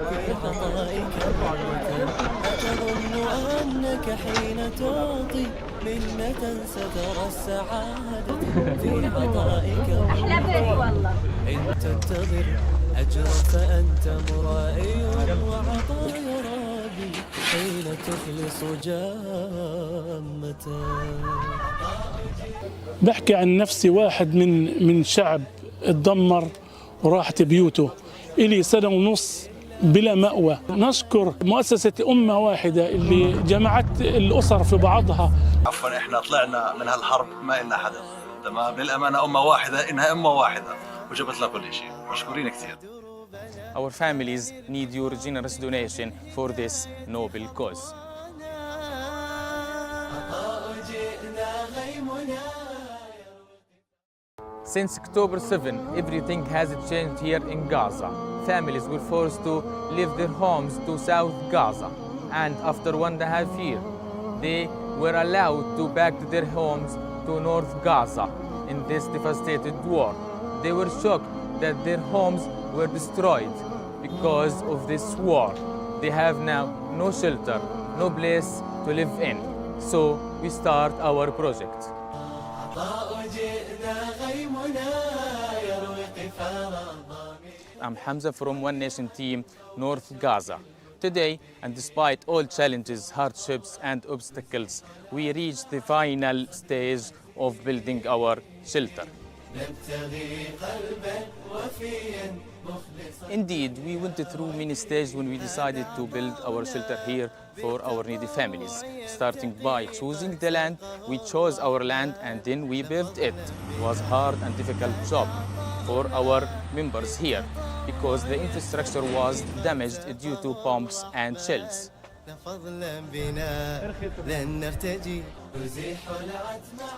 منة سترى السعادة في عطائك إن تنتظر أجرا فأنت مرائي وعطايا ربي حين تخلص جامة. بحكي عن نفسي واحد من شعب اتدمر وراحت بيوته إلي سنة ونص بلا مأوى. نشكر مؤسسة أمة واحدة اللي جمعت الأسر في بعضها. عفوا احنا طلعنا من هالحرب ما إلنا حدا، تمام؟ بالأمانة أمة واحدة، إنها أمة واحدة وجبت لها كل شيء. مشكورين كثير. Our families need your generous donation for this noble cause. Since October 7, everything has changed here in Gaza. Families were forced to leave their homes to South Gaza, and after 1.5 years, they were allowed to back to their homes to North Gaza in this devastated war. They were shocked that their homes were destroyed because of this war. They have now no shelter, no place to live in. So we start our project. I'm Hamza from One Nation Team, North Gaza. Today, and despite all challenges, hardships, and obstacles, we reached the final stage of building our shelter. Indeed, we went through many stages when we decided to build our shelter here for our needy families. Starting by choosing the land, we chose our land and then we built it. It was hard and difficult job for our members here because the infrastructure was damaged due to bombs and shells.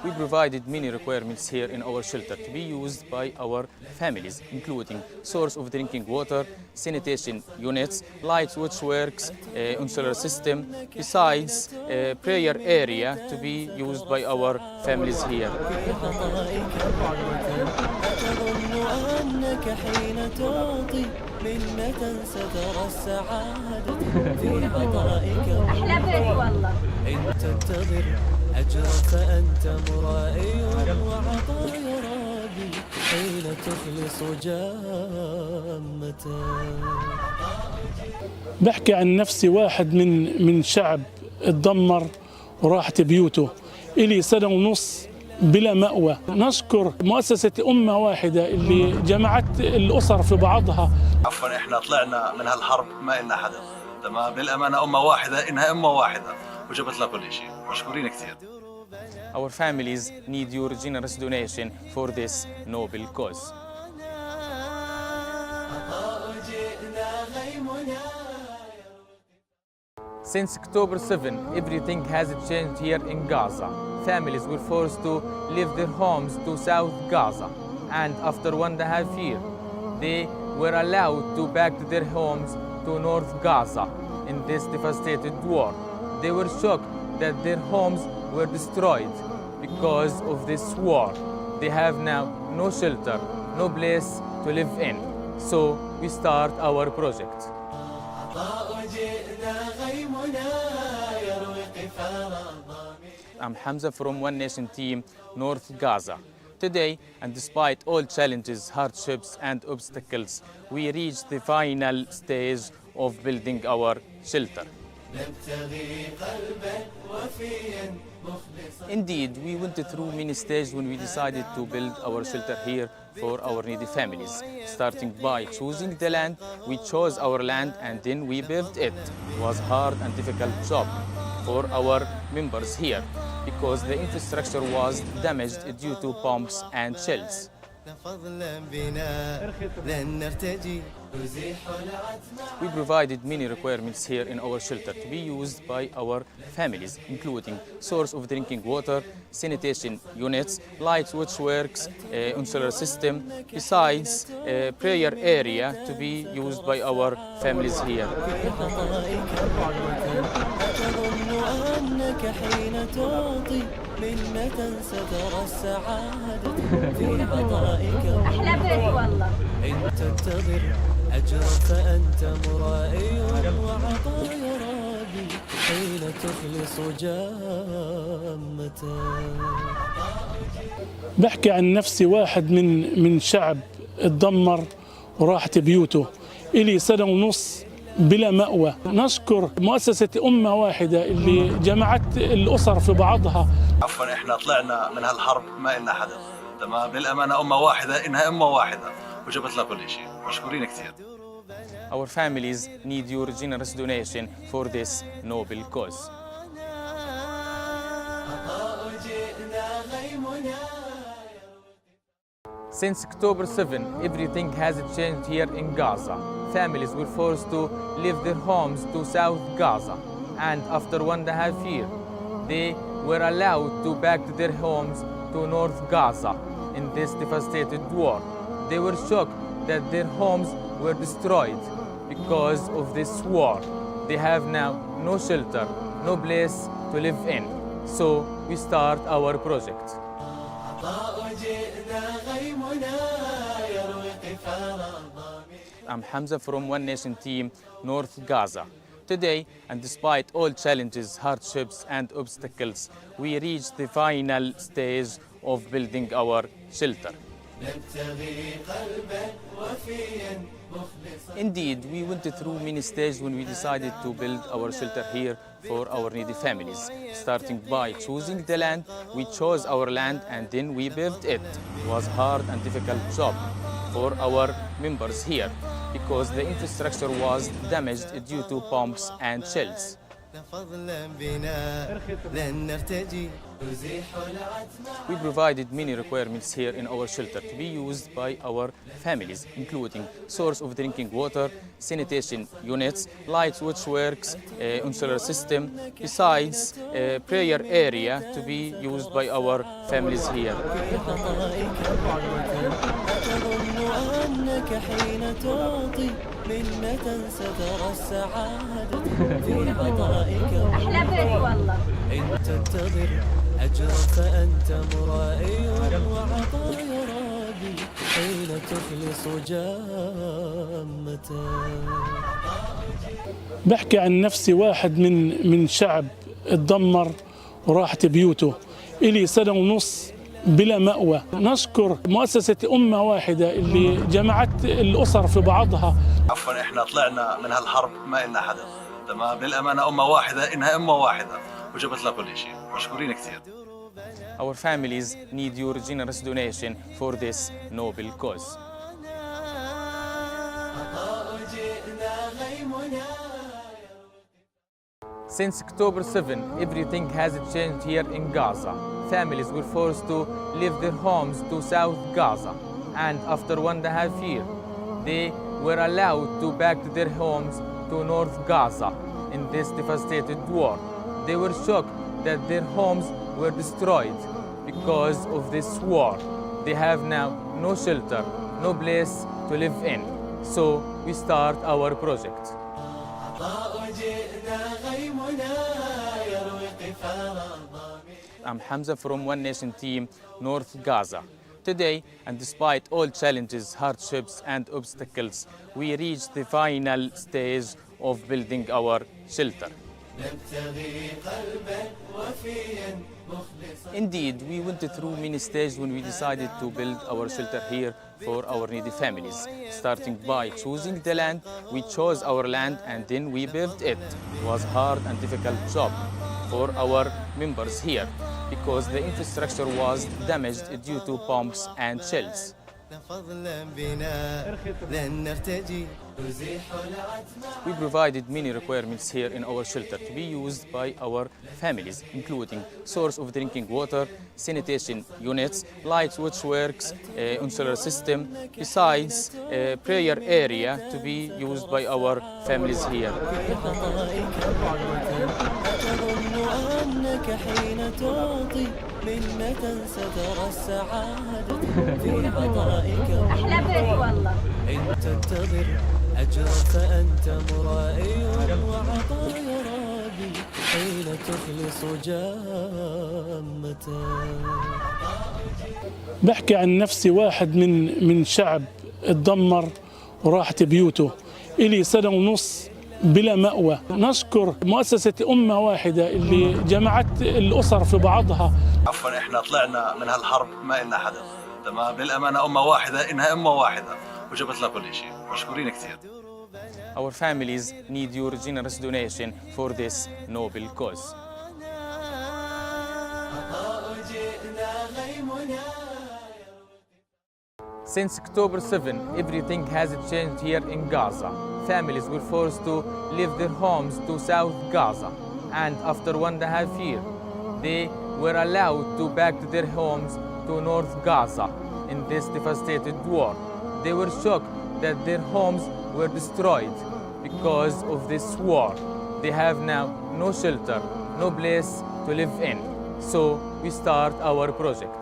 We provided many requirements here in our shelter to be used by our families, including source of drinking water, sanitation units, light switchworks, insular system, besides prayer area to be used by our families here. منة سترى السعادة في عطائك إن تنتظر أجرا فأنت مرائي وعطايا ربي حين تخلص جامة. بحكي عن نفسي واحد من شعب اتدمر وراحت بيوته إلي سنة ونص بلا مأوى. نشكر مؤسسة أمة واحدة اللي جمعت الأسر في بعضها. عفوا احنا طلعنا من هالحرب ما إلنا حدا، تمام؟ بالأمانة أمة واحدة، إنها أمة واحدة وجبت لها كل شيء. مشكورين كثير. Our families need your generous donation for this noble cause. Since October 7, everything has changed here in Gaza. Families were forced to leave their homes to South Gaza, and after 1.5 years, they were allowed to back to their homes to North Gaza in this devastated war. They were shocked that their homes were destroyed because of this war. They have now no shelter, no place to live in. So we start our project. I'm Hamza from One Nation Team, North Gaza. Today, and despite all challenges, hardships, and obstacles, we reached the final stage of building our shelter. Indeed, we went through many stages when we decided to build our shelter here for our needy families. Starting by choosing the land, we chose our land and then we built it. It was a hard and difficult job for our members here because the infrastructure was damaged due to bombs and shells. We provided many requirements here in our shelter to be used by our families, including source of drinking water, sanitation units, light switchworks, insular system, besides prayer area to be used by our families here. منة سترى السعادة في عطائك أحلى بيت والله إن تنتظر أجرا فأنت مرائي وعطايا ربي حين تخلص جامة. بحكي عن نفسي واحد من شعب اتدمر وراحت بيوته إلي سنة ونص بلا مأوى. نشكر مؤسسة أمة واحدة اللي جمعت الأسر في بعضها. عفوا احنا طلعنا من هالحرب ما إلنا حدا، تمام؟ للأمانة أمة واحدة، إنها أمة واحدة وجبت لها كل شيء. مشكورين كثير. Our families need your generous donation for this noble cause. Since October 7, everything has changed here in Gaza. Families were forced to leave their homes to South Gaza, and after 1.5 years, they were allowed to back to their homes to North Gaza in this devastated war. They were shocked that their homes were destroyed because of this war. They have now no shelter, no place to live in. So we start our project. I'm Hamza from One Nation Team, North Gaza. Today, and despite all challenges, hardships, and obstacles, we reached the final stage of building our shelter. Indeed, we went through many stages when we decided to build our shelter here for our needy families. Starting by choosing the land, we chose our land and then we built it. It was a hard and difficult job for our members here because the infrastructure was damaged due to bombs and shells. We provided many requirements here in our shelter to be used by our families, including source of drinking water, sanitation units, light switchworks, insular system, besides prayer area to be used by our families here. منة سترى السعادة في عطائك أحلى بيت والله إن تنتظر أجرا فأنت مرائي وعطايا ربي حين تخلص جامة. بحكي عن نفسي واحد من شعب اتدمر وراحت بيوته إلي سنة ونص بلا مأوى. نشكر مؤسسة أمة واحدة اللي جمعت الأسر في بعضها. عفوا احنا طلعنا من هالحرب ما إلنا حدا، تمام؟ للأمانة أمة واحدة، إنها أمة واحدة وجبت لها كل شيء. مشكورين كثير. Our families need your generous donation for this noble cause. Since October 7, everything has changed here in Gaza. Families were forced to leave their homes to South Gaza, and after 1.5 years, they were allowed to back to their homes to North Gaza in this devastated war. They were shocked that their homes were destroyed because of this war. They have now no shelter, no place to live in. So we start our project. I'm Hamza from One Nation Team, North Gaza. Today, and despite all challenges, hardships, and obstacles, we reached the final stage of building our shelter. Indeed, we went through many stages when we decided to build our shelter here for our needy families. Starting by choosing the land, we chose our land and then we built it. It was a hard and difficult job for our members here because the infrastructure was damaged due to bombs and shells. We provided many requirements here in our shelter to be used by our families, including source of drinking water, sanitation units, light switchworks, insular system, besides prayer area to be used by our families here. منة سترى السعادة في عطائك أحلى بيت والله إن تنتظر أجرا فأنت مرائي وعطايا ربي حين تخلص جامة. بحكي عن نفسي واحد من شعب اتدمر وراحت بيوته إلي سنة ونص بلا مأوى. نشكر مؤسسة أمة واحدة اللي جمعت الأسر في بعضها. عفوا احنا طلعنا من هالحرب ما إلنا حدا، تمام؟ بالأمانة أمة واحدة إنها أمة واحدة وجبت لنا كل شيء، مشكورين كثير. Our families need your generous donation for this noble cause. Since October 7, everything has changed here in Gaza. Families were forced to leave their homes to South Gaza, and after 1.5 years, they were allowed to back to their homes to North Gaza in this devastated war. They were shocked that their homes were destroyed because of this war. They have now no shelter, no place to live in. So we start our project.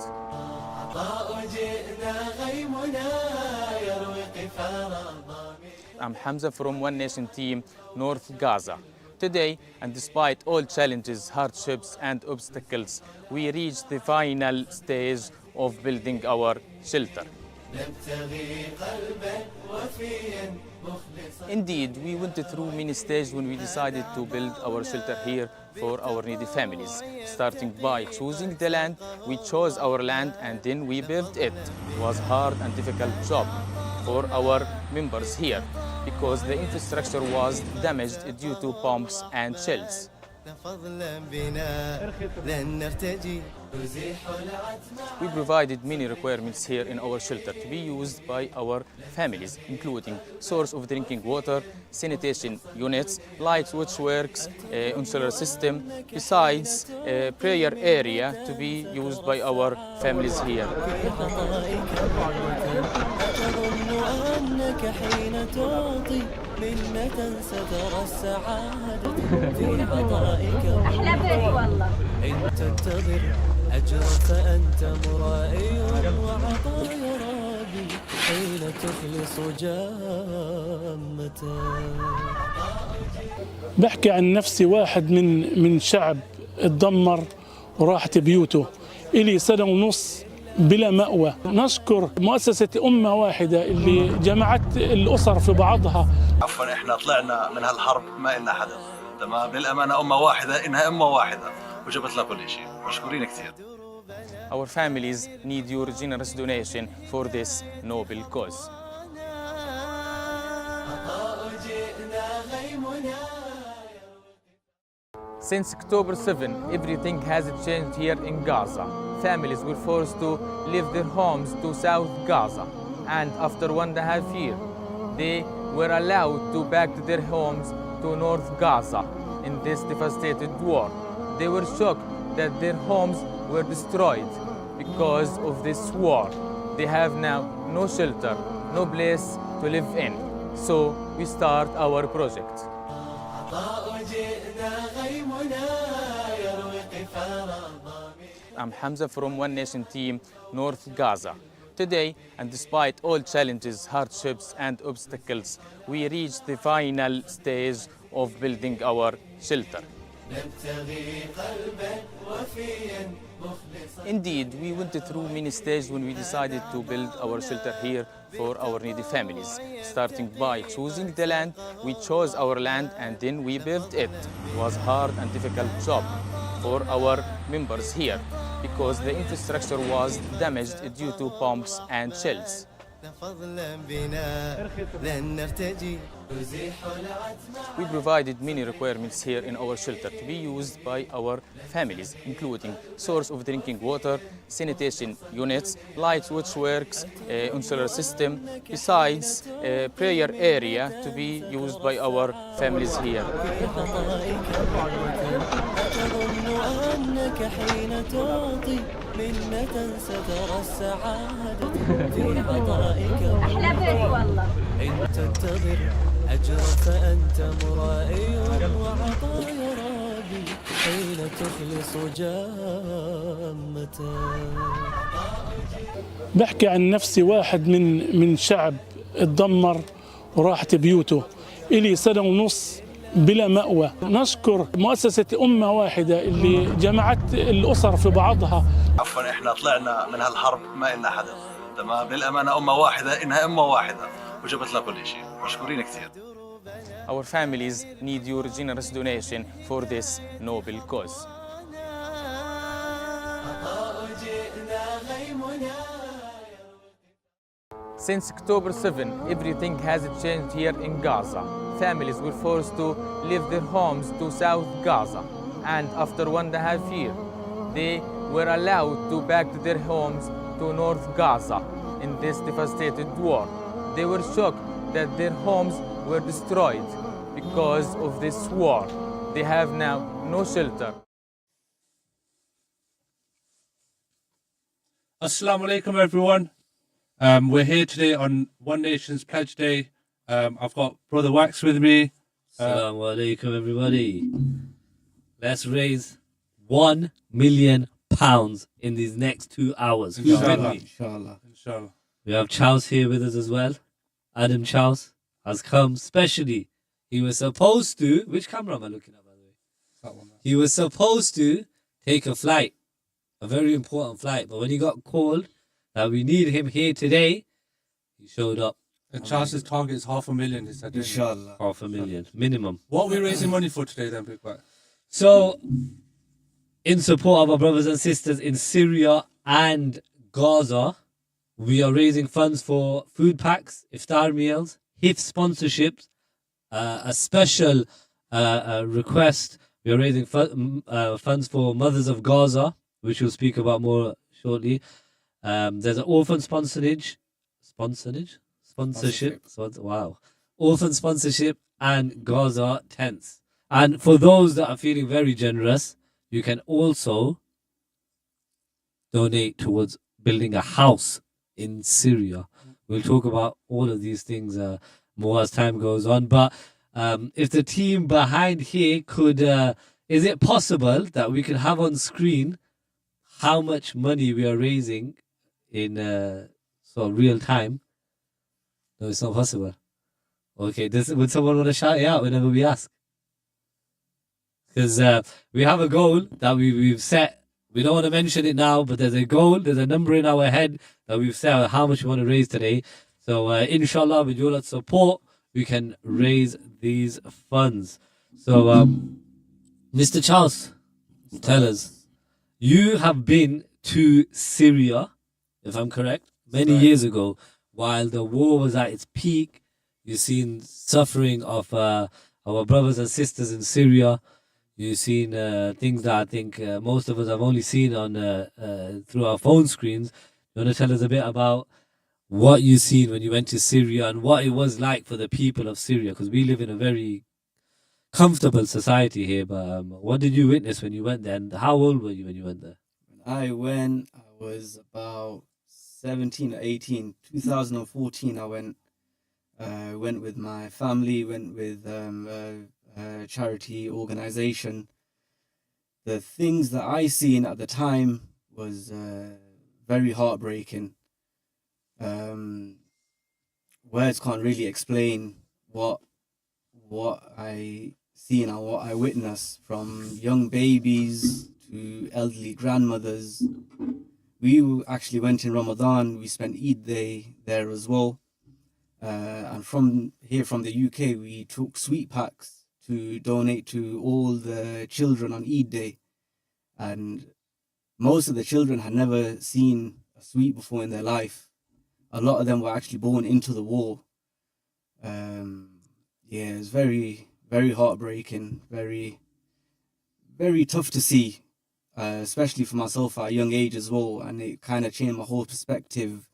I'm Hamza from One Nation Team, North Gaza. Today, and despite all challenges, hardships and obstacles, we reached the final stage of building our shelter. Indeed, we went through many stages when we decided to build our shelter here for our needy families. Starting by choosing the land, we chose our land and then we built it. It was a hard and difficult job for our members here because the infrastructure was damaged due to bombs and shells. We provided many requirements here in our shelter to be used by our families, including source of drinking water, sanitation units, light switchworks, insular system, besides prayer area to be used by our families here. منة سترى السعادة في عطائك أحلى بيت والله إن تنتظر أجرا فأنت مرائي وعطايا ربي حين تخلص جامة. بحكي عن نفسي واحد من شعب اتدمر وراحت بيوته إلي سنة ونص بلا مأوى. نشكر مؤسسة أمة واحدة اللي جمعت الأسر في بعضها. عفوا احنا طلعنا من هالحرب ما إلنا حدا، تمام؟ بالأمانة أمة واحدة إنها أمة واحدة وجبت لنا كل شيء، مشكورين كثير. Our families need your generous donation for this noble cause. Since October 7, everything has changed here in Gaza. Families were forced to leave their homes to South Gaza, and after 1.5 years, they were allowed to back to their homes to North Gaza in this devastated war. They were shocked that their homes were destroyed because of this war. They have now no shelter, no place to live in. So we start our project. I'm Hamza from One Nation Team, North Gaza. Today, and despite all challenges, hardships and obstacles, we reached the final stage of building our shelter. Indeed, we went through many stages when we decided to build our shelter here for our needy families. Starting by choosing the land, we chose our land and then we built it. It was a hard and difficult job for our members here because the infrastructure was damaged due to bombs and shells. We provided many requirements here in our shelter to be used by our families, including source of drinking water, sanitation units, light switchworks, insular system, besides a prayer area to be used by our families here. أتظن أنك حين تعطي منة سترى السعادة في عطائك أحلى بيت والله إن تنتظر أجرا فأنت مرائي وعطايا ربي حين تخلص جامة. بحكي عن نفسي واحد من شعب اتدمر وراحت بيوته إلي سنة ونص بلا مأوى. نشكر مؤسسة أمة واحدة اللي جمعت الأسر في بعضها. عفوا احنا طلعنا من هالحرب ما إلنا حدا، تمام؟ للأمانة أمة واحدة، إنها أمة واحدة وجبت لنا كل شيء. مشكورين كثير. Our families need your generous donation for this noble cause. Since October 7, everything has changed here in Gaza. Families were forced to leave their homes to South Gaza, and after 1.5 years, they were allowed to back to their homes to North Gaza in this devastated war. They were shocked that their homes were destroyed because of this war. They have now no shelter. Assalamu alaikum, everyone. We're here today on One Nation's Pledge Day. I've got Brother Wax with me. Assalamu alaikum, everybody. Let's raise £1 million in these next 2 hours. Who's with me? Inshallah. We have Charles here with us as well. Adam Charles has come specially. He was supposed to... Which camera am I looking at, by the way? That one. He was supposed to take a flight, a very important flight, but when he got called that we need him here today, he showed up. And Charles's target is $500,000. He said, Inshallah. $500,000 minimum. What are we raising money for today, then, Big Wax? So, in support of our brothers and sisters in Syria and Gaza, we are raising funds for food packs, iftar meals, HIF sponsorships, a special request. We are raising funds for Mothers of Gaza, which we'll speak about more shortly. There's an orphan sponsorship. Wow. Orphan sponsorship and Gaza tents. And for those that are feeling very generous, you can also donate towards building a house in Syria. We'll talk about all of these things more as time goes on. But if the team behind here could, is it possible that we can have on screen how much money we are raising in sort of real time? No, it's not possible. Okay, would someone want to shout it out whenever we ask? Because we have a goal that we've set. We don't want to mention it now, but there's a goal, there's a number in our head that we've set out how much we want to raise today. So inshallah, with your lot's support, we can raise these funds. So Mr. Charles, tell us, you have been to Syria, if I'm correct, many years ago, while the war was at its peak. You've seen suffering of our brothers and sisters in Syria. You've seen things that I think most of us have only seen on through our phone screens. You want to tell us a bit about what you've seen when you went to Syria and what it was like for the people of Syria? Because we live in a very comfortable society here, but what did you witness when you went there, and how old were you when you went there? I was about 17 or 18. 2014, I went with my family, went with a charity organization. The things that I seen at the time was very heartbreaking. Words can't really explain what I seen and what I witnessed, from young babies to elderly grandmothers. We actually went in Ramadan. We spent Eid Day there as well. And from the UK, we took sweet packs to donate to all the children on Eid Day. and most of the children had never seen a sweet before in their life. A lot of them were actually born into the war. Yeah, it's very, very heartbreaking, very, very tough to see, especially for myself at a young age as well. And it kind of changed my whole perspective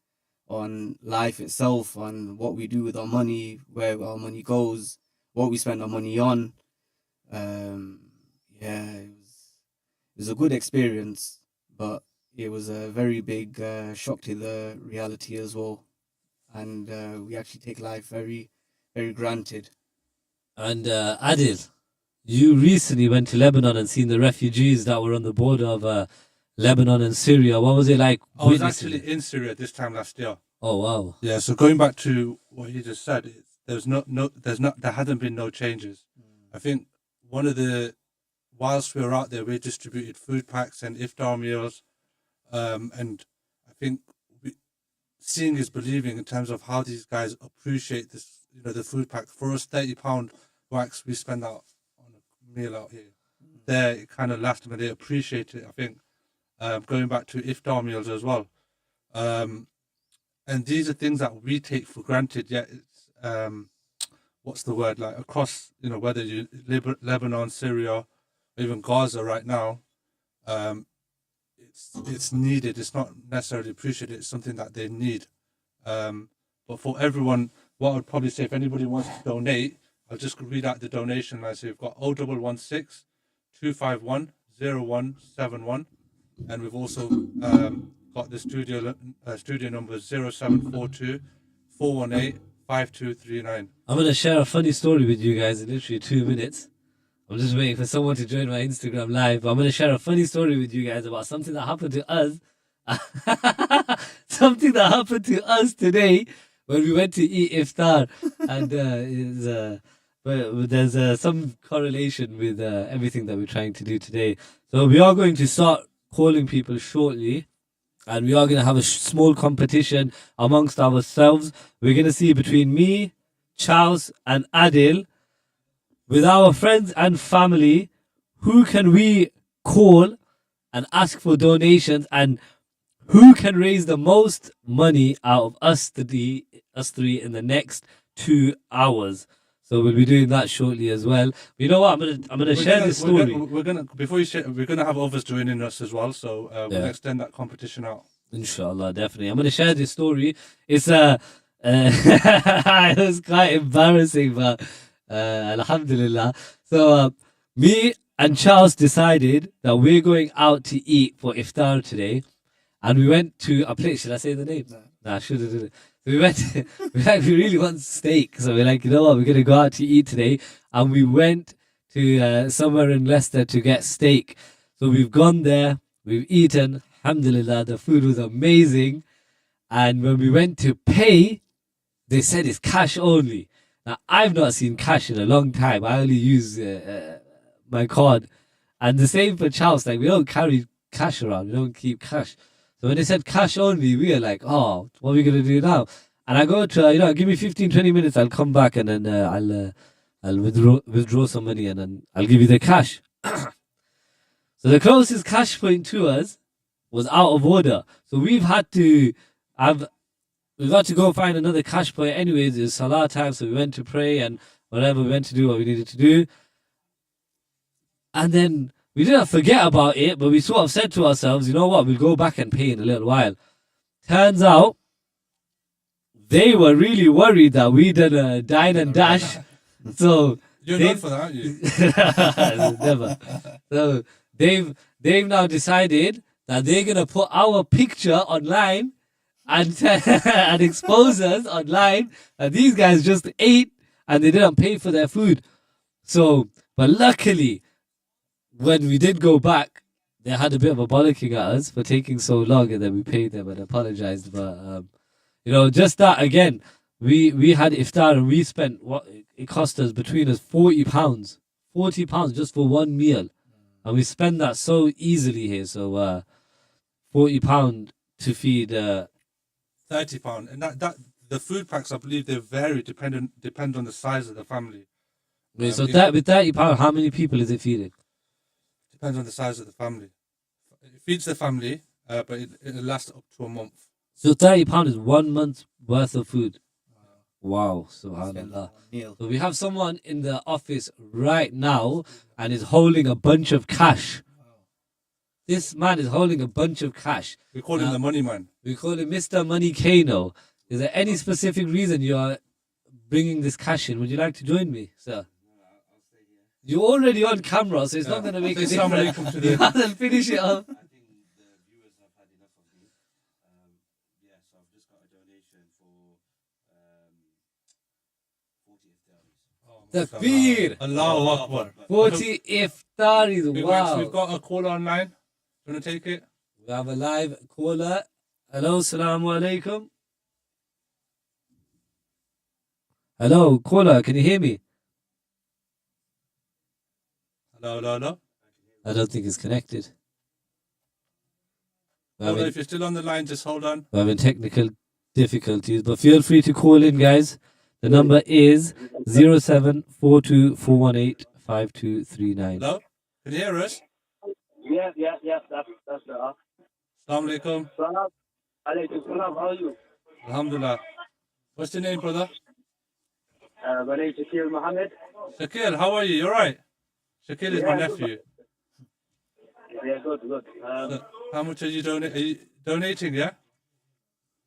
on life itself, on what we do with our money, where our money goes, what we spend our money on. Yeah, it was a good experience, but it was a very big shock to the reality as well. And we actually take life very, very granted. And Adil, you recently went to Lebanon and seen the refugees that were on the border of Lebanon and Syria. What was it like? I was witnessing actually it? in Syria this time last year. Oh wow! Yeah, so going back to what he just said, there hasn't been no changes. I think whilst we were out there, we distributed food packs and iftar meals, and I think seeing is believing in terms of how these guys appreciate this. The food pack. For us, £30 wax we spend out on a meal out here. There, it kind of lasts them and they appreciate it. I think going back to iftar meals as well. And these are things that we take for granted, yet it's, what's the word, like across, whether you Lebanon, Syria, or even Gaza right now, it's needed. It's not necessarily appreciated. It's something that they need. But for everyone, what I would probably say, if anybody wants to donate, I'll just read out the donation line. So we've got 0116 251 0171, and we've also got the studio number 0742 418 5239. I'm gonna share a funny story with you guys in literally 2 minutes. I'm just waiting for someone to join my Instagram live. But I'm gonna share a funny story with you guys about something that happened to us. Something that happened to us today when we went to eat iftar, and but there's some correlation with everything that we're trying to do today. So we are going to start calling people shortly, and we are going to have a small competition amongst ourselves. We're going to see between me, Charles, and Adil, with our friends and family, who can we call and ask for donations, and who can raise the most money out of us three in the next 2 hours. So we'll be doing that shortly as well. But you know what? I'm gonna share this story. We're gonna have others joining us as well. So we'll extend that competition out. Inshallah, definitely. I'm gonna share this story. It's it was quite embarrassing, but alhamdulillah. So me and Charles decided that we're going out to eat for iftar today, and we went to a place. Should I say the name? Nah, I should have done it. We went. We really want steak, so we're like, you know what? We're gonna go out to eat today, and we went to somewhere in Leicester to get steak. So we've gone there. We've eaten. Alhamdulillah, the food was amazing. And when we went to pay, they said it's cash only. Now I've not seen cash in a long time. I only use my card, and the same for Charles. Like we don't carry cash around. We don't keep cash. So when they said cash only, we were like, oh, what are we going to do now? And I go to, give me 15, 20 minutes. I'll come back and then I'll withdraw some money and then I'll give you the cash. So the closest cash point to us was out of order. So we've had to go find another cash point anyways. It's Salah time. So we went to pray and whatever, we went to do what we needed to do. And then we didn't forget about it, but we sort of said to ourselves, you know what, we'll go back and pay in a little while. Turns out, they were really worried that we did a dine and dash. So you're known for that, aren't you? Never. So they've now decided that they're gonna put our picture online and and expose us online. And these guys just ate and they didn't pay for their food. So, but luckily, when we did go back, they had a bit of a bollocking at us for taking so long, and then we paid them and apologized. But just that again, we had iftar and we spent what it cost us between us £40 just for one meal, and we spend that so easily here. So £40 to feed £30, and that the food packs, I believe they vary depend on the size of the family. So that with £30, how many people is it feeding? Depends on the size of the family. It feeds the family, but it'll last up to a month. So £30 is 1 month's worth of food. Wow, subhanallah. So we have someone in the office right now and is holding a bunch of cash. This man is holding a bunch of cash. We call him the money man. We call him Mr. Money Kano. Is there any specific reason you are bringing this cash in? Would you like to join me, sir? You're already on camera, so it's not going to make a Say assalamu alaikum difference. to them. Rather than finish it off. Takbir! Allahu Akbar. 40 iftaris, wow. We've got a caller online. You want to take it? We have a live caller. Hello, assalamu alaikum. Hello, caller, can you hear me? Hello. I don't think it's connected. Caller, if you're still on the line, just hold on. We're having technical difficulties, but feel free to call in, guys. The number is 0742-418-5239. Hello? Can you hear us? Yeah, that's better. Assalamu alaikum. Salam. Alaikum salam, how are you? Alhamdulillah. What's your name, brother? My name is Shakil Mohammed. Shakil, how are you? You alright? Shakil is my nephew. Yeah, good. So, how much are you donating, yeah?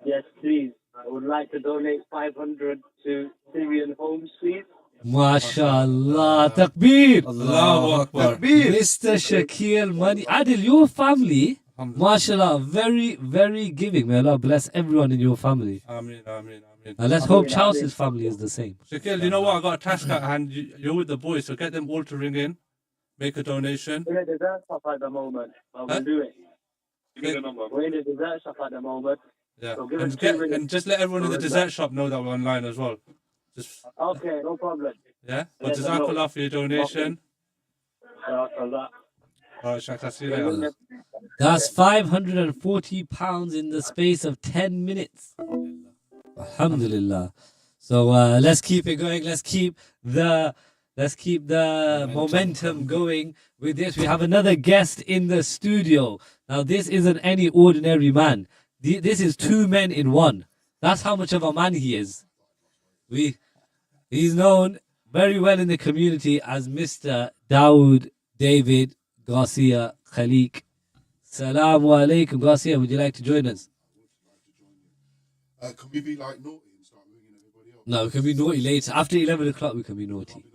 Yes, please. I would like to donate 500 to Syrian homes, please. MashaAllah. Takbir. Allahu Akbar. Mr. Shakil Money. Adil, your family, MashaAllah, very, very giving. May Allah bless everyone in your family. Ameen. And let's hope Charles's family is the same. Shakil, you know what? I got a task at hand. You're with the boys, so get them all to ring in, make a donation. We're in the dessert shop at the moment, but we'll do it. Give me the number. We're in the dessert shop at the moment. Yeah, So give and, us 2 minutes. and just let everyone in the dessert shop know that we're online as well. Just Okay, no problem. yeah, but Let them know. jazakallah for your donation. Jazakallah. Alright, Shak, I'll see you later. That's £540 in the space of 10 minutes. Alhamdulillah. So let's keep it going. Let's keep the momentum going with this. We have another guest in the studio. Now this isn't any ordinary man. This is 2 men in one. That's how much of a man he is. He's known very well in the community as Mr. Dawood David Garcia Khaliq. Salamu alaikum, Garcia. Would you like to join us? Can we be like naughty and start ringing everybody else? No, we can be naughty later. After 11 o'clock, we can be naughty.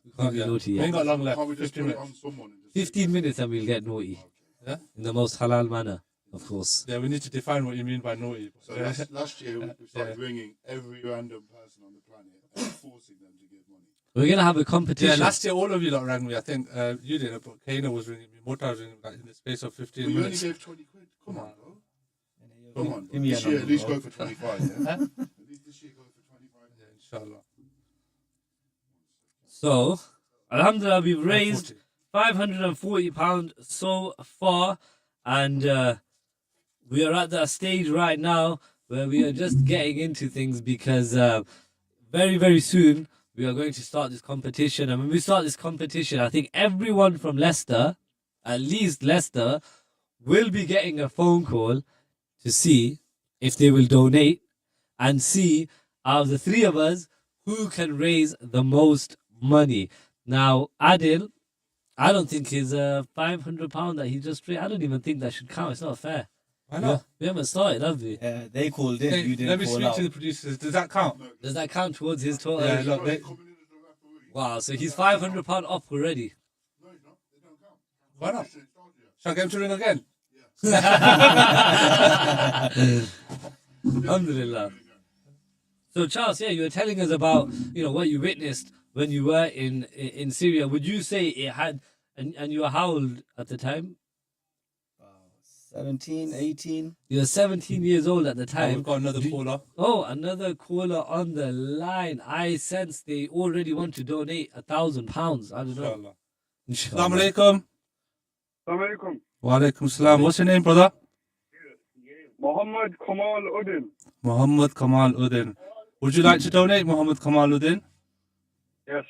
We can't be naughty We yet. ain't got long left. Can't we just 15 put it minutes. on someone and just 15 minutes and we'll get naughty. Yeah? In the most halal manner, of course. Yeah, we need to define what you mean by naughty. So last year we started ringing every random person on the planet and forcing them to give money. We're going to have a competition. Yeah, last year all of you lot rang me. I think you didn't, but Kano was ringing me. Mota was ringing me like, in the space of 15 But you only minutes. gave 20 quid. Come on, bro. Come on, bro. Give me This a year number, at least bro. go for 25, yeah? At least this year go for 25. Yeah, inshallah. So, alhamdulillah, we've raised £540 so far. And we are at that stage right now where we are just getting into things because very, very soon we are going to start this competition. And when we start this competition, I think everyone from Leicester, at least Leicester, will be getting a phone call to see if they will donate and see out of the 3 of us who can raise the most money. Now, Adil, I don't think his £500 that he just raised, I don't even think that should count. It's not fair. Why not? We haven't started, have we? Yeah, they called in. Hey, You didn't let me call speak out. to the producers. Does that count? Does that count towards his total? Yeah, look, Wow, so he's £500 off already. why not? Shall I get him to ring again? Alhamdulillah. So Charles, yeah, you were telling us about what you witnessed when you were in Syria. Would you say it had, and you were how old at the time? 17, 18. You were 17 years old at the Oh, time. we've got another caller. Oh, another caller on the line. I sense they already want to donate £1,000. I don't know. Inshallah. Assalamu alaikum. Assalamualaikum. Wa alaikum salam. What's your name, brother? Muhammad Kamal Udin. Muhammad Kamal Udin. Would you like to donate, Muhammad Kamal Udin? Yes,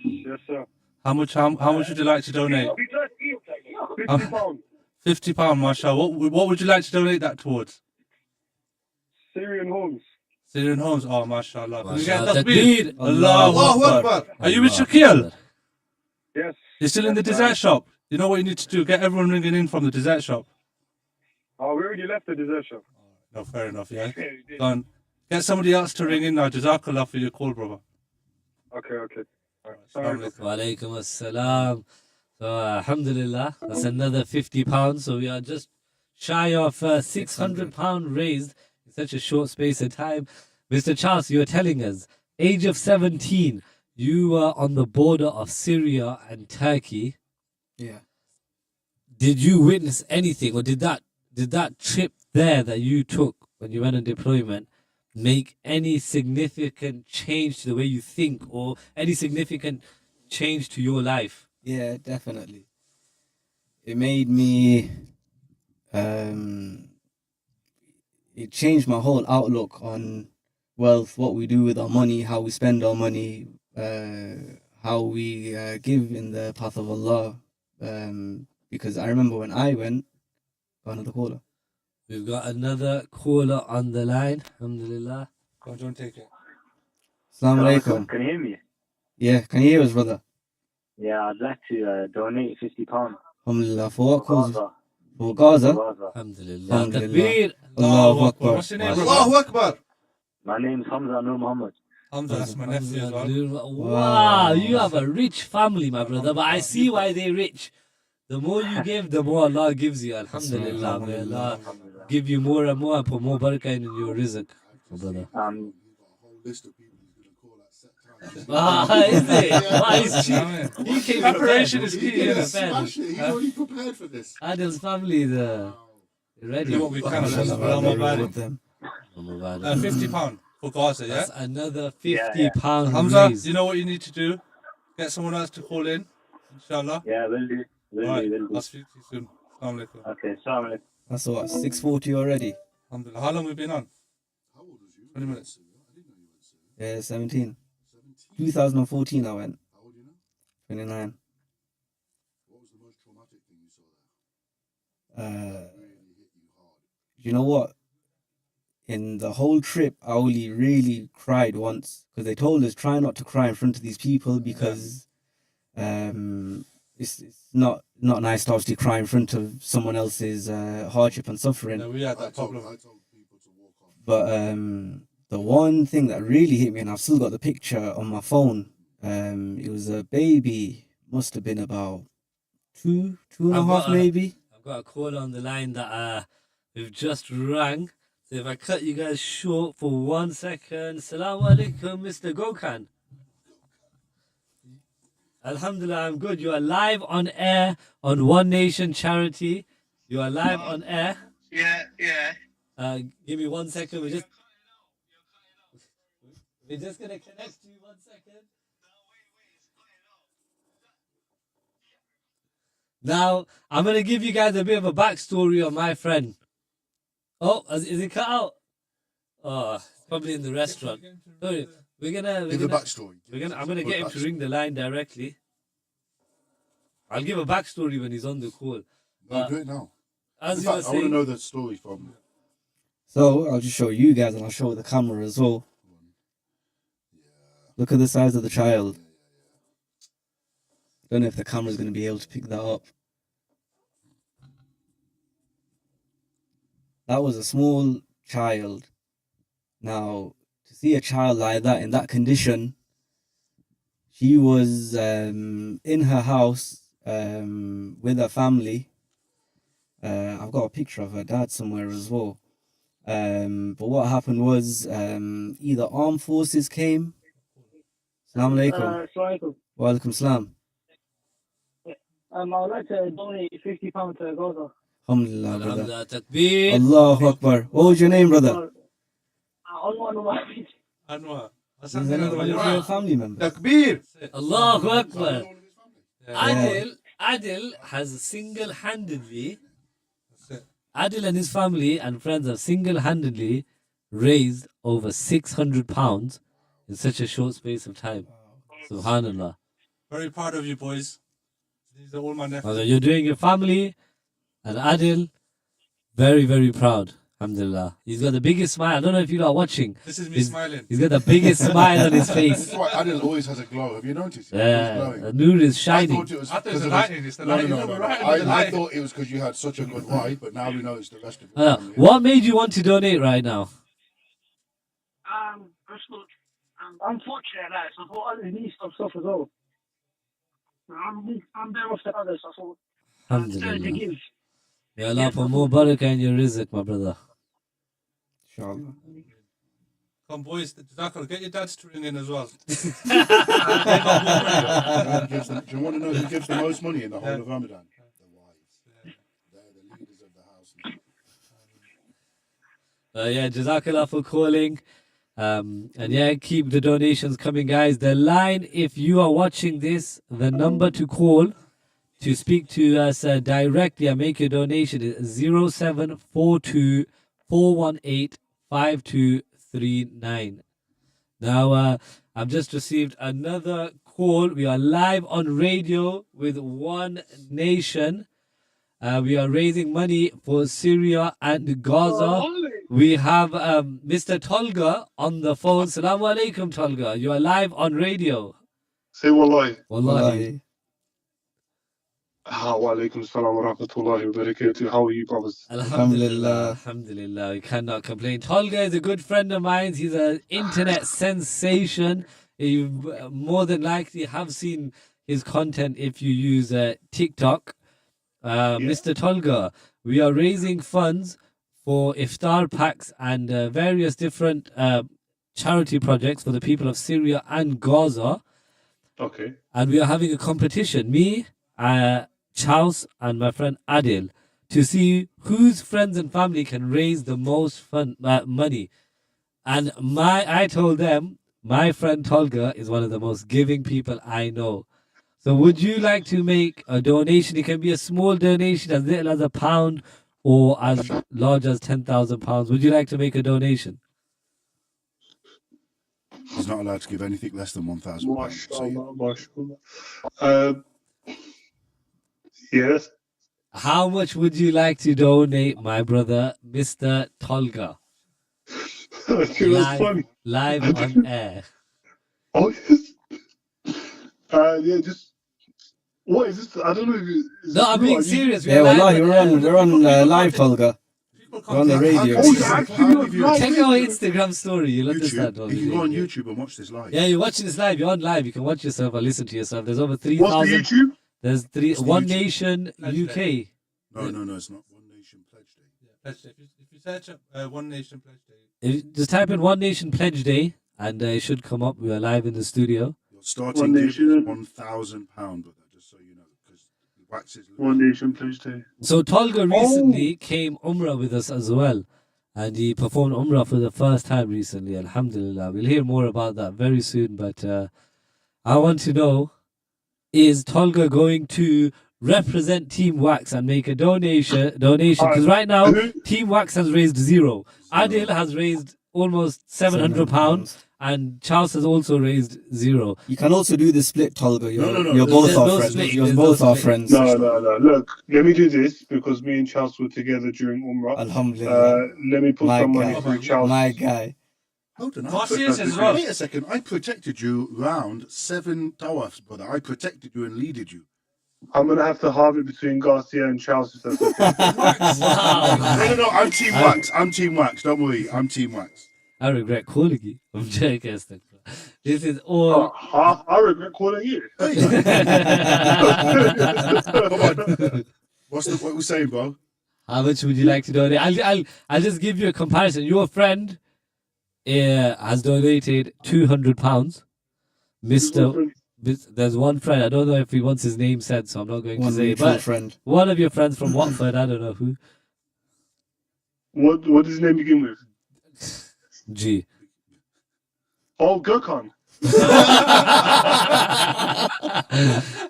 sir. How much would you like to donate? 50 pounds. £50, mashallah. What would you like to donate that towards? Syrian homes. Syrian homes. Oh, mashallah. Can we get Mashallah, takbir? takbir. Allahu Allahu Akbar. Akbar. Are you with Allahu Shakil? Akbar. Yes. You're still in the Yes, dessert shop. You know what you need to do? Get everyone ringing in from the dessert shop. Oh, we already left the dessert shop. No, fair enough, yeah. Yeah, we did. Go on. Get somebody else to ring in now. Jazakallah for your call, brother. Okay, okay. Assalamu alaikum. Wa alaikum assalam. So, alhamdulillah, that's another £50. So, we are just shy of £600 raised in such a short space of time. Mr. Charles, you were telling us, age of 17, you were on the border of Syria and Turkey. Yeah. Did you witness anything, or did that trip there that you took when you went on deployment make any significant change to the way you think, or any significant change to your life? Yeah, definitely. It made me. It changed my whole outlook on wealth, what we do with our money, how we spend our money, how we give in the path of Allah. Because I remember when I went, got another caller. We've got another caller on the line. Alhamdulillah. Don't take it. Assalamu alaikum. Can you hear me? Yeah, can you hear us, brother? Yeah, I'd like to donate £50. Alhamdulillah. For what cause? Gaza. For Gaza? For Gaza. Alhamdulillah. Alhamdulillah. Allahu Akbar. What's your name, brother? Allahu Akbar. My name's Hamza Nur Muhammad. Hamza, that's my nephew as well. Wow, you have a rich family, my brother, but I see why they're rich. The more you give, the more Allah gives you. Alhamdulillah. May Allah give you more and more and put more barakah in your rizq, brother. Is it? Why is cheap? He came Preparation is key. He's already prepared for this. Adil's family is ready. Do what we can. with them. £50 for Gaza, yeah? That's another £50 Hamza, raised. you know what you need to do? Get someone else to call in, inshallah. Yeah, will do. Alright, Will do. I'll speak to you soon. Assalamu alaikum. Okay, assalamu alaikum. That's what, 6:40 already? Alhamdulillah. How long have we been on? 20 minutes. Yeah, 17. 2014 I went. 29. You know what? In the whole trip, I only really cried once because they told us try not to cry in front of these people because it's not nice to obviously cry in front of someone else's hardship and suffering. No, we had that problem. But the one thing that really hit me, and I've still got the picture on my phone, it was a baby, must have been about two and a half maybe. I've got a call on the line that we've just rang. So if I cut you guys short for 1 second. Assalamu alaikum, Mr. Gokhan. Alhamdulillah, I'm good. You are live on air on One Nation Charity. You are live on air. Yeah. Give me 1 second. We're just gonna connect you 1 second. Now, I'm gonna give you guys a bit of a backstory on my friend. Oh, is it cut out? Oh, it's probably in the restaurant. Sorry, Give the backstory. I'm gonna get him to ring the line directly. I'll give a backstory when he's on the call. No, do it now. As In you were fact, I want to saying, know the story from. So I'll just show you guys and I'll show the camera as well. Look at the size of the child. I don't know if the camera's going to be able to pick that up. That was a small child. Now, to see a child like that in that condition, she was in her house with her family. I've got a picture of her dad somewhere as well. But what happened was either armed forces came. Assalamu alaikum. Assalamualaikum. Wa alaikum salam. I would like to donate £50 to Gaza. Alhamdulillah, brother. Alhamdulillah, takbir. Allahu Akbar. What was your name, brother? Anwar. Is another one of your family members? Takbir. Allahu Akbar. Adil has single-handedly, Adil and his family and friends have single-handedly raised over £600 in such a short space of time. Subhanallah. Very proud of you, boys. These are all my nephews. You're doing your family And Adil, very, very proud. Alhamdulillah. He's got the biggest smile. I don't know if you are watching. This is me smiling. He's got the biggest smile on his face. That's why Adil always has a glow. Have you noticed? Yeah, Noor is shining. I thought it was I thought because it's of the his- lighting. It's the No, lighting. no, No, no, we're no. right with the I lighting. thought it was because you had such a good ride, but now we know it's the rest of it. What made you want to donate right now? I'm fortunate, like, so I thought others need some stuff as well. I'm better off than others, so I thought, to Alhamdulillah. give. May Allah put more barakah in your rizq, my brother. Inshallah. Come, boys. Jazakallah, get your dads to ring in as well. Do you want to know who gives the most money in the whole of Ramadan? The wives. They're the leaders of the house. Yeah, Jazakallah for calling. And yeah, keep the donations coming, guys. The line, if you are watching this, the number to call to speak to us directly and make your donation is 0742 418 5239. Now, I've just received another call. We are live on radio with One Nation. We are raising money for Syria and Gaza. We have Mr. Tolga on the phone. Assalamu alaikum, Tolga. You are live on radio. Say wallahi. Wallahi. Wa alaikum salam wa rahmatullahi wa barakatuh. How are you, brothers? Alhamdulillah. Alhamdulillah. We cannot complain. Tolga is a good friend of mine. He's an internet sensation. You more than likely have seen his content if you use TikTok. Mr. Tolga, we are raising funds for iftar packs and various different charity projects for the people of Syria and Gaza. Okay. And we are having a competition, me, Charles, and my friend Adil, to see whose friends and family can raise the most money. And I told them my friend Tolga is one of the most giving people I know. So would you like to make a donation? It can be a small donation, as little as £1 or as large as £10,000. Would you like to make a donation? He's not allowed to give anything less than £1,000. MashaAllah, MashaAllah. Yes. How much would you like to donate, my brother, Mr. Tolga? Live on air. Oh, yes. Yeah, just. What is this? I don't know if it's. No, I'm being serious. Yeah, wallahi, we're on live, Tolga. We're on the radio. Check our Instagram story. You'll understand. You can go on YouTube and watch this live. Yeah, you're watching this live. You're on live. You can watch yourself or listen to yourself. There's over What's the 3,000. YouTube? There's One Nation UK. No, it's not. One Nation Pledge Day. Yeah, Pledge Day. If you search up One Nation Pledge Day. Just type in One Nation Pledge Day and it should come up. We are live in the studio. Your starting gift is £1,000, brother, just so you know, because the wax is One Nation Pledge Day. So Tolga recently came Umrah with us as well. And he performed Umrah for the first time recently. Alhamdulillah. We'll hear more about that very soon. But I want to know, is Tolga going to represent Team Wax and make a donation? Because right now, Team Wax has raised zero. Adil has raised almost £700. And Charles has also raised zero. You can also do the split, Tolga. No. You're both There's our no friends. split. You're There's both no our split. friends. No. Look, let me do this because me and Charles were together during Umrah. Alhamdulillah. Let me put My some guy. money through Charles. My guy. Hold on. Wait a second. I protected you round 7 tawafs, brother. I protected you and leaded you. I'm going to have to halve it between Garcia and Charles if that's okay. No. I'm Team Wax. I'm Team Wax. Don't worry. I'm Team Wax. I regret calling you. I'm joking. This is all. I regret calling you. Come on. What we saying, bro? How much would you like to donate? I'll just give you a comparison. Your friend has donated £200. There's one friend. I don't know if he wants his name said, so I'm not going to say it. But friend. One of your friends from Watford. I don't know who. What does his name begin with? G. Oh, Gurkhan.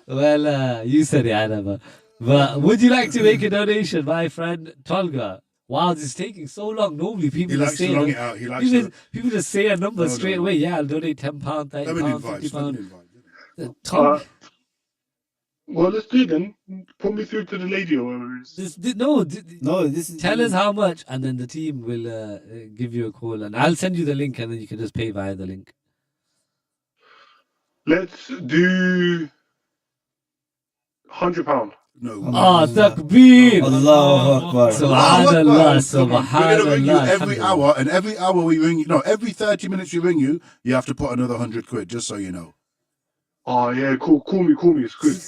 Well, you said it, I never. But would you like to make a donation, my friend Tolga? Wow, this is taking so long. Normally, people He just likes say to long it out. He likes people just say a number straight away. Yeah, I'll donate £10, £30, £50. Well, let's do it then. Put me through to the lady or whatever it is. No, this is. Tell us how much, and then the team will give you a call, and I'll send you the link, and then you can just pay via the link. Let's do £100. No. Ah, takbir! Allahu Akbar. Subhanallah, We're gonna ring you subhanallah. every hour, and every hour we ring you. No, every 30 minutes we ring you, you have to put another £100, just so you know. Oh yeah, cool. Call me. It's good.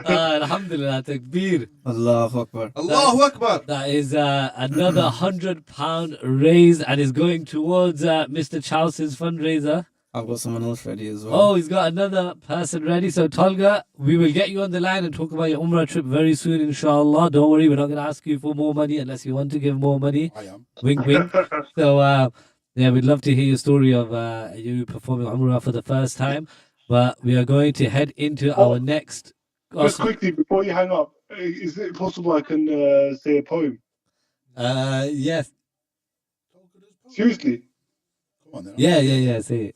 Alhamdulillah, takbir. Allahu Akbar. Allahu Akbar. That is another £100 raise, and is going towards Mr. Chows's fundraiser. I've got someone else ready as well. Oh, he's got another person ready. So, Tolga, we will get you on the line and talk about your Umrah trip very soon, inshallah. Don't worry, we're not going to ask you for more money unless you want to give more money. I am. Wink, wink. So, yeah, we'd love to hear your story of you performing Umrah for the first time. But we are going to head into our next. Just quickly, before you hang up, is it possible I can say a poem? Yes. Seriously? Come on then. Yeah, say it.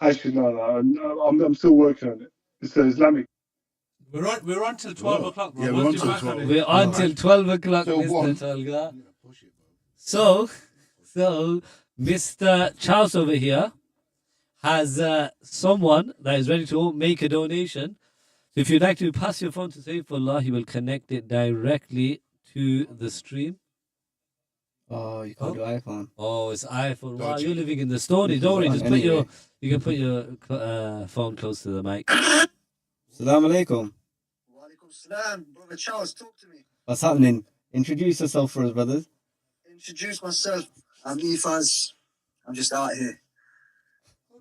Actually, no. I'm still working on it. It's Islamic. We're on till 12 o'clock, bro. Yeah, we're on till 12. We're on till 12 o'clock, Till Mr. one. Tolga. So, Mr. Charles over here has someone that is ready to make a donation. So if you'd like to pass your phone to Saifullah, he will connect it directly to the stream. Oh, you can't do iPhone. Oh, it's iPhone. Wow, you're living in the Stony. Don't worry, just you can put your phone close to the mic. Assalamu alaikum. Walaikum salam. Brother Charles, talk to me. What's happening? Introduce yourself for us, brothers. Introduce myself. I'm Ifaz. I'm just out here.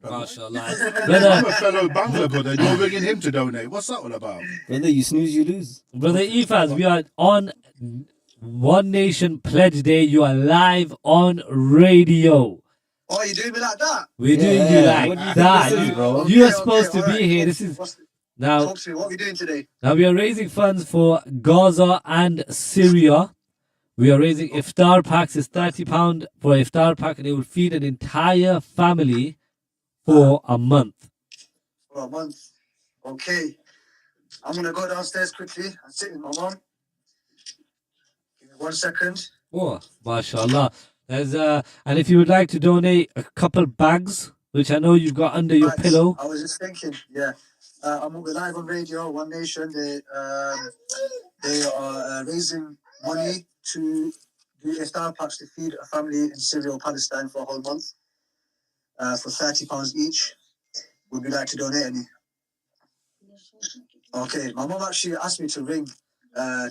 MashaAllah. I'm a fellow Bangla brother. You're ringing him to donate. What's that all about? Brother, you snooze, you lose. Brother Ifaz, we are on One Nation Pledge Day. You are live on radio. Oh, you doing me like that? We're doing you like What do you that. think this is, bro? You are supposed to be here. This is now. Talk to me. What are we doing today? Now we are raising funds for Gaza and Syria. We are raising iftar packs. It's £30 for an iftar pack, and it will feed an entire family for a month. For a month. Okay. I'm gonna go downstairs quickly and sit with my mom. Give me 1 second. Oh, mashallah. There's and if you would like to donate a couple bags, which I know you've got under your Right. pillow. I was just thinking, yeah. I'm live on radio, One Nation. They are raising money to do iftar packs to feed a family in Syria or Palestine for a whole month for £30 each. Would you like to donate any? Okay, my mom actually asked me to ring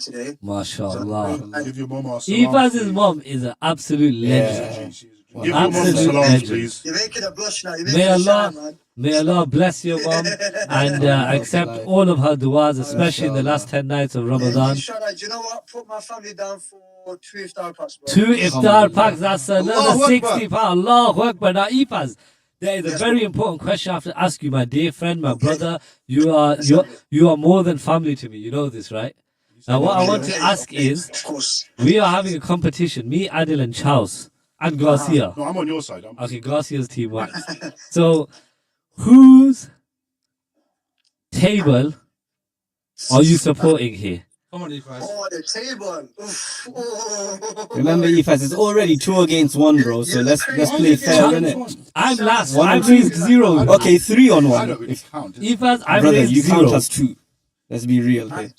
today. MashaAllah. Give your mom our Ifaz's mom is an absolute legend. Give your mom salams, please. You're making a blush now. You're May making a Allah, shine, man. may Allah bless your mom and accept all of her du'as, especially in the last 10 nights of Ramadan. Inshallah, do you know what? Put my family down for 2 iftar packs, bro. 2 iftar packs, that's another Allahu Akbar. £60. Allahu Akbar. Now, Ifaz, there is a very important question I have to ask you, my dear friend, my brother. You are more than family to me. You know this, right? Now, what I want to ask is, we are having a competition, me, Adil, and Charles, and Garcia. No, I'm on your side. Okay, Garcia's team works. So, whose table are you supporting here? Come on, Ifaz. Oh, the table. Oof. Oh. Remember, Ifaz, it's already 2 against 1, bro. So let's play fair, innit? I'm last. One I've or two? raised 0. Okay, 3 on 1. Ifaz, I've Brother, raised you 0. count as 2. Let's be real here.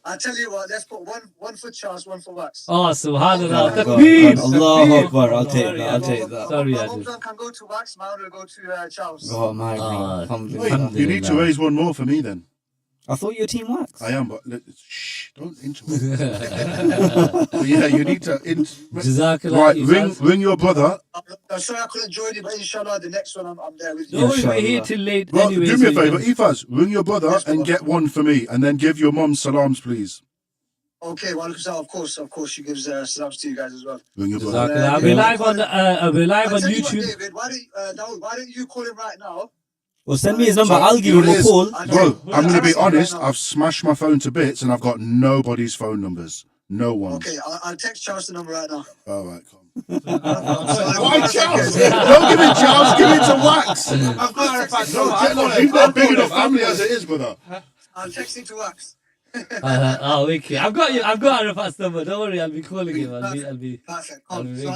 I tell you what, let's put one for Charles, one for Wax. Oh, subhanallah. God, Takbir. Allahu Akbar. I'll take that. I'll take that. Sorry, My Adil. Ramadan can go to Wax, mine will go to Charles. Oh, my God. Alhamdulillah. You need to raise one more for me then. I thought you were Team Wax. I am, but shh, don't interrupt. But yeah, you need to. Jazakallah, Right, Ifaz. ring your brother. I'm sorry I couldn't join you, but inshallah, the next one I'm there with you. Don't worry, we're here till late Well, anyway. do me so a you favour, can- Ifaz, ring your brother and get one for me, and then give your mum salams, please. Okay, well, of course, she gives salams to you guys as well. Ring your brother. Jazakallah. We're live on I'll tell you what, YouTube. David, why don't you call him right now? Well, send me his number. I'll give him a call. Bro, I'm going to be honest. I've smashed my phone to bits, and I've got nobody's phone numbers. No one. Okay, I'll text Charles the number right now. All right, come. Why Charles? Don't give it Charles, give it to Wax. I've got Arafat's number. You've got a big enough family as it is, brother. I'll text it to Wax. Okay. I've got Arafat's number. Don't worry, I'll be calling him. I'll be Perfect. ringing him.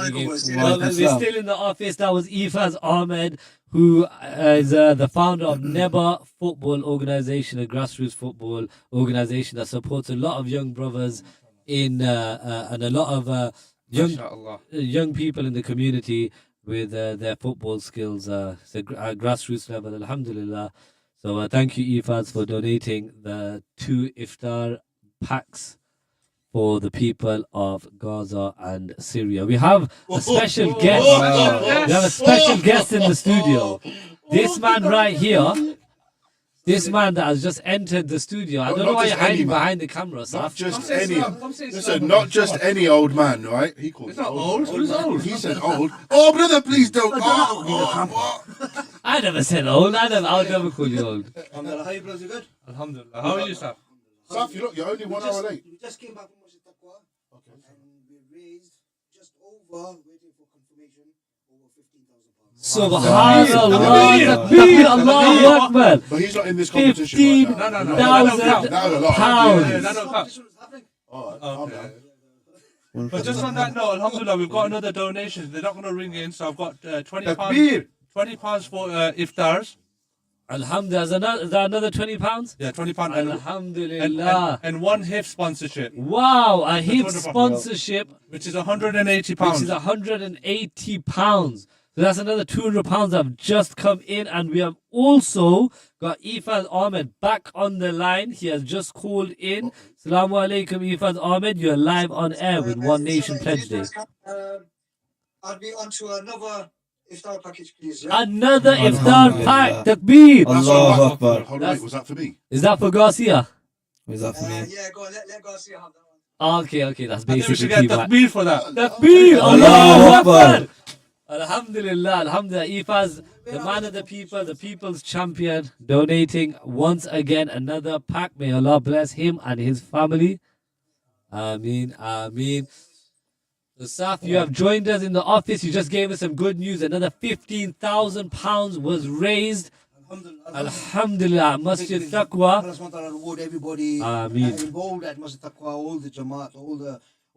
Well, We're still in the office. That was Ifaz Ahmed, who is the founder of NEBA Football Organization, a grassroots football organization that supports a lot of young brothers in and a lot of young people in the community with their football skills. It's a grassroots level, alhamdulillah. So thank you, Ifaz, for donating the 2 iftar packs for the people of Gaza and Syria. We have a special guest. We have a special guest in the studio. This man right here. This man that has just entered the studio. I don't know why you're hiding behind the camera, Saf. Not just any. Listen, not just any old man, right? He called. It's not old. Who's old? He said old. Oh, brother, please don't. I never said old. I would never call you old. Alhamdulillah, how you brothers? You good? Alhamdulillah. How are you, Saf? Saf, you're only 1 hour late. We just came back from Masjid Taqwa. Okay. And we raised just over, waiting for confirmation, over £15,000. Subhanallah, Takbir, Allahu Akbar. But he's not in this competition right now. £15,000. Okay. But just on that note, alhamdulillah, we've got another donation. They're not going to ring in, so I've got £20 for iftars. Alhamdulillah, is that another £20? Yeah, £20. Alhamdulillah. And 1 HIF sponsorship. Wow, a HIF sponsorship. Which is £180. Which is £180. So that's another £200 that have just come in. And we have also got Ifaz Ahmed back on the line. He has just called in. Assalamu alaikum, Ifaz Ahmed. You're live on air with One Nation Pledge Day. I'll be on to another iftar package, please. Yeah? Another iftar pack. Takbir. Allahu Akbar. Hold on, wait, was that for me? Is that for Garcia? Was that for me? Yeah, go on. Let Garcia have that one. Okay. That's I think we basically should get takbir for that. Takbir. Allahu Akbar. Alhamdulillah, Ifaz, the man of the people, the people's champion, donating once again another pack. May Allah bless him and his family. Ameen. So, Saf, you have joined us in the office. You just gave us some good news. Another £15,000 was raised. Alhamdulillah. Masjid Taqwa. Allah reward everybody involved at Masjid Taqwa, all the Jamaat, all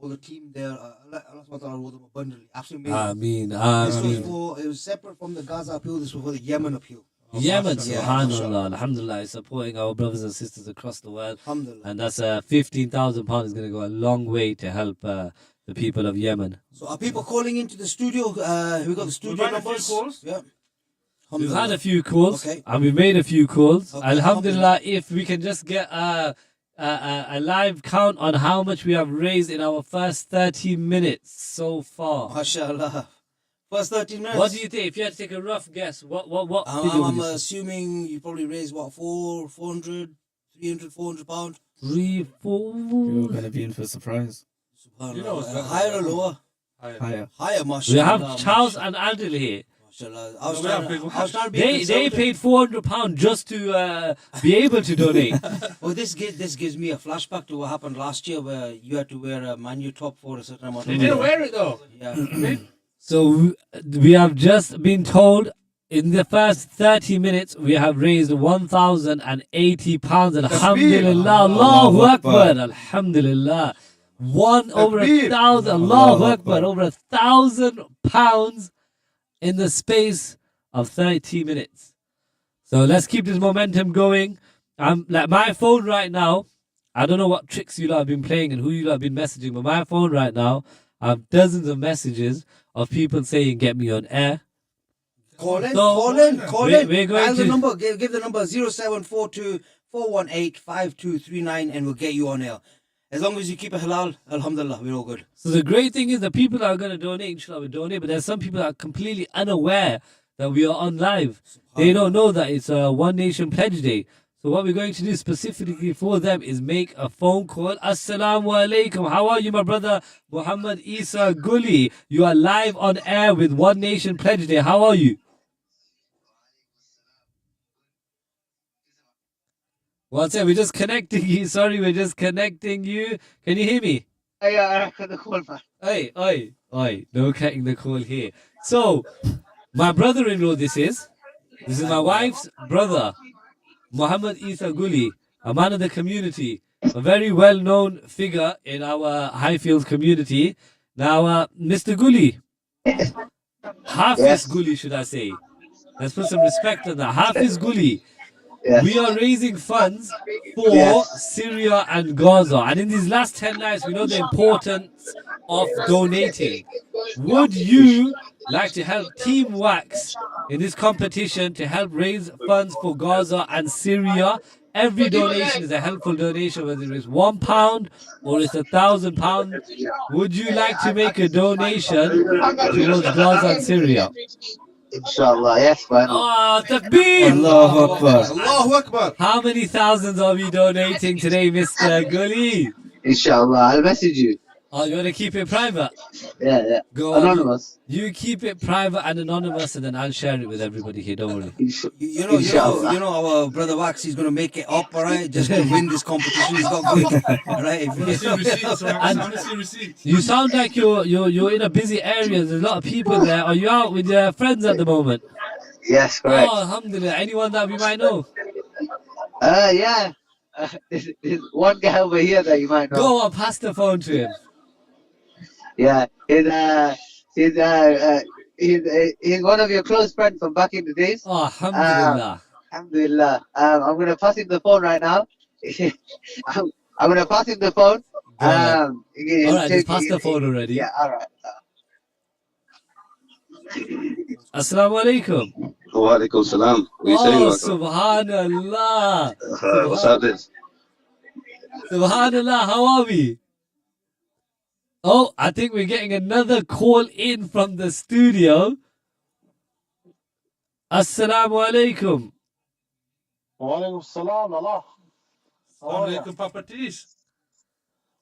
the team there. Allah reward them abundantly. Absolutely amazing. Ameen. It was separate from the Gaza appeal. This was for the Yemen appeal. Yemen, subhanallah, alhamdulillah, is supporting our brothers and sisters across the world. And that's £15,000 is going to go a long way to help the people of Yemen. So are people calling into the studio? We got the studio numbers. Yeah. We've had a few calls, and we've made a few calls. Alhamdulillah, if we can just get a live count on how much we have raised in our first 30 minutes so far. MashaAllah. First 13 minutes. What do you think? If you had to take a rough guess, what I'm assuming you probably raised, 400, 300, 400 pounds? 300, 400. You're going to be in for a surprise. You know, higher or lower? Higher, mashallah. We have Charles and Adil here. They paid £400 just to be able to donate. Well, this gives me a flashback to what happened last year, where you had to wear a Man U top for a certain amount of time. They didn't wear it though. Yeah. So we have just been told in the first 30 minutes we have raised £1,080. Alhamdulillah, Allahu Akbar, Alhamdulillah. Over 1,000, Allahu Akbar, over £1,000 in the space of 30 minutes. So let's keep this momentum going. Like my phone right now, I don't know what tricks you lot have been playing and who you lot have been messaging, but my phone right now, I have dozens of messages of people saying, get me on air. Call in. We're going to... the number, give the number 0742 418 5239 and we'll get you on air. As long as you keep it halal, alhamdulillah, we're all good. So the great thing is the people that are going to donate, inshallah, will donate, but there's some people that are completely unaware that we are on live. They don't know that it's a One Nation Pledge Day. So what we're going to do specifically for them is make a phone call. Assalamu alaikum. How are you, my brother Muhammad Isa Guli? You are live on air with One Nation Pledge Day. How are you? One second, we're just connecting you. Sorry, we're just connecting you. Can you hear me? I cut the call, man. Oi, no cutting the call here. So, my brother-in-law, this is my wife's brother, Muhammad Isa Guli, a man of the community, a very well-known figure in our Highfields community. Now, Mr. Guli, Hafiz Guli, should I say? Let's put some respect on that. Hafiz Guli. Yes. We are raising funds for Syria and Gaza. And in these last 10 nights, we know the importance of donating. Would you like to help Team Wax in this competition to help raise funds for Gaza and Syria? Every donation is a helpful donation, whether it's £1 or it's £1,000. Would you like to make a donation towards Gaza and Syria? Inshallah, yes, man. Oh, Takbir! Allahu Akbar. Allahu Akbar. How many thousands are we donating today, Mr. Gully? Inshallah, I'll message you. Oh, you want to keep it private? Yeah. Go Anonymous. on. You keep it private and anonymous, and then I'll share it with everybody here. Don't worry. You know, our brother Wax, he's gonna make it up, all right, just to win this competition. He's got good, all right. You sound like you're in a busy area. There's a lot of people there. Are you out with your friends at the moment? Yes, correct. Oh, alhamdulillah. Anyone that we might know? Yeah. There's one guy over here that you might know. Go on, pass the phone to him. Yeah, he's one of your close friends from back in the days. Oh, alhamdulillah. Alhamdulillah. I'm gonna pass him the phone right now. I'm gonna pass him the phone. All right, just pass the phone already. Yeah, all right. Assalamu alaikum. Wa alaikum salam. What are you saying? Subhanallah. What's up, this? Subhanallah, how are we? Oh, I think we're getting another call in from the studio. Assalamu alaikum. Wa alaikum salam, Allah. Assalamu Papa Tish.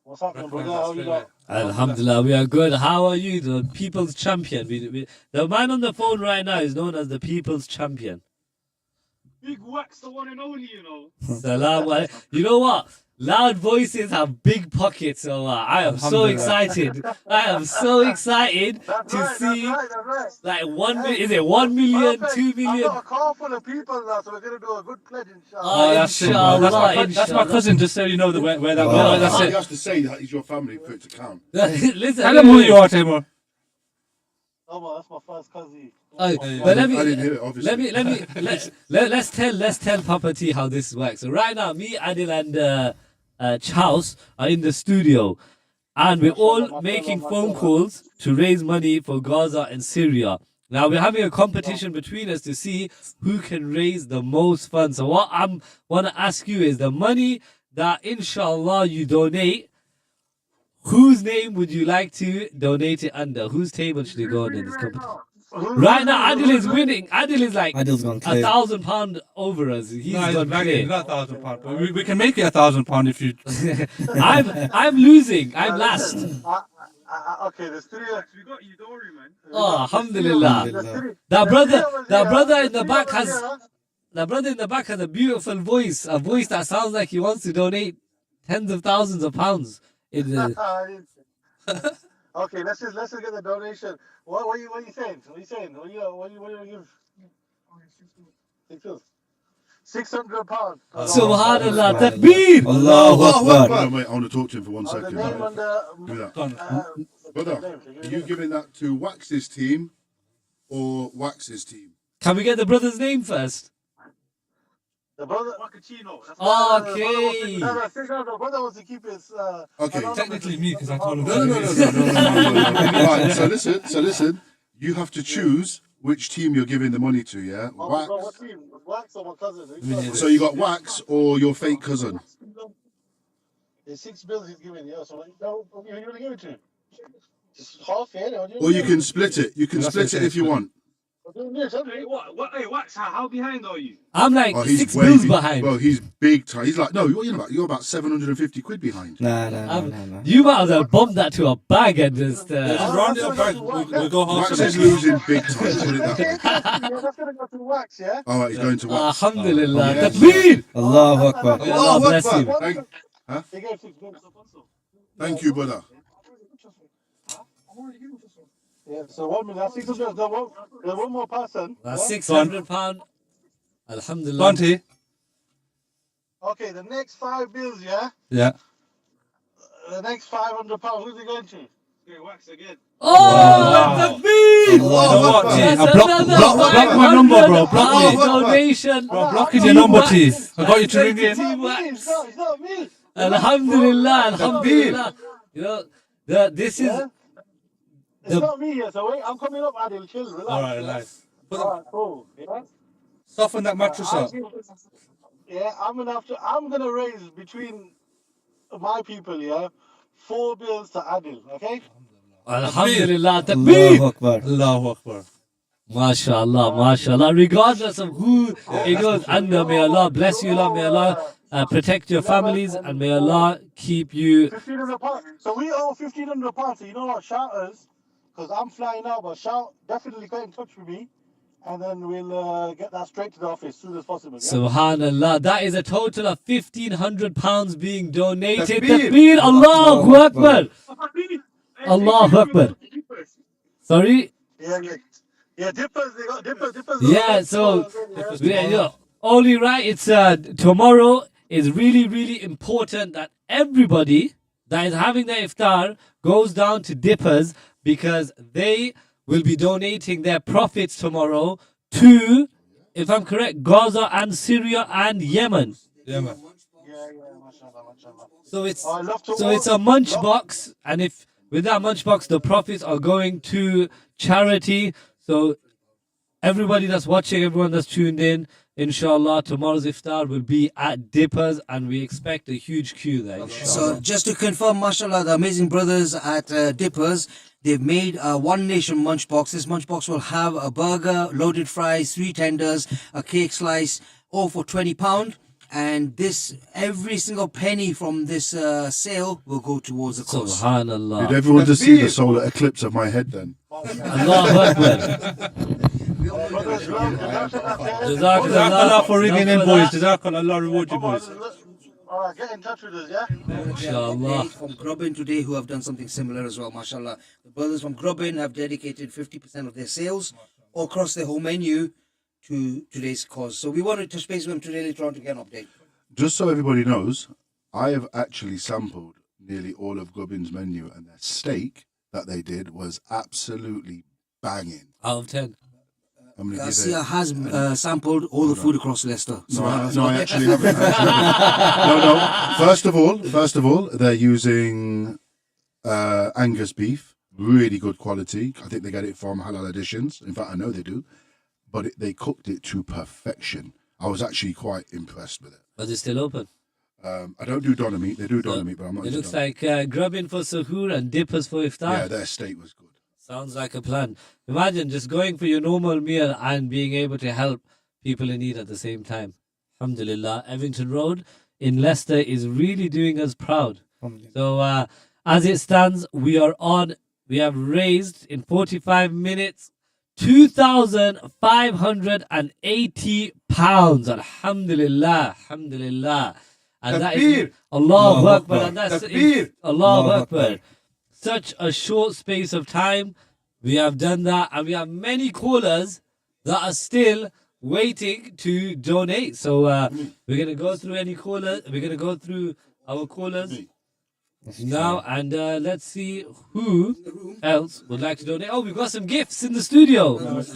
What's happening, brother? How you doing? Alhamdulillah, we are good. How are you, the people's champion? The man on the phone right now is known as the people's champion. Big Wax, the one and only, you know. Salam alaikum. You know what? Loud voices have big pockets, so I am so excited. I am so excited to see like 1 million. Is it 1 million, 2 million? I've got a call full of people now, so we're gonna do a good pledge, inshallah. Oh, inshallah, That's my cousin, just so you know where that Oh, that's you it. have to say that he's your family for it to count. Listen, Tell them who you are, Timur. Oh, man, that's my first cousin. But I didn't hear it, obviously. let's tell Papa T how this works. So right now, me, Adil, and Charles are in the studio, and we're all making phone calls to raise money for Gaza and Syria. Now we're having a competition between us to see who can raise the most funds. So what I want to ask you is the money that inshallah you donate, whose name would you like to donate it under? Whose table should you go on in this competition? Right now, Adil is winning. Adil is like Adil's gone clear. £1,000 over us. He's gone clear. Not £1,000, but we can make it £1,000 if you. I'm losing. I'm last. Okay, there's three. We got you, don't worry, man. Oh, alhamdulillah. That brother in the back has a beautiful voice, a voice that sounds like he wants to donate tens of thousands of pounds. Okay, let's just get the donation. What are you saying? What are you saying? What are you gonna give? £600. Subhanallah, Takbir! Allahu Akbar. Wait, I want to talk to him for 1 second. Give me that. Brother, are you giving that to Wax's team or Wax's team? Can we get the brother's name first? The brother Wakachino. Okay. The brother wants to keep his. Okay. Technically me, because I told him. No. Right, so listen. You have to choose which team you're giving the money to, yeah? Wax. What team? Wax or my cousin? So you got Wax or your fake cousin? There's 6 bills he's giving, yeah. So you're gonna give it to him. Just half, yeah. Or you can split it. You can split it if you want. Hey, Wax, how behind are you? I'm like he's 6 bills behind. Well, he's big time. He's like, no, what are you about? You're about 750 quid behind. No. You might as well bomb that to a bag and just. Round it up, we'll go home. Wax is losing big time. Put it that way. That's gonna go to Wax, yeah. All right, he's going to Wax. Alhamdulillah. Yes. Takbir! Allahu Akbar. Allah bless you. Thank you, brother. Yeah, so 1 minute. That's 600. There's one more person. That's yeah? £600. Alhamdulillah. 20. Okay, the next 5 bills, yeah? Yeah. The next £500, who's it going to? Okay, wax again. Oh, Takbir! You know what, T? Block my number, bro. Block me. Donation. Bro, blocking your number, T. I got you to ring in. It's not me. Alhamdulillah, alhamdulillah. You know, this is... Yeah? It's not me here, so wait, I'm coming up, Adil. Chill, relax. All right, nice. Alright, cool. Yeah? Soften that mattress up. Yeah, I'm gonna raise between my people, yeah, 4 bills to Adil, okay? Alhamdulillah, Takbir! Allahu Akbar. Allahu Akbar. MashaAllah, MashaAllah. Regardless of who it goes under, may Allah bless you, Allah. May Allah protect your families, and may Allah keep you. 1,500 pounds. So we owe 1,500 pounds. So you know what, shouters, because I'm flying out, but shout, definitely get in touch with me, and then we'll get that straight to the office as soon as possible. Yeah? Subhanallah, that is a total of £1,500 being donated. Takbir, Allahu Akbar. Allahu Akbar. Sorry? Yeah, dippers, they got dippers. Yeah, so only right, it's tomorrow is really, really important that everybody that is having their iftar goes down to Dippers, because they will be donating their profits tomorrow to, if I'm correct, Gaza and Syria and Yemen. Yeah, man. So it's a munch box, and if with that munch box the profits are going to charity. So everybody that's watching, everyone that's tuned in, inshallah, tomorrow's iftar will be at Dippers, and we expect a huge queue there. Inshallah. So just to confirm, mashallah, the amazing brothers at Dippers, they've made a One Nation munch box. This munch box will have a burger, loaded fries, 3 tenders, a cake slice, all for £20. And this, every single penny from this sale will go towards the cause. Subhanallah. Need everyone to see the solar eclipse of my head then. Allahu Akbar. Jazakallah for ringing in, boys. Jazakallah, Allah reward you, boys. Alright, get in touch with us, yeah? Inshallah. From Grubbin today who have done something similar as well, mashallah. The brothers from Grubbin have dedicated 50% of their sales all across their whole menu to today's cause. So we wanted to touch base with them today later on to get an update. Just so everybody knows, I have actually sampled nearly all of Grubbin's menu, and their steak that they did was absolutely banging. Out of 10. Garcia has sampled all the food across Leicester. No, I actually haven't. No. First of all, they're using Angus beef, really good quality. I think they get it from Halal Editions. In fact, I know they do. But they cooked it to perfection. I was actually quite impressed with it. But it's still open. I don't do doner meat. They do doner meat, but I'm not. It looks like Grubbin for suhoor and Dippers for iftar. Yeah, their steak was good. Sounds like a plan. Imagine just going for your normal meal and being able to help people in need at the same time. Alhamdulillah. Hartington Rd in Leicester is really doing us proud. So as it stands, we have raised in 45 minutes £2,580. Alhamdulillah. Alhamdulillah. And that is Allahu Akbar. And that's Allahu Akbar. Such a short space of time, we have done that, and we have many callers that are still waiting to donate. So we're gonna go through any callers. We're gonna go through our callers now, and let's see who else would like to donate. Oh, we've got some gifts in the studio. Can I ask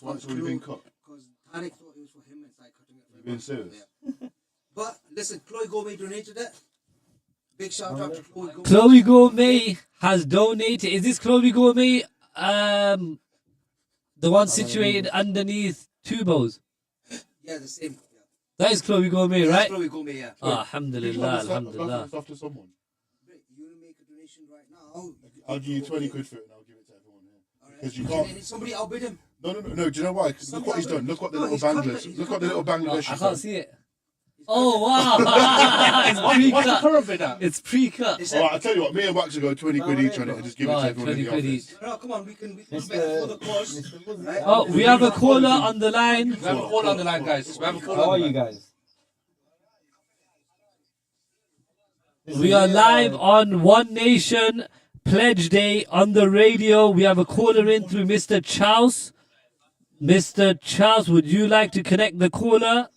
why it's already been cooked? Because Tarek thought it was for him and started cutting it. You've been serious? Yeah. But listen, Chloe Gourmet donated it. Big shout out to Chloe Gourmet. Chloe Gourmet has donated. Is this Chloe Gourmet, the one situated underneath Tubos? Yeah, the same. Yeah. That is Chloe Gourmet, right? Chloe Gourmet, yeah. Oh, alhamdulillah, alhamdulillah. Stuff to someone. You want to make a donation right now? I'll give you 20 quid for it, and I'll give it to everyone here. Because you can't. can't. Somebody outbid him. No. Do you know why? Look what he's done. Look what the little Bangladesh. Look what the little Bangladesh. I can't see it. Oh wow! It's pre-cut. It's pre-cut. Alright, I'll tell you what. Me and Wax will go 20 quid each on it and just give it to everyone in the 20 quid office. each. No, come on, we can bet for the cause. Oh, we have a caller on the line. We have a caller on the line, guys. We have a caller. How are you guys? We are live on One Nation Pledge Day on the radio. We have a caller in through Mr. Charles. Mr. Charles, would you like to connect the caller?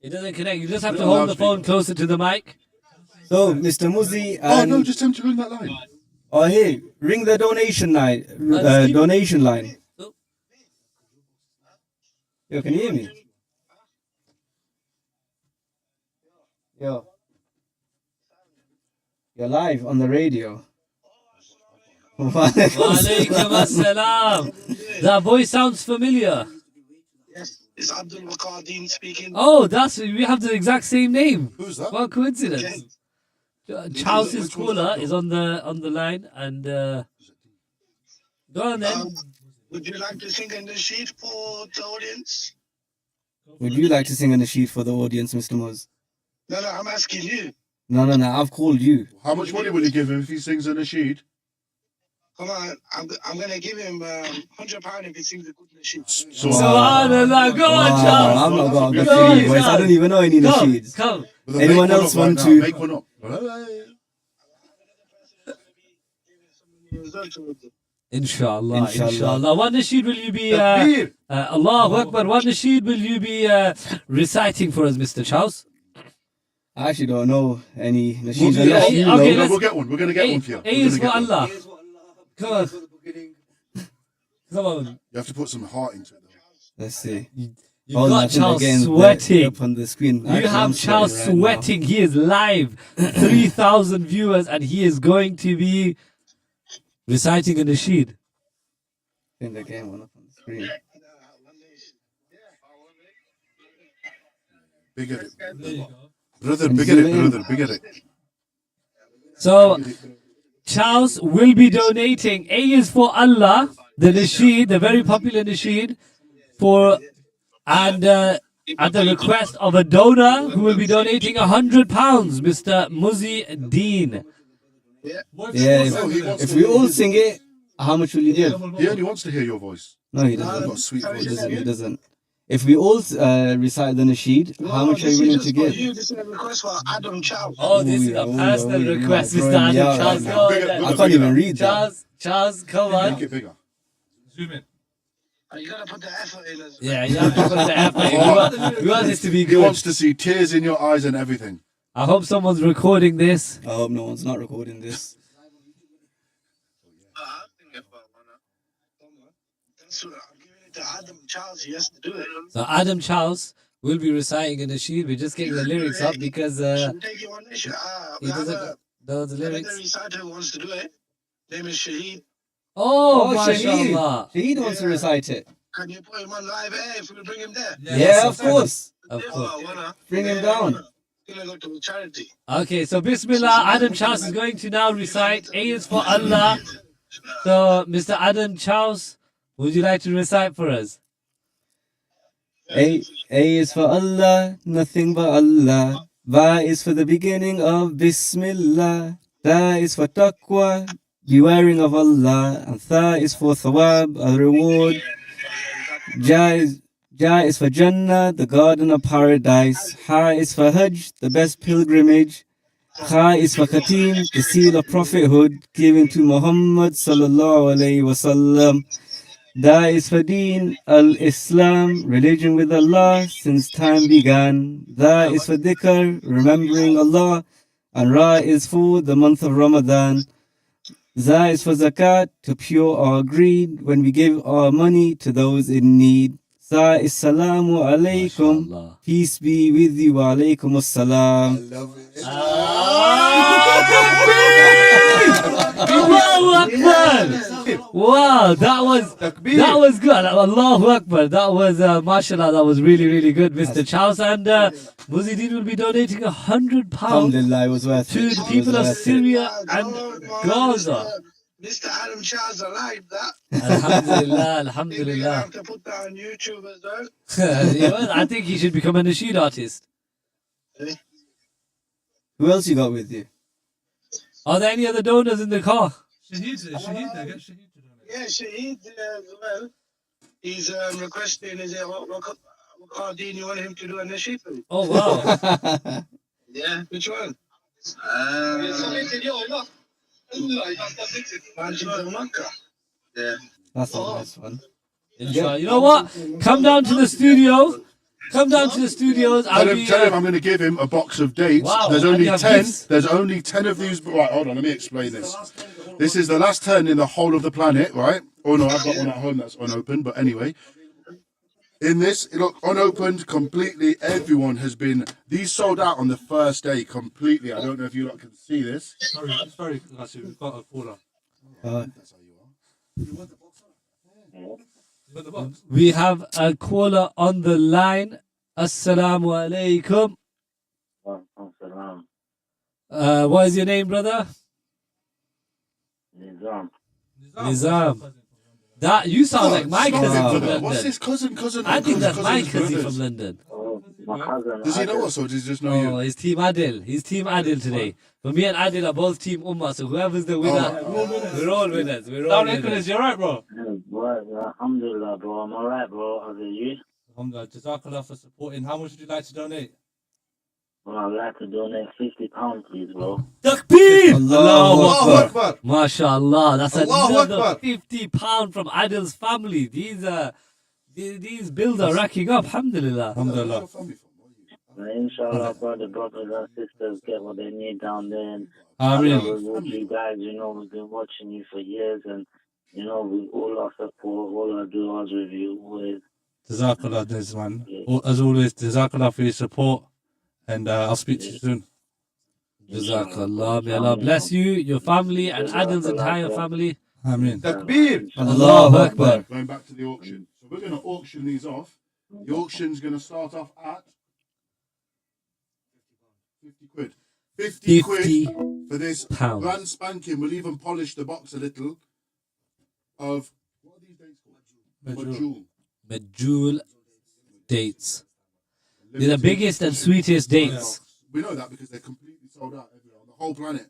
It doesn't connect. You just have to hold the phone closer to the mic. So, Mr. Muzi Oh and... no, just tell him to ring that line. Oh, hey, ring the donation line. Donation line. Yo, can you hear me? Yo. You're live on the radio. Walaikum assalam. That voice sounds familiar. Yes, it's Abdul Waqardeen speaking. Oh, we have the exact same name. Who's that? What coincidence. Charles's caller is on the line, and go on then. Would you like to sing a nasheed for the audience? Would you like to sing a nasheed for the audience, Mr. Muz? No, I'm asking you. No, I've called you. How much money will you give him if he sings a nasheed? Come on, I'm gonna give him £100 if he sings a good nasheed. Subhanallah, go on, Charles. I'm not got a good singing voice. I don't even know any nasheeds. Come. Anyone else want to? Make one up. Inshallah. What nasheed will you be? Allahu Akbar. What nasheed will you be reciting for us, Mr. Charles? I actually don't know any nasheeds. Okay, we'll get one. We're gonna get one for you. A is for Allah. Come on. Come on. You have to put some heart into it. Let's see. You've got Charles sweating. Up on the screen. You have Charles sweating. He is live. 3,000 viewers, and he is going to be reciting a nasheed. I think the game went up on the screen. Big at it. Brother, big at it. So, Charles will be donating. A is for Allah, the nasheed, the very popular nasheed, and at the request of a donor who will be donating £100, Mr. Muzi Deen. Yeah, if we all sing it, how much will you give? He only wants to hear your voice. No, he doesn't. You've got a sweet voice. He doesn't. If we all recite the nasheed, how much are you willing to give? This is a request for Adam Charles. Oh, this is a personal request, Mr. Adam Charles. I can't even read that. Charles, come on. Make it bigger. Zoom in. You gotta put the effort in as well. Yeah, you have to put the effort in. We want this to be He good. wants to see tears in your eyes and everything. I hope someone's recording this. I hope no one's not recording this. I'm giving it to Adam Charles. He has to do it. So Adam Charles will be reciting a nasheed. We're just getting the lyrics up because he doesn't know the lyrics. Another reciter who wants to do it. Name is Shaheed. Oh, mashallah. Shaheed wants to recite it. Can you put him on live air if we bring him there? Yeah, of course. Of course. Bring him down. Charity. Okay, so Bismillah, Adam Charles is going to now recite A is for Allah. So, Mr. Adam Charles, would you like to recite for us? A is for Allah, nothing but Allah. Ba is for the beginning of Bismillah. Da is for taqwa, bewaring of Allah. And Tha is for thawab, a reward. Ja is for Jannah, the garden of paradise. Ha is for Hajj, the best pilgrimage. Kha is for Khatim, the seal of prophethood given to Muhammad sallallahu alaihi wasallam. Da is for Deen, al-Islam, religion with Allah since time began. Da is for Dhikr, remembering Allah. And Ra is for the month of Ramadan. Za is for Zakat, to pure our greed when we give our money to those in need. Sa is Salamu Alaikum, peace be with you, wa alaikum assalam. Allahu Akbar! Wow, that was good. Allahu Akbar. That was, mashallah, that was really, really good, Mr. Charles. And Muziddin will be donating £100 Alhamdulillah, it was worth to it. the people of Syria and Gaza. Mr. Adam Charles alive that. Alhamdulillah, alhamdulillah. You're gonna have to put that on YouTube as well. I think he should become a nasheed artist. Who else you got with you? Are there any other donors in the car? Yeah, Shaheed as well. He's requesting, is it, what Oh, Dean, you want him to do a nasheed for you? Oh wow. Yeah, which one? Yeah. That's a nice one. Inshallah. You know what? Come down to the studio. Come down to the studios. Tell him I'm going to give him a box of dates. Wow, There's and only you have 10. gifts. There's only 10 of these. Right, hold on. Let me explain this. This is the last 10 in the whole of the planet, right? Oh no, I've got one at home that's unopened. But anyway, in this, look, unopened completely. Everyone has been. These sold out on the first day completely. I don't know if you lot can see this. Sorry, it's very classy. We've got a caller. That's how you are. You want the box? We have a caller on the line. Assalamu alaikum. What is your name, brother? Nizam. Nizam. That you sound like my cousin from London. What's his cousin? I think that's my cousin's cousin brothers. from London. My cousin. Does he know us or does he just know Oh, you? he's Team Adil. He's Team Adil today. But me and Adil are both Team Ummah. So whoever's the winner, we're all winners. We're all winners. You're right, bro. Alhamdulillah, bro. I'm alright, bro. How are you? Alhamdulillah. Jazakallah for supporting. How much would you like to donate? Well, I'd like to donate £50, please, bro. Takbir! Allahu Akbar. MashaAllah. That's Allahu another Akbar. £50 from Adil's family. These bills are racking up. Alhamdulillah. Alhamdulillah. Inshallah, brother, brothers and sisters get what they need down there. And Ameen. Allah reward you guys. You know, we've been watching you for years, and you know, we all our support, all our du'as with you always. Jazakallah, this man. As always, Jazakallah for your support. And I'll speak to you soon. Jazakallah. May Allah bless you, your family, and Adil's entire family. Ameen. Takbir! Allahu Akbar. Going back to the auction. So we're going to auction these off. The auction's going to start off at 50 quid. 50 quid for this brand spanking. We'll even polish the box a little of, what are these dates called? Majul. Majul dates. They're the biggest and sweetest dates. We know that because they're completely sold out everywhere on the whole planet.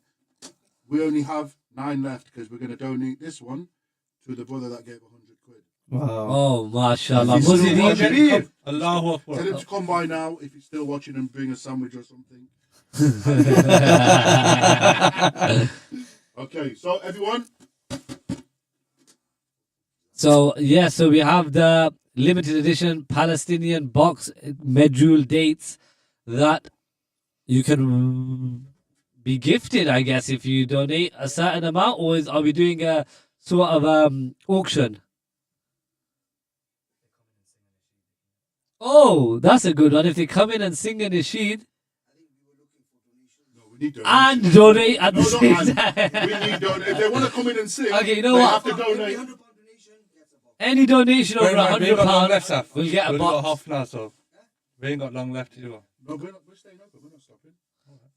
We only have 9 left because we're going to donate this one to the brother that gave 100 quid. Wow. Oh, mashallah. If he's still Muzideen. watching, Allahu Akbar. Tell him to come by now if he's still watching and bring a sandwich or something. Okay, so everyone. So we have the limited edition Palestinian box Majul dates that you can be gifted, I guess, if you donate a certain amount, or are we doing a sort of auction? Oh, that's a good one. If they come in and sing a nasheed and donate at the same time. We need donate. If they want to come in and sing, okay, you know they what? have to donate. Any donation over We ain't got long left, £100, Saf. we'll get a We've box. got half now, so we ain't got long left either. No, we're staying open. We're not stopping.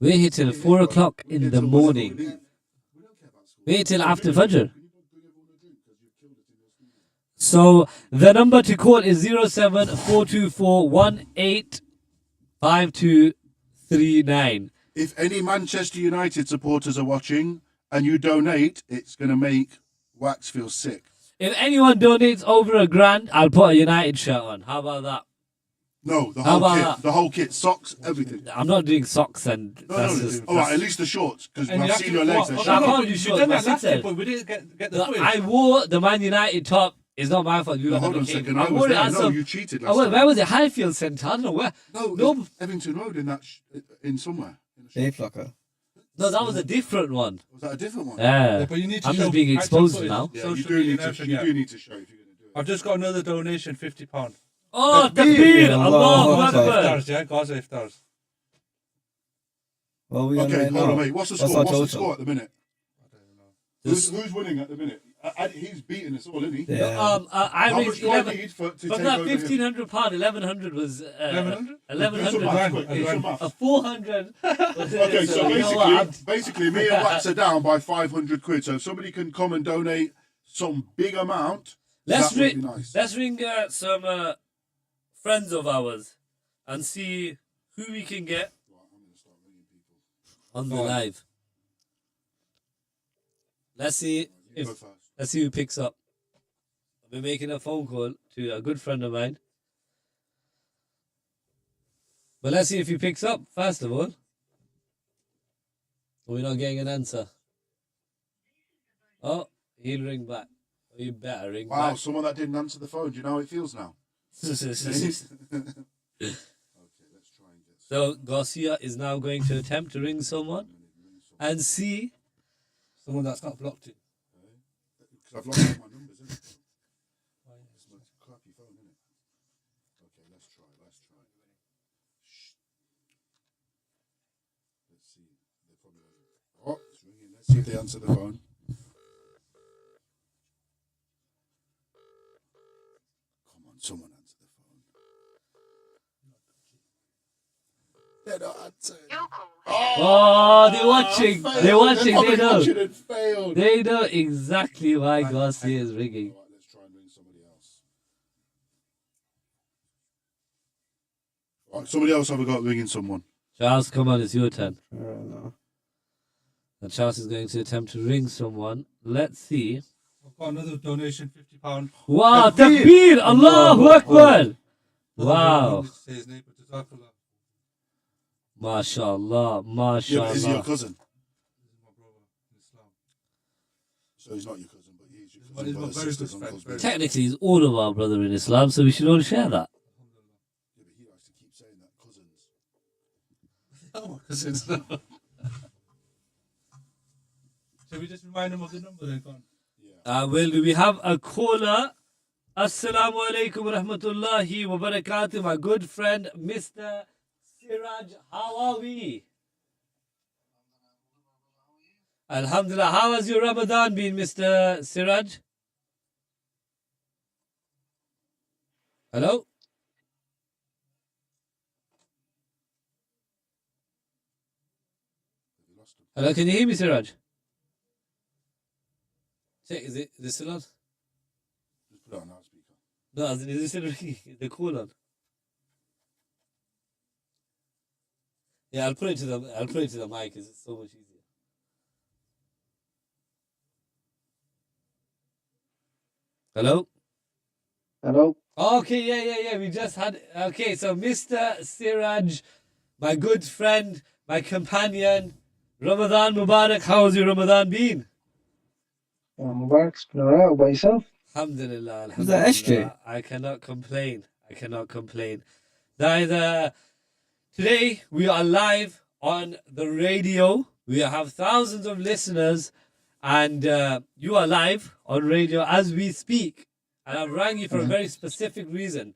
We're here till 4 o'clock in the morning. We're here till after Fajr. So the number to call is 07424185239. If any Manchester United supporters are watching and you donate, it's going to make Wax feel sick. If anyone donates over £1,000, I'll put a United shirt on. How about that? No, the How whole about kit. that? The whole kit. Socks, everything. I'm not doing socks and... No, all right, at least the shorts, because And I've you have seen to- your legs. what? they're Oh, short. I can't do You shorts. done My that last sister- year, but we didn't get the footage. I wore the Man United top. It's not my fault. You No, lot hold on never a came. second. I I wore was it there. as No, some- you cheated Oh, last wait, time. where was it? Highfield Centre. I don't know where. No, Evington Road in that in somewhere. Dayflocker. No, that was a different one. Was that a different one? Yeah. Yeah, but you need to I'm show just being actual exposed footage, now. Yeah, social you do media need and to. everything, You yeah. do need to show if you're going to do it. I've just got another donation, £50. Oh, Takbir! Takbir! Allahu Allahu Akbar. Akbar. Iftars, yeah? Gaza iftars. What are we on Okay, right hold now? on, mate. What's the What's score? our What's the total? score at the minute? Who's winning at the minute? He's beating us all, isn't he? Yeah. I How raised much do I 11. need to From take that over here? £1,500, 1,100 was... 1,100? 1,100. Do some maths. A 400. Okay, so you know what? basically, me and Wax are down by 500 quid. So if somebody can come and donate some big amount, Let's that would be ring, nice. let's ring some friends of ours and see who we can get on the live. Let's see who picks up. I've been making a phone call to a good friend of mine. But let's see if he picks up, first of all. We're not getting an answer. Oh, he'll ring back. You better ring Wow, back. someone that didn't answer the phone. Do you know how it feels now? So Garcia is now going to attempt to ring someone and see Someone that's not blocked it. Because I've lost all my numbers, isn't it? It's my crappy phone, isn't it? Okay, let's try. Shh. Let's see. They're probably... Oh, it's ringing. Let's see if they answer the phone. Come on, someone answer the phone. They're not answering. Oh, they're watching. They're watching. They know. It failed. They know exactly why Garcia is ringing. Right, let's try and ring somebody else. Right, somebody else have a go at ringing someone. Charles, come on, it's your turn. And Charles is going to attempt to ring someone. Let's see. I've got another donation, £50. Wow, Takbir! Allahu Akbar! Wow. Say his name, but Jazakallah. MashaAllah, MashaAllah. Yeah, but is he your cousin? So he's not your cousin, but he's your cousin. He's my brother, very sisters, good friend. uncles, Technically, he's all of our brother in Islam, so we should all share that. Yeah, but he likes to keep saying that cousins. Oh, cousins. Shall we just remind him of the number then? Well, do we have a caller? Assalamu alaikum wa rahmatullahi wa barakatuh, my good friend, Mr. Siraj. How are we? Alhamdulillah. How has your Ramadan been, Mr. Siraj? Hello? Hello, can you hear me, Siraj? Check, is it still on? Just put it on loudspeaker. No, as in, is it still ringing? The call on? Yeah, I'll put it to the mic because it's so much easier. Hello? Hello? Okay, yeah. We just had... Okay, so Mr. Siraj, my good friend, my companion, Ramadan Mubarak. How's your Ramadan been? Mubarak's been alright. What about yourself? Alhamdulillah. Who's that, SJ? I cannot complain. Today, we are live on the radio. We have thousands of listeners, and you are live on radio as we speak. And I've rang you for a very specific reason.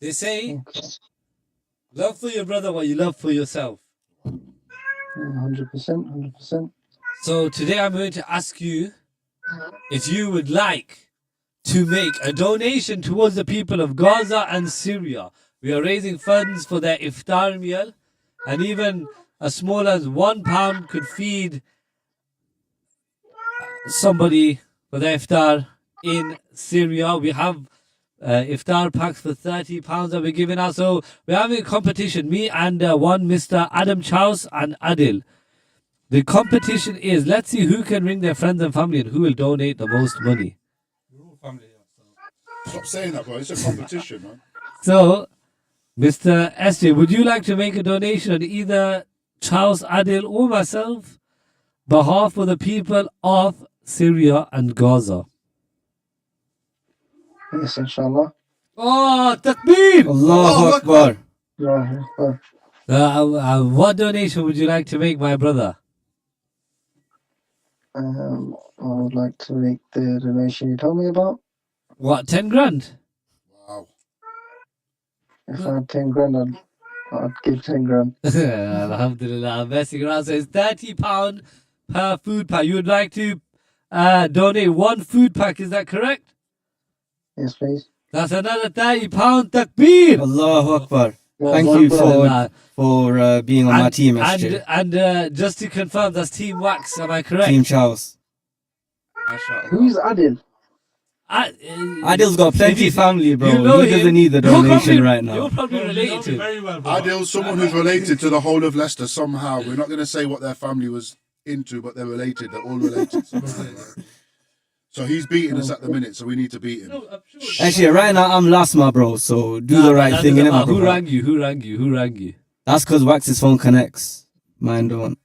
They say, love for your brother what you love for yourself. 100%. So today I'm going to ask you if you would like to make a donation towards the people of Gaza and Syria. We are raising funds for their iftar meal, and even as small as £1 could feed somebody for their iftar in Syria. We have iftar packs for £30 that we're giving out. So we're having a competition, me and one Mr. Adam Chaus and Adil. The competition is, let's see who can ring their friends and family and who will donate the most money. We're all family here. Stop saying that, bro. It's a competition, man. So, Mr. SJ, would you like to make a donation on either Charles, Adil or myself behalf of the people of Syria and Gaza? Yes, inshallah. Oh, Takbir! Allahu Akbar. Allahu Akbar. What donation would you like to make, my brother? I would like to make the donation you told me about. What, 10 grand? Wow. If I had 10 grand, I'd give 10 grand. Alhamdulillah, I'm messing around. So it's £30 per food pack. You would like to donate one food pack, is that correct? Yes, please. That's another £30. Takbir! Allahu Akbar. Thank you for being on my team, SJ. And just to confirm, that's Team Wax, am I correct? Team Charles. Who's Adil? Adil's got plenty of family, bro. You know he doesn't need the donation right now. You're probably related to Very well, bro. Adil's someone who's related to the whole of Leicester somehow. We're not going to say what their family was into, but they're related. They're all related. So he's beating us at the minute, so we need to beat him. No, I'm sure. Actually, right now I'm last, my bro. So do the right thing, innit, my Who brother? rang you? That's because Wax's phone connects. Mine don't.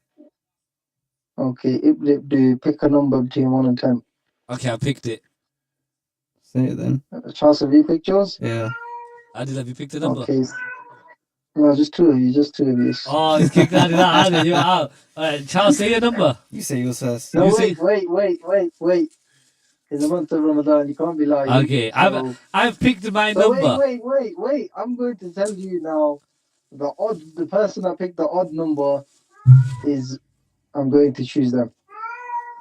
Okay, Iblip, do pick a number between 1 and 10. Okay, I picked it. Say it then. Charles, have you picked yours? Yeah. Adil, have you picked a number? Okay. No, just two of you. Oh, he's kicked Adil out. Adil, you're out. Alright, Charles, say your number. You say yours first. No, You wait. In the month of Ramadan, you can't be lying. Okay, I've picked my number. Wait. I'm going to tell you now. The person that picked the odd number is. I'm going to choose them.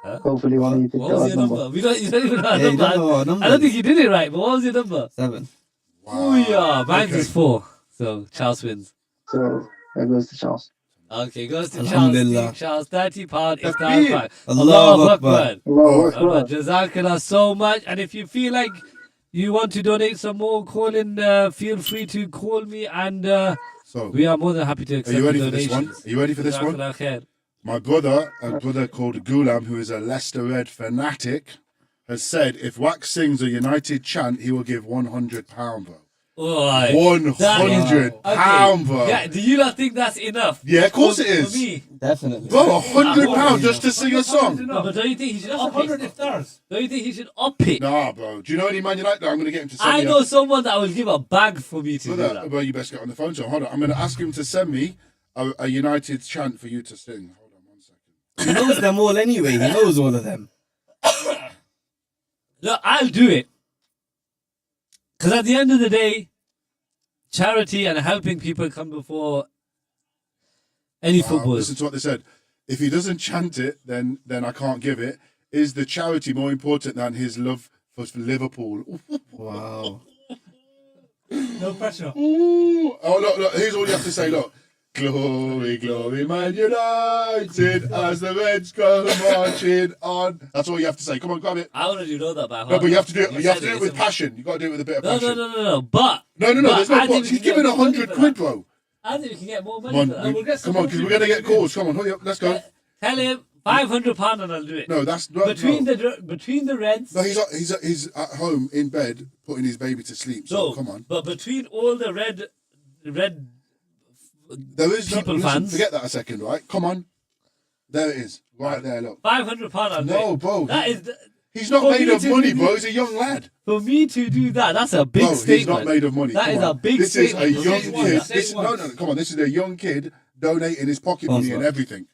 Huh? Hopefully, one of you picked What the was odd your number. number? You don't even know our Yeah, you number. don't know our number. I don't think you did it right, but what was your number? 7. Oh yeah, mine is 4. So Charles wins. So that goes to Charles. Okay, goes to Charles. Alhamdulillah. Charles, £30 iftar Takbir. prize. Allahu Akbar. Allahu Akbar. Jazakallah so much. And if you feel like you want to donate some more, call in. Feel free to call me, and So, we are more than happy to are accept you ready for donations. this one? Are you ready for this one? Jazakallah khair. My brother, a brother called Ghulam, who is a Leicester Red fanatic, has said if Wax sings a United chant, he will give £100, bro. Alright. £100, bro. Yeah, do you not think that's enough? Yeah, of course it For is. me. Definitely. Bro, £100 just to sing a song. No, but don't you think he should up 100 it? iftars. Don't you think he should up it? Nah, bro. Do you know any Man United? I'm going to get him to send I me know someone that will give a bag for me to do Brother, that. well, you best get on the phone to him. Hold on. I'm going to ask him to send me a United chant for you to sing. Hold on 1 second. He knows them all anyway. He knows all of them. Look, I'll do it. Because at the end of the day, charity and helping people come before any football. Listen to what they said. If he doesn't chant it, then I can't give it. Is the charity more important than his love for Liverpool? Wow. No pressure. Ooh. Oh, look. Here's all you have to say. Look. Glory, glory, Man United, as the Reds go marching on. That's all you have to say. Come on, grab it. I already know that by heart. No, but you have to do it. You have to said do it with passion. You got to do it with a bit of No. passion. But No. There's no I think buts. we He's can giving get more money 100 for quid, that. bro. I think we can get more money Come on, for that. come on, because we're gonna get calls. Come on, hurry up. Let's go. Tell him £500 and I'll do it. No, that's not between the Reds. No, he's at home in bed putting his baby to sleep. So come on. But between all the red There is people listen, fans. forget that a second, right? Come on. There it is. Right there, look. £500 I'll do No, it. bro. That is He's not for made me of to money, do bro. this- He's a young lad. For me to do that, that's a big Bro, statement. he's not made of money. That Come is on. a big This statement. is a young Say kid. once, This, say no, once. come on. This is a young kid donating his pocket money and everything.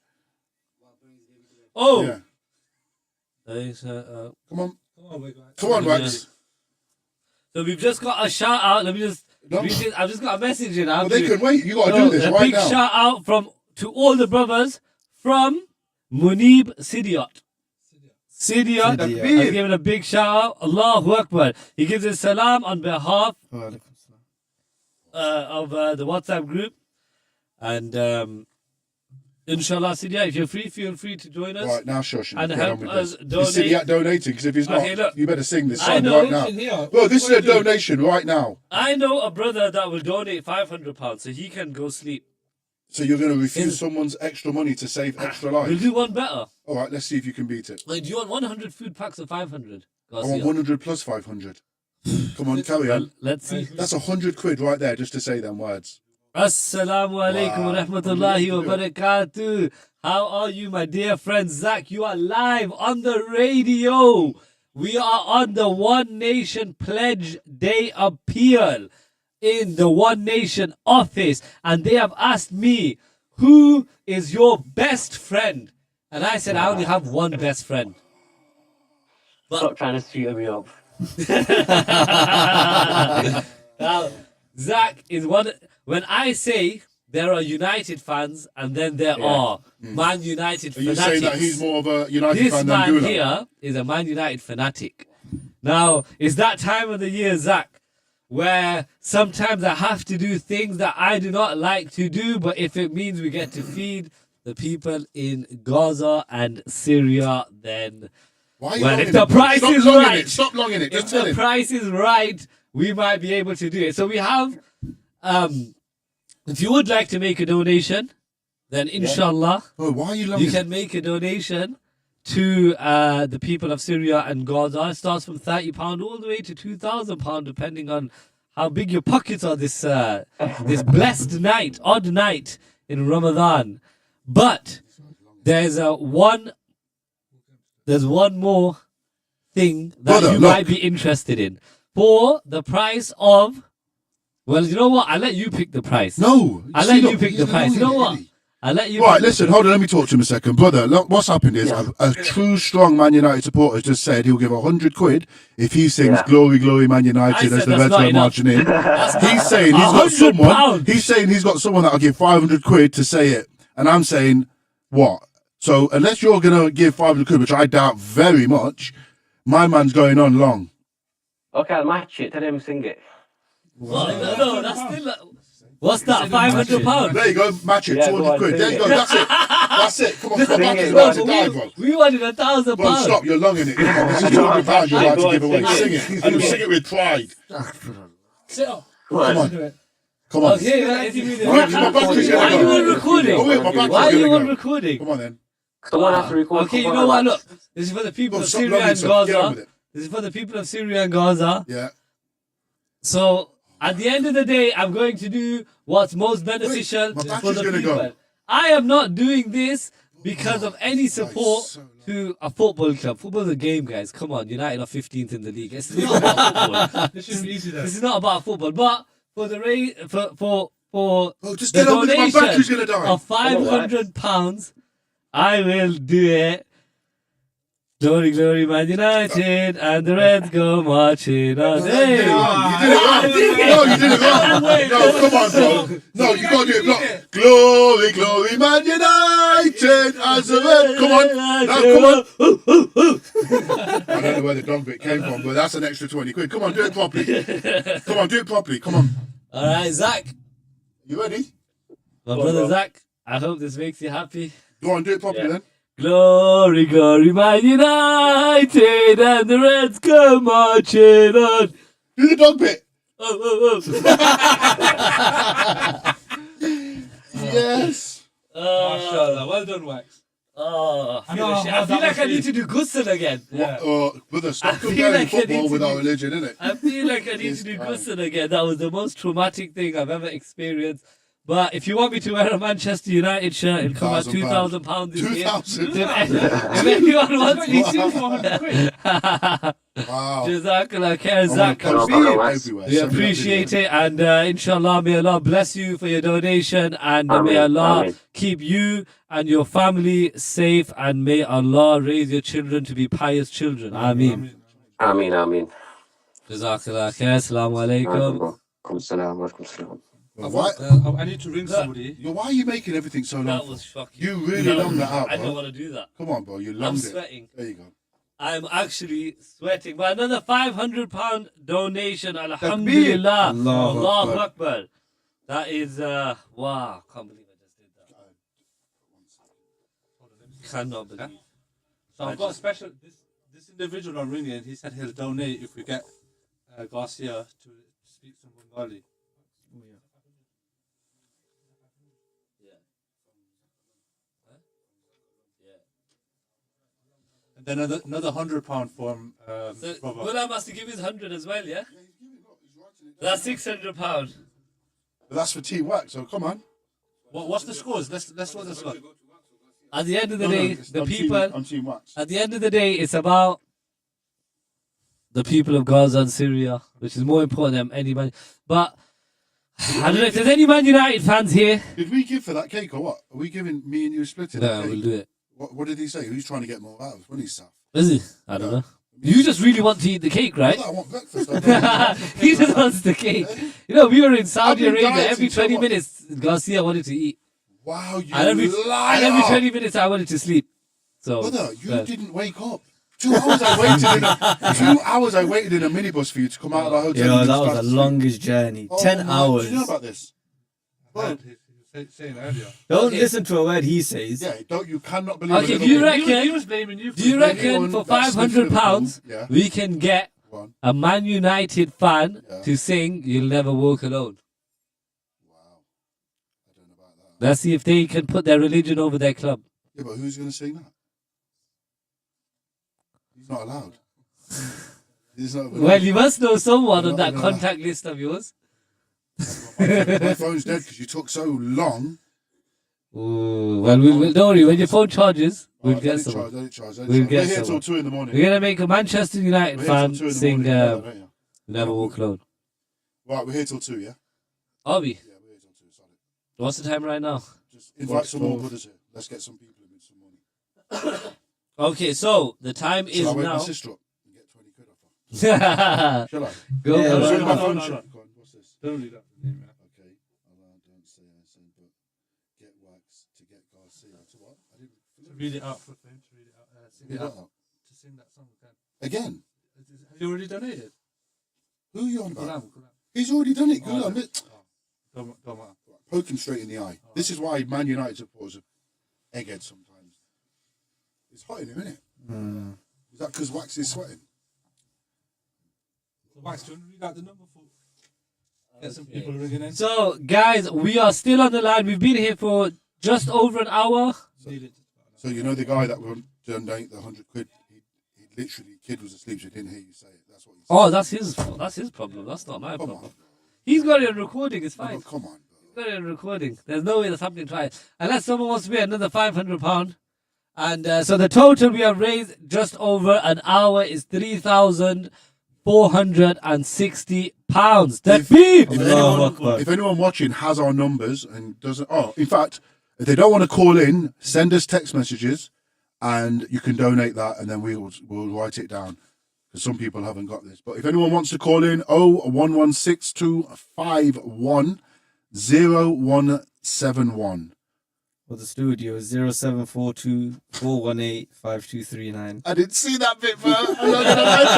Oh. Yeah. Come on. Come on, Yeah. Wax. So we've just got a shout out. Let me just read this. I've just got a message in. Well, they can wait. You got to do this a right big now. shout out to all the brothers from Munib Sidiot. Sidiot has given a big shout out. Allahu Akbar. He gives his salam on behalf of the WhatsApp group. And inshallah, Sidiat, if you're free, feel free to join us. Right, now shush him. And Get on help with us this. donate. Is Sidiat donating? Because if he's not, Okay, look. you better sing this I song know. right now. Here, Bro, this is a what do you do? donation right now. I know a brother that will donate £500 so he can go sleep. So you're going to refuse someone's extra money to save extra lives? We'll do one better. All right, let's see if you can beat it. Like, do you want 100 food packs or 500? I want 100 plus 500. Come on, carry on. Let's see. That's 100 quid right there just to say them words. Assalamu alaikum wa rahmatullahi wa barakatuh. How are you, my dear friend Zach? You are live on the radio. We are on the One Nation Pledge Day appeal in the One Nation office, and they have asked me, who is your best friend? And I said, I only have one best friend. Stop trying to sweeten me up. Now, Zach is one. When I say there are United fans and then there are Man United Are you fanatics, saying that he's more of a United this fan than man Gula? here is a Man United fanatic. Now, it's that time of the year, Zach, where sometimes I have to do things that I do not like to do, but if it means we get to feed the people in Gaza and Syria, then Why are you well, longing if the it? price Stop is longing right, it. Stop longing it. Just if tell the him. price is right, we might be able to do it. So we have, if you would like to make a donation, then inshallah, Oh, why are you longing you can make a donation to the people of Syria and Gaza. It starts from £30 all the way to £2,000, depending on how big your pockets are this this blessed night, odd night in Ramadan. But there's one more thing that Brother, you look. might be interested in. For the price of, well, you know what? I'll let you pick the price. No. I'll let you pick the price. You know what? I'll let you. Right, listen, hold on, let me talk to him a second. Brother, look, what's happened is a true strong Man United supporter has just said he'll give 100 quid if he sings Glory, Glory, Man United as the Reds go marching in. He's saying he's saying he's got someone that'll give 500 quid to say it. And I'm saying, what? So unless you're going to give 500 quid, which I doubt very much, my man's going on long. Okay, I'll match it. Tell him to sing it. What? No, that's still. What's that? £500? There you go, match it, 200 quid. There you go, that's it. That's it. Come on, come back to No, the die, bro. we wanted £1,000. Bro, stop, you're long in it. Come on, this is £200 you're about to give away. Sing it. And you sing it with pride. Sit up. Come on. Come on. Okay, Why are you on recording? Why are you on recording? Come on then. Someone has to record. Okay, you know what? Look, this is for the people of Syria and Gaza. This is for the people of Syria and Gaza. Yeah. So at the end of the day, I'm going to do what's most beneficial for the people. I am not doing this because of any support to a football club. Football's a game, guys. Come on, United are 15th in the league. It's not about football. This is not about football, but for the just the get on with it, my battery's gonna die. of £500, I will do it. Glory, glory, Man United, and the Reds go marching on. Hey, you did it wrong. No, you did it wrong. No, come on, bro. No, you gotta do it. Glory, glory, Man United, as the Reds. Come on. Now, come on. I don't know where the dog bit came from, but that's an extra 20 quid. Come on, do it properly. Come on, do it properly. Come on. All right, Zach. You ready? My brother Zach, I hope this makes you happy. Go on, do it properly then. Glory, glory, Man United, and the Reds go marching on. Do the dog bit. Yes. MashaAllah, well done, Wax. Oh, I feel like I need to do ghusl again. Brother, stop comparing football with our religion, innit? I feel like I need to do ghusl again. That was the most traumatic thing I've ever experienced. But if you want me to wear a Manchester United shirt, it'll come at £2,000 this year. If anyone wants me to. Wow. Jazakallah khair, Zach. We appreciate it. And inshallah, may Allah bless you for your donation. And may Allah keep you and your family safe. And may Allah raise your children to be pious children. Ameen. Ameen, ameen. Jazakallah khair. Assalamu alaikum. I need to ring somebody. Why are you making everything so long? That was shocking. You really longed that out, bro. I don't want to do that. Come on, bro. You longed I'm it. sweating. There you go. I'm actually sweating. But another £500 donation. Alhamdulillah. Allahu Akbar. That is, wow. Can't believe I just did that. Cannot believe. So I've got a special. This individual I'm ringing, he said he'll donate if we get Garcia to speak some Bengali. And then another £100 from So Uh, Ghulam has to give his 100 as well, yeah? That's £600. But that's for T-Wax, so come on. What's the scores? Let's look this up. At the end of the day, the people. I'm Team Wax. At the end of the day, it's about the people of Gaza and Syria, which is more important than any man. But I don't know if there's any Man United fans here. Did we give for that cake or what? Are we giving me and you splitting? No, we'll do it. What did he say? Who's trying to get more out of funny stuff? Is he? I don't know. You just really want to eat the cake, right? I want breakfast. He just wants the cake. You know, we were in Saudi I've been Arabia. Every dieting 20 so minutes, Garcia wanted to eat. Wow, you And every liar. 20 minutes, I wanted to sleep. So, Brother, you didn't wake up. 2 hours I waited in a 2 hours I waited in a minibus for you to come out of the hotel. Yeah, that was the longest journey. 10 hours. Do you know about this? Well, saying earlier. Don't listen to a word he says. Yeah, you cannot believe okay, do you reckon for £500 we can get a Man United fan to sing "You'll Never Walk Alone"? Let's see if they can put their religion over their club. Yeah, but who's going to sing that? He's not allowed. It's not Well, you must know someone We're on not that gonna- contact list of yours. My phone's dead because you took so long. Ooh, well, don't worry. When your phone charges, we'll Alright, get let it someone. charge, let it charge, let it We'll charge. get We're here till someone. 2 in the morning. We're gonna make a Manchester United We're here fan till 2 in the sing morning. You know that, don't you? "Never Walk Alone." Right, we're here till 2, yeah? Are we? Yeah, we're here till 2, solid. What's the time right now? Just invite some more brothers here. Let's get some people in with some money. Okay, so the time Shall I is wake now. my sister up and get 20 quid off her? Shall I? Go. Yeah, go, show go, me my go. phone, no, shall no. I? Go on, what's this? Don't read that name, man. Okay, don't say anything, but get wax to get Garcia. To what? I didn't To read it out for him, to read it out. Sing Read it it out. out. To sing that song again. Again. Have you already donated? Who are you on about? Gulam. He's already done it. Good Oh, on no. it. Don't matter. Poke him straight in the eye. This is why Man United supporters are eggheads sometimes. It's hot in him, isn't it? Is that because Wax is sweating? Wax, do you want to read out the number for? Get some people ringing in. So, guys, we are still on the line. We've been here for just over an hour. So you know the guy that won't donate the 100 quid. He literally, kid was asleep, so he didn't hear you say it. That's what he said. Oh, that's his problem. That's not my problem. He's got it on recording. It's fine. Come on. He's got it on recording. There's no way that's happening twice. Unless someone wants to pay another £500. And so the total we have raised just over an hour is £3,460. If anyone watching has our numbers and doesn't, in fact, if they don't want to call in, send us text messages, and you can donate that, and then we'll write it down because some people haven't got this. But if anyone wants to call in, 01162510171. For the studio, 0742 418 5239. I didn't see that bit, bro. I'm not gonna lie to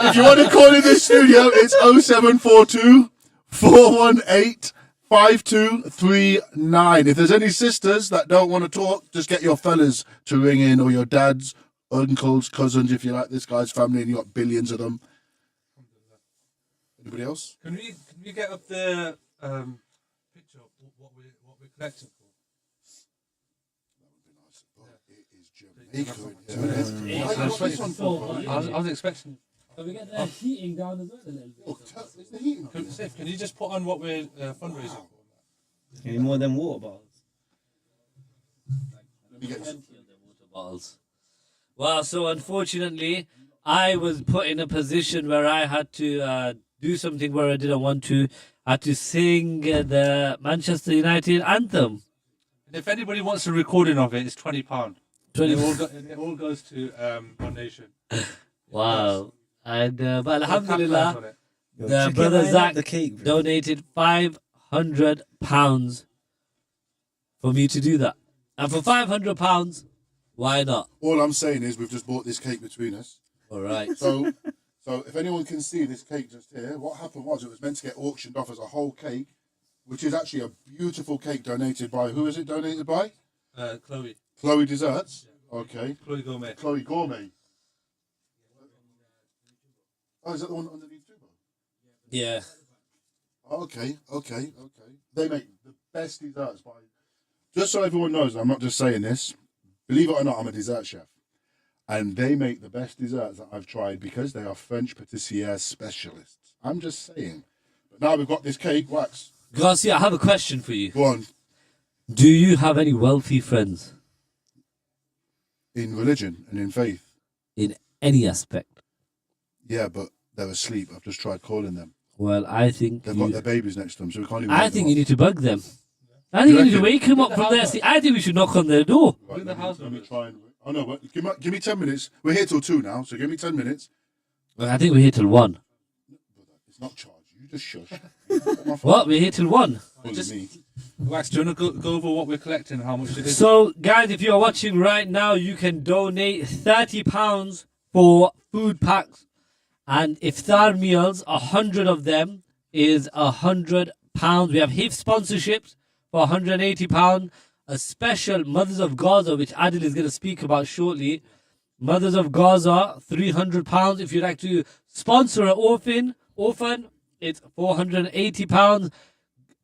you. If you want to call in the studio, it's 0742 418 5239. If there's any sisters that don't want to talk, just get your fellas to ring in, or your dads, uncles, cousins, if you like this guy's family and you got billions of them. Anybody else? Can we get up the picture of what we're collecting for? I was expecting. Can we get the heating down as well a little bit? Can you just put on what we're fundraising for? Any more than water bottles? Bottles. Well, so unfortunately, I was put in a position where I had to do something where I didn't want to. I had to sing the Manchester United anthem. And if anybody wants a recording of it, it's £20. It all goes to One Nation. Wow. And but alhamdulillah, Yo, the chicken brother line up Zach the cake, bro. donated £500 for me to do that. And for £500, why not? All I'm saying is we've just bought this cake between us. All right. So if anyone can see this cake just here, what happened was it was meant to get auctioned off as a whole cake, which is actually a beautiful cake donated by, who is it donated by? Chloe. Chloe Desserts. Okay. Chloe Gourmet. Chloe Gourmet. Oh, is that the one underneath too? Yeah. Okay. They make the best desserts. Just so everyone knows, I'm not just saying this. Believe it or not, I'm a dessert chef. And they make the best desserts that I've tried because they are French patissiere specialists. I'm just saying. But now we've got this cake, Wax. Garcia, I have a question for you. Go on. Do you have any wealthy friends? In religion and in faith? In any aspect? Yeah, but they're asleep. I've just tried calling them. Well, I think They've got their babies next to them, so we can't even. I think you need to bug them. I think you need to wake them up from their sleep. I think we should knock on their door. Right, let me try and. Oh no, but give me 10 minutes. We're here till 2 now, so give me 10 minutes. Well, I think we're here till 1. It's not charged. You just shush. What? We're here till 1. Wax, do you want to go over what we're collecting and how much it is? So, guys, if you're watching right now, you can donate £30 for food packs and iftar meals. 100 of them is £100. We have HIF sponsorships for £180. A special Mothers of Gaza, which Adil is going to speak about shortly. Mothers of Gaza, £300. If you'd like to sponsor an orphan, it's £480.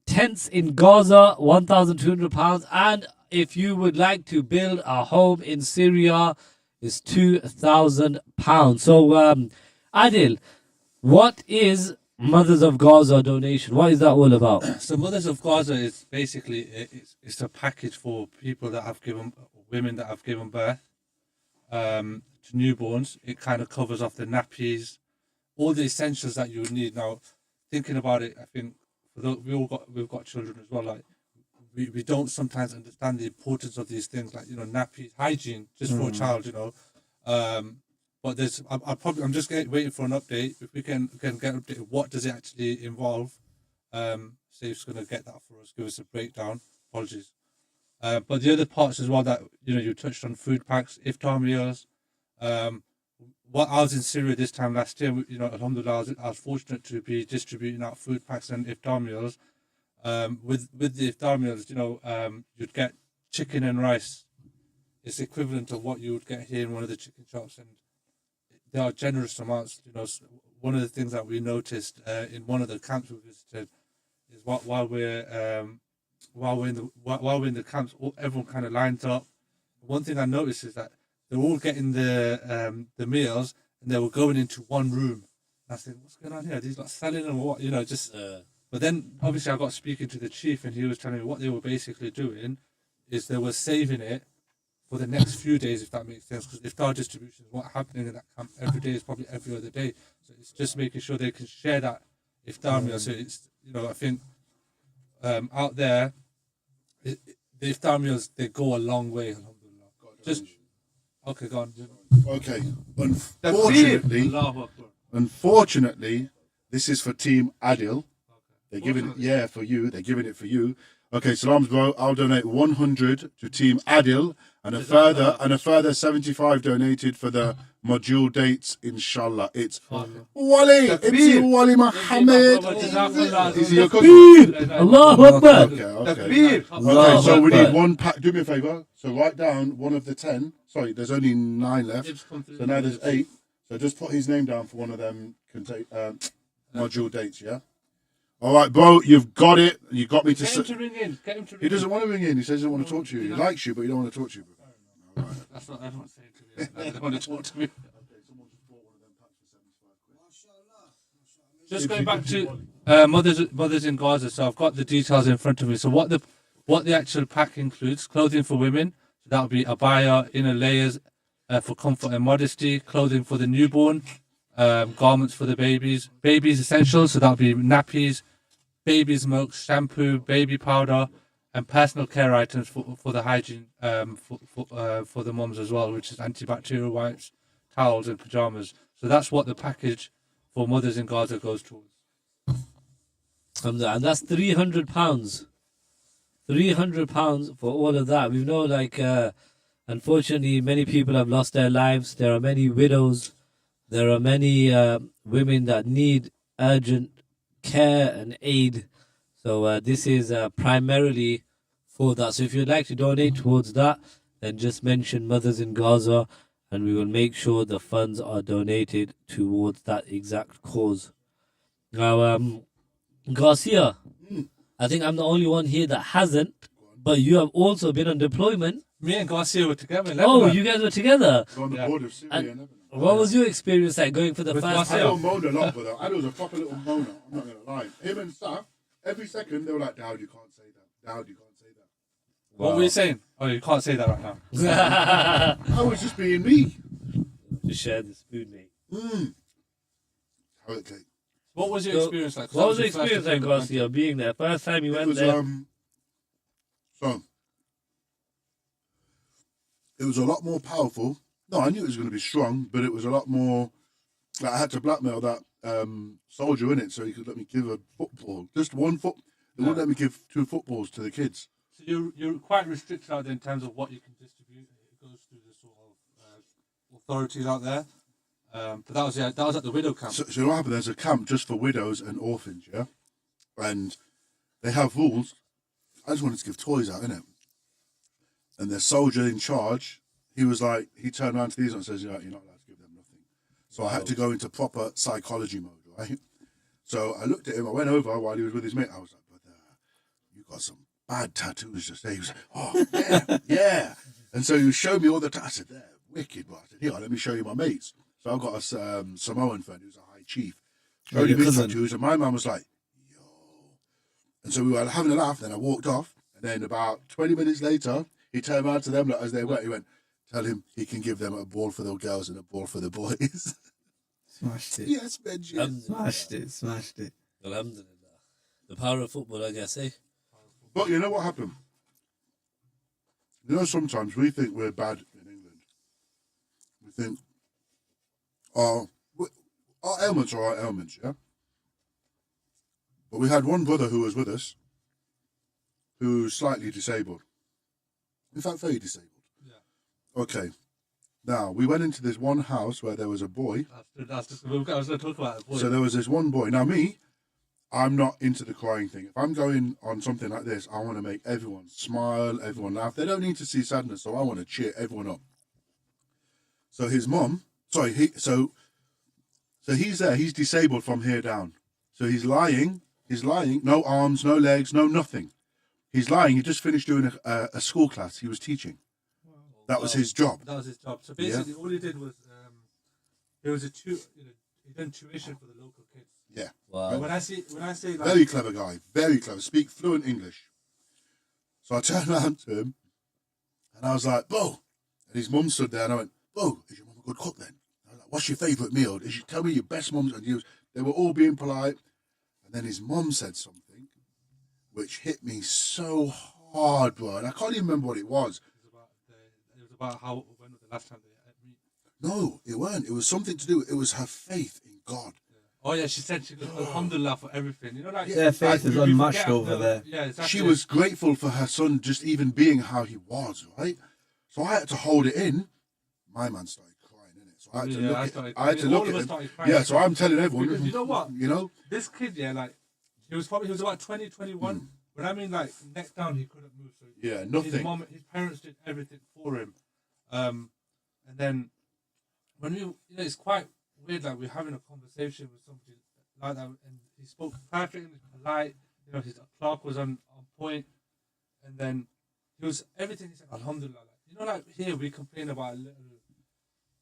Tents in Gaza, £1,200. And if you would like to build a home in Syria, it's £2,000. So Adil, what is Mothers of Gaza donation? What is that all about? So Mothers of Gaza is basically it's a package for people that have given women that have given birth to newborns. It kind of covers off the nappies, all the essentials that you would need. Now, thinking about it, I think we've got children as well. Like we don't sometimes understand the importance of these things, like nappies, hygiene, just for a child. But I'm just waiting for an update. If we can get updated, what does it actually involve? Safe's going to get that for us, give us a breakdown. Apologies. But the other parts as well that you touched on, food packs, iftar meals. What I was in Syria this time last year, alhamdulillah, I was fortunate to be distributing out food packs and iftar meals. With the iftar meals, you'd get chicken and rice. It's equivalent of what you would get here in one of the chicken shops, and they are generous amounts. One of the things that we noticed in one of the camps we visited is while we're in the camps, everyone kind of lines up. One thing I noticed is that they're all getting the meals, and they were going into one room. And I said, "What's going on here? Are these like selling them or what?" But then obviously I got speaking to the chief, and he was telling me what they were basically doing is they were saving it for the next few days, if that makes sense, because iftar distribution is what's happening in that camp every day, is probably every other day. So it's just making sure they can share that iftar meal. So it's, I think out there, the iftar meals, they go a long way, alhamdulillah. Just, okay, go on. Okay, unfortunately, this is for Team Adil. They're giving it, for you. They're giving it for you. Okay, Salams, bro. I'll donate 100 to Team Adil, and a further 75 donated for the module dates. Inshallah, it's Wali. It's Wali Muhammad. Is he your cousin? Allahu Akbar. Okay. So we need one pack. Do me a favor. So write down one of the 10. Sorry, there's only 9 left. So now there's 8. So just put his name down for one of them module dates. Yeah. All right, bro, you've got it. You got me to. Get him to ring in. He doesn't want to ring in. He says he doesn't want to talk to you. He likes you, but he don't want to talk to you. All right. That's what everyone's saying to me. They don't want to talk to me. Just going back to mothers in Gaza. So I've got the details in front of me. So what the actual pack includes: clothing for women. So that would be abaya, inner layers for comfort and modesty. Clothing for the newborn. Garments for the babies. Babies essentials. So that would be nappies, baby's milk, shampoo, baby powder, and personal care items for the hygiene for the mums as well, which is antibacterial wipes, towels, and pajamas. So that's what the package for mothers in Gaza goes towards. And that's £300. £300 for all of that. We know, unfortunately, many people have lost their lives. There are many widows. There are many women that need urgent care and aid. So this is primarily for that. So if you'd like to donate towards that, then just mention Mothers in Gaza, and we will make sure the funds are donated towards that exact cause. Now, Garcia, I think I'm the only one here that hasn't, but you have also been on deployment. Me and Garcia were together. Oh, you guys were together. On the border of Syria and Lebanon. What was your experience like going for the first time? I don't moan a lot, but I was a proper little moaner. I'm not going to lie. Him and Saf, every second they were like, Dowd, you can't say that. Dowd, you can't say that. What were you saying? Oh, you can't say that right now. I was just being me. Just share the spoon, mate. Okay. What was your experience like? What was your experience like, Garcia, being there? First time you went there? It was a lot more powerful. No, I knew it was going to be strong, but it was a lot more. I had to blackmail that soldier in it so he could let me give a football, just one foot. They wouldn't let me give 2 footballs to the kids. So you're quite restricted out there in terms of what you can distribute. It goes through the sort of authorities out there. But that was at the widow camp. So what happened? There's a camp just for widows and orphans, yeah, and they have rules. I just wanted to give toys out, innit? And the soldier in charge, he was like, he turned around to these and says, "You're not allowed to give them nothing." So I had to go into proper psychology mode, right? So I looked at him. I went over while he was with his mate. I was like, "Brother, you got some bad tattoos just there." He was like, "Oh yeah, yeah." And so he showed me all the tattoos. I said, "They're wicked." But I said, "Here, let me show you my mates." So I've got a Samoan friend who's a high chief. Oh, Only your been cousin. tattoos, and my mum was like, yo. And so we were having a laugh, then I walked off, and then about 20 minutes later, he turned around to them like, as they went, he went, tell him he can give them a ball for the girls and a ball for the boys. Smashed it. Yes, Benji. Smashed it. Alhamdulillah. The power of football, I guess, eh? But you know what happened? You know, sometimes we think we're bad in England. We think, our ailments are our ailments, yeah? But we had one brother who was with us who's slightly disabled. In fact, very disabled. Yeah. Okay. Now, we went into this one house where there was a boy. I was going to talk about the boy. So there was this one boy. Now, me, I'm not into the crying thing. If I'm going on something like this, I want to make everyone smile, everyone laugh. They don't need to see sadness, so I want to cheer everyone up. So his mum, so he's there. He's disabled from here down. So he's lying. No arms, no legs, no nothing. He's lying. He just finished doing a school class. He was teaching. That was his job. That was his job. So basically, all he did was he done tuition for the local kids. Yeah. Wow. When I say like, very clever guy, very clever, speak fluent English. So I turned around to him, and I was like, "Bo," and his mum stood there, and I went, "Bo, is your mum a good cook then?" I was like, "What's your favourite meal? Did you tell me your best mum's?" And they were all being polite, and then his mum said something, which hit me so hard, bro, and I can't even remember what it was. it was about how when was the last time they had meat. No, it weren't. It was something to do. It was her faith in God. Oh yeah, she said she goes alhamdulillah for everything. You know, like their faith is unmatched over there. Yeah, exactly. She was grateful for her son just even being how he was, right? So I had to hold it in. My man started crying, innit? So I had to look at him. Yeah, so I'm telling everyone. Because you know what? You know? This kid, yeah, like he was about 20, 21. But I mean, like neck down, he couldn't move. So yeah, nothing. His parents did everything for him. And then when it's quite weird, like we're having a conversation with somebody like that, and he spoke perfectly polite. You know, his clerk was on point, and then he was everything. He said, "Alhamdulillah." Like here we complain about a little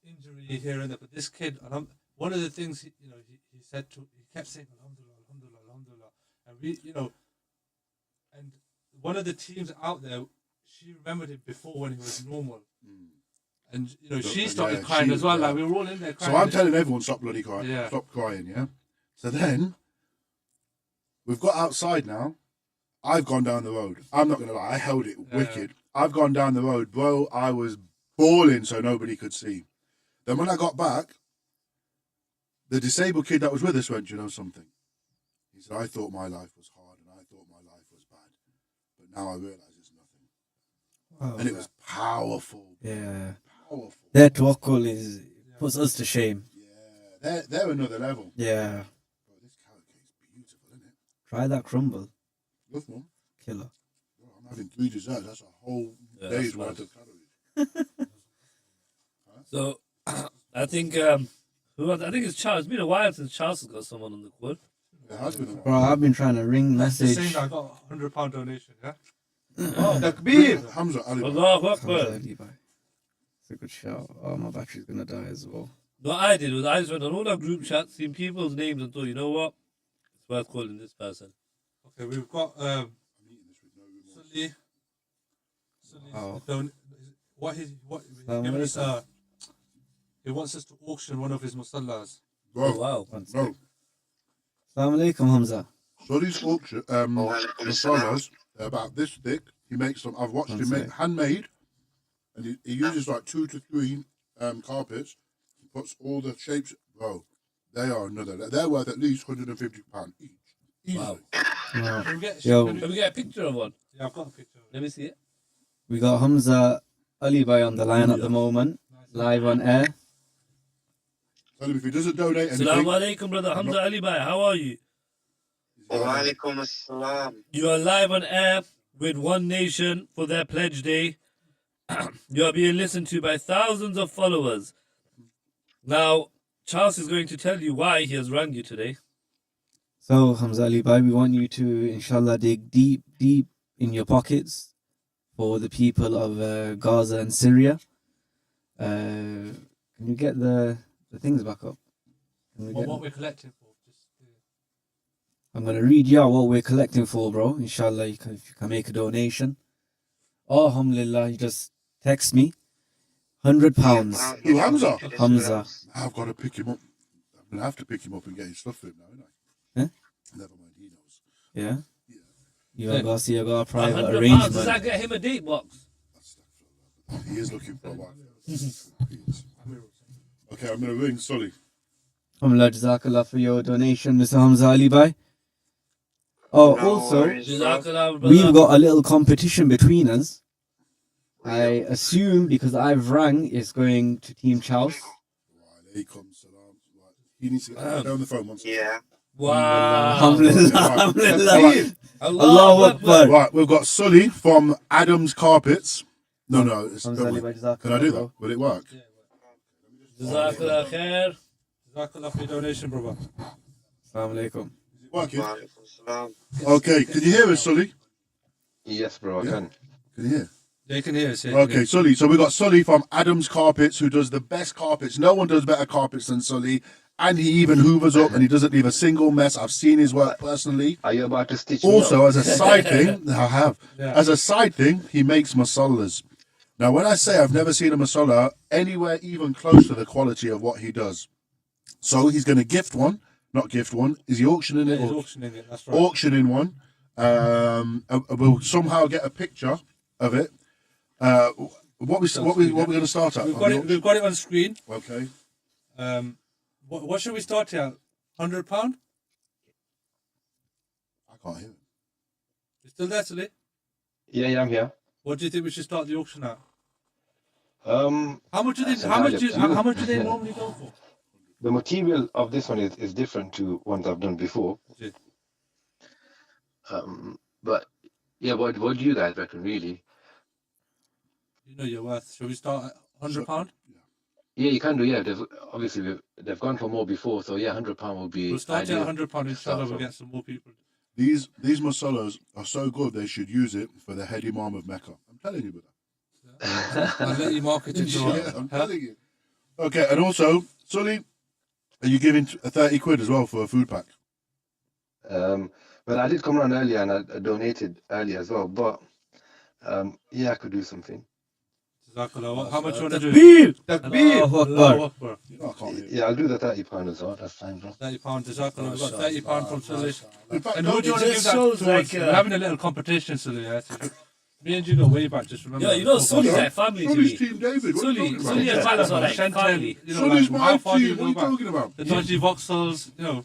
injury here and there, but this kid, one of the things he said he kept saying, "Alhamdulillah, Alhamdulillah, Alhamdulillah," and and one of the teams out there, she remembered him before when he was normal. And she started crying as well. Like we were all in there crying. So I'm telling everyone, stop bloody crying. Yeah. Stop crying, yeah? So then, we've got outside now. I've gone down the road. I'm not going to lie. I held it wicked. I've gone down the road, bro. I was bawling so nobody could see. Then when I got back, the disabled kid that was with us went, "Do you know something?" He said, "I thought my life was hard and I thought my life was bad. But now I realise it's nothing." Wow. And it was powerful. Yeah. Powerful. Their tawakkul puts us to shame. Yeah. They're another level. Yeah. Bro, this carrot cake is beautiful, isn't it? Try that crumble. Look, Mum. Killer. Bro, I'm having 3 desserts. That's a whole day's worth of calories. So, I think it's Charles. It's been a while since Charles has got someone on the quad. It has been a while. Bro, I've been trying to ring message. Saying I got £100 donation, yeah? Oh, Takbir! Hamza Ali. Allahu Akbar. It's a good shout. Oh, my battery's gonna die as well. What I did was I just went on all our group chats, seen people's names, and thought, you know what? It's worth calling this person. Okay, we've got Sully. Wow. He wants us to auction one of his musallas. Bro, wow. No. Assalamu alaikum, Hamza. So these auction masalas, they're about this thick. He makes them. I've watched him make handmade, and he uses like 2 to 3 carpets. He puts all the shapes. Bro, they are another. They're worth at least £150 each. Easily. Wow. Wow. Can we get a picture of one? Yeah, I've got a picture. Let me see it. We got Hamza Ali Bhai on the line at the moment, live on air. Tell him if he doesn't donate anything. Assalamu alaikum, brother Hamza Ali Bhai. How are you? Wa alaikum assalam. You are live on air with One Nation for their pledge day. You are being listened to by thousands of followers. Now, Charles is going to tell you why he has rung you today. So, Hamza Ali Bhai, we want you to, inshallah, dig deep, deep in your pockets for the people of Gaza and Syria. Can you get the The thing's back up. Can we Well, get what we're collecting for? I'm gonna read you out what we're collecting for, bro. Inshallah, if you can make a donation. Oh, alhamdulillah, you just text me. £100. Who, Hamza? Hamza. I've got to pick him up. I'm going to have to pick him up and get his stuff for him now, ain't Huh? I? Never mind, he knows. Yeah? You Yeah. got you got a private £100, arrangement. does that get him a date box? He is looking for a wife. Okay, I'm going to ring Sully. Alhamdulillah, Jazakallah for your donation, Mr. Hamza Ali Bhai. Oh, also, Jazakallah, we've brother. got a little competition between us. I assume because I've rang, it's going to Team Chows. He needs to get down the phone once. Yeah. Wow. Alhamdulillah, alhamdulillah. Allahu Akbar. Right, we've got Sully from Adams Carpets. No, it's Hamza Ali Bhai, Jazakallah, Can I do bro. that? Will it work? Jazakallah khair. Jazakallah for your donation, brother. Assalamu alaikum. Is it working? Okay, can you hear us, Sully? Yes, bro, I can. Can you hear? They can hear us. Yeah, Okay, Sully. So we got Sully from Adams Carpets, who does the best carpets. No one does better carpets than Sully, and he even hoovers up, and he doesn't leave a single mess. I've seen his work personally. Are you about to stitch Also, me up? as a side thing, I have. Yeah. As a side thing, he makes masallas. Now, when I say I've never seen a masala anywhere even close to the quality of what he does, so he's going to gift one, not gift one. Is he auctioning it? He's or auctioning it. That's right. auctioning one. We'll somehow get a picture of it. What we going to start at? We've got it on screen. Okay. What should we start at? £100? I can't hear it. You still there, Sully? Yeah, I'm here. What do you think we should start the auction at? How much do they normally go for? The material of this one is different to ones I've done before. Okay. But yeah, what do you guys reckon, really? You know your worth. Shall we start at £100? Yeah, you can do. Yeah, they've gone for more before, so yeah, £100 will be. We'll start ideal. at £100. Inshallah, we'll get some more people. These masalas are so good they should use it for the head imam of Mecca. I'm telling you, brother. I'll let you market it. Yeah, I'm telling you. Okay, and also, Sully, are you giving 30 quid as well for a food pack? Well, I did come around earlier and I donated earlier as well, but yeah, I could do something. Jazakallah. How much you want to do? Takbir! Allahu Akbar. Yeah, I'll do the £30 as well. That's fine, bro. £30. Jazakallah. We've got £30 from Sully. In fact, And who do you want to give that towards? We're having a little competition, Sully. Yeah? Me and you go way back. Just remember. Yeah, you know Sully's like family to Sully's me. Team David. What are you talking Sully about? and Max are like Shenten, family. you know, Sully's like, my how far do team. What are you go back? talking about? The dodgy voxels, you know.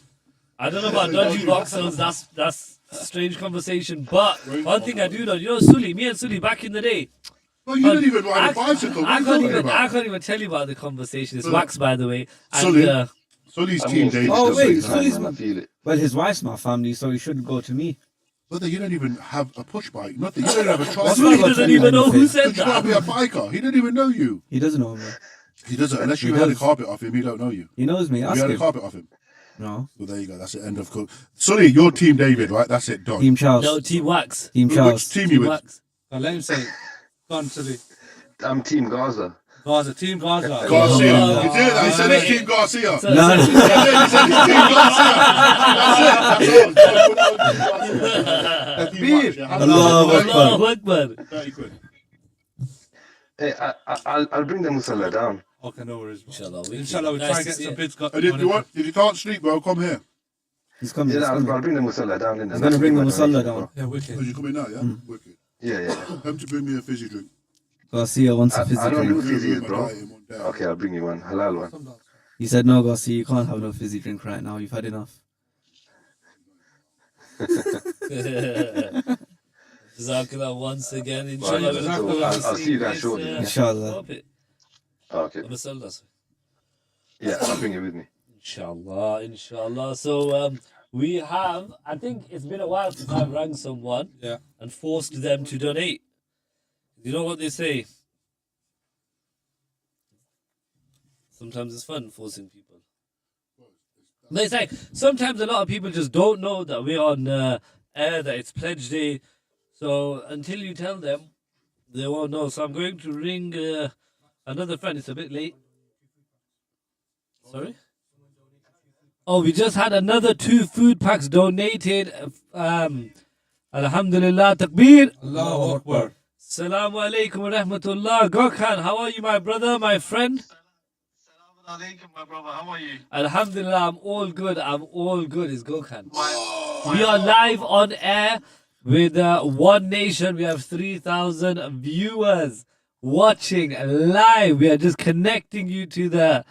I don't know about dodgy voxels, that's a strange conversation. But one thing I do know, you know Sully, me and Sully back in the day. Well, you didn't even ride a bicycle. What are you talking about? I can't even tell you about the conversation. It's Wax, by the way. And, Sully, Sully's Team David. Oh, wait, Sully's Sully's well, his wife's my family, so he shouldn't go to me. Brother, you don't even have a push bike. Nothing. You don't have a tricycle. Sully doesn't even know who said You gotta be that. a biker. He didn't even know you. He doesn't know me. He doesn't. Unless you had a carpet off him, he don't know you. He knows me. Have Ask you had a him. carpet off him? No. Well, there you go. That's the end of cook. Sully, you're Team David, right? That's it. Done. Team Charles. No, Team Wax. Team Which Charles. team you with? Wax. Now let him say it. Go on, Sully. I'm Team Gaza. Gaza, Team Gaza. Garcia. Oh, You did that. He said it's Team Garcia. So- No, no. He said it's Team Garcia. That's it. Allahu Akbar. Allahu Akbar. 30 quid. Hey, I'll bring the musalla down. Okay, no worries. Inshallah, Inshallah, we'll nice try and to get see some it. bids. And if you can't sleep, bro, come here. He's coming. Yeah, He's I'll coming. bring the musalla down. He's going to bring the musalla down. Yeah, wicked. Oh, you coming now, yeah? Wicked. Yeah. Come to bring me a fizzy drink. Garcia wants a I fizzy don't do drink. fizzies, bro. Okay, I'll bring you one. Halal one. He said, no, Garcia, you can't have no fizzy drink right now. You've had enough. Jazakallah once again. Well, Inshallah. I'll see you guys shortly. Inshallah. Okay. Yeah, I'll bring you with me. Inshallah. So we have, I think it's been a while since I've rang someone and forced them to donate. You know what they say? Sometimes it's fun forcing people. They say sometimes a lot of people just don't know that we're on air, that it's pledge day. So until you tell them, they won't know. So I'm going to ring another friend. It's a bit late. Sorry? Oh, we just had another 2 food packs donated. Alhamdulillah, takbir. Allahu Akbar. Assalamu alaikum wa rahmatullah. Gokhan, how are you, my brother, my friend? Alaikum, my brother. How are you? Alhamdulillah, I'm all good. I'm all good. It's Gokhan. We are live on air with One Nation. We have 3,000 viewers watching live. We are just connecting you to the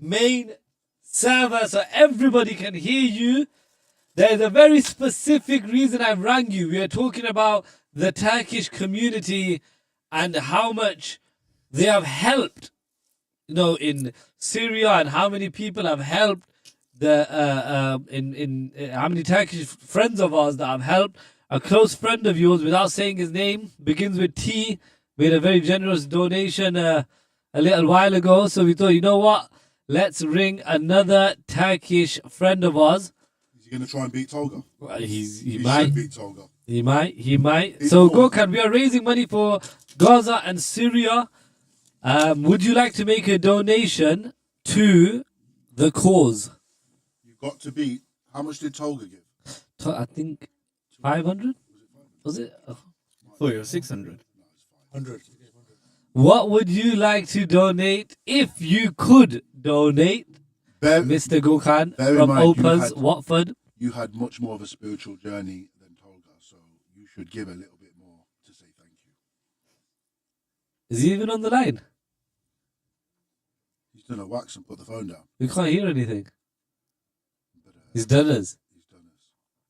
main server so everybody can hear you. There's a very specific reason I rang you. We are talking about the Turkish community and how much they have helped, you know, in Syria, and how many people have helped the how many Turkish friends of ours that have helped. A close friend of yours, without saying his name, begins with T, made a very generous donation a little while ago. So we thought, you know what? Let's ring another Turkish friend of ours. Is he going to try and beat Tolga? Well, he might. Should beat Tolga. He might. So Gokhan, we are raising money for Gaza and Syria. Would you like to make a donation to the cause? You've got to beat. How much did Tolga give? I think 500? Was it? Oh, you're 600. 100. What would you like to donate if you could donate, Mr. Gokhan from Opus, Watford? You had much more of a spiritual journey than Tolga, so you should give a little bit more to say thank you. Is he even on the line? He's done a wax and put the phone down. We can't hear anything. He's done us. Is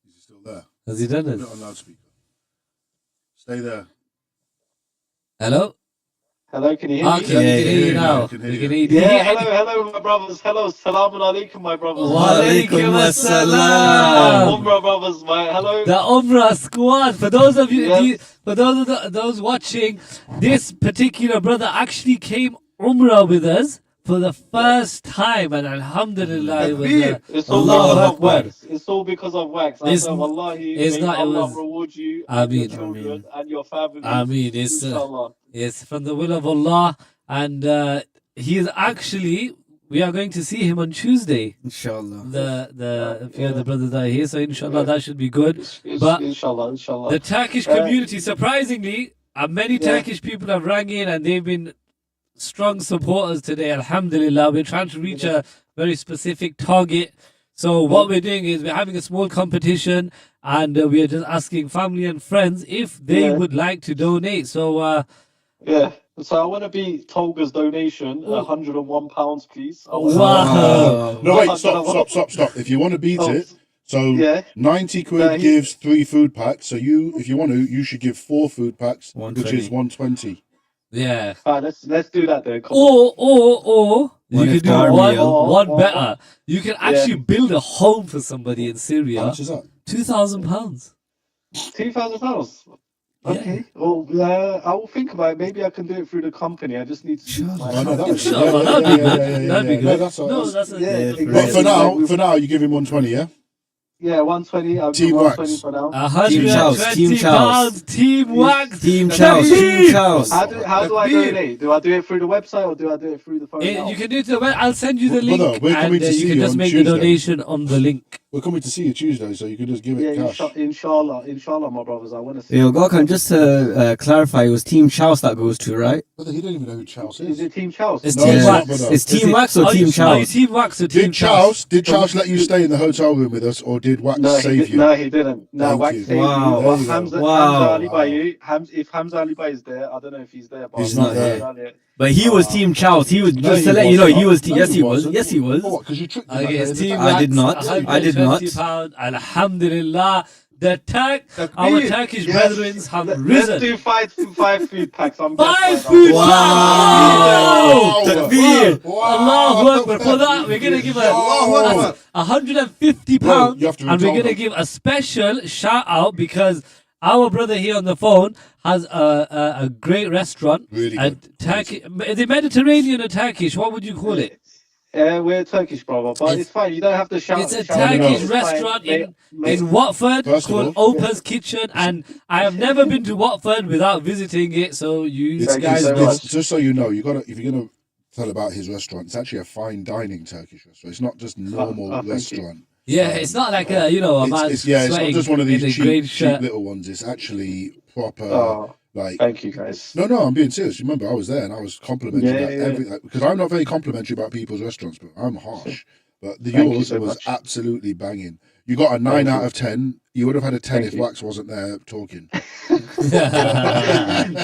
he still there? Has he done us? Put it on loudspeaker. Stay there. Hello? Hello, can you hear me? We can hear you now. Yeah, hello, my brothers. Hello, salaam alaikum, my brothers. Wa alaikum assalam. Umrah brothers, hello. The Umrah squad. For those of you, for those watching, this particular brother actually came Umrah with us for the first time, and Alhamdulillah, it's all because of wax. It's all because of wax. It's not. Allah reward you and your children and your family. It's from the will of Allah, and he is actually. We are going to see him on Tuesday. Inshallah. The few of the brothers that are here, so inshallah that should be good. But inshallah. The Turkish community, surprisingly, many Turkish people have rang in, and they've been strong supporters today. Alhamdulillah, we're trying to reach a very specific target. So what we're doing is we're having a small competition, and we are just asking family and friends if they would like to donate. So so I want to beat Tolga's donation, £101, please. Wow. No, wait, stop. If you want to beat it, so 90 quid gives 3 food packs. So if you want to, you should give 4 food packs, which is 120. Yeah. Let's do that then. Or you can do one better. You can actually build a home for somebody in Syria. How much is that? £2,000. £2,000. Okay. Well, I will think about it. Maybe I can do it through the company. I just need to. That'd be good. But for now, you give him 120, yeah? Yeah, 120. I'll Team give Wax. 120 for now. £120. Team Wax. Team Chows. How do I donate? Do I do it through the website or do I do it through the phone? You can do it. I'll send you the link, we're coming to and see you can you just on make Tuesday. the donation on the link. We're coming to see you Tuesday, so you can just give it cash. Inshallah, my brothers. I want to see. Yo, Gokhan, just to clarify, it was Team Chows that goes to, right? Brother, he don't even know who Chows is. Is it Team Chows? It's Team Wax. It's Team Wax or Team Chows? Are you Team Wax or Team Chows? Did Chows let you stay in the hotel room with us, or did Wax save you? No, he didn't. No, Wax saved you. Wow. Hamza Ali Bayi. If Hamza Ali Bayi is there, I don't know if he's there. But He's not there. But he was Team Chows. He was just to let you know. He was. Yes, he was. Yes, he was. What? Because you tricked me. Okay, it's Team I did not. I did not. £120. Alhamdulillah. Our Turkish brethren have risen. Let's do five food packs. 5 food packs. Takbir. Allahu Akbar. For that, we're going to give £150, and we're going to give a special shout out because our brother here on the phone has a great restaurant. Really good. Is it Mediterranean or Turkish? What would you call it? We're Turkish, brother, but it's fine. You don't have to shout. It's a Turkish restaurant in Watford called Opa's Kitchen, and I have never been to Watford without visiting it. So you guys, just so you know, if you're gonna tell about his restaurant. It's actually a fine dining Turkish restaurant. It's not just normal thank you. restaurant. Yeah, it's not like a man It's not sweating just one of in these a cheap, grey cheap shirt. little ones. It's actually proper. Oh, Like, thank you, guys. no, I'm being serious. Remember, I was there and I was complimenting Yeah, that yeah. every because I'm not very complimentary about people's restaurants, but I'm harsh. But Thank you yours so was much. absolutely banging. You got a 9 Thank out you. of 10. You would have had a 10 Thank if you. Wax wasn't there talking.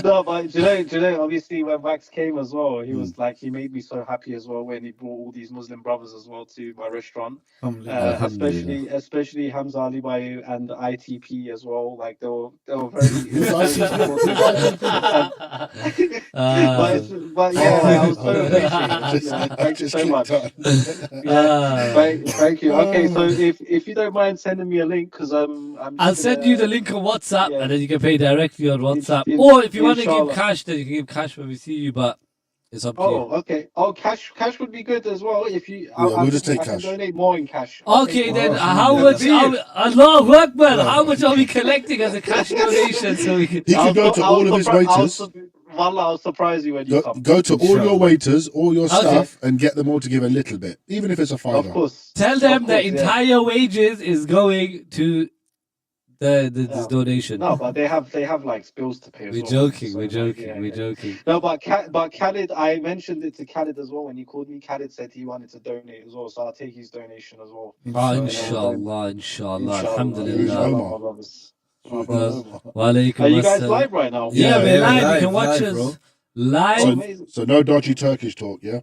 No, but do you know, obviously when Wax came as well, he was like, he made me so happy as well when he brought all these Muslim brothers as well to my restaurant. Alhamdulillah. Especially Hamza Ali Bayu and ITP as well. Like they were very, Who's very ITP? supportive. But yeah, like, I was so appreciated. Yeah, thank you so much. Thank you. Okay, so if you don't mind sending me a link, because I'll send you the link on WhatsApp, yeah. and then you can pay directly on WhatsApp. in- Or if you want to give inshallah. cash, then you can give cash when we see you. But it's up to you. Oh, okay. Oh, cash would be good as well. If you, we'll just take I can cash. donate more in cash. I'll Okay, take then more. how much? Allahu Akbar! How much are we collecting as a cash donation so we can? He can go to all of his waiters. Wallah, I'll surprise you when you come. Go to all your waiters, all your Okay. staff, and get them all to give a little bit, even if it's a $5. Of course. Tell them Of the course, yeah. entire wages is going to this donation. No, but they have like bills to pay as We're well. joking. So, We're like, joking. yeah, We're yeah. joking. No, but Khalid, I mentioned it to Khalid as well when he called me. Khalid said he wanted to donate as well, so I'll take his donation as well. Inshallah, inshallah, alhamdulillah. Inshallah, my brothers. My brothers. Wa alaikum Are you guys assalam. live right now? Yeah, we're live. You can watch live, bro. us live. So no dodgy Turkish talk, yeah?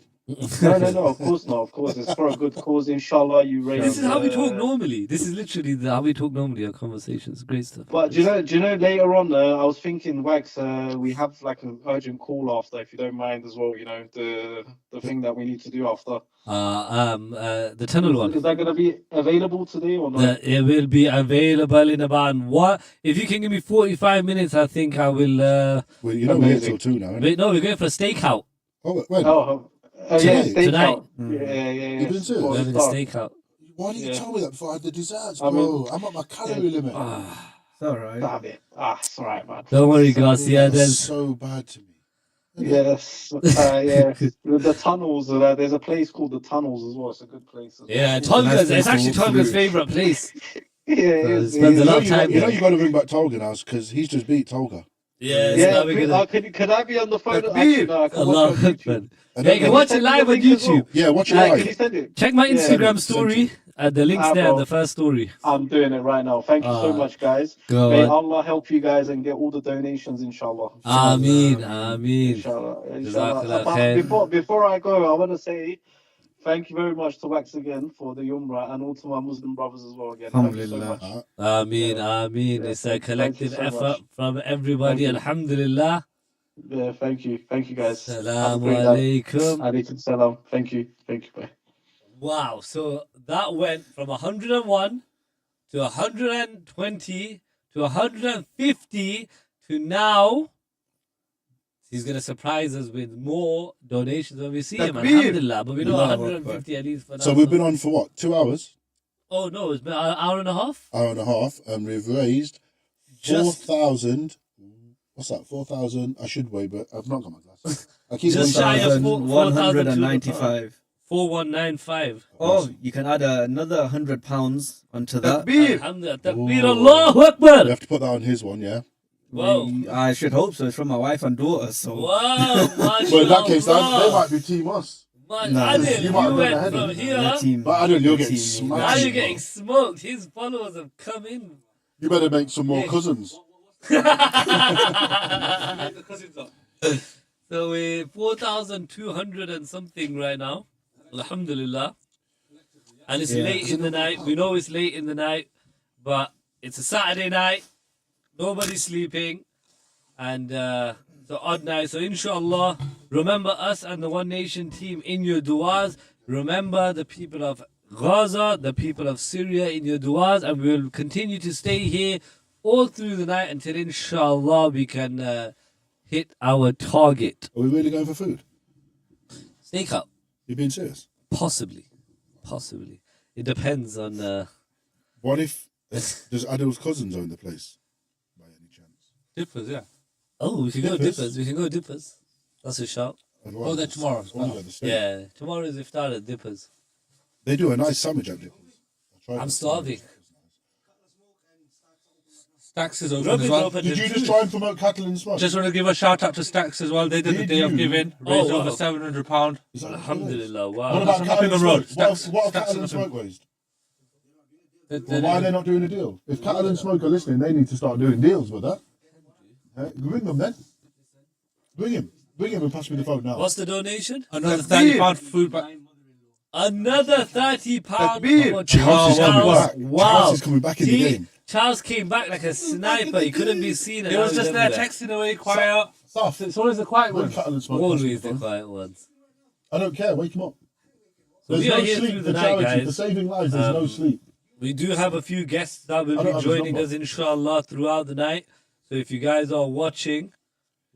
No, of course not. Of course, it's for a good cause. Inshallah, you raise. This is how we talk normally. This is literally how we talk normally. Our conversations, great stuff. But do you know later on? I was thinking, Wax, we have like an urgent call after, if you don't mind as well. You know the thing that we need to do after. The tunnel one. Is that gonna be available today or not? It will be available in about what? If you can give me 45 minutes, I think I will. Well, you know we're here till 2 now. Wait, no, we're going for a stakeout. Oh, when? Yeah, Tonight. Yeah. You been serious? We're having a stakeout. Why didn't you tell me that before I had the desserts, I bro? mean- I'm at my calorie limit. It's alright. Damn it. It's alright, man. Don't worry, Garcia. That's There's so bad to me. Yes, yeah. The tunnels. There's a place called the Tunnels as well. It's a good place. As well. yeah, Tonga's. It's actually Tonga's favorite place. Yeah, it is. Spends a lot of You time know there. you got to bring back Tolga now because he's just beat Tolga. Yeah, Yeah, so we're gonna. could I be on the phone? Actually, no, I can Allah watch it on Akbar. YouTube. Yeah, you can watch it Send me live the on link as well. YouTube. Yeah, watch it Can live. you send it? Check my Yeah. Instagram story. The link's there in bro. the first story. I'm doing it right now. Thank you so much, guys. Go May on. Allah help you guys and get all the donations, inshallah. Ameen, ameen. Inshallah. Jazakallah But khair. before I go, I want to say thank you very much to Wax again for the Umrah and all to my Muslim brothers as well again. Thank you so much. Ameen, ameen. Yeah, It's a thank you collective so effort much. from everybody. Thank you. Alhamdulillah. Yeah, thank you guys. Have a Assalamu great night. alaikum. Alaikum salam. Thank you, bye. Wow, so that went from 101 to 120 to 150 to now. He's going to surprise us with more donations when we see him. Takbir. Alhamdulillah. But we know 150 at least for now. So we've been on for what? 2 hours? Oh, no, it's been an hour and a half. Hour and a half, and we've raised Just- 4,000. What's that? 4,000. I should weigh, but I've not got my glasses. I keep Just shy of 195. 4195. Oh, you can add another £100 onto that. Alhamdulillah. Takbir, Allahu Akbar. We have to put that on his one, yeah? Whoa. I should hope so. It's from my wife and daughter. So. Wow, Well, in that case, they might be team us. Man, No, Adil, you might have you gone went ahead from of here. But Adil, you're getting Now smashed. you're getting smoked. His followers have come in. You better make some more cousins. So we're 4,200 and something right now. Alhamdulillah. And it's late in the night. We know it's late in the night, but it's a Saturday night. Nobody's sleeping. And so odd night. So inshallah, remember us and the One Nation team in your du'as. Remember the people of Gaza, the people of Syria in your du'as. And we'll continue to stay here all through the night until inshallah we can hit our target. Are we really going for food? Stakeout. You being serious? Possibly. It depends on What if does Adil's cousins own the place? Dippers, yeah. Oh, we can go Dippers? Dippers. We can go Dippers. That's a shout. Oh, they're tomorrow. Yeah, tomorrow is iftar at Dippers. They do a nice sandwich at Dippers. I'm starving. Stacks is open Rub as it well. up and Did then you just food. try and promote cattle and smoke? Just want to give a shout out to Stacks as well. They did the day of giving, raised over £700. Alhamdulillah, wow. What about cattle and Road? smoke? Stacks, What have Stacks cattle and and smoke raised? They- Why are they not doing a deal? If cattle and smoke are listening, they need to start doing deals with that. Ring them then. Ring him. Ring him and pass me the phone now. What's the donation? Another £30 food back. Another £30. Charles is coming back. Wow. Charles is coming back in the game. Charles came back like a sniper. He couldn't be seen. He was just there texting away, quiet. Soft. It's always the quiet Ring ones. cattle and smoke. Always the quiet ones. I don't care. Wake him up. So There's we are no here sleep through for the night, charity. guys. For saving lives, there's no sleep. We do have a few guests that I will don't be have his joining number. us, inshallah, throughout the night. So if you guys are watching,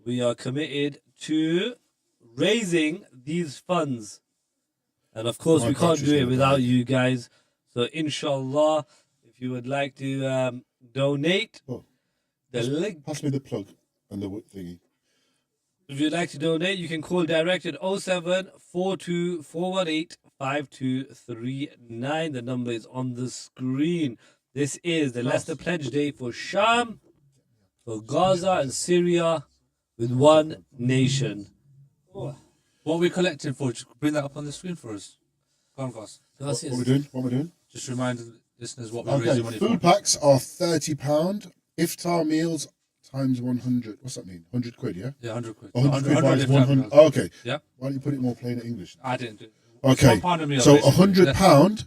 we are committed to raising these funds. And of course, My we can't country's do it gonna without die. you guys. So inshallah, if you would like to donate, the link. Pass me the plug and the thingy. If you'd like to donate, you can call direct at 0742 418 5239. The number is on the screen. This is the Leicester Pledge Day for Shaam, for Gaza and Syria with one nation. What are we collecting for? Just bring that up on the screen for us. Go on, guys. What are we doing? What are we doing? Just remind the listeners what we're Okay, raising money for. food packs are £30. Iftar meals times 100. What's that mean? 100 quid, yeah? Yeah, 100 quid. 100 quid 100 buys iftar 100. meals. Oh, okay. Yeah. Why don't you put it more plain English? I didn't do it. Okay. £1 a meal, So basically. £100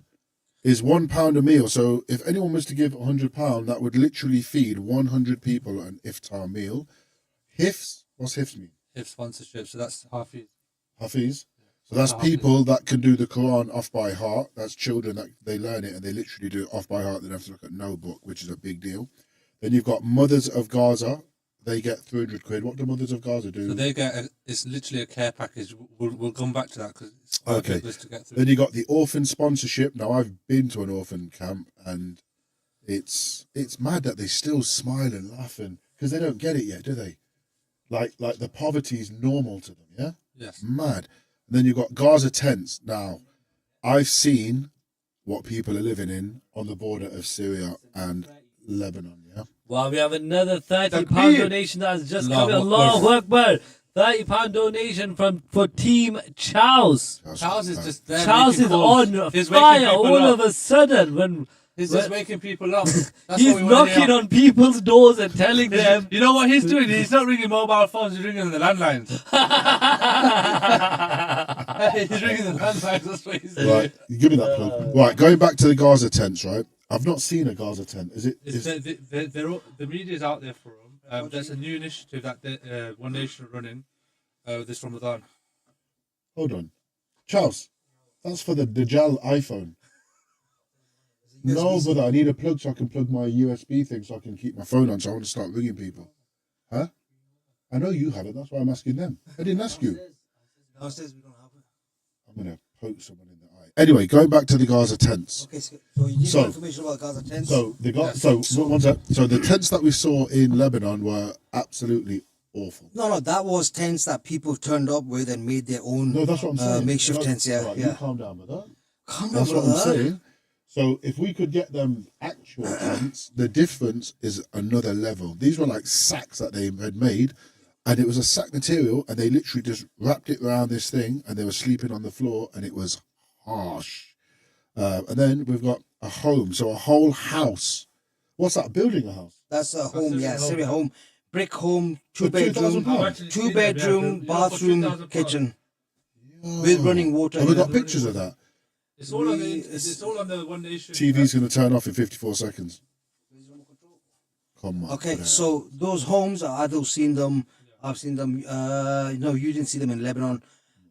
is £1 a meal. So if anyone was to give £100, that would literally feed 100 people an iftar meal. Hifz, what's Hifz mean? If sponsorship, so that's Hafiz. Hafiz. So that's people that can do the Quran off by heart. That's children that they learn it and they literally do it off by heart. They don't have to look at no book, which is a big deal. Then you've got Mothers of Gaza. They get 300 quid. What do Mothers of Gaza do? So they get, it's literally a care package. We'll come back to that because it's quite Okay. a big list to get through. Then you got the orphan sponsorship. Now I've been to an orphan camp and it's mad that they still smile and laugh because they don't get it yet, do they? Like the poverty is normal to them, yeah? Yes. Mad. And then you've got Gaza tents. Now, I've seen what people are living in on the border of Syria and Lebanon, yeah? Wow, we have another £30 Takbir. donation that has just Allahu come in. Allahu Akbar. £30 donation for Team Charles. Charles is just there. Charles making is calls. on He's waking fire people all up. of a sudden when He's just waking people up. That's he's what we wanna knocking hear. on people's doors and telling them. You know what he's doing? He's not ringing mobile phones. He's ringing the landlines. He's ringing the landlines. That's what he's doing. Right, give me that plug. Right, going back to the Gaza tents, right? I've not seen a Gaza tent. Is it? It's the media's out there for them. There's a new initiative that One Nation are running this Ramadan. Hold on. Charles, that's for the Dajjal iPhone. No, brother, I need a plug so I can plug my USB thing so I can keep my phone on so I want to start ringing people. Huh? I know you have it, that's why I'm asking them. I didn't ask you. Downstairs we don't have it. I'm going to poke someone in the eye. Anyway, going back to the Gaza tents. Okay, so you need more information about Gaza tents? So the tents that we saw in Lebanon were absolutely awful. No, that was tents that people turned up with and made their own No, that's what I'm saying. makeshift No, tents, yeah. right, yeah. You calm down with that. Calm down, That's what I'm brother. saying. So if we could get them actual tents, the difference is another level. These were like sacks that they had made, and it was a sack material, and they literally just wrapped it around this thing, and they were sleeping on the floor, and it was harsh. And then we've got a home, so a whole house. What's that? Building a house? That's a home, yeah, Syria home. Brick home, For two-bedroom, £2,000? two-bedroom, bathroom, kitchen. With running water. Have we got pictures of that? It's all on the One Nation. TV's going to turn off in 54 seconds. Come on. Okay, put it so those homes, Adil's seen them. I've seen them. No, you didn't see them in Lebanon.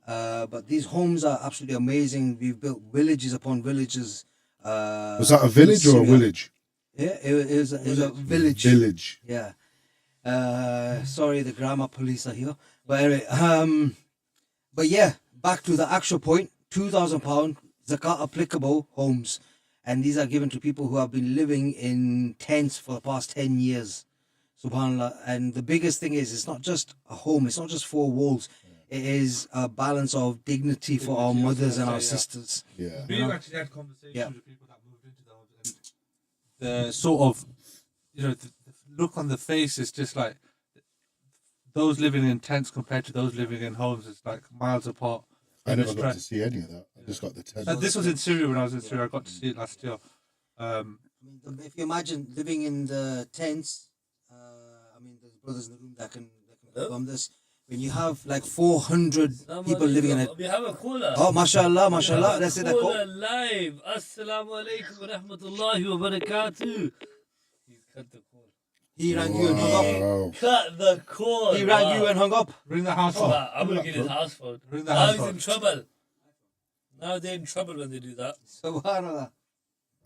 But these homes are absolutely amazing. We've built villages upon villages. Was that a village or a village? Yeah, it was a village. Village. Yeah. Sorry, the grammar police are here. But anyway, but yeah, back to the actual point. £2,000 zakat applicable homes, and these are given to people who have been living in tents for the past 10 years. Subhanallah. And the biggest thing is, it's not just a home. It's not just four walls. it is a balance of dignity for our mothers and our sisters. Yeah. We've actually had conversations with people that moved into the homes, and the sort of, the look on the face is just like those living in tents compared to those living in homes is like miles apart. I never got to see any of that. I just got the tent. This was in Syria when I was in Syria. I got to see it last year. If you imagine living in the tents, there's brothers in the room that can confirm this. When you have like 400 people living in it. We have a caller. Oh, mashallah, mashallah. Let's say that. Caller live. Assalamu alaikum wa rahmatullahi wa barakatuh. He's cut the call. He rang you and hung up. Cut the call. He rang you and hung up. Ring the house phone. I'm going to get his house phone. Ring the Now house he's phone. in trouble. Now they're in trouble when they do that. Subhanallah.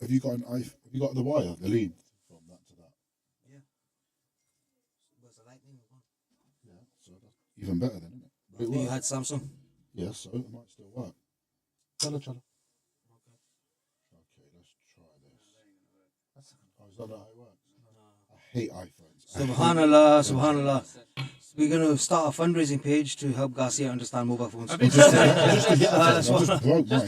Have you got an Have you got the wire, the lead from that to that? Yeah. Yeah. So that's even better then, isn't it? But it You worked. had Samsung. Yes, so it might still work. Chala. Okay, let's try this. Oh, is that not how it works? I hate iPhones. Subhanallah, subhanallah. We're going to start a fundraising page to help Garcia understand mobile phones. I mean, just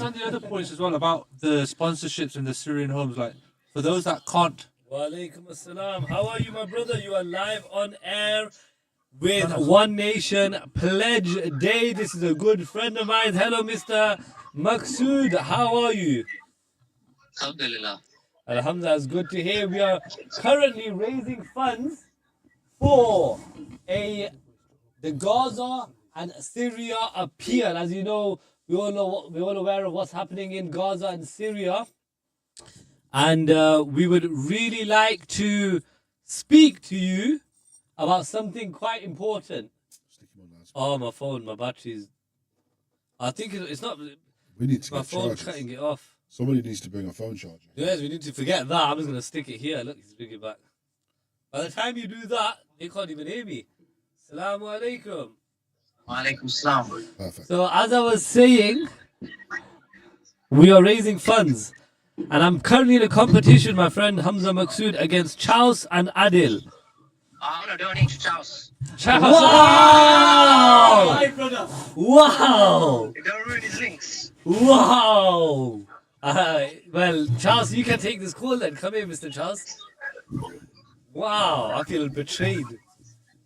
on the other points as well about the sponsorships in the Syrian homes, like for those that can't. Wa alaikum assalam. How are you, my brother? You are live on air with One Nation Pledge Day. This is a good friend of mine. Hello, Mr. Maqsood. How are you? Alhamdulillah. Alhamdulillah, it's good to hear. We are currently raising funds for the Gaza and Syria appeal. As you know, we're all aware of what's happening in Gaza and Syria. And we would really like to speak to you about something quite important. Oh, my phone, my battery's... I think it's not... We need to my get phone chargers. cutting it off. Somebody needs to bring a phone charger. Yes, we need to forget that. I'm just going to stick it here. Look, he's bringing it back. By the time you do that, they can't even hear me. Assalamu alaikum. Wa alaikum salam. Perfect. So as I was saying, we are raising funds. And I'm currently in a competition, my friend Hamza Maqsood, against Chaus and Adil. I want to donate to Charles. Chaus. Wow! Hi, brother. Wow! You don't ruin his links. Wow! Well, Charles, you can take this call then. Come here, Mr. Charles. Wow, I feel betrayed.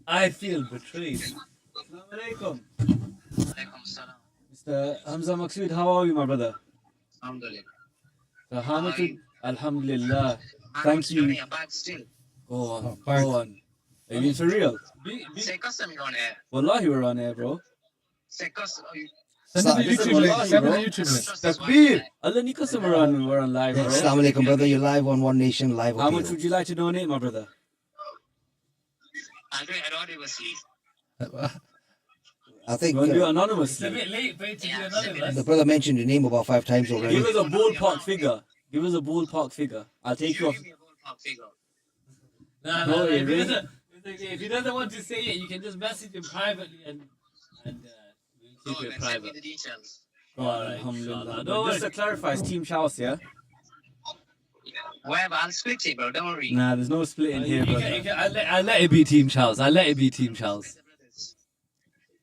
I feel betrayed. Assalamu alaikum. Alaikum salam. Mr. Hamza Maqsood, how are you, my brother? Alhamdulillah. So how much would, Alhamdulillah. Thank you. Donate a bag still. Go on, go on. Are you being for real? Say custom you're on air. Wallahi, we're on air, bro. Say custom. Send it to YouTube link. Send it to YouTube link. Takbir. Allah ni kasam we're on live, bro. Assalamu alaikum, brother. You're live on One Nation Live. How much would you like to donate, my brother? I'll do it anonymously. I think You want to do it anonymously? It's a bit late for it to do anonymous. the brother mentioned your name about 5 times already. Give us a ballpark figure. Give us a ballpark figure. I'll take you off. No, If he doesn't want to say it, you can just message him privately and we'll keep it send me private. the details. Alright, Alhamdulillah. But Just to clarify, it's Team Chaos, yeah? Whatever, I'll split it, bro. Don't worry. Nah, there's no splitting here, brother. I'll let it be Team Charles. I'll let it be Team Charles.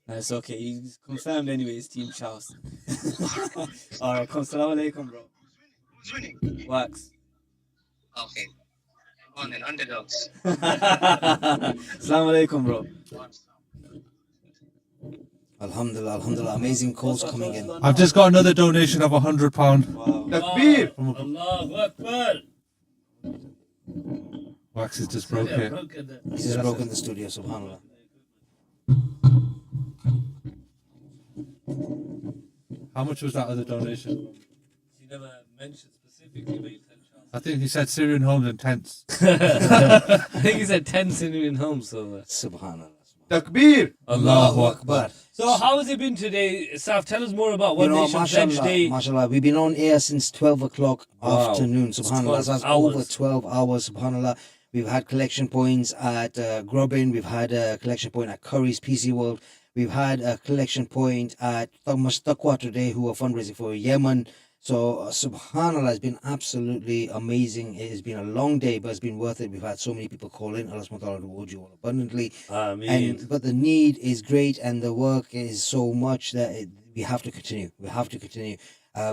That's okay. He's confirmed anyway. It's Team Charles. Alright, come. Assalamu alaikum, bro. Who's winning? Wax. Okay. Go on then, underdogs. Assalamu alaikum, bro. Alhamdulillah, alhamdulillah. Amazing calls coming in. I've just got another donation of £100. Takbir. Allahu Akbar. Wax has just broke it. He's just broken the studio, subhanAllah. How much was that other donation? He never mentioned specifically, but he said Charles. I think he said Syrian homes and tents. I think he said 10 Syrian homes. So, subhanAllah. Takbir. Allahu Akbar. So how has it been today, Saf? Tell us more about One Nation Pledge Day. Mashallah, we've been on air since 12 o'clock afternoon, subhanAllah. That's over 12 hours, subhanAllah. We've had collection points at Grubbin. We've had a collection point at Curry's PC World. We've had a collection point at Taqwa today, who are fundraising for Yemen. So, subhanAllah, it's been absolutely amazing. It has been a long day, but it's been worth it. We've had so many people call in. Allah subhanahu wa ta'ala reward you all abundantly. But the need is great and the work is so much that we have to continue. We have to continue.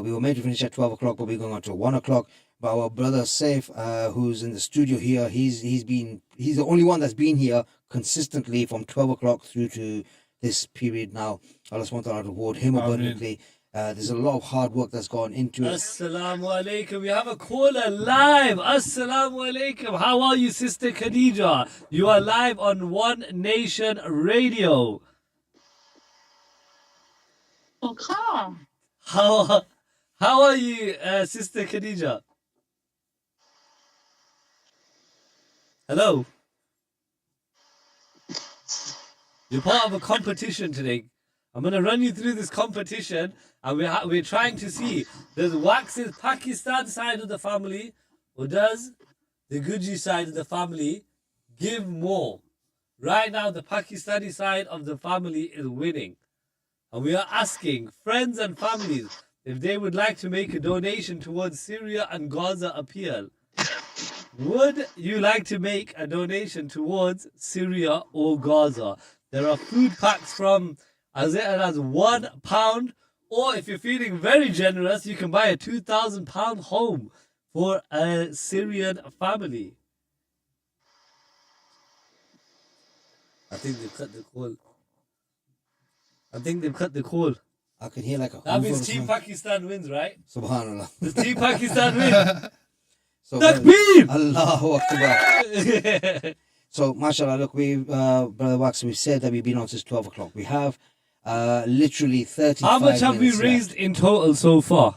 We were made to finish at 12 o'clock, but we're going on to 1 o'clock. But our brother Saif, who's in the studio here, he's the only one that's been here consistently from 12 o'clock through to this period now. Allah subhanahu wa ta'ala reward him abundantly. There's a lot of hard work that's gone into it. Assalamu alaikum. We have a caller live. Assalamu alaikum. How are you, Sister Khadija? You are live on One Nation Radio. Okay. How are you, Sister Khadija? Hello. You're part of a competition today. I'm going to run you through this competition, and we're trying to see, does Wax's Pakistan side of the family, or does the Guji side of the family give more? Right now, the Pakistani side of the family is winning. And we are asking friends and families if they would like to make a donation towards Syria and Gaza appeal. Would you like to make a donation towards Syria or Gaza? There are food packs from as little as £1, or if you're feeling very generous, you can buy a £2,000 home for a Syrian family. I think they've cut the call. I can hear like a... That means Team Pakistan wins, right? Subhanallah. Does Team Pakistan win? So, Takbir! Allahu Akbar. So, mashallah, look, Brother Wax, we've said that we've been on since 12 o'clock. We have literally 35 How much have we minutes raised left. in total so far?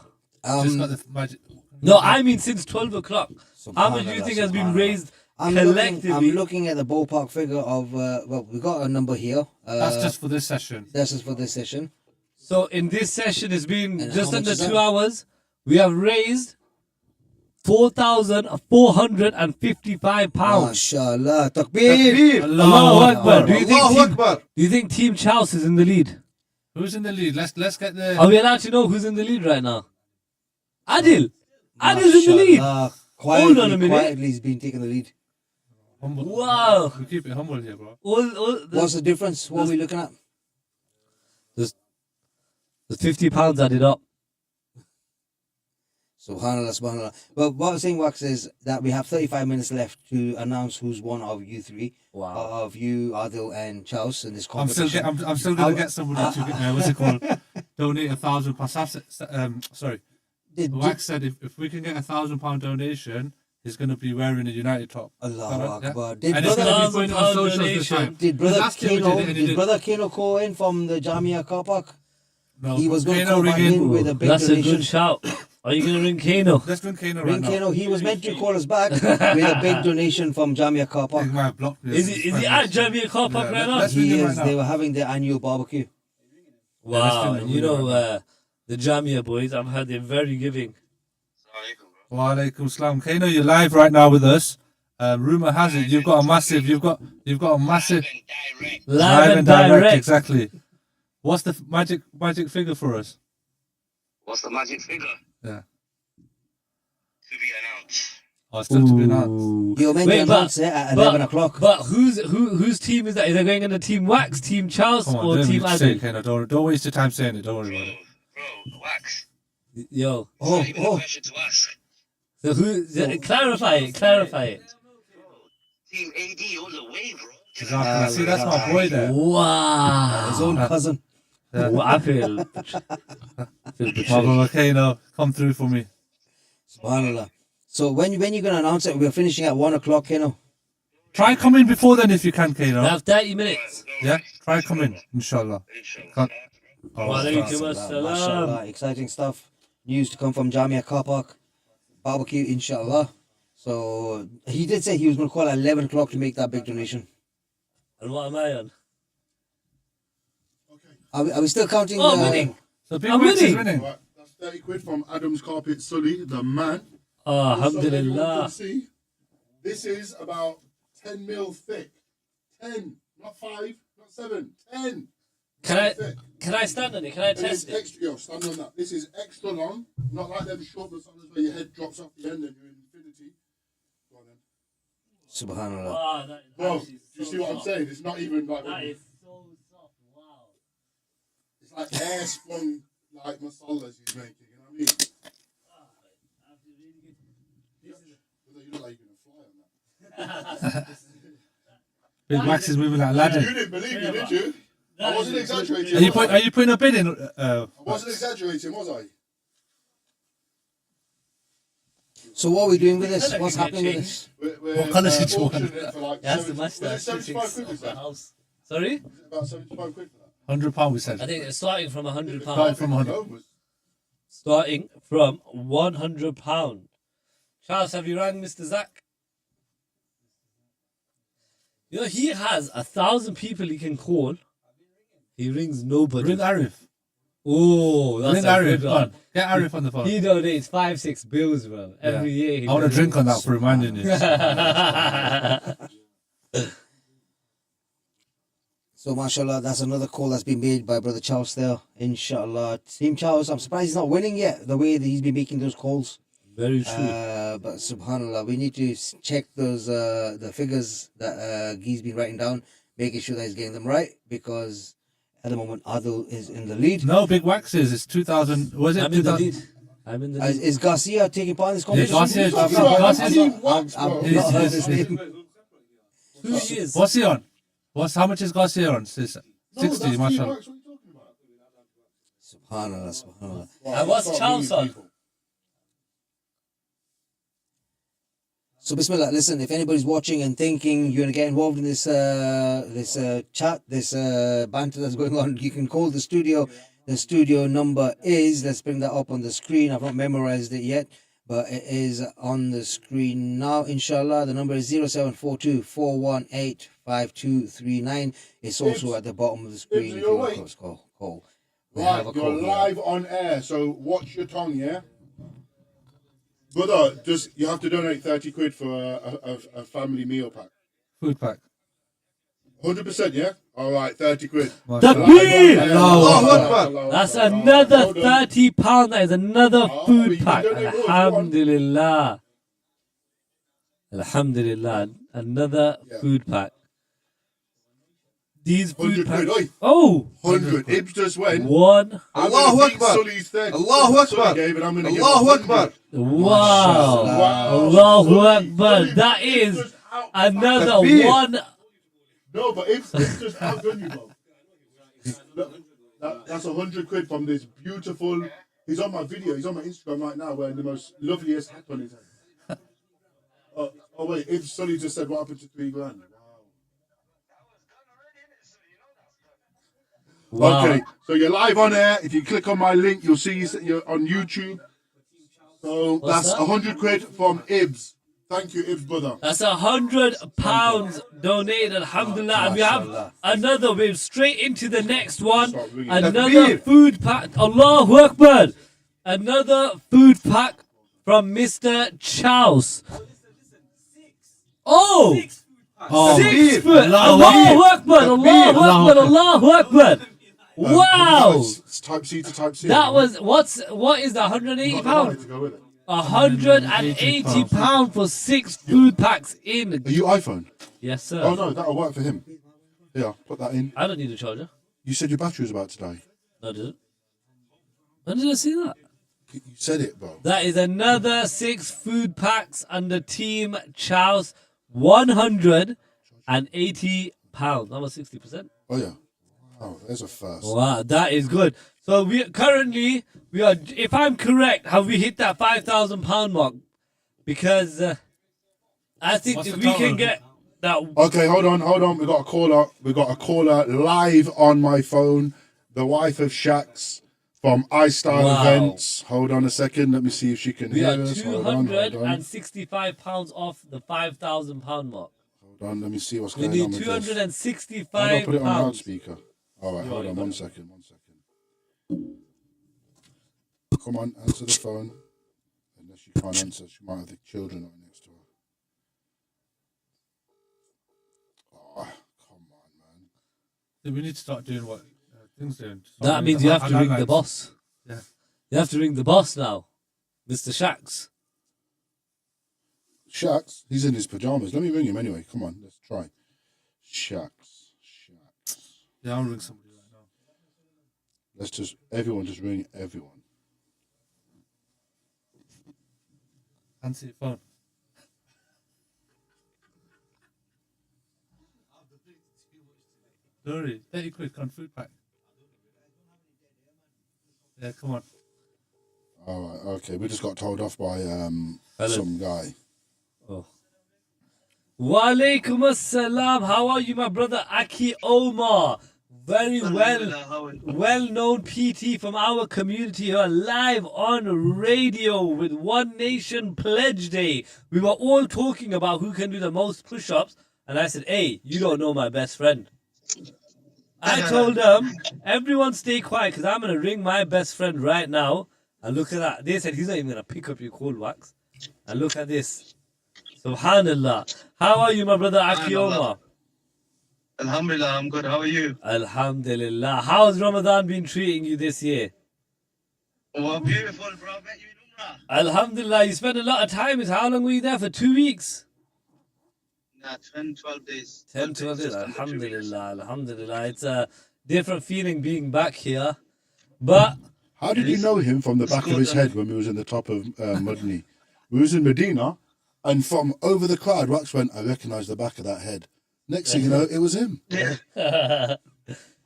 No, I mean since 12 o'clock. How much do you think has been raised collectively? I'm looking at the ballpark figure of, well, we got a number here. That's just for this session. That's just for this session. So in this session, it's been And just how much under is that? 2 hours. We have raised £4,455. MashaAllah. Takbir. Allahu Akbar. Do Akbar. you think Team Chouse is in the lead? Who's in the lead? Let's get the... Are we allowed to know who's in the lead right now? Adil. Adil's in the lead. Hold on a minute. Quietly, he's been taking the lead. Humble. Wow. We keep it humble here, bro. What's the difference? What are we looking at? There's £50 added up. Subhanallah, subhanallah. Well, what I'm saying, Wax, is that we have 35 minutes left to announce who's one of you three. Wow. Of you, Adil, and Chaus in this I'm competition. still going to get somebody to, what's it called? Donate £1,000. Sorry. Wax said if we can get £1,000 donation, he's going to be wearing a United top. Allahu Akbar. Yeah? And it's going to be going on socials this time. Did Brother Last year we did it and he Kano, did did- Brother Kano call in from the Jamia car park? No, He was going to Kano call back ring in. in with a big That's donation. a good shout. Are you going to ring Kano? Let's ring Kano Ring right now. Kano, he was meant to call us back with a big donation from Jamia car park. He might have blocked me. Is he at Jamia Car Park right now? Let's ring He him is. right They now. were having their annual barbecue. Wow. And you know, the Jamia boys, I've heard they're very giving. Wa alaikum salam. Kano, you're live right now with us. Rumor has it you've got a massive Live and direct. Exactly. What's the magic figure for us? What's the magic figure? Yeah. To be announced. Oh, still to be announced. You're meant to announce it at 11 o'clock. But whose team is that? Is they going in the Team Wax, Team Chouse, Come on, or don't Team even say it, Adil? Kano. Don't waste your time saying it. Don't worry about it. Bro, Wax. Yo. It's not even a question to ask. So clarify it. Team AD all the way, bro. Exactly. See, that's my boy there. Wow. His own cousin. Yeah. Well, I feel My brother Kano, come through for me. Subhanallah. So when you're going to announce it, we're finishing at 1 o'clock, Kano. Try come in before then if you can, Kano. we have 30 minutes. Yeah, try come in, inshallah. Wa alaikum Mashallah. assalam. Exciting stuff. News to come from Jamia car park. Barbecue, inshallah. So he did say he was going to call at 11 o'clock to make that big donation. And what am I on? Are we still counting? Oh, I'm winning. So Big I'm Max is winning. winning. Right, that's 30 quid from Adam's Carpet Sully, the man. Oh, Just so everyone alhamdulillah. can see, this is about 10 mil thick. 10, not 5, not 7, 10. Can I stand on it? Can I test it? Extra, yo, stand on that. This is extra long, not like them short massalas where your head drops off the end and you're in infinity. Go on then. Subhanallah. Wow, that is Bro, actually do you so see what I'm soft. saying? It's not even like That is so soft. Wow. it's like air spun like masalas he's making. You know what I mean? You look like you're gonna fly on that. Big Wax is moving like Aladdin. You didn't believe me, did you? I wasn't exaggerating. Are you putting a bid in? I wasn't exaggerating, was I? So what are we doing with this? What's happening with this? What colour did you want? It has to match that. 75 quid was that? Sorry? Is it about 75 quid for that? £100 we said. I think it's starting from £100. Starting from 100. Starting from £100. Charles, have you rang Mr. Zach? You know, he has 1,000 people he can call. He rings nobody. Ring Arif. Oh, that's Ring a Arif. good one. Get Arif on the phone. He donates 5-6 bills, bro. Every year. I want a drink on that for reminding you. So, mashallah, that's another call that's been made by Brother Charles there. Inshallah. Team Charles, I'm surprised he's not winning yet, the way that he's been making those calls. Very true. But subhanallah, we need to check those the figures that Guy's been writing down, making sure that he's getting them right, because at the moment Adil is in the lead. No, Big Wax is. It's 2000. Was it? I'm in the lead. I'm in the lead. Is Garcia taking part in this competition? Garcia. I've not heard his name. 2 years. What's he on? How much is Garcia on? 60, mashallah. Subhanallah, subhanallah. And what's Charles on? So Bismillah, listen, if anybody's watching and thinking you're going to get involved in this chat, this banter that's going on, you can call the studio. The studio number is, let's bring that up on the screen. I've not memorized it yet, but it is on the screen now, inshallah. The number is 0742 418 5239. It's also at the bottom of the screen if you want to call. Right, you're live on air, so watch your tongue, yeah? Brother, you have to donate 30 quid for a family meal pack. Food pack. 100%, yeah? All right, 30 quid. Takbir! That's another £30. That is another food pack. Alhamdulillah. Alhamdulillah. Another food pack. These food packs. Oh! 100. Ibs just went. One. Allahu Akbar. Allahu Akbar. Allahu Akbar. Wow. Allahu Akbar. That is another one. No, but Ibs just outdone you, bro. That's 100 quid from this beautiful. He's on my video. He's on my Instagram right now wearing the most loveliest hat on his head. Oh wait, Ibs Sully just said what happened to 3 grand. Wow. Okay, so you're live on air. If you click on my link, you'll see you're on YouTube. So that's 100 quid from Ibs. Thank you, Ibs, brother. That's £100 donated, alhamdulillah. And we have another, we're straight into the next one. Another food pack, Allahu Akbar. Another food pack from Mr. Charles. Oh! 6 foot. Allahu Akbar, Allahu Akbar, Allahu Akbar. Wow! It's type C to type C. That was, what is that, £180? £180 for 6 food packs in. Are you iPhone? Yes, sir. Oh no, that'll work for him. Yeah, put that in. I don't need a charger. You said your battery was about to die. No, I didn't. When did I see that? You said it, bro. That is another 6 food packs under Team Charles. £180. That was 60%. Oh yeah. Wow, there's a first. Wow, that is good. So we are, if I'm correct, have we hit that £5,000 mark? Because I think if we can get that. Okay, hold on. We got a caller. Live on my phone. The wife of Shax from iStyle Events. Hold on a second. Let me see if she can hear us. We are £265 off the £5,000 mark. Hold on. Let me see what's going on. We with need this. £265. I'll put it on loudspeaker. All right, hold on. 1 second. Come on, answer the phone. Unless she can't answer, she might have the children right next to her. Oh, come on, man. We need to start doing what things doing. That means you have to ring the boss. Yeah. You have to ring the boss now, Mr. Shacks. Shax, he's in his pajamas. Let me ring him anyway. Come on, let's try. Shax. Yeah, I'll ring somebody right now. Let's just, everyone just ring everyone. Answer your phone. Don't worry, 30 quid on food pack. Yeah, come on. All right, okay. We just got told off by some guy. Oh. Wa alaikum assalam. How are you, my brother Aki Omar? Very well-known PT from our community. You are live on radio with One Nation Pledge Day. We were all talking about who can do the most push-ups, and I said, "Hey, you don't know my best friend." I told them, "Everyone stay quiet, because I'm gonna ring my best friend right now." And look at that. They said he's not even gonna pick up your call, Wax. And look at this. Subhanallah. How are you, my brother Aki Omar? Alhamdulillah, I'm good. How are you? Alhamdulillah. How's Ramadan been treating you this year? Oh, beautiful, bro. Bet you Alhamdulillah. You spent a lot of time. How long were you there for? 2 weeks? Nah, 10, 12 days. 10, 12 days. Alhamdulillah. Alhamdulillah. It's a different feeling being back here. But how did you know him from the back of his head when we was in the top of Mudney? We was in Medina, and from over the cloud, Wax went, I recognise the back of that head. Next thing you know, it was him. Yeah.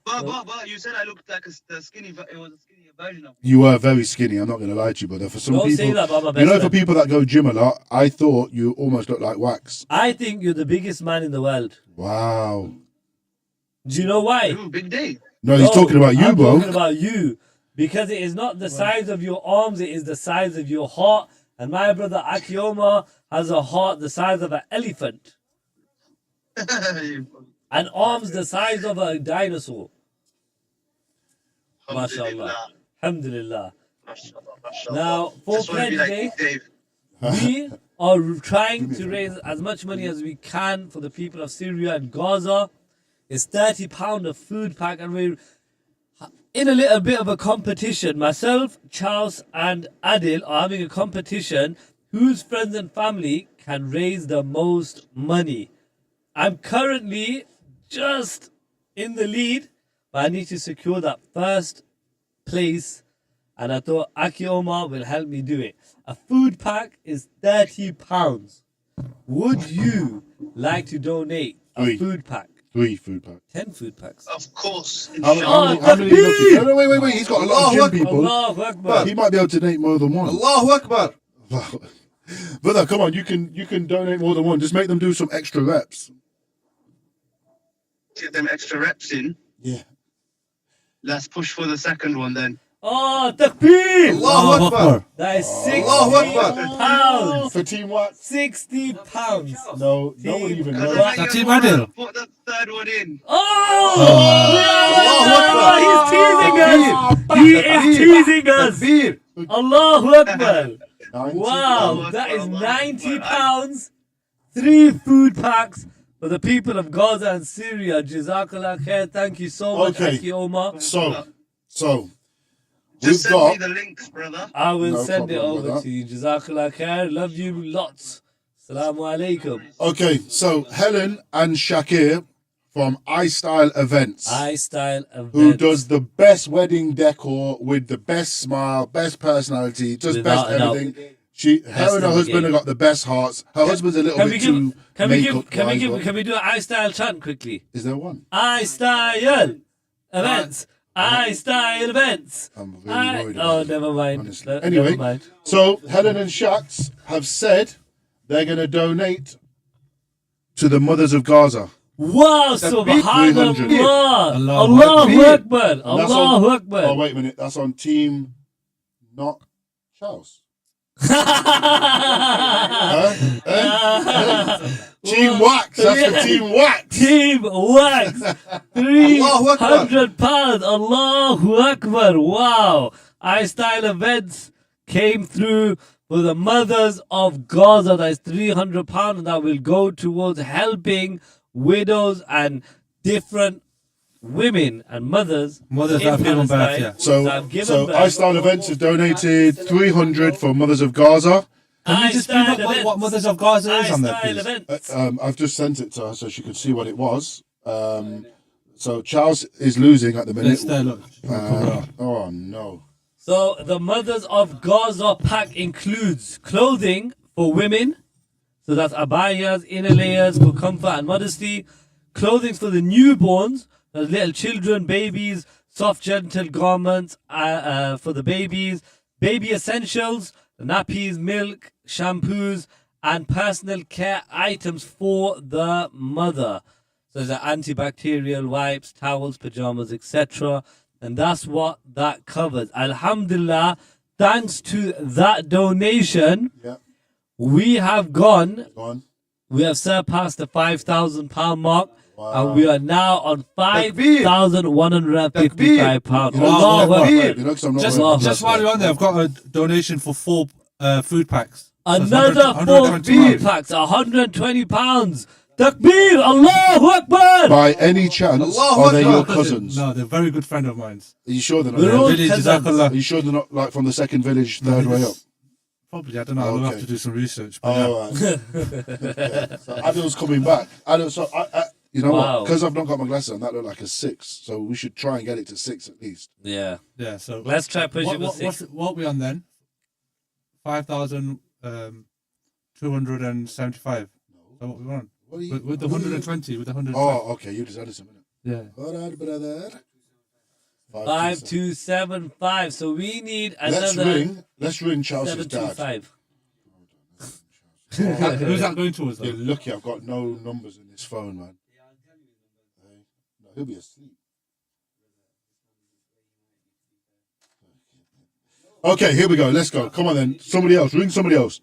But you said I looked like a skinny. It was a skinny version of me. You were very skinny. I'm not going to lie to you, brother. For some Don't people, say that about my best you know, for friend. people that go gym a lot, I thought you almost looked like Wax. I think you're the biggest man in the world. Wow. Do you know why? Ooh, big day. No, he's talking about you, I'm bro. talking about you. Because it is not the size of your arms, it is the size of your heart. And my brother Aki Omar has a heart the size of an elephant. And arms the size of a dinosaur. MashaAllah. Alhamdulillah. Now, for Pledge Day, we are trying to raise as much money as we can for the people of Syria and Gaza. It's £30 a food pack, and we're in a little bit of a competition. Myself, Charles, and Adil are having a competition whose friends and family can raise the most money. I'm currently just in the lead, but I need to secure that first place, and I thought Aki Omar will help me do it. A food pack is £30. Would you like to donate a food pack? 3 food packs. 10 food packs. Of course. How many looking? No, wait. He's got a lot of gym people. Allahu Akbar. He might be able to donate more than one. Allahu Akbar. Brother, come on, you can donate more than one. Just make them do some extra reps. Get them extra reps in. Yeah. Let's push for the second one then. Oh, takbir! Allahu Akbar. That is Allahu £60 for Team what? £60. No, nobody even knows. That Team Adil. Put the third one in. Oh! He's teasing us! He is teasing us! Allahu Akbar! Wow, that is £90. 3 food packs for the people of Gaza and Syria. Jazakallah khair. Thank you so much, Aki Omar. So Just we've send me got. the links, brother. I will No send it problem, over brother. to you. Jazakallah khair. Love you lots. Assalamu alaikum. Okay, so Helen and Shakir from iStyle Events. iStyle Events. Who does the best wedding decor with the best smile, best personality, just Without best a doubt. everything. Her and her husband have got the best hearts. Her husband's a little bit too makeup wise. Can we do an iStyle chant quickly? Is there one? iStyle Events. iStyle Events. I'm really worried about it, never mind. honestly. Never Anyway, mind. so Helen and Shax have said they're going to donate to the mothers of Gaza. Wow, subhanallah. Allahu Akbar. And that's Allahu on- Akbar. Oh, wait a minute. That's on Team Not Charles. Team Wax. That's for Team Wax. Team Wax. £300. Allahu Akbar. Wow. iStyle Events came through for the mothers of Gaza. That is £300, and that will go towards helping widows and different women and mothers Mothers in that have given birth, Palestine yeah. that So, have given so birth. iStyle Events has donated 300 for Mothers of Gaza. Can you just bring up what Mothers of Gaza is on there, iStyle please? Events. I've just sent it to her so she could see what it was. So Charles is losing at the minute. Let's look. Oh no. So the Mothers of Gaza pack includes clothing for women, so that's abayas, inner layers for comfort and modesty, clothing for the newborns, the little children, babies, soft gentle garments for the babies, baby essentials, nappies, milk, shampoos, and personal care items for the mother. So there's antibacterial wipes, towels, pajamas, etc. And that's what that covers. Alhamdulillah, thanks to that donation, we have we have surpassed the £5,000 mark. And we are now on £5,155. Allahu Akbar. Just while you're on there, I've got a donation for 4 food packs. Another 4 food packs, £120. Takbir, Allahu Akbar. By any chance, are they your cousins? No, they're a very good friend of mine. Are you sure they're not? They're all cousins. Are you sure they're not like from the second village, third way up? Probably, I don't know. I'll have to do some research. But Right. So Adil's coming back. Adil, so you know what? Because I've not got my glasses on, that looked like a 6. So we should try and get it to 6 at least. Yeah. Yeah. So let's try pushing for 6. What are we on then? 5,275. So what we want? With the 120, with the 120. Oh, okay. You just added some in it. Yeah. All right, brother. 5275. So we need another. Let's ring Chelsea's dad. 725. Who's that going towards? You're lucky I've got no numbers in this phone, man. No, he'll be asleep. Okay, here we go. Let's go. Come on then. Somebody else. Ring somebody else.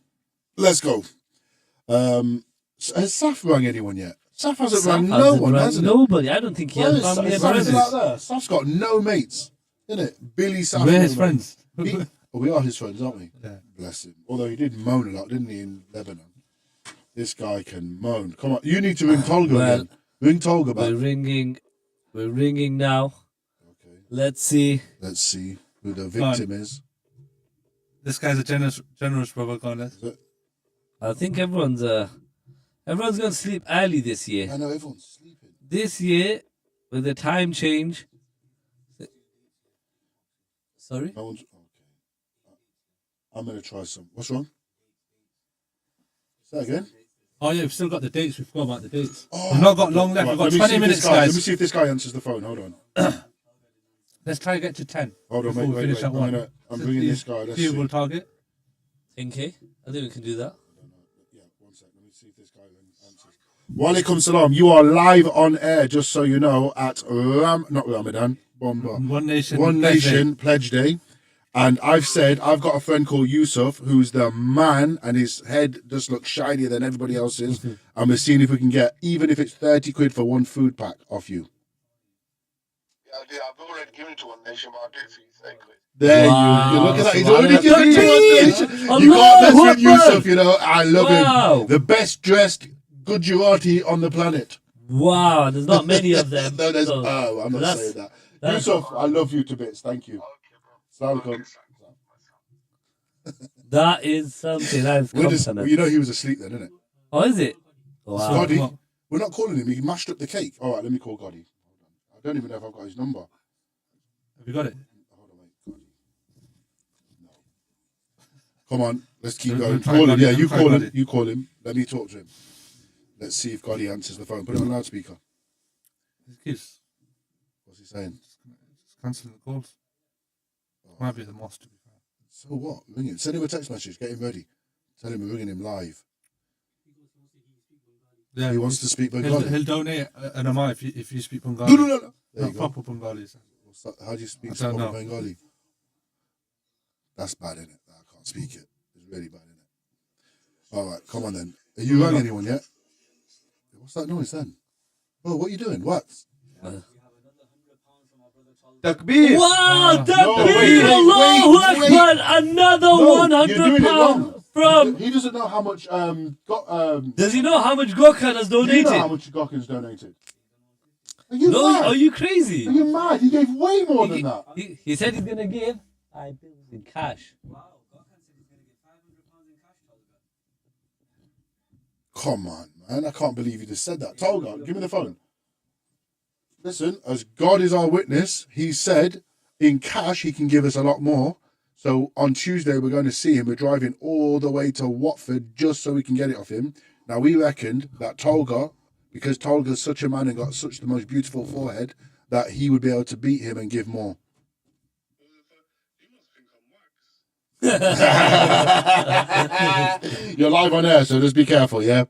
Let's go. Has Saf rang anyone yet? Saf hasn't rang no one, hasn't nobody. I don't think he has family and friends. Saf's got no mates, innit? Billy Saf. We're his friends. We are his friends, aren't we? Yeah. Bless him. Although he did moan a lot, didn't he, in Lebanon? This guy can moan. Come on, you need to ring Tolga again. Ring Tolga back. We're ringing now. Okay. Let's see who the victim is. This guy's a generous brother. Go on, let's. I think everyone's going to sleep early this year. I know everyone's sleeping. This year, with the time change. Sorry? No one's, okay. I'm going to try some. What's wrong? Say that again? Oh, yeah, we've still got the dates. We've got about the dates. Oh, we've not got long left. Right, We've got 20 minutes, guys. Let me see if this guy answers the phone. Hold on. Let's try to get to 10. Hold on, before we finish at 1. I'm bringing this guy. Let's see. Will target. 10K? I think we can do that. Yeah, 1 second. Let me see if this guy answers. Walaikum salam. You are live on air, just so you know, at not Ramadan, Bomba. One Nation Pledge Day. And I've said, I've got a friend called Yusuf, who's the man, and his head just looks shinier than everybody else's. And we're seeing if we can get, even if it's 30 quid for 1 food pack off you. Yeah, I've already given it to One Nation, but I'll do it for you, 30 quid. There you look at that. He's already given it to One Nation. You can't mess with Yusuf, you know. I love him. The best dressed Gujarati on the planet. Wow, there's not many of them. No, there's, I'm not saying that. Yusuf, I love you to bits. Thank you. That is something I've you know he was asleep then, isn't it? Oh, is it? Wow. Gotti, we're not calling him. He mashed up the cake. All right, let me call Gotti. I don't even know if I've got his number. Have you got it? Hold on, wait. No. Come on, let's keep going. Call him. Yeah, you call him. You call him. Let me talk to him. Let's see if Gotti answers the phone. Put it on loudspeaker. What's he saying? Just cancelling the calls. Might be the mosque, to be fair. So what? Ring him. Send him a text message. Get him ready. Tell him we're ringing him live. Yeah, he wants to speak Bengali. He'll donate an amount if you speak Bengali. No. Not proper Bengali. How do you speak proper Bengali? That's bad, isn't it? I can't speak it. It's really bad, isn't it? All right, come on then. Are you rang anyone yet? What's that noise then? Oh, what are you doing? What? Takbir! Wow, Takbir! Allahu Akbar! Another £100 from. He doesn't know how much. Does he know how much Gokhan has donated? Do you know how much Gokhan's donated? Are you No, mad? are you crazy? Are you mad? He gave way more than that. He said he's gonna give 5 bills in cash. Come on, man. I can't believe you just said that. Tolga, give me the phone. Listen, as God is our witness, he said in cash he can give us a lot more. So on Tuesday, we're going to see him. We're driving all the way to Watford just so we can get it off him. Now, we reckoned that Tolga, because Tolga's such a man and got such the most beautiful forehead, that he would be able to beat him and give more. You're live on air, so just be careful, yeah?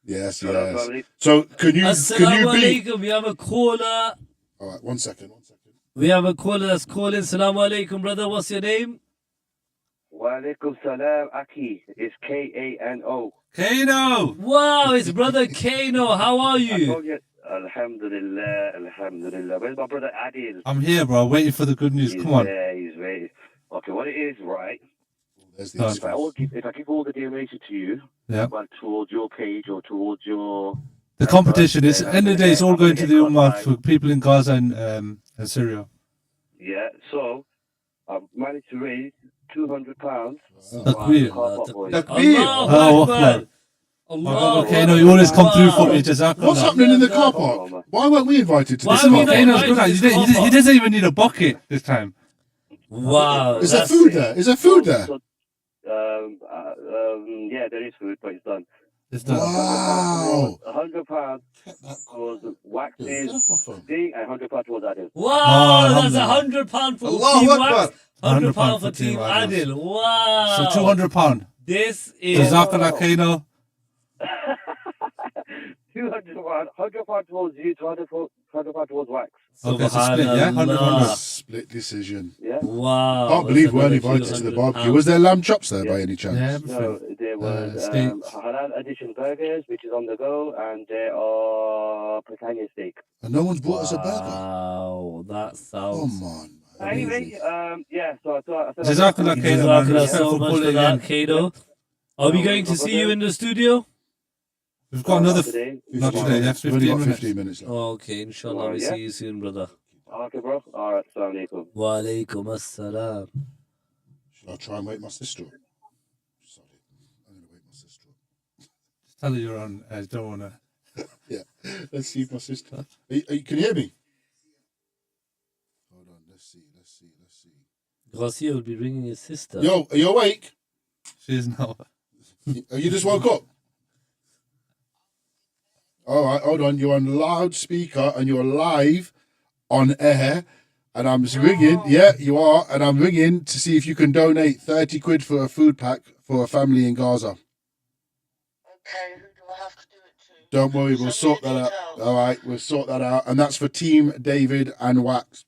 Yes, yes. So can you beat? Alaikum, we have a caller. All right, 1 second. We have a caller that's calling. Assalamu alaikum, brother. What's your name? Wa alaikum salam, Aki. It's Kano. Kano. Wow, it's brother Kano. How are I you? told you. Alhamdulillah, Alhamdulillah. Where's my brother Adil? I'm here, bro. Waiting for the good news. He's Come on. there, he's waiting. Okay, what it is, right? There's the If I give all the donation to you, Yeah. but towards your page or towards your The competition is, end of the day, it's all going to the Ummah for people in Gaza and Syria. yeah. So I've managed to raise £200. Takbir. Takbir. Allahu Akbar. Okay, no, you always come through for me. Jazakallah. What's happening in the car park? Why weren't we invited to this? This is what Kano's good at. He doesn't even need a bucket this time. Wow. Is there food there? Is there food there? Yeah, there is food, but it's done. It's done. Wow. £100 was Wax's thing, and £100 towards Adil. Wow, that's £100 for Allahu Team Akbar. Wax, £100 £100 for Team Adil. Wow. So £200. This is. Jazakallah, Kano. £100 towards you, £100 towards Wax. Okay, it's a split, yeah? 100. Split decision. Yeah. Wow. Can't believe we weren't invited to the barbecue. Was there lamb chops there by any chance? Yeah, No, there was Halal Edition burgers, which is on the go, and there are Britannia steak. And no one's bought us a burger. Wow, that sounds. Come on. Anyway, yeah, so Jazakallah, Kano. Jazakallah so much for that, Kano. Are we going to see you in the studio? We've got another. Not today, yeah, 15 minutes. 15 minutes left. Okay, inshallah, we see you soon, brother. Okay, bro. All right, assalamu alaikum. Wa alaikum assalam. Should I try and wake my sister up? Sorry, I'm going to wake my sister up. Just tell her you're on. I don't want to. Yeah, let's see if my sister. Can you hear me? Hold on, let's see. Garcia will be ringing his sister. Yo, are you awake? She is not. You just woke up? All right, hold on. You're on loudspeaker and you're live on air. And I'm ringing. Yeah, you are. And I'm ringing to see if you can donate 30 quid for a food pack for a family in Gaza. Okay, who do I have to do it to? Don't worry, we'll sort that out. All right, we'll sort that out. And that's for Team David and Wax.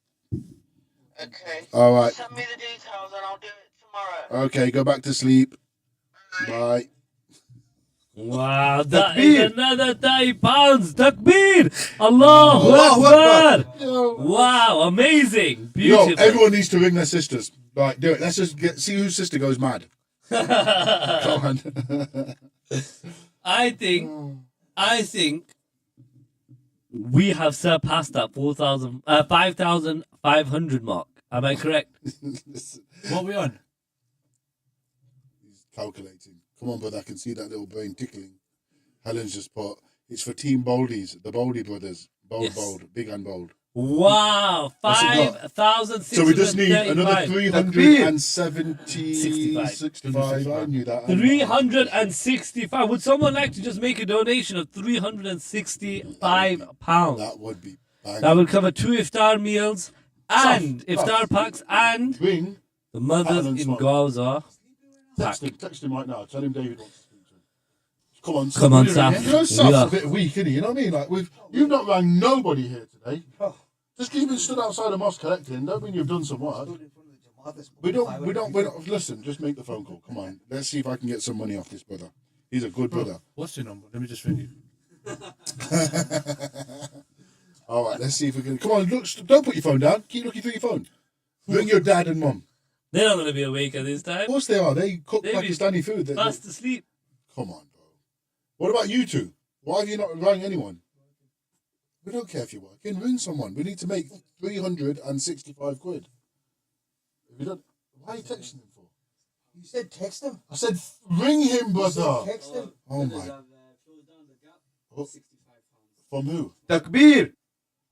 Okay. All right. Send me the details and I'll do it tomorrow. Okay, go back to sleep. Bye. Wow, that is another £30. Takbir! Allahu Akbar! Wow, amazing. Beautiful. Yo, everyone needs to ring their sisters. Right, do it. Let's just see whose sister goes mad. Come on. I think we have surpassed that 5,500 mark. Am I correct? What are we on? He's calculating. Come on, brother. I can see that little brain tickling. Helen's just put, it's for Team Boldies, the Boldy brothers. Bold, big and bold. Wow, 5,635. So we just need another 365. I knew that. 365. Would someone like to just make a donation of £365? That would be bang. That would cover 2 iftar meals and iftar packs and the mothers in Gaza. Text him right now. Tell him David wants to speak to him. Come on, Saf. You know, Saf's a bit weak, isn't he? You know what I mean? Like you've not rang nobody here today. Just keep it stood outside the mosque collecting. Don't mean you've done some work. We don't. Listen, just make the phone call. Come on. Let's see if I can get some money off this brother. He's a good brother. What's your number? Let me just ring you. All right. Let's see if we can. Come on. Look. Don't put your phone down. Keep looking through your phone. Ring your dad and mum. They're not going to be awake at this time. Of course they are. They cook Pakistani food. Fast asleep. Come on, bro. What about you two? Why have you not rang anyone? We don't care if you're working. Ring someone. We need to make 365 quid. If you don't, why are you texting him for? You said text him. I said ring him, brother. Text him. Oh my. Oh. From who? Takbir.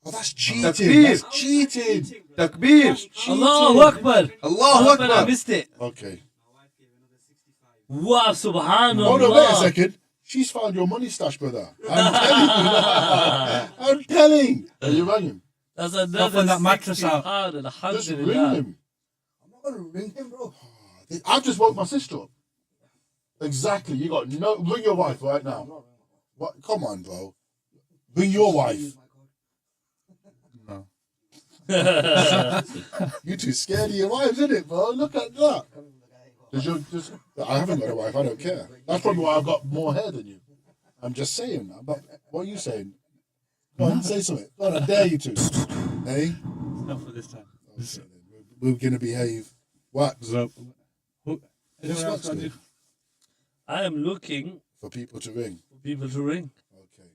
Oh, that's cheating. Takbir. That's cheating. Takbir. Allahu Akbar. Allahu Akbar. I missed it. Okay. Wow, subhanallah. Hold on, wait a second. She's found your money stash, brother. I'm telling you. I'm telling. Are you rang him? That's another that mattress out. Just ring him. I'm not gonna ring him, bro. I've just woke my sister up. Exactly. You got no. Ring your wife right now. What? Come on, bro. Ring your wife. No. You too scared of your wives, isn't it, bro? Look at that. I haven't got a wife. I don't care. That's probably why I've got more hair than you. I'm just saying. What are you saying? Go on, say something. Go on, I dare you to. Hey? Not for this time. Okay, we're going to behave. Wax. Anyone else want to do? I am looking for people to ring. Okay.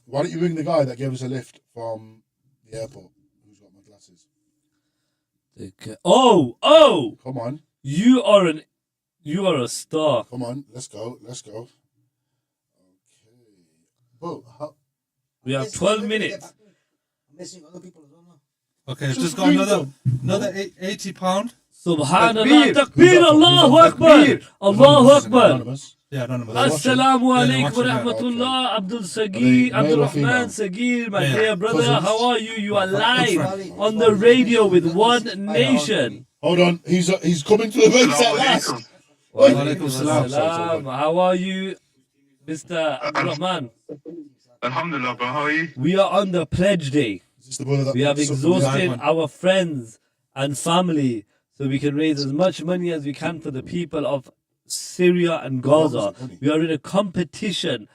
Why don't you ring the guy that gave us a lift from the airport? Who's got my glasses? Oh! Come on. You are a star. Come on, let's go. Okay. Bro, we have 12 minutes. I'm missing other people as well now. Okay, I've just got another £80. Subhanallah, takbir, Allahu Akbar, Allahu Akbar. Yeah, anonymous. Assalamu alaikum wa rahmatullah, Abdul Rahman Sagir, my dear brother, how are you? You are live on the radio with One Nation. Hold on, he's coming to the race at last. Walaikum salam. How are you, Mr. Abdul Rahman? Alhamdulillah, bro. How are you? We are on the pledge day. We have exhausted our friends and family so we can raise as much money as we can for the people of Syria and Gaza. We are in a competition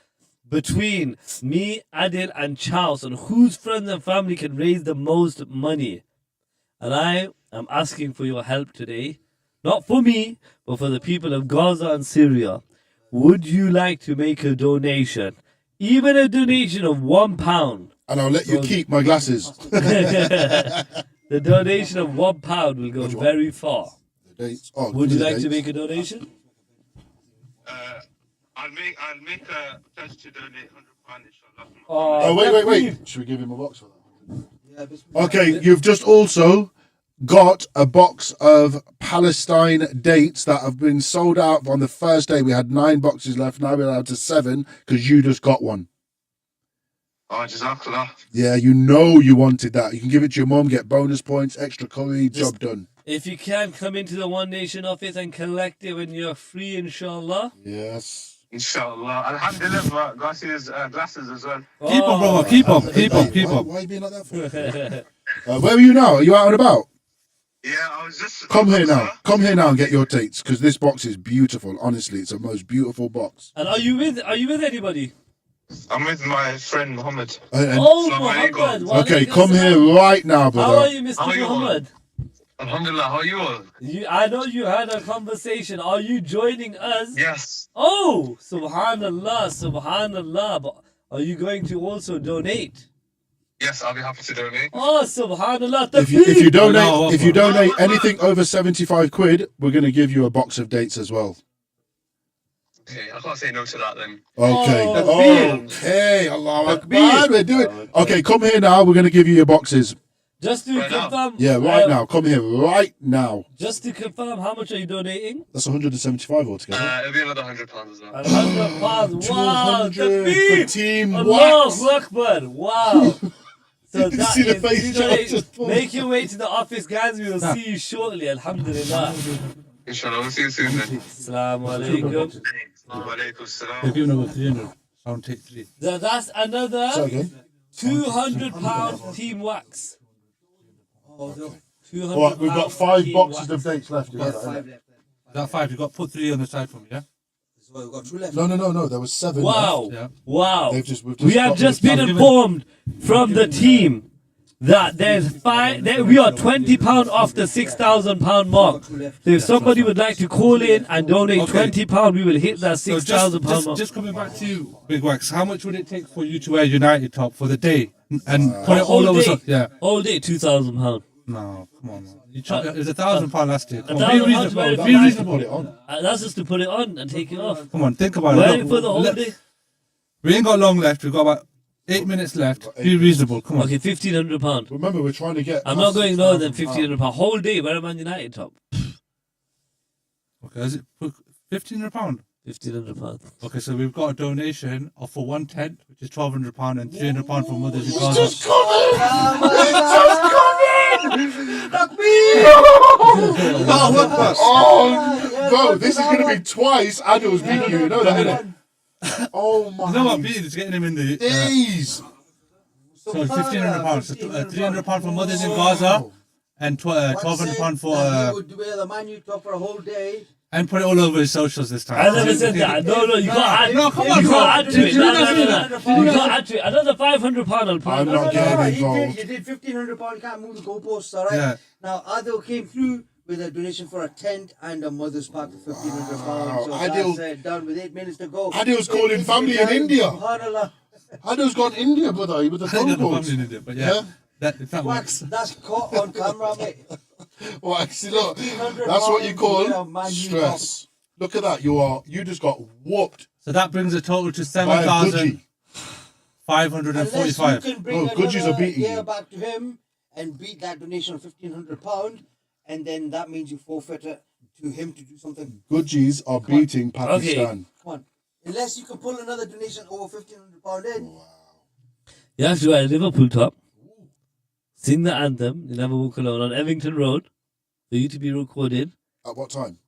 between me, Adil, and Charles on whose friends and family can raise the most money. And I am asking for your help today, not for me, but for the people of Gaza and Syria. Would you like to make a donation? Even a donation of £1. And I'll let you keep my glasses. The donation of £1 will go very far. Would you like to make a donation? I'll make a pledge to donate £100, inshallah. Oh, wait. Should we give him a box for that? Okay, you've just also got a box of Palestine dates that have been sold out on the first day. We had 9 boxes left. Now we're down to 7 because you just got one. Oh, Jazakallah. Yeah, you know you wanted that. You can give it to your mum, get bonus points, extra curry, job done. If you can, come into the One Nation office and collect it when you're free, inshallah. Yes. Inshallah. Alhamdulillah, glasses as well. Keep on, brother. Keep on. Why are you being like that for? Where are you now? Are you out and about? Yeah, I was just... Come here now and get your dates because this box is beautiful. Honestly, it's the most beautiful box. And are you with anybody? I'm with my friend Muhammad. Muhammad. Okay, come here right now, brother. How are you, Mr. Muhammad? Alhamdulillah, how are you all? I know you had a conversation. Are you joining us? Yes. Oh, subhanallah. But are you going to also donate? Yes, I'll be happy to donate. Oh, subhanallah. If you donate anything over 75 quid, we're going to give you a box of dates as well. Okay, I can't say no to that then. Okay. Allah Akbar. We're doing. Okay, come here now. We're going to give you your boxes. Just to confirm. Yeah, right now. Come here right now. Just to confirm, how much are you donating? That's 175 altogether. It'll be another £100 as well. £100. Wow. 200 for Team Allahu Akbar. Wow. So you see the face make your way to the office, guys. We will see you shortly. Alhamdulillah. Inshallah, we'll see you soon then. Assalamu alaikum. Wa alaikum salam. If you know 300, I'll take 3. That's another £200 Team Wax. Okay. All right, we've got 5 boxes of dates left. Is that 5? You've got put 3 on the side for me, yeah? So we've got 2 left. No. There was 7 Wow. left. Wow. We've just we have just been informed from the team that we are £20 off the £6,000 mark. So if somebody would like to call in and donate £20, we will hit that £6,000 mark. Just coming back to you, Big Wax, how much would it take for you to wear United top for the day and put it all over? Yeah, all day, £2,000. No, come on, man. It was £1,000 last year. Be reasonable. Be reasonable. That's just to put it on and take it off. Come on, think about it. Wear it for the whole day. We ain't got long left. We've got about 8 minutes left. Be reasonable. Come on. Okay, £1,500. Remember, we're trying to get. I'm not going lower than £1,500. Whole day, wear a Man United top. Okay, is it £1,500? £1,500. Okay, so we've got a donation of for 1/10, which is £1,200, and £300 for Mothers in Gaza. Just coming! Oh, bro, this is going to be twice Adil's beating you. You know that, innit? Oh my! You know what? Beating is getting him in the days. So £1,500, so £300 for Mothers in Gaza, and £1,200 for. Would wear the Man U top for a whole day. And put it all over his socials this time. I never said that. No, you can't add. No, come on, you can't add to it. No. You can't add to it. Another £500 I'll put. I'm not getting involved. You did £1,500. You can't move the goalposts, all right? Yeah. Now, Adil came through with a donation for a tent and a mother's pack for £1,500. So Adil- that's done with 8 minutes to go. Adil's calling family in India. Subhanallah. Adil's got India, brother, with the phone calls. Family in India, but yeah. That Wax, works. that's caught on camera, mate. Wax, look, that's what you call stress. Look at that, you just got whooped. So that brings the total to By a Gucci. 7,545. Unless you can bring Gucci's are beating year you. back to him and beat that donation of £1,500, and then that means you forfeit it to him to do something. Gucci's are beating Pakistan. Come on. Unless you can pull another donation over £1,500 in. You have to wear a Liverpool top, sing the anthem, You Never Walk Alone, on Evington Road, for you to be recorded. At what time?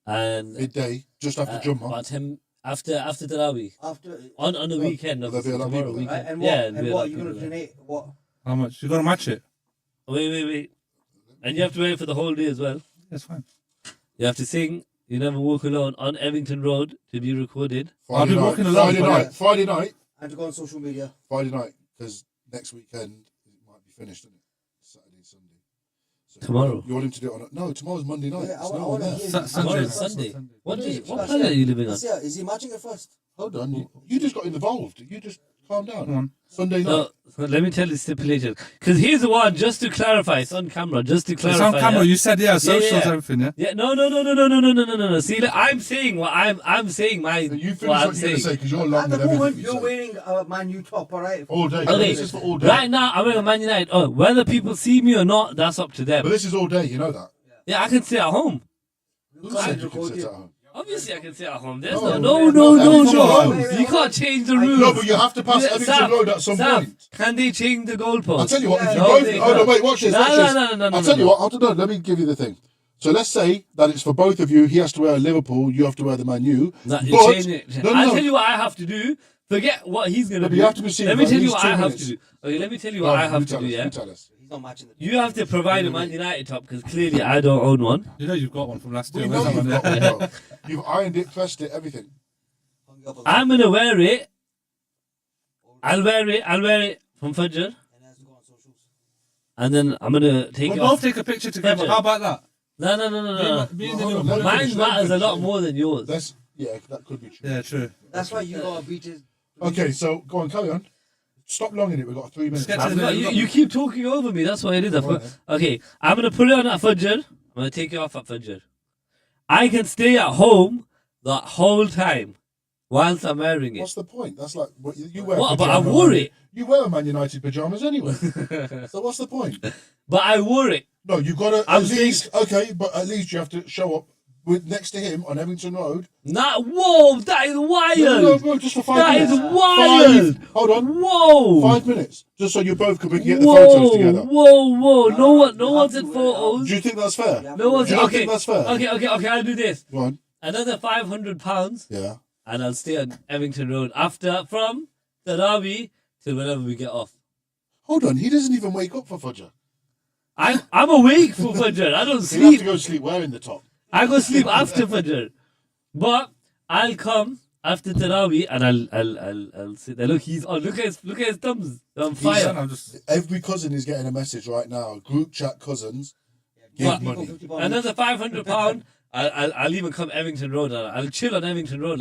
And midday, just after Jummah. About 10 after Tarawih. After on the weekend, Will there be a lot of tomorrow people? weekend. And what, yeah, and what are you going to donate? What? How much? You got to match it? Wait. And you have to wear it for the whole day as well. That's fine. You have to sing You Never Walk Alone on Evington Road to be recorded. I'll be walking alone. Friday night. And to go on social media. Friday night, because next weekend it might be finished, isn't it? Saturday, Sunday. So Tomorrow. You want him to do it on? No, tomorrow's Monday night. Yeah, There's I no one wanna there. hear Tomorrow's Sunday. What planet are you living on? Is he matching it first? Hold on, you just got involved. You just calm down. Come on. Sunday night. No, so let me tell you the stipulation. Because here's the one, just to clarify, it's on camera, just to clarify. It's on camera. yeah? You said socials, everything, yeah? Yeah, no. See, look, I'm saying what I'm saying. You finish what what I'm you're going saying. to say because you're long At with the moment, everything. you're wearing a Man U top, all right? All day. Okay, This is for all day. right now I'm wearing a Man United. Oh, whether people see me or not, that's up to them. But this is all day. You know that. Yeah, I can sit at home. Who said you can sit at home? Obviously, I can sit at home. There's No, no. You can't change the rules. No, but you have to pass Evington Road at some point. Can they change the goalpost? I'll tell you what. If you No, both, they oh no, can't. wait, watch this. No, Watch this. no. I'll tell you what. No, let me give you the thing. So let's say that it's for both of you. He has to wear a Liverpool. You have to wear the Man U. No, But you're changing it. no, I'll tell you what I have to do. Forget what he's gonna But do. you have to be serious, Let me at tell you least what 2 I have minutes. to do. Okay, let me tell you Go what on, I you have to tell do. us, Yeah. you tell us. He's not matching the You have to provide a Man United top because clearly I don't own one. You know you've got one from last year. We know Where's you've that got one? one, bro. You've ironed it, pressed it, everything. I'm gonna wear it. I'll wear it from Fajr. And then I'm gonna take We'll it off. both take a picture together. Fajr. How about that? No. Me and the Hold on, Liverpool. let me Mine finish, let me matters a finish. lot more than yours. Yeah, that could be true. Yeah, true. That's why you got to beat his. Okay, so go on, carry on. Stop long in it. We've got 3 minutes. Let's get to I forgot, you keep talking over me. That's what it is. I forgot. Okay, I'm gonna put it on at Fajr. I'm gonna take it off at Fajr. I can stay at home the whole time whilst I'm wearing it. What's the point? That's like you wear. What? But I pyjama wore only. it. You wear Man United pajamas anyway. So what's the point? But I wore it. No, you got to I'm at least okay, but at least you have to show up with next to him on Evington Road. Whoa, that is wild. No, bro, just for 5 That minutes. is wild. Hold on. Whoa. 5 minutes, just so you both can get the photos together. Whoa. No one said photos. Do you think that's fair? No one's Do you not okay. think that's fair? Okay. I'll do this. Go on. Another £500. Yeah. And I'll stay on Evington Road from Tarawih till whenever we get off. Hold on, he doesn't even wake up for Fajr. I'm awake for Fajr. I don't He'll have sleep. to go sleep wearing the top. I go sleep after Fajr. But I'll come after Tarawih, and I'll sit there. Look, he's on. Look at his thumbs. They're on fire. Every cousin is getting a message right now. Group chat cousins. Give money. Another £500. I'll even come Evington Road. I'll chill on Evington Road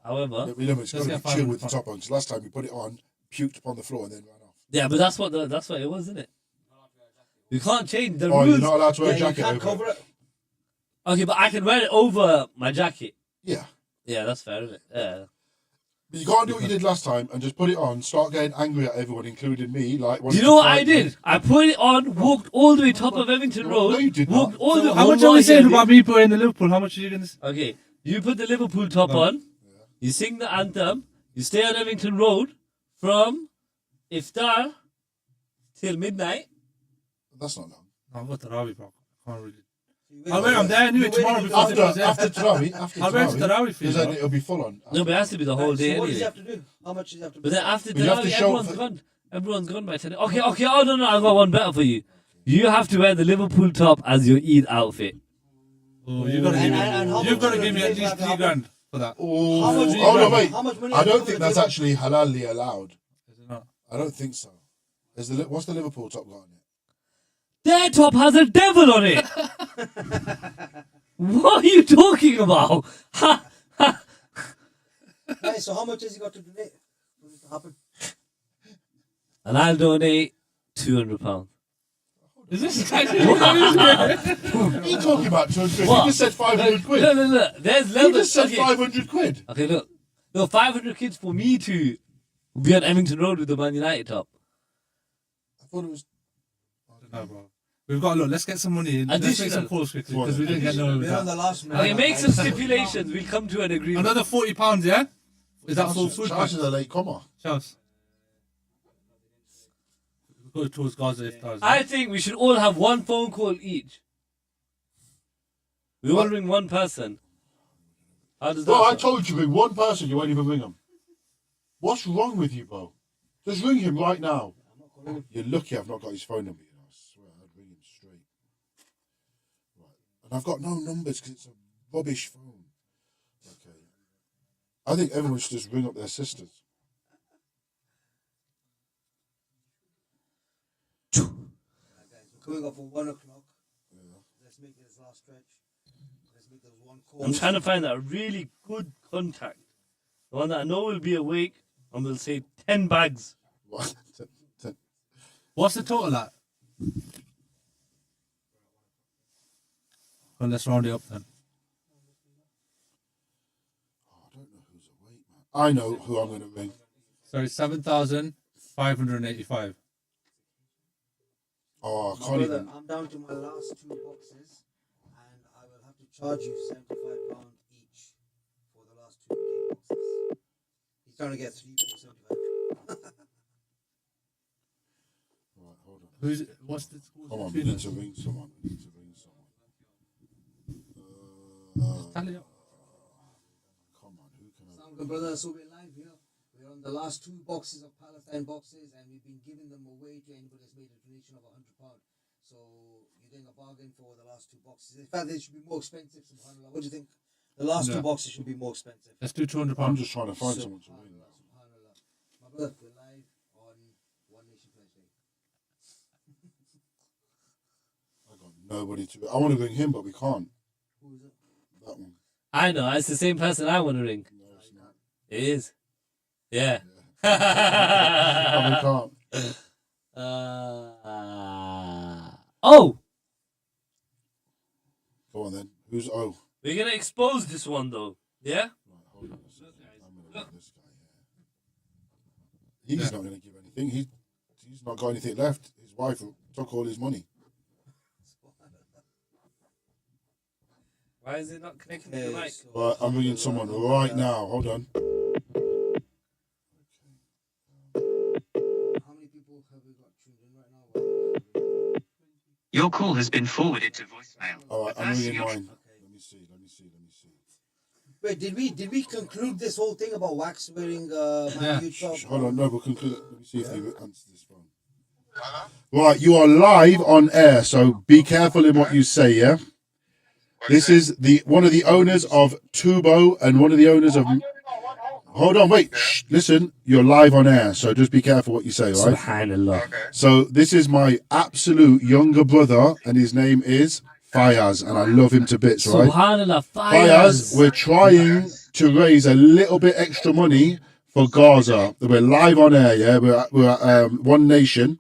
however. It's got to be chill with the top on. Because last time we put it on, puked upon the floor and then ran off. Yeah, but that's what it was, isn't it? You can't change the rules. rules. You're not allowed to wear a jacket over cover it. Okay, but I can wear it over my jacket. Yeah. Yeah, that's fair, isn't it? Yeah. But you can't do what you did last time and just put it on, start getting angry at everyone, including me. Like, Do you know what I did? I put it on, walked all the way top of Evington Road. No, you did walked not. all the How much are we saying about me putting the Liverpool? How much are you going to say? Okay, you put the Liverpool top on, you sing the anthem, you stay on Evington Road from iftar till midnight. That's not long. No, I've got Tarawih, bro. I can't really. I'm there anyway tomorrow before after Tarawih. I'll wear Tarawih for you. Then it'll be full on. No, but it has to be the whole day So what anyway. does he have to do? How much does he have to do? But then after But you have to Tarawih, show everyone's for- gone. Everyone's gone by 10. Okay. Oh no, I've got one better for you. You have to wear the Liverpool top as your Eid outfit. Oh, you've got to give me at least $3,000 for that. Oh, no, wait. I don't think that's actually halally allowed. Is it not? I don't think so. What's the Liverpool top got on it? Their top has a devil on it. What are you talking about? Right, so how much has he got to donate for this to happen? And I'll donate £200. Is this What are you talking about 200 quid? What? You just said 500 quid. No. There's levels. You just said Okay. 500 quid. Okay, look. No, 500 kids for me to be on Evington Road with the Man United top. I thought it was... No, bro. We've got, look, let's get some money in. Let's make Additional. some calls quickly because we didn't get nowhere with We're on the that. last minute. Okay, make some stipulations. We'll come to an agreement. Another £40, yeah? Is that full food? Charles is a late comer. Charles. Go towards Gaza if that I think we should all have one phone call each. We all ring one person. How does that Bro, I sound? told you, ring one person, you won't even ring him. What's wrong with you, bro? Just ring him right now. You're lucky I've not got his phone number. You know, I swear, I'd ring him straight. Right. And I've got no numbers because it's a rubbish phone. Okay. I think everyone should just ring up their sisters. Coming up for 1 o'clock. Let's make this last stretch. Let's make this one call. I'm trying to find a really good contact. The one that I know will be awake and will say 10 bags. What? What's the total at? Well, let's round it up then. I know who I'm going to ring. Sorry, 7,585. Oh, I My can't brother, even. I'm down to my last 2 boxes, and I will have to charge you £75 each for the last 2 game boxes. He's trying to get 3 for 75. Right, hold on. What's the Come on, we need to ring someone. We need to ring someone. Tally up. Come on, who can I Sound good, brother? So we're live here. We're on the last 2 boxes of Palestine boxes, and we've been giving them away to anybody that's made a donation of £100. So you're doing a bargain for the last 2 boxes. In fact, they should be more expensive. Subhanallah. What do you think? The last 2 boxes should be more expensive. Let's do £200. I'm just trying to find someone to ring. Subhanallah. My brother, we're live on One Nation Pledge Day. I got nobody to. I want to ring him, but we can't. Who is it? That one. I know, it's the same person I want to ring. No, it's not. It is. Yeah. No, we can't. Oh! Go on then. Who's O? We're going to expose this one though. Yeah? Right, hold on a second. I'm going to ring this guy here. He's not going to give anything. He's not got anything left. His wife took all his money. Why is it not connecting to the mic? Right, I'm ringing someone right now. Hold on. How many people have we got tuned in right now? Your call has been forwarded to voicemail. All right, I'm ringing mine. Let me see. Wait, did we conclude this whole thing about wax wearing my huge top? Hold on, no, but conclude. Let me see if they answer this phone. Right, you are live on air, so be careful in what you say, yeah? This is one of the owners of Tubo and one of the owners of Hold on, wait. Shh, listen, you're live on air, so just be careful what you say, all right? Subhanallah. So this is my absolute younger brother, and his name is Fayaz, and I love him to bits, right? Subhanallah, Fayaz, we're trying to raise a little bit extra money for Gaza. We're live on air, yeah? We're at One Nation,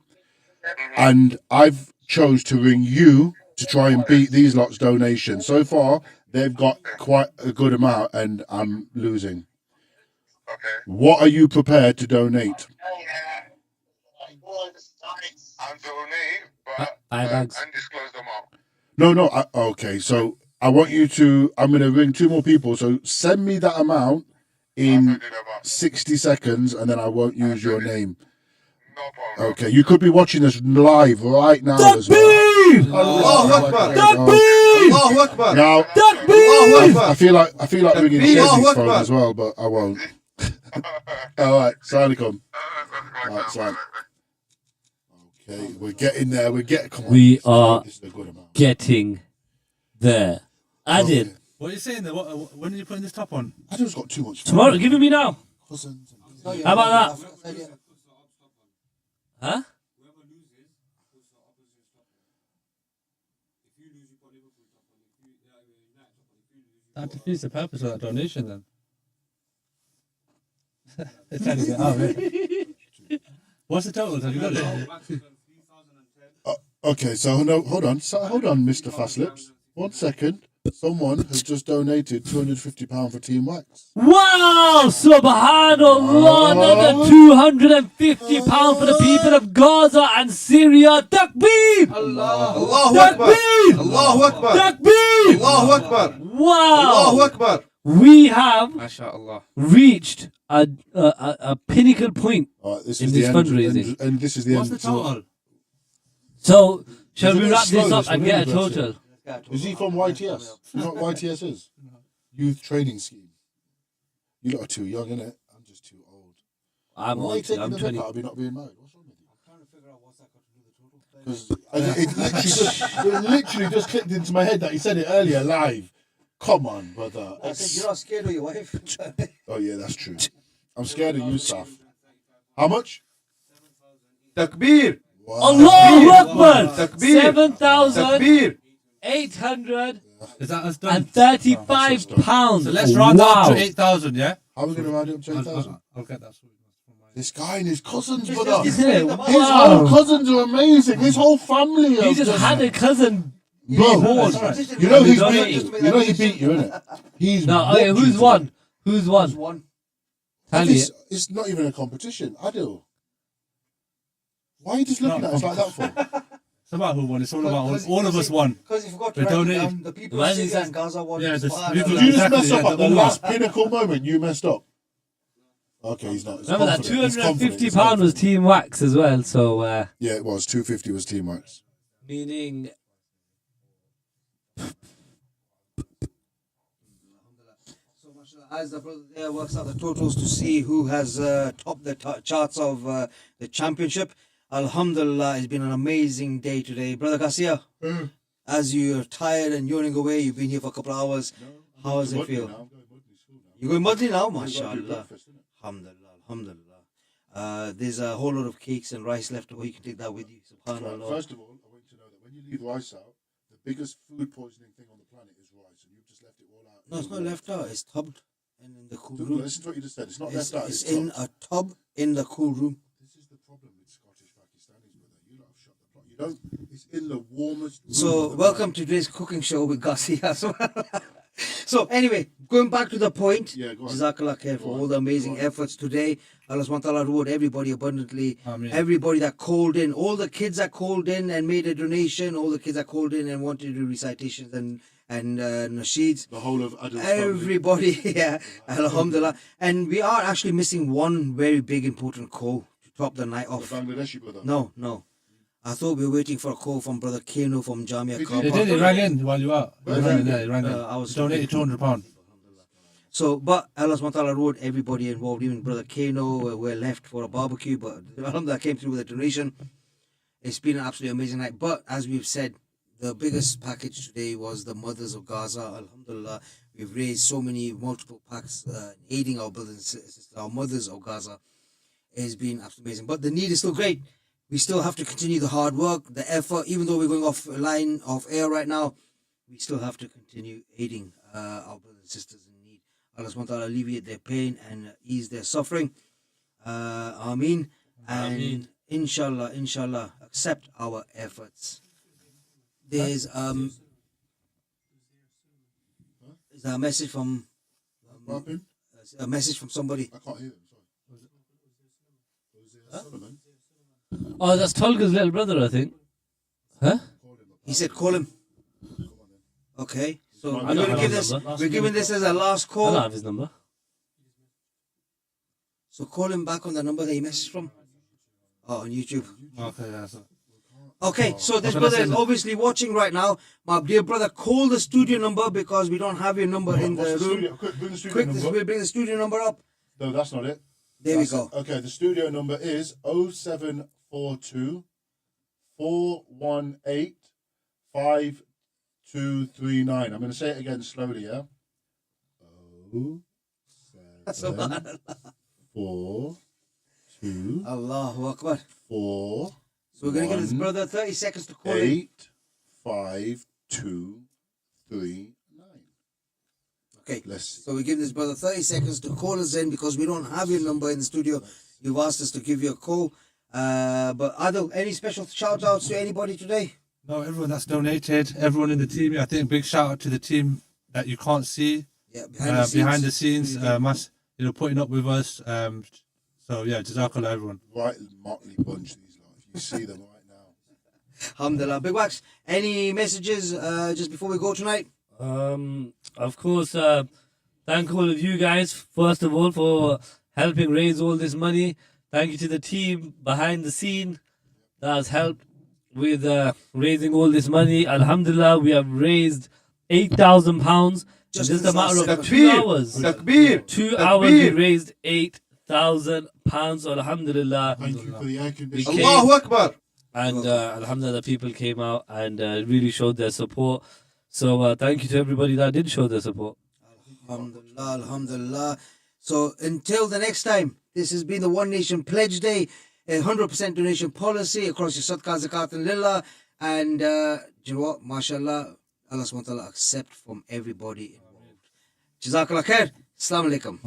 and I've chose to ring you to try and beat these lots' donations. So far, they've got quite a good amount, and I'm losing. What are you prepared to donate? No. Okay, so I want you to. I'm going to ring 2 more people. So send me that amount in 60 seconds, and then I won't use your name. Okay, you could be watching us live right now as well. Allahu Akbar! Allahu Akbar! Now, I feel like ringing Shezzy's phone as well, but I won't. All right, Salaam. All right, Salam. Okay, we're getting there. Come on. We are getting there. Adil. What are you saying there? When are you putting this top on? Adil's got too much fun. Tomorrow, give it me now. How about that? Huh? That defeats the purpose of that donation then. They're trying to get out of it. What's the total? Have you got it? Okay, so hold on, Mr. Fastlips. 1 second. Someone has just donated £250 for Team Wax. Wow! Subhanallah! Another £250 for the people of Gaza and Syria. Takbir! Allahu Akbar! Allahu Akbar! Takbir! Allahu Akbar! Wow! Allahu Akbar! We have MashaAllah. reached a pinnacle point this in is this the end, fundraising. and this is the What's end. the total? So, shall He's a we bit wrap slow, this up this and one, get a isn't he, total? Is he from YTS? You know what YTS is? Youth Training Scheme. You lot are too young, innit? I'm just too old. I'm Why are you old, taking I'm the 20. mick out of me not being married? What's wrong with you? I'm trying to figure out what's that got to do with the total. It literally just clicked into my head that he said it earlier live. Come on, brother. I said, you're not scared of your wife. Oh yeah, that's true. I'm scared of you, Saf. How much? Takbir! Allahu Akbar! Takbir! 7,835 pounds. So let's round wow. up to 8,000, yeah? How are we going to round it up to 8,000? I'll get that. This guy and his cousins, brother. Isn't it? His Wow. whole cousins are amazing. His whole family. He just had a cousin. Bro, born. you know he's Donate. beat. You know he beat you, innit? He's No, okay, whooped you who's today. won? Who's won? Tell me. It's not even a competition. Adil. Why are you just looking at us like that for? It's about who won. It's all about all of us won. Because you forgot to We write it donated. down, the people of Syria and Gaza won. Yeah, the Subhanallah. people Did you just Exactly, mess up yeah, at the the last Ummah. pinnacle moment? You messed up. Okay, he's not. He's Remember that confident. He's confident. He's £250 was confident. Team Wax as well, so Yeah, it was. 250 was Team Wax. meaning So, mashallah, as the brother there works out the totals to see who has topped the charts of the championship, Alhamdulillah, it's been an amazing day today. Brother Garcia, as you're tired and yawning away, you've been here for a couple of hours. How does it feel? You're going Mudley now, mashallah. Alhamdulillah, alhamdulillah. There's a whole lot of cakes and rice left over. You can take that with you. Subhanallah. First of all, I want you to know that when you leave rice out, the biggest food poisoning thing on the planet is rice, and you've just left it all out. No, it's not left out. It's tubbed and in the cool Dude, room. listen to what you just said. It's not It's, left out. it's It's in tubbed. a tub in the cool room. This is the problem with Scottish Pakistanis, brother. You lot have shut the pot. You don't. It's in the warmest room. So, of the welcome to today's cooking show with Garcia. So, anyway, going back to the point, Yeah, go on. Jazakallah khair for all the amazing efforts today. Allah subhanahu wa ta'ala reward everybody abundantly. Ameen. Everybody that called in, all the kids that called in and made a donation, all the kids that called in and wanted to do recitations and nasheeds. The whole of Adil's Everybody, yeah, alhamdulillah. And we are actually missing one very big important call to top the night off. The Bangladeshi brother. No. I thought we were waiting for a call from Brother Keno from Jamia Car They Park. did. He rang in while you were out. He Where rang in, did yeah, he? he rang in. I was He donated £200. So, but Allah subhanahu wa ta'ala reward everybody involved, even Brother Kano, we're left for a barbecue, but alhamdulillah came through with a donation. It's been an absolutely amazing night. But as we've said, the biggest package today was the mothers of Gaza. Alhamdulillah, We've raised so many multiple packs, aiding our brothers and sisters, our mothers of Gaza. It has been absolutely amazing. But the need is still great. We still have to continue the hard work, the effort. Even though we're going off air right now, we still have to continue aiding our brothers and sisters in need. Allah subhanahu wa ta'ala alleviate their pain and ease their suffering. Ameen. And inshallah, accept our efforts. There's is there a message from a message from somebody? I can't hear him. Sorry. Oh, that's Tolga's little brother, I think. Huh? He said, "Call him." Okay, so I I'm don't going to have give his this. number. We're giving this as a last I call. don't have his number. So call him back on the number that he messaged from. Oh, on YouTube. Okay, yeah. Okay, so this Okay, brother let's is end. obviously watching right now. My dear brother, call the studio number because we don't have your number in the What's room. studio? Quick, bring the studio Quick, number. we'll bring the studio number up. No, that's not it. There That's we go. it. Okay, the studio number is 0742 418 5239. I'm going to say it again slowly, yeah? 0742 Allahu Akbar. 4. So we're going to give this brother 30 seconds to call in. 85239. Okay, Let's see. so we give this brother 30 seconds to call us in because we don't have your number in the studio. You've asked us to give you a call. But Adil, any special shout outs to anybody today? No, everyone that's donated, everyone in the team. I think big shout out to the team that you can't see. Yeah, behind the scenes, putting up with us. So yeah, Jazakallah everyone. Right, motley bunch these lot. If you see them right now. Alhamdulillah. Big Wax, any messages just before we go tonight? Of course, thank all of you guys, first of all, for helping raise all this money. Thank you to the team behind the scene that has helped with raising all this money. Alhamdulillah, we have raised £8,000. Just a matter of 2 hours. 2 hours, we raised £8,000. Alhamdulillah. Thank you for the air conditioning. Allahu Akbar. And Alhamdulillah, people came out and really showed their support. So thank you to everybody that did show their support. Alhamdulillah, alhamdulillah. So until the next time, this has been the One Nation Pledge Day, a 100% donation policy across your Sadaqah, Zakat and Lillah. And you know what, mashallah, Allah subhanahu wa ta'ala accept from everybody involved. Jazakallah khair. Assalamu alaikum.